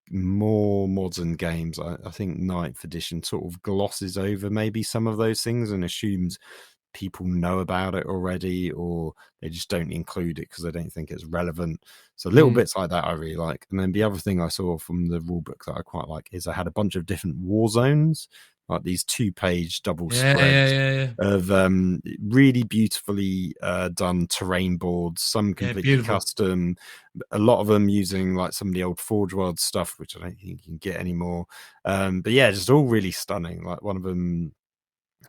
more modern games, I think 9th edition sort of glosses over maybe some of those things and assumes people know about it already, or they just don't include it because they don't think it's relevant. So little bits like that I really like. And then the other thing I saw from the rulebook that I quite like is I had a bunch of different war zones, like these 2-page double spreads of really beautifully done terrain boards, some completely custom, a lot of them using like some of the old Forge World stuff, which I don't think you can get anymore. But yeah, just all really stunning. Like one of them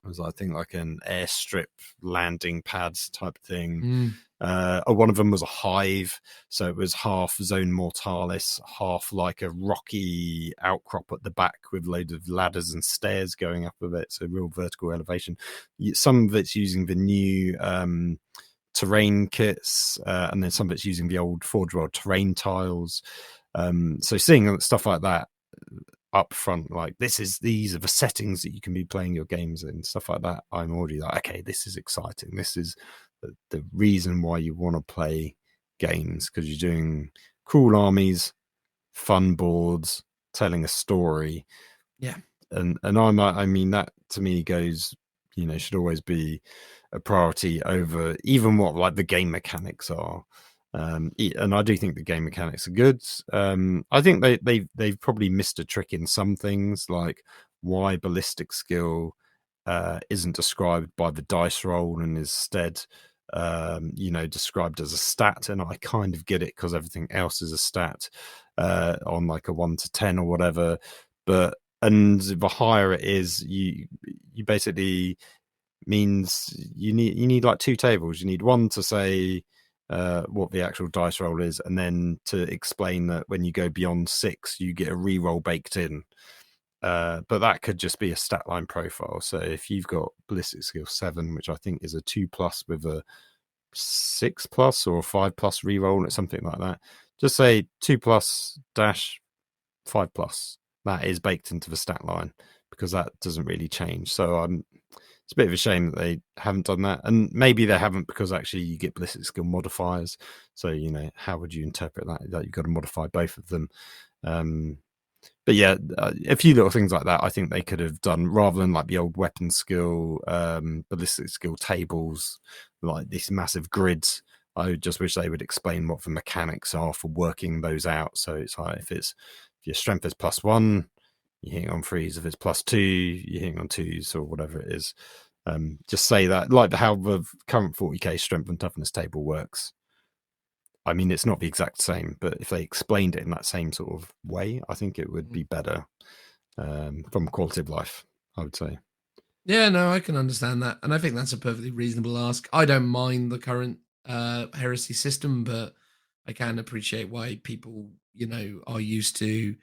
was, I think, like an airstrip landing pads type thing. One of them was a hive, so it was half zone mortalis, half like a rocky outcrop at the back with loads of ladders and stairs going up of it, so real vertical elevation. Some of it's using the new terrain kits, and then some of it's using the old Forge World terrain tiles. So seeing stuff like that up front, like these are the settings that you can be playing your games in, stuff like that, I'm already like, okay, this is exciting. This is the reason why you want to play games, because you're doing cool armies, fun boards, telling a story. And I mean that to me goes, should always be a priority over even what like the game mechanics are. And I do think the game mechanics are good. I think they've probably missed a trick in some things, like why ballistic skill isn't described by the dice roll and is instead described as a stat. And I kind of get it because everything else is a stat on like a 1 to 10 or whatever. And the higher it is, you basically means you need like 2 tables. You need one to say what the actual dice roll is, and then to explain that when you go beyond 6 you get a re-roll baked in, but that could just be a stat line profile. So if you've got ballistic skill 7, which I think is a 2+ with a 6+ or a 5+ re-roll or something like that, just say 2+ dash 5+, that is baked into the stat line, because that doesn't really change. So it's a bit of a shame that they haven't done that. And maybe they haven't because actually you get ballistic skill modifiers. So, how would you interpret that you've got to modify both of them? But yeah, a few little things like that I think they could have done, rather than like the old weapon skill, ballistic skill tables, like these massive grids. I just wish they would explain what the mechanics are for working those out. So it's like if your strength is +1, you're hitting on 3s. If it's +2, you're hitting on 2s, or whatever it is. Just say that, like how the current 40k strength and toughness table works. I mean, it's not the exact same, but if they explained it in that same sort of way, I think it would be better from quality of life, I would say. Yeah, no, I can understand that. And I think that's a perfectly reasonable ask. I don't mind the current heresy system, but I can appreciate why people, are used to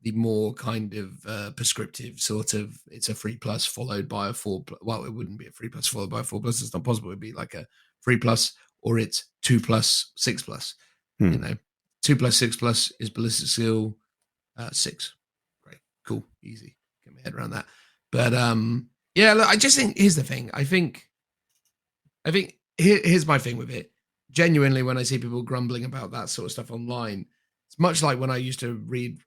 the more kind of prescriptive sort of, it's a 3+ followed by a 4+. Well, it wouldn't be a 3+ followed by a 4+. It's not possible. It'd be like a 3+, or it's 2+, 6+. 2+, 6+ is ballistic skill 6. Great, cool, easy. Get my head around that. But yeah, look, I just think here's the thing. I think here's my thing with it. Genuinely, when I see people grumbling about that sort of stuff online, it's much like when I used to read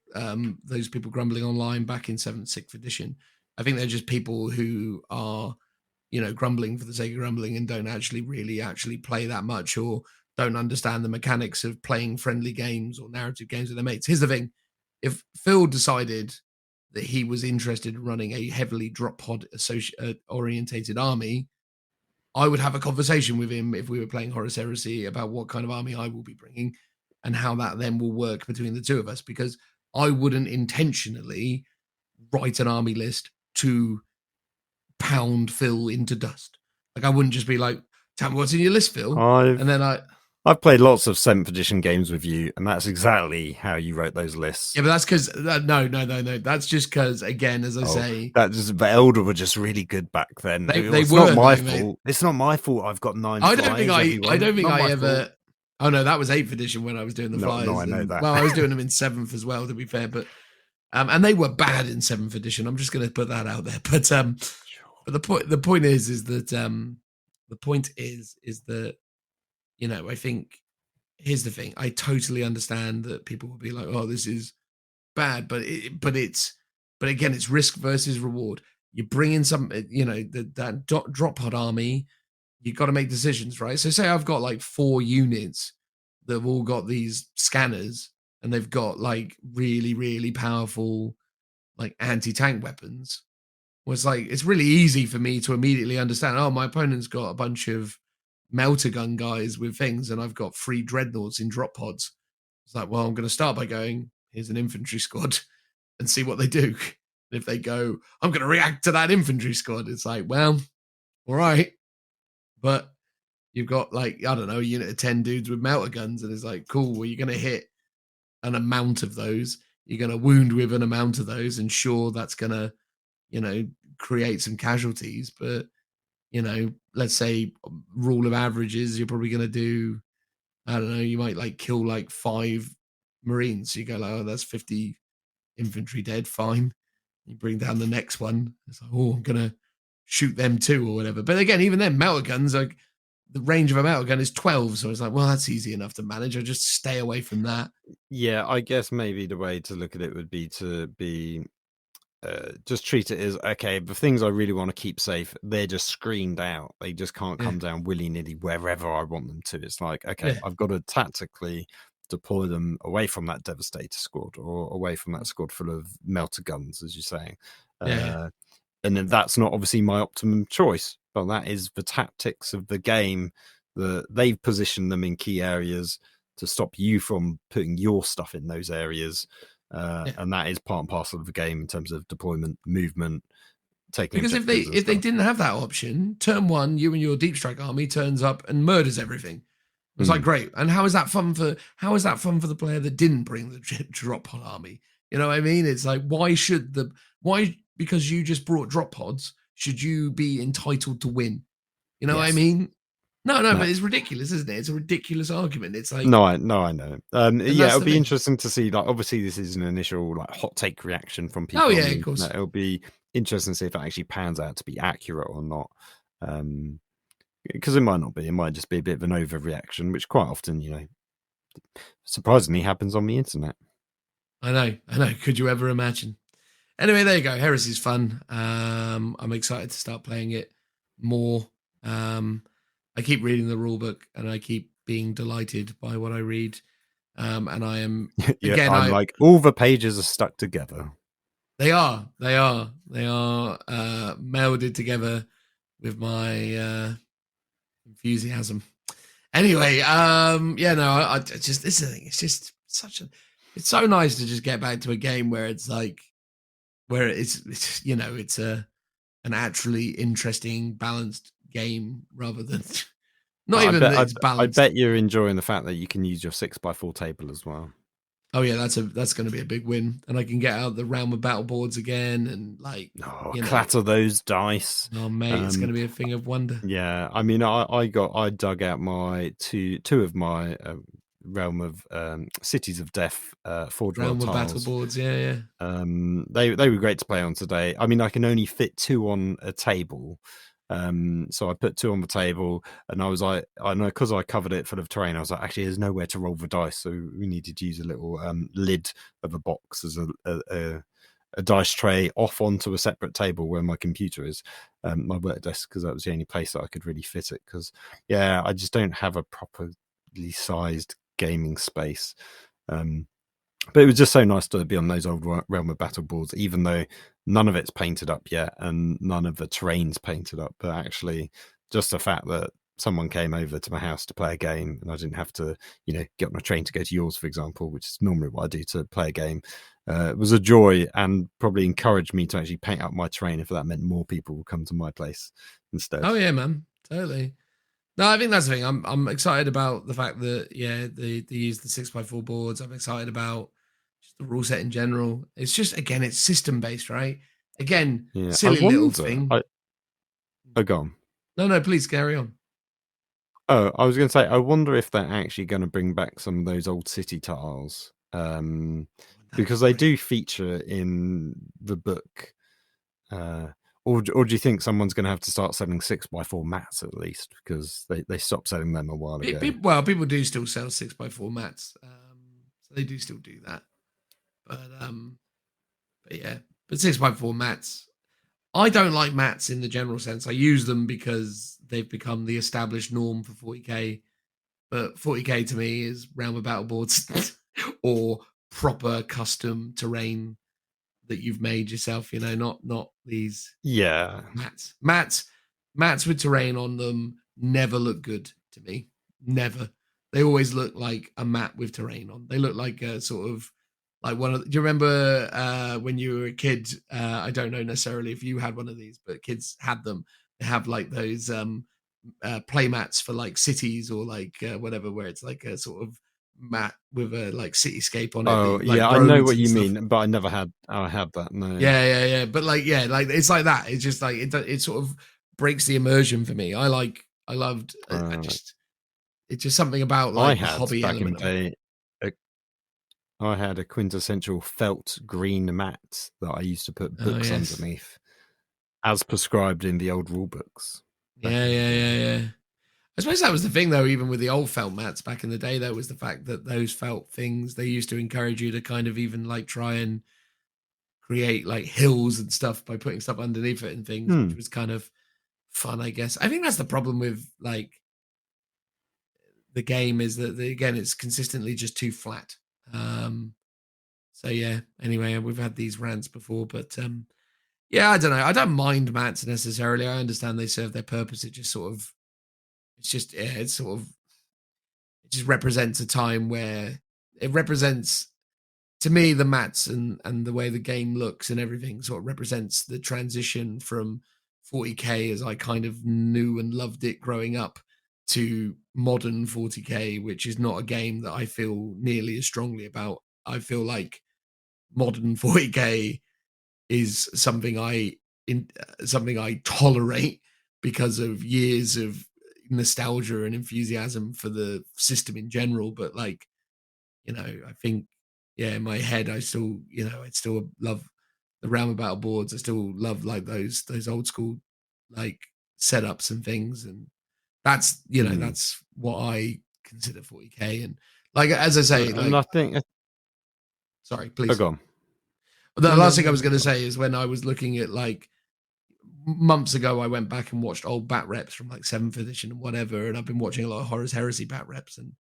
those people grumbling online back in 7th, 6th edition. I think they're just people who are, grumbling for the sake of grumbling and don't actually play that much, or don't understand the mechanics of playing friendly games or narrative games with their mates. Here's the thing. If Phil decided that he was interested in running a heavily drop pod orientated army, I would have a conversation with him if we were playing Horus Heresy about what kind of army I will be bringing and how that then will work between the two of us, because I wouldn't intentionally write an army list to pound Phil into dust. Like I wouldn't just be like, "Tell me what's in your list, Phil," and then I've played lots of 7th edition games with you, and that's exactly how you wrote those lists. Yeah, but that's because no. That's just because, again, as I say, the Eldar were just really good back then. It's not my fault. fault. It's not my fault. I've got 9. I don't think I ever. Fault. Oh no, that was 8th edition when I was doing the flyers. No, I know that. Well, I was doing them in 7th as well, to be fair, but and they were bad in 7th edition. I'm just going to put that out there. But the point is that I think. Here's the thing. I totally understand that people will be like, "Oh, this is bad," but again, it's risk versus reward. You bring in some, that drop pod army. You've got to make decisions, right? So, say I've got like 4 units that have all got these scanners, and they've got like really, really powerful, like anti-tank weapons. Well, it's really easy for me to immediately understand. Oh, my opponent's got a bunch of melter gun guys with things, and I've got 3 dreadnoughts in drop pods. It's like, well, I'm going to start by going, here's an infantry squad, and see what they do. And if they go, I'm going to react to that infantry squad, it's like, well, all right, but you've got like, I don't know, a unit of 10 dudes with melter guns, and it's like, cool, well, you're going to hit an amount of those, you're going to wound with an amount of those, and sure, that's going to, create some casualties, but let's say rule of averages, you're probably going to do, I don't know, you might like kill like 5 Marines. So you go like, oh, that's 50 infantry dead. Fine. You bring down the next one. It's like, oh, I'm going to shoot them too or whatever. But again, even then, melter guns, like the range of a melter gun is 12. So it's like, well, that's easy enough to manage. I just stay away from that. Yeah, I guess maybe the way to look at it would be to just treat it as, okay, the things I really want to keep safe, they're just screened out. They just can't come down willy-nilly wherever I want them to. It's like, okay, I've got to tactically deploy them away from that Devastator squad or away from that squad full of melter guns, as you're saying. And then that's not obviously my optimum choice, but that is the tactics of the game. They've positioned them in key areas to stop you from putting your stuff in those areas. And that is part and parcel of the game in terms of deployment, movement, taking. Because if they didn't have that option, turn 1, you and your deep strike army turns up and murders everything. It's like, great. And how is that fun for the player that didn't bring the drop pod army? You know what I mean? It's like, why because you just brought drop pods, should you be entitled to win? You know what I mean? No, but it's ridiculous, isn't it? It's a ridiculous argument. It's like I know. It'll be interesting to see. Like, obviously, this is an initial like hot take reaction from people. Oh yeah, of course. It'll be interesting to see if it actually pans out to be accurate or not. Because it might not be. It might just be a bit of an overreaction, which quite often, surprisingly happens on the internet. I know. Could you ever imagine? Anyway, there you go. Heresy's fun. I'm excited to start playing it more. I keep reading the rule book and I keep being delighted by what I read. And I am I'm like, all the pages are stuck together. They are melded together with my enthusiasm. Anyway, I just, this is the thing. It's just it's so nice to just get back to a game where it's like, where it's an actually interesting, balanced game rather than it's balanced. I bet you're enjoying the fact that you can use your 6x4 table as well. Oh yeah, that's going to be a big win, and I can get out the Realm of Battle boards again and clatter those dice. Oh mate, it's going to be a thing of wonder. Yeah, I mean, I dug out my two of my Realm of Cities of Death Forge Realm World of tiles. Battle boards. Yeah. They were great to play on today. I mean, I can only fit 2 on a table. So I put 2 on the table, and I was like, I know, because I covered it full of terrain, I was like, actually, there's nowhere to roll the dice, so we needed to use a little lid of a box as a dice tray off onto a separate table where my computer is, my work desk, because that was the only place that I could really fit it. Because I just don't have a properly sized gaming space. But it was just so nice to be on those old Realm of Battle boards, even though none of it's painted up yet and none of the terrain's painted up. But actually, just the fact that someone came over to my house to play a game and I didn't have to, get on a train to go to yours, for example, which is normally what I do to play a game, was a joy, and probably encouraged me to actually paint up my terrain if that meant more people would come to my place instead. Oh yeah, man. Totally. No, I think that's the thing. I'm excited about the fact that they use the 6x4 boards. I'm excited about just the rule set in general. It's just again, it's system based, right? Again, Yeah, silly little thing. Go on. No, please carry on. Oh, I was going to say, I wonder if they're actually going to bring back some of those old city tiles, because they do feature in the book. Or do you think someone's going to have to start selling 6x4 mats at least, because they stopped selling them a while ago? People do still sell 6x4 mats, so they do still do that. But yeah, but 6x4 mats. I don't like mats in the general sense. I use them because they've become the established norm for 40k. But 40k to me is Realm of Battle boards or proper custom terrain that you've made yourself. Not these mats with terrain on them never look good to me. Never. They always look like a mat with terrain on. They look like a sort of like one of. Do you remember when you were a kid? I don't know necessarily if you had one of these, but kids had them. They have like those play mats for like cities or like whatever, where it's like a sort of mat with a like cityscape on it. Oh, like I know what you mean, but I had that. No. Yeah. But like it's like that. It's just like it sort of breaks the immersion for me. I loved. It's just something about like the hobby back element. In day, I had a quintessential felt green mat that I used to put books underneath, as prescribed in the old rule books. Yeah. I suppose that was the thing, though, even with the old felt mats back in the day, though, was the fact that those felt things, they used to encourage you to kind of even like try and create like hills and stuff by putting stuff underneath it and things, which was kind of fun, I guess. I think that's the problem with like the game, is that again, it's consistently just too flat. So yeah, anyway, we've had these rants before, but yeah, I don't know. I don't mind mats necessarily. I understand they serve their purpose. It just represents a time where it represents, to me, the mats and the way the game looks and everything sort of represents the transition from 40k as I kind of knew and loved it growing up to modern 40k, which is not a game that I feel nearly as strongly about. I feel like modern 40k is something I tolerate because of years of nostalgia and enthusiasm for the system in general. But like, I think, in my head, I still love the Realm of Battle boards. I still love like those old school like setups and things, and that's that's what I consider 40k. And like, as I say, and I think, sorry, please go on. The last thing I was going to say is when I was looking at like months ago, I went back and watched old bat reps from like 7th edition and whatever, and I've been watching a lot of Horus Heresy bat reps, and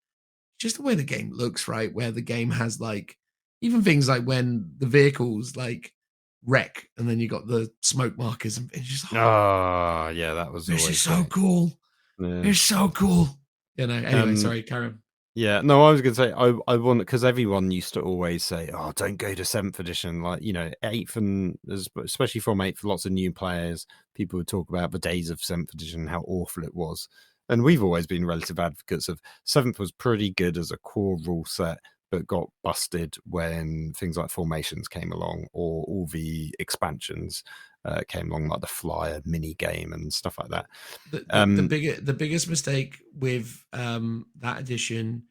just the way the game looks, right, where the game has like even things like when the vehicles like wreck and then you got the smoke markers, and it's just that was this is so cool. Yeah. It's so cool. Anyway, sorry, carry on. Yeah, no, I was going to say, I want, because everyone used to always say, oh, don't go to 7th edition. Like, 8th, and especially from 8th, lots of new players, people would talk about the days of 7th edition, how awful it was. And we've always been relative advocates of 7th was pretty good as a core rule set, but got busted when things like formations came along, or all the expansions came along, like the flyer mini game and stuff like that. The biggest mistake with that edition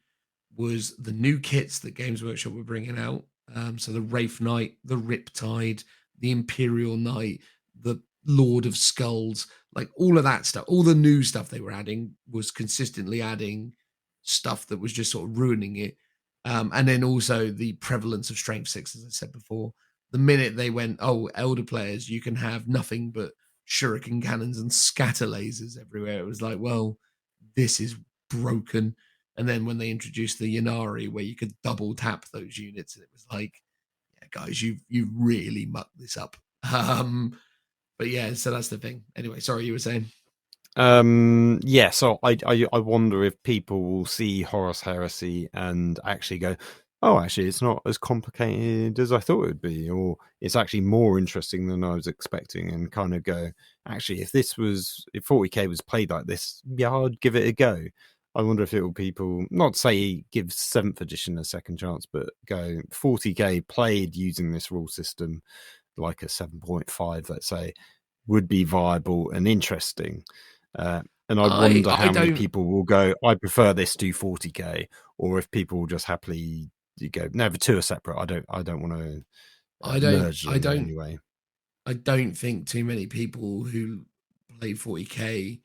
was the new kits that Games Workshop were bringing out. So the Wraith Knight, the Riptide, the Imperial Knight, the Lord of Skulls, like all of that stuff, all the new stuff they were adding was consistently adding stuff that was just sort of ruining it. And then also the prevalence of Strength 6, as I said before. The minute they went, elder players, you can have nothing but shuriken cannons and scatter lasers everywhere. It was like, well, this is broken. And then when they introduced the Yanari, where you could double tap those units, and it was like, yeah, guys, you've really mucked this up. But yeah, so that's the thing. Anyway, sorry, you were saying. So I wonder if people will see Horus Heresy and actually go, oh, actually, it's not as complicated as I thought it would be, or it's actually more interesting than I was expecting, and kind of go, actually, if 40k was played like this, yeah, I'd give it a go. I wonder if it will people, not say give 7th edition a second chance, but go 40k played using this rule system, like a 7.5, let's say, would be viable and interesting. And I wonder how many people will go, I prefer this to 40k, or if people will just happily go, no, the two are separate. I don't want to merge them in any way. I don't think too many people who play 40k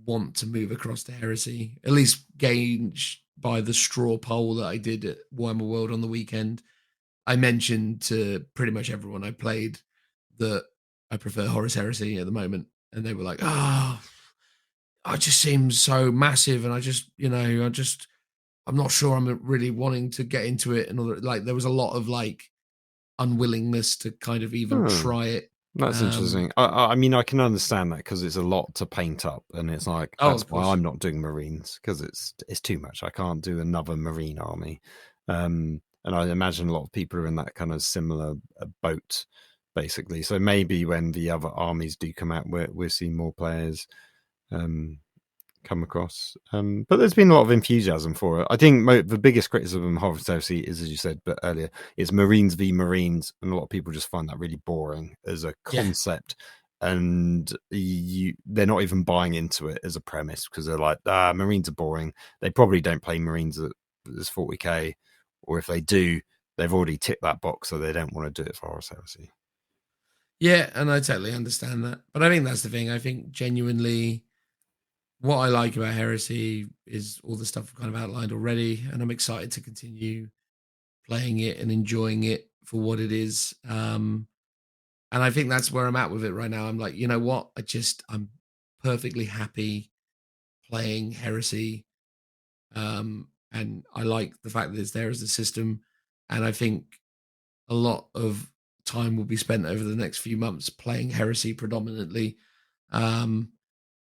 want to move across to Heresy, at least gauged by the straw poll that I did at Warhammer World on the weekend. I mentioned to pretty much everyone I played that I prefer Horus Heresy at the moment, and they were like, "Oh, it just seems so massive," and I'm not sure I'm really wanting to get into it, and all that. Like there was a lot of like unwillingness to kind of even try it. That's interesting. I mean, I can understand that because it's a lot to paint up, and it's like that's why I'm not doing Marines, because it's too much. I can't do another Marine army, and I imagine a lot of people are in that kind of similar boat, basically. So maybe when the other armies do come out, we're seeing more players come across. But there's been a lot of enthusiasm for it. I think the biggest criticism of Horus Heresy is, as you said but earlier, is Marines v Marines, and a lot of people just find that really boring as a concept. And they're not even buying into it as a premise, because they're like, Marines are boring. They probably don't play Marines as 40k, or if they do, they've already ticked that box, so they don't want to do it for Horus Heresy. Yeah, and I totally understand that. But I think that's the thing. I think genuinely what I like about Heresy is all the stuff I've kind of outlined already, and I'm excited to continue playing it and enjoying it for what it is. And I think that's where I'm at with it right now. I'm like, you know what? I'm perfectly happy playing Heresy. And I like the fact that it's there as a system. And I think a lot of time will be spent over the next few months playing Heresy predominantly.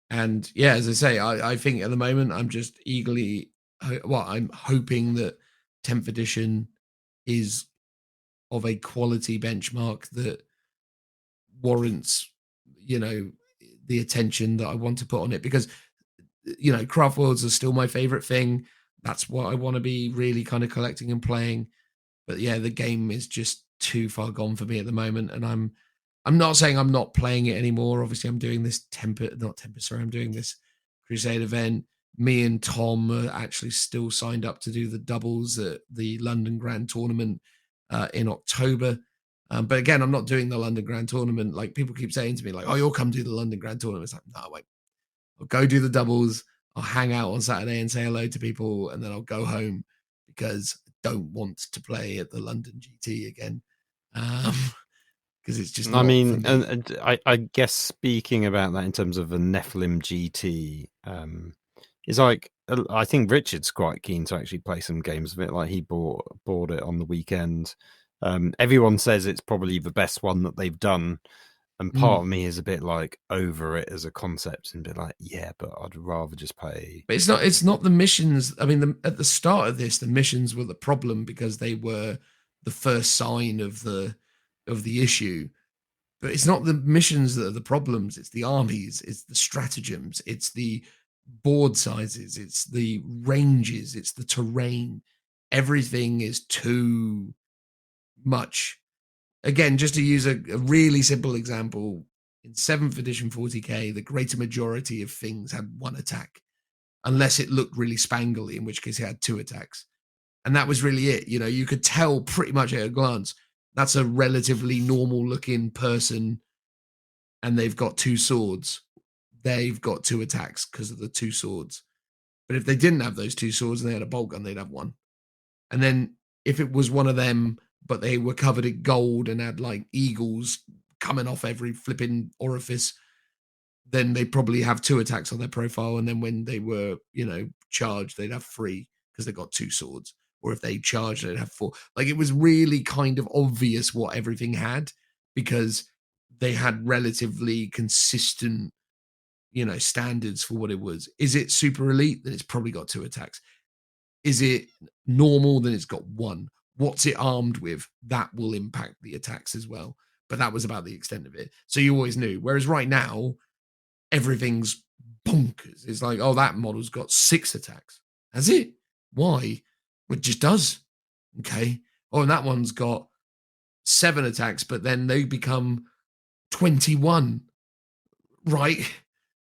And yeah, as I say, I think at the moment I'm just I'm hoping that 10th edition is of a quality benchmark that warrants, the attention that I want to put on it, because, Craftworlds are still my favorite thing. That's what I want to be really kind of collecting and playing. But yeah, the game is just too far gone for me at the moment. And I'm not saying I'm not playing it anymore. Obviously, I'm doing this I'm doing this Crusade event. Me and Tom are actually still signed up to do the doubles at the London Grand Tournament in October. But again, I'm not doing the London Grand Tournament. Like people keep saying to me, like, "Oh, you'll come do the London Grand Tournament." It's like, no, wait. I'll go do the doubles. I'll hang out on Saturday and say hello to people, and then I'll go home because I don't want to play at the London GT again. Because it's just. I mean, and I guess speaking about that in terms of the Nephilim GT, it's like I think Richard's quite keen to actually play some games of it. Like he bought it on the weekend. Everyone says it's probably the best one that they've done, and part of me is a bit like over it as a concept and a bit like, yeah, but I'd rather just play. But it's not the missions. I mean, at the start of this, the missions were the problem because they were the first sign of the issue. But it's not the missions that are the problems. It's the armies. It's the stratagems. It's the board sizes. It's the ranges. It's the terrain. Everything is too much. Again, just to use a really simple example, in 7th edition 40k, the greater majority of things had one attack, unless it looked really spangly, in which case it had 2 attacks. And that was really it. You could tell pretty much at a glance, that's a relatively normal looking person, and they've got 2 swords. They've got 2 attacks because of the 2 swords. But if they didn't have those 2 swords and they had a bolt gun, they'd have 1. And then if it was one of them, but they were covered in gold and had like eagles coming off every flipping orifice, then they probably have 2 attacks on their profile. And then when they were, charged, they'd have 3 because they got 2 swords. Or if they charged, they'd have 4. Like it was really kind of obvious what everything had, because they had relatively consistent, standards for what it was. Is it super elite? Then it's probably got 2 attacks. Is it normal? Then it's got 1. What's it armed with? That will impact the attacks as well. But that was about the extent of it. So you always knew. Whereas right now, everything's bonkers. It's like, oh, that model's got 6 attacks. Has it? Why? Well, it just does. Okay. Oh, and that one's got 7 attacks, but then they become 21. Right?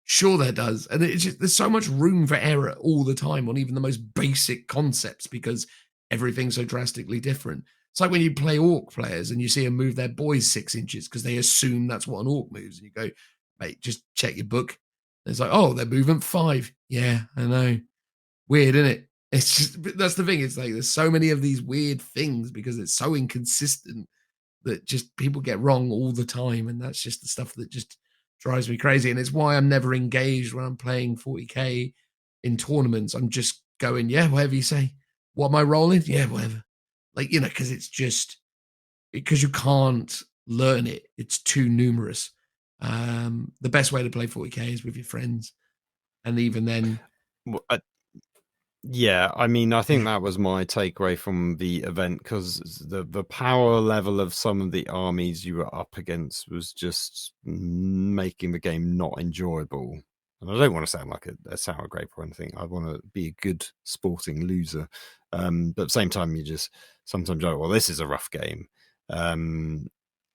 Sure, there does. And it's just, there's so much room for error all the time on even the most basic concepts because everything's so drastically different. It's like when you play orc players and you see them move their boys 6 inches because they assume that's what an orc moves. And you go, mate, just check your book. And it's like, oh, they're moving 5. Yeah, I know. Weird, isn't it? It's just, that's the thing. It's like there's so many of these weird things because it's so inconsistent that just people get wrong all the time. And that's just the stuff that just drives me crazy. And it's why I'm never engaged when I'm playing 40k in tournaments. I'm just going, yeah, whatever you say. What am I rolling? Yeah, whatever. Like, you know, because it's just, because you can't learn it. It's too numerous. The best way to play 40k is with your friends. And even then... Well, yeah, I mean, I think that was my takeaway from the event because the power level of some of the armies you were up against was just making the game not enjoyable. And I don't want to sound like a sour grape or anything. I want to be a good sporting loser. But at the same time, you just sometimes go, well, this is a rough game. And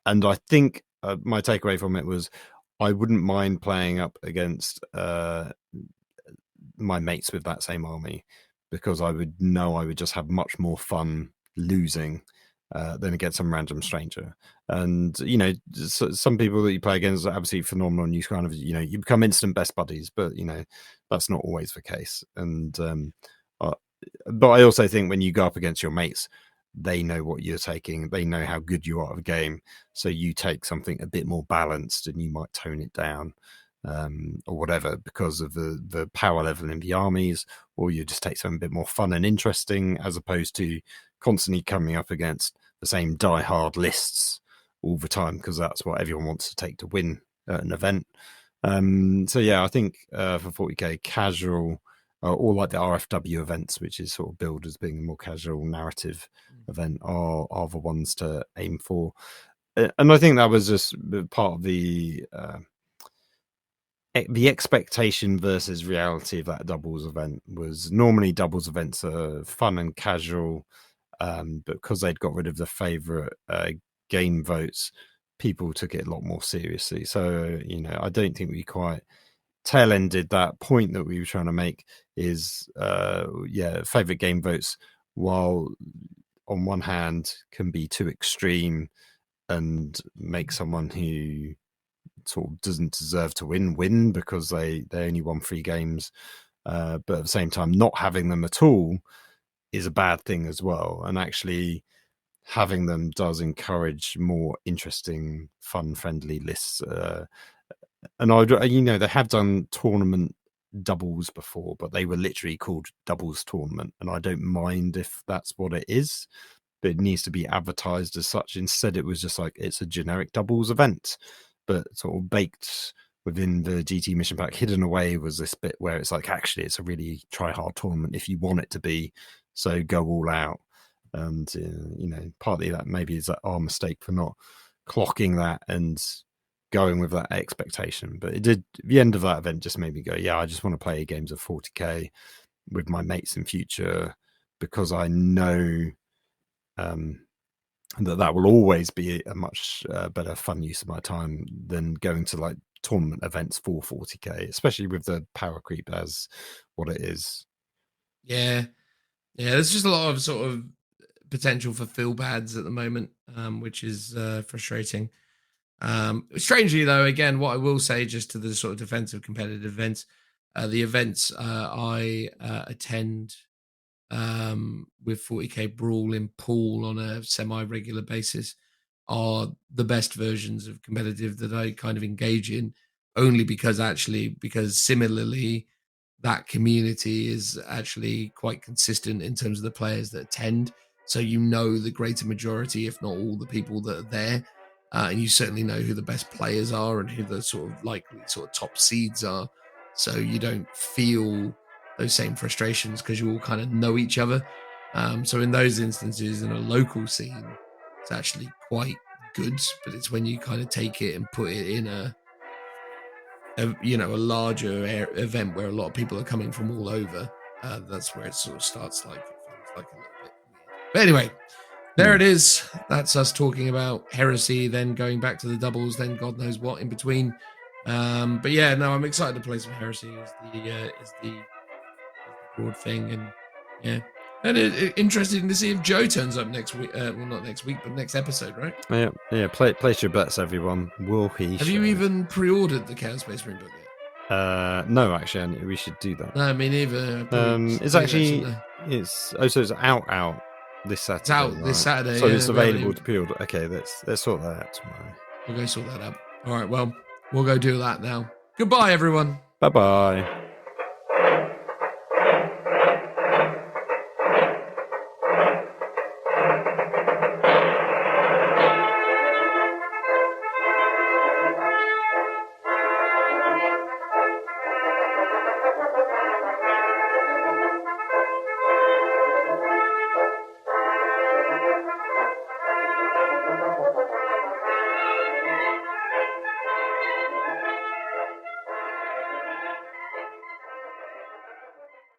I think my takeaway from it was I wouldn't mind playing up against my mates with that same army because I would know I would just have much more fun losing than against some random stranger. And, you know, some people that you play against are absolutely phenomenal and you kind of, you know, you become instant best buddies, but, you know, that's not always the case. And, but I also think when you go up against your mates, they know what you're taking. They know how good you are at the game. So you take something a bit more balanced and you might tone it down. Or whatever because of the power level in the armies, or you just take something a bit more fun and interesting as opposed to constantly coming up against the same die-hard lists all the time because that's what everyone wants to take to win an event. So yeah, I think for 40k casual or like the RFW events, which is sort of billed as being a more casual narrative event, are the ones to aim for. And I think that was just part of the expectation versus reality of that doubles event was normally doubles events are fun and casual, but because they'd got rid of the favorite game votes, people took it a lot more seriously. So, you know, I don't think we quite tail-ended that point that we were trying to make is, favorite game votes, while on one hand can be too extreme and make someone who sort of doesn't deserve to win because they only won 3 games, but at the same time not having them at all is a bad thing as well, and actually having them does encourage more interesting, fun, friendly lists. And I, you know, they have done tournament doubles before, but they were literally called doubles tournament, and I don't mind if that's what it is, but it needs to be advertised as such. Instead it was just like it's a generic doubles event, but sort of baked within the GT mission pack, hidden away was this bit where it's like, actually, it's a really try-hard tournament if you want it to be, so go all out. And, you know, partly that maybe is our mistake for not clocking that and going with that expectation. But it did, the end of that event just made me go, yeah, I just want to play games of 40k with my mates in future because I know that will always be a much better fun use of my time than going to like tournament events for 40k, especially with the power creep as what it is. Yeah, there's just a lot of sort of potential for feel bads at the moment, which is frustrating. Strangely though, again, what I will say just to the sort of defensive competitive events, the events I attend with 40k Brawl in Pool on a semi-regular basis are the best versions of competitive that I kind of engage in, only because similarly that community is actually quite consistent in terms of the players that attend. So you know the greater majority, if not all, the people that are there, and you certainly know who the best players are and who the sort of likely sort of top seeds are. So you don't feel those same frustrations because you all kind of know each other. So in those instances, in a local scene, it's actually quite good. But it's when you kind of take it and put it in a larger event where a lot of people are coming from all over. That's where it sort of starts like it feels like a little bit weird. But anyway, there it is. That's us talking about heresy, then going back to the doubles, then God knows what in between. But yeah, no, I'm excited to play some heresy as the broad thing, and yeah. And interesting to see if Joe turns up next week. Well, not next week, but next episode, right? Yeah. Place your bets, everyone. Will he? Have you even pre-ordered the Chaos Space Marine book yet? No, actually, we should do that. No, me neither. It's actually so it's out this Saturday. It's out right? this Saturday, so yeah, it's available to pre-order. Okay, let's sort that out tomorrow. We'll go sort that out. All right, well, we'll go do that now. Goodbye, everyone. Bye.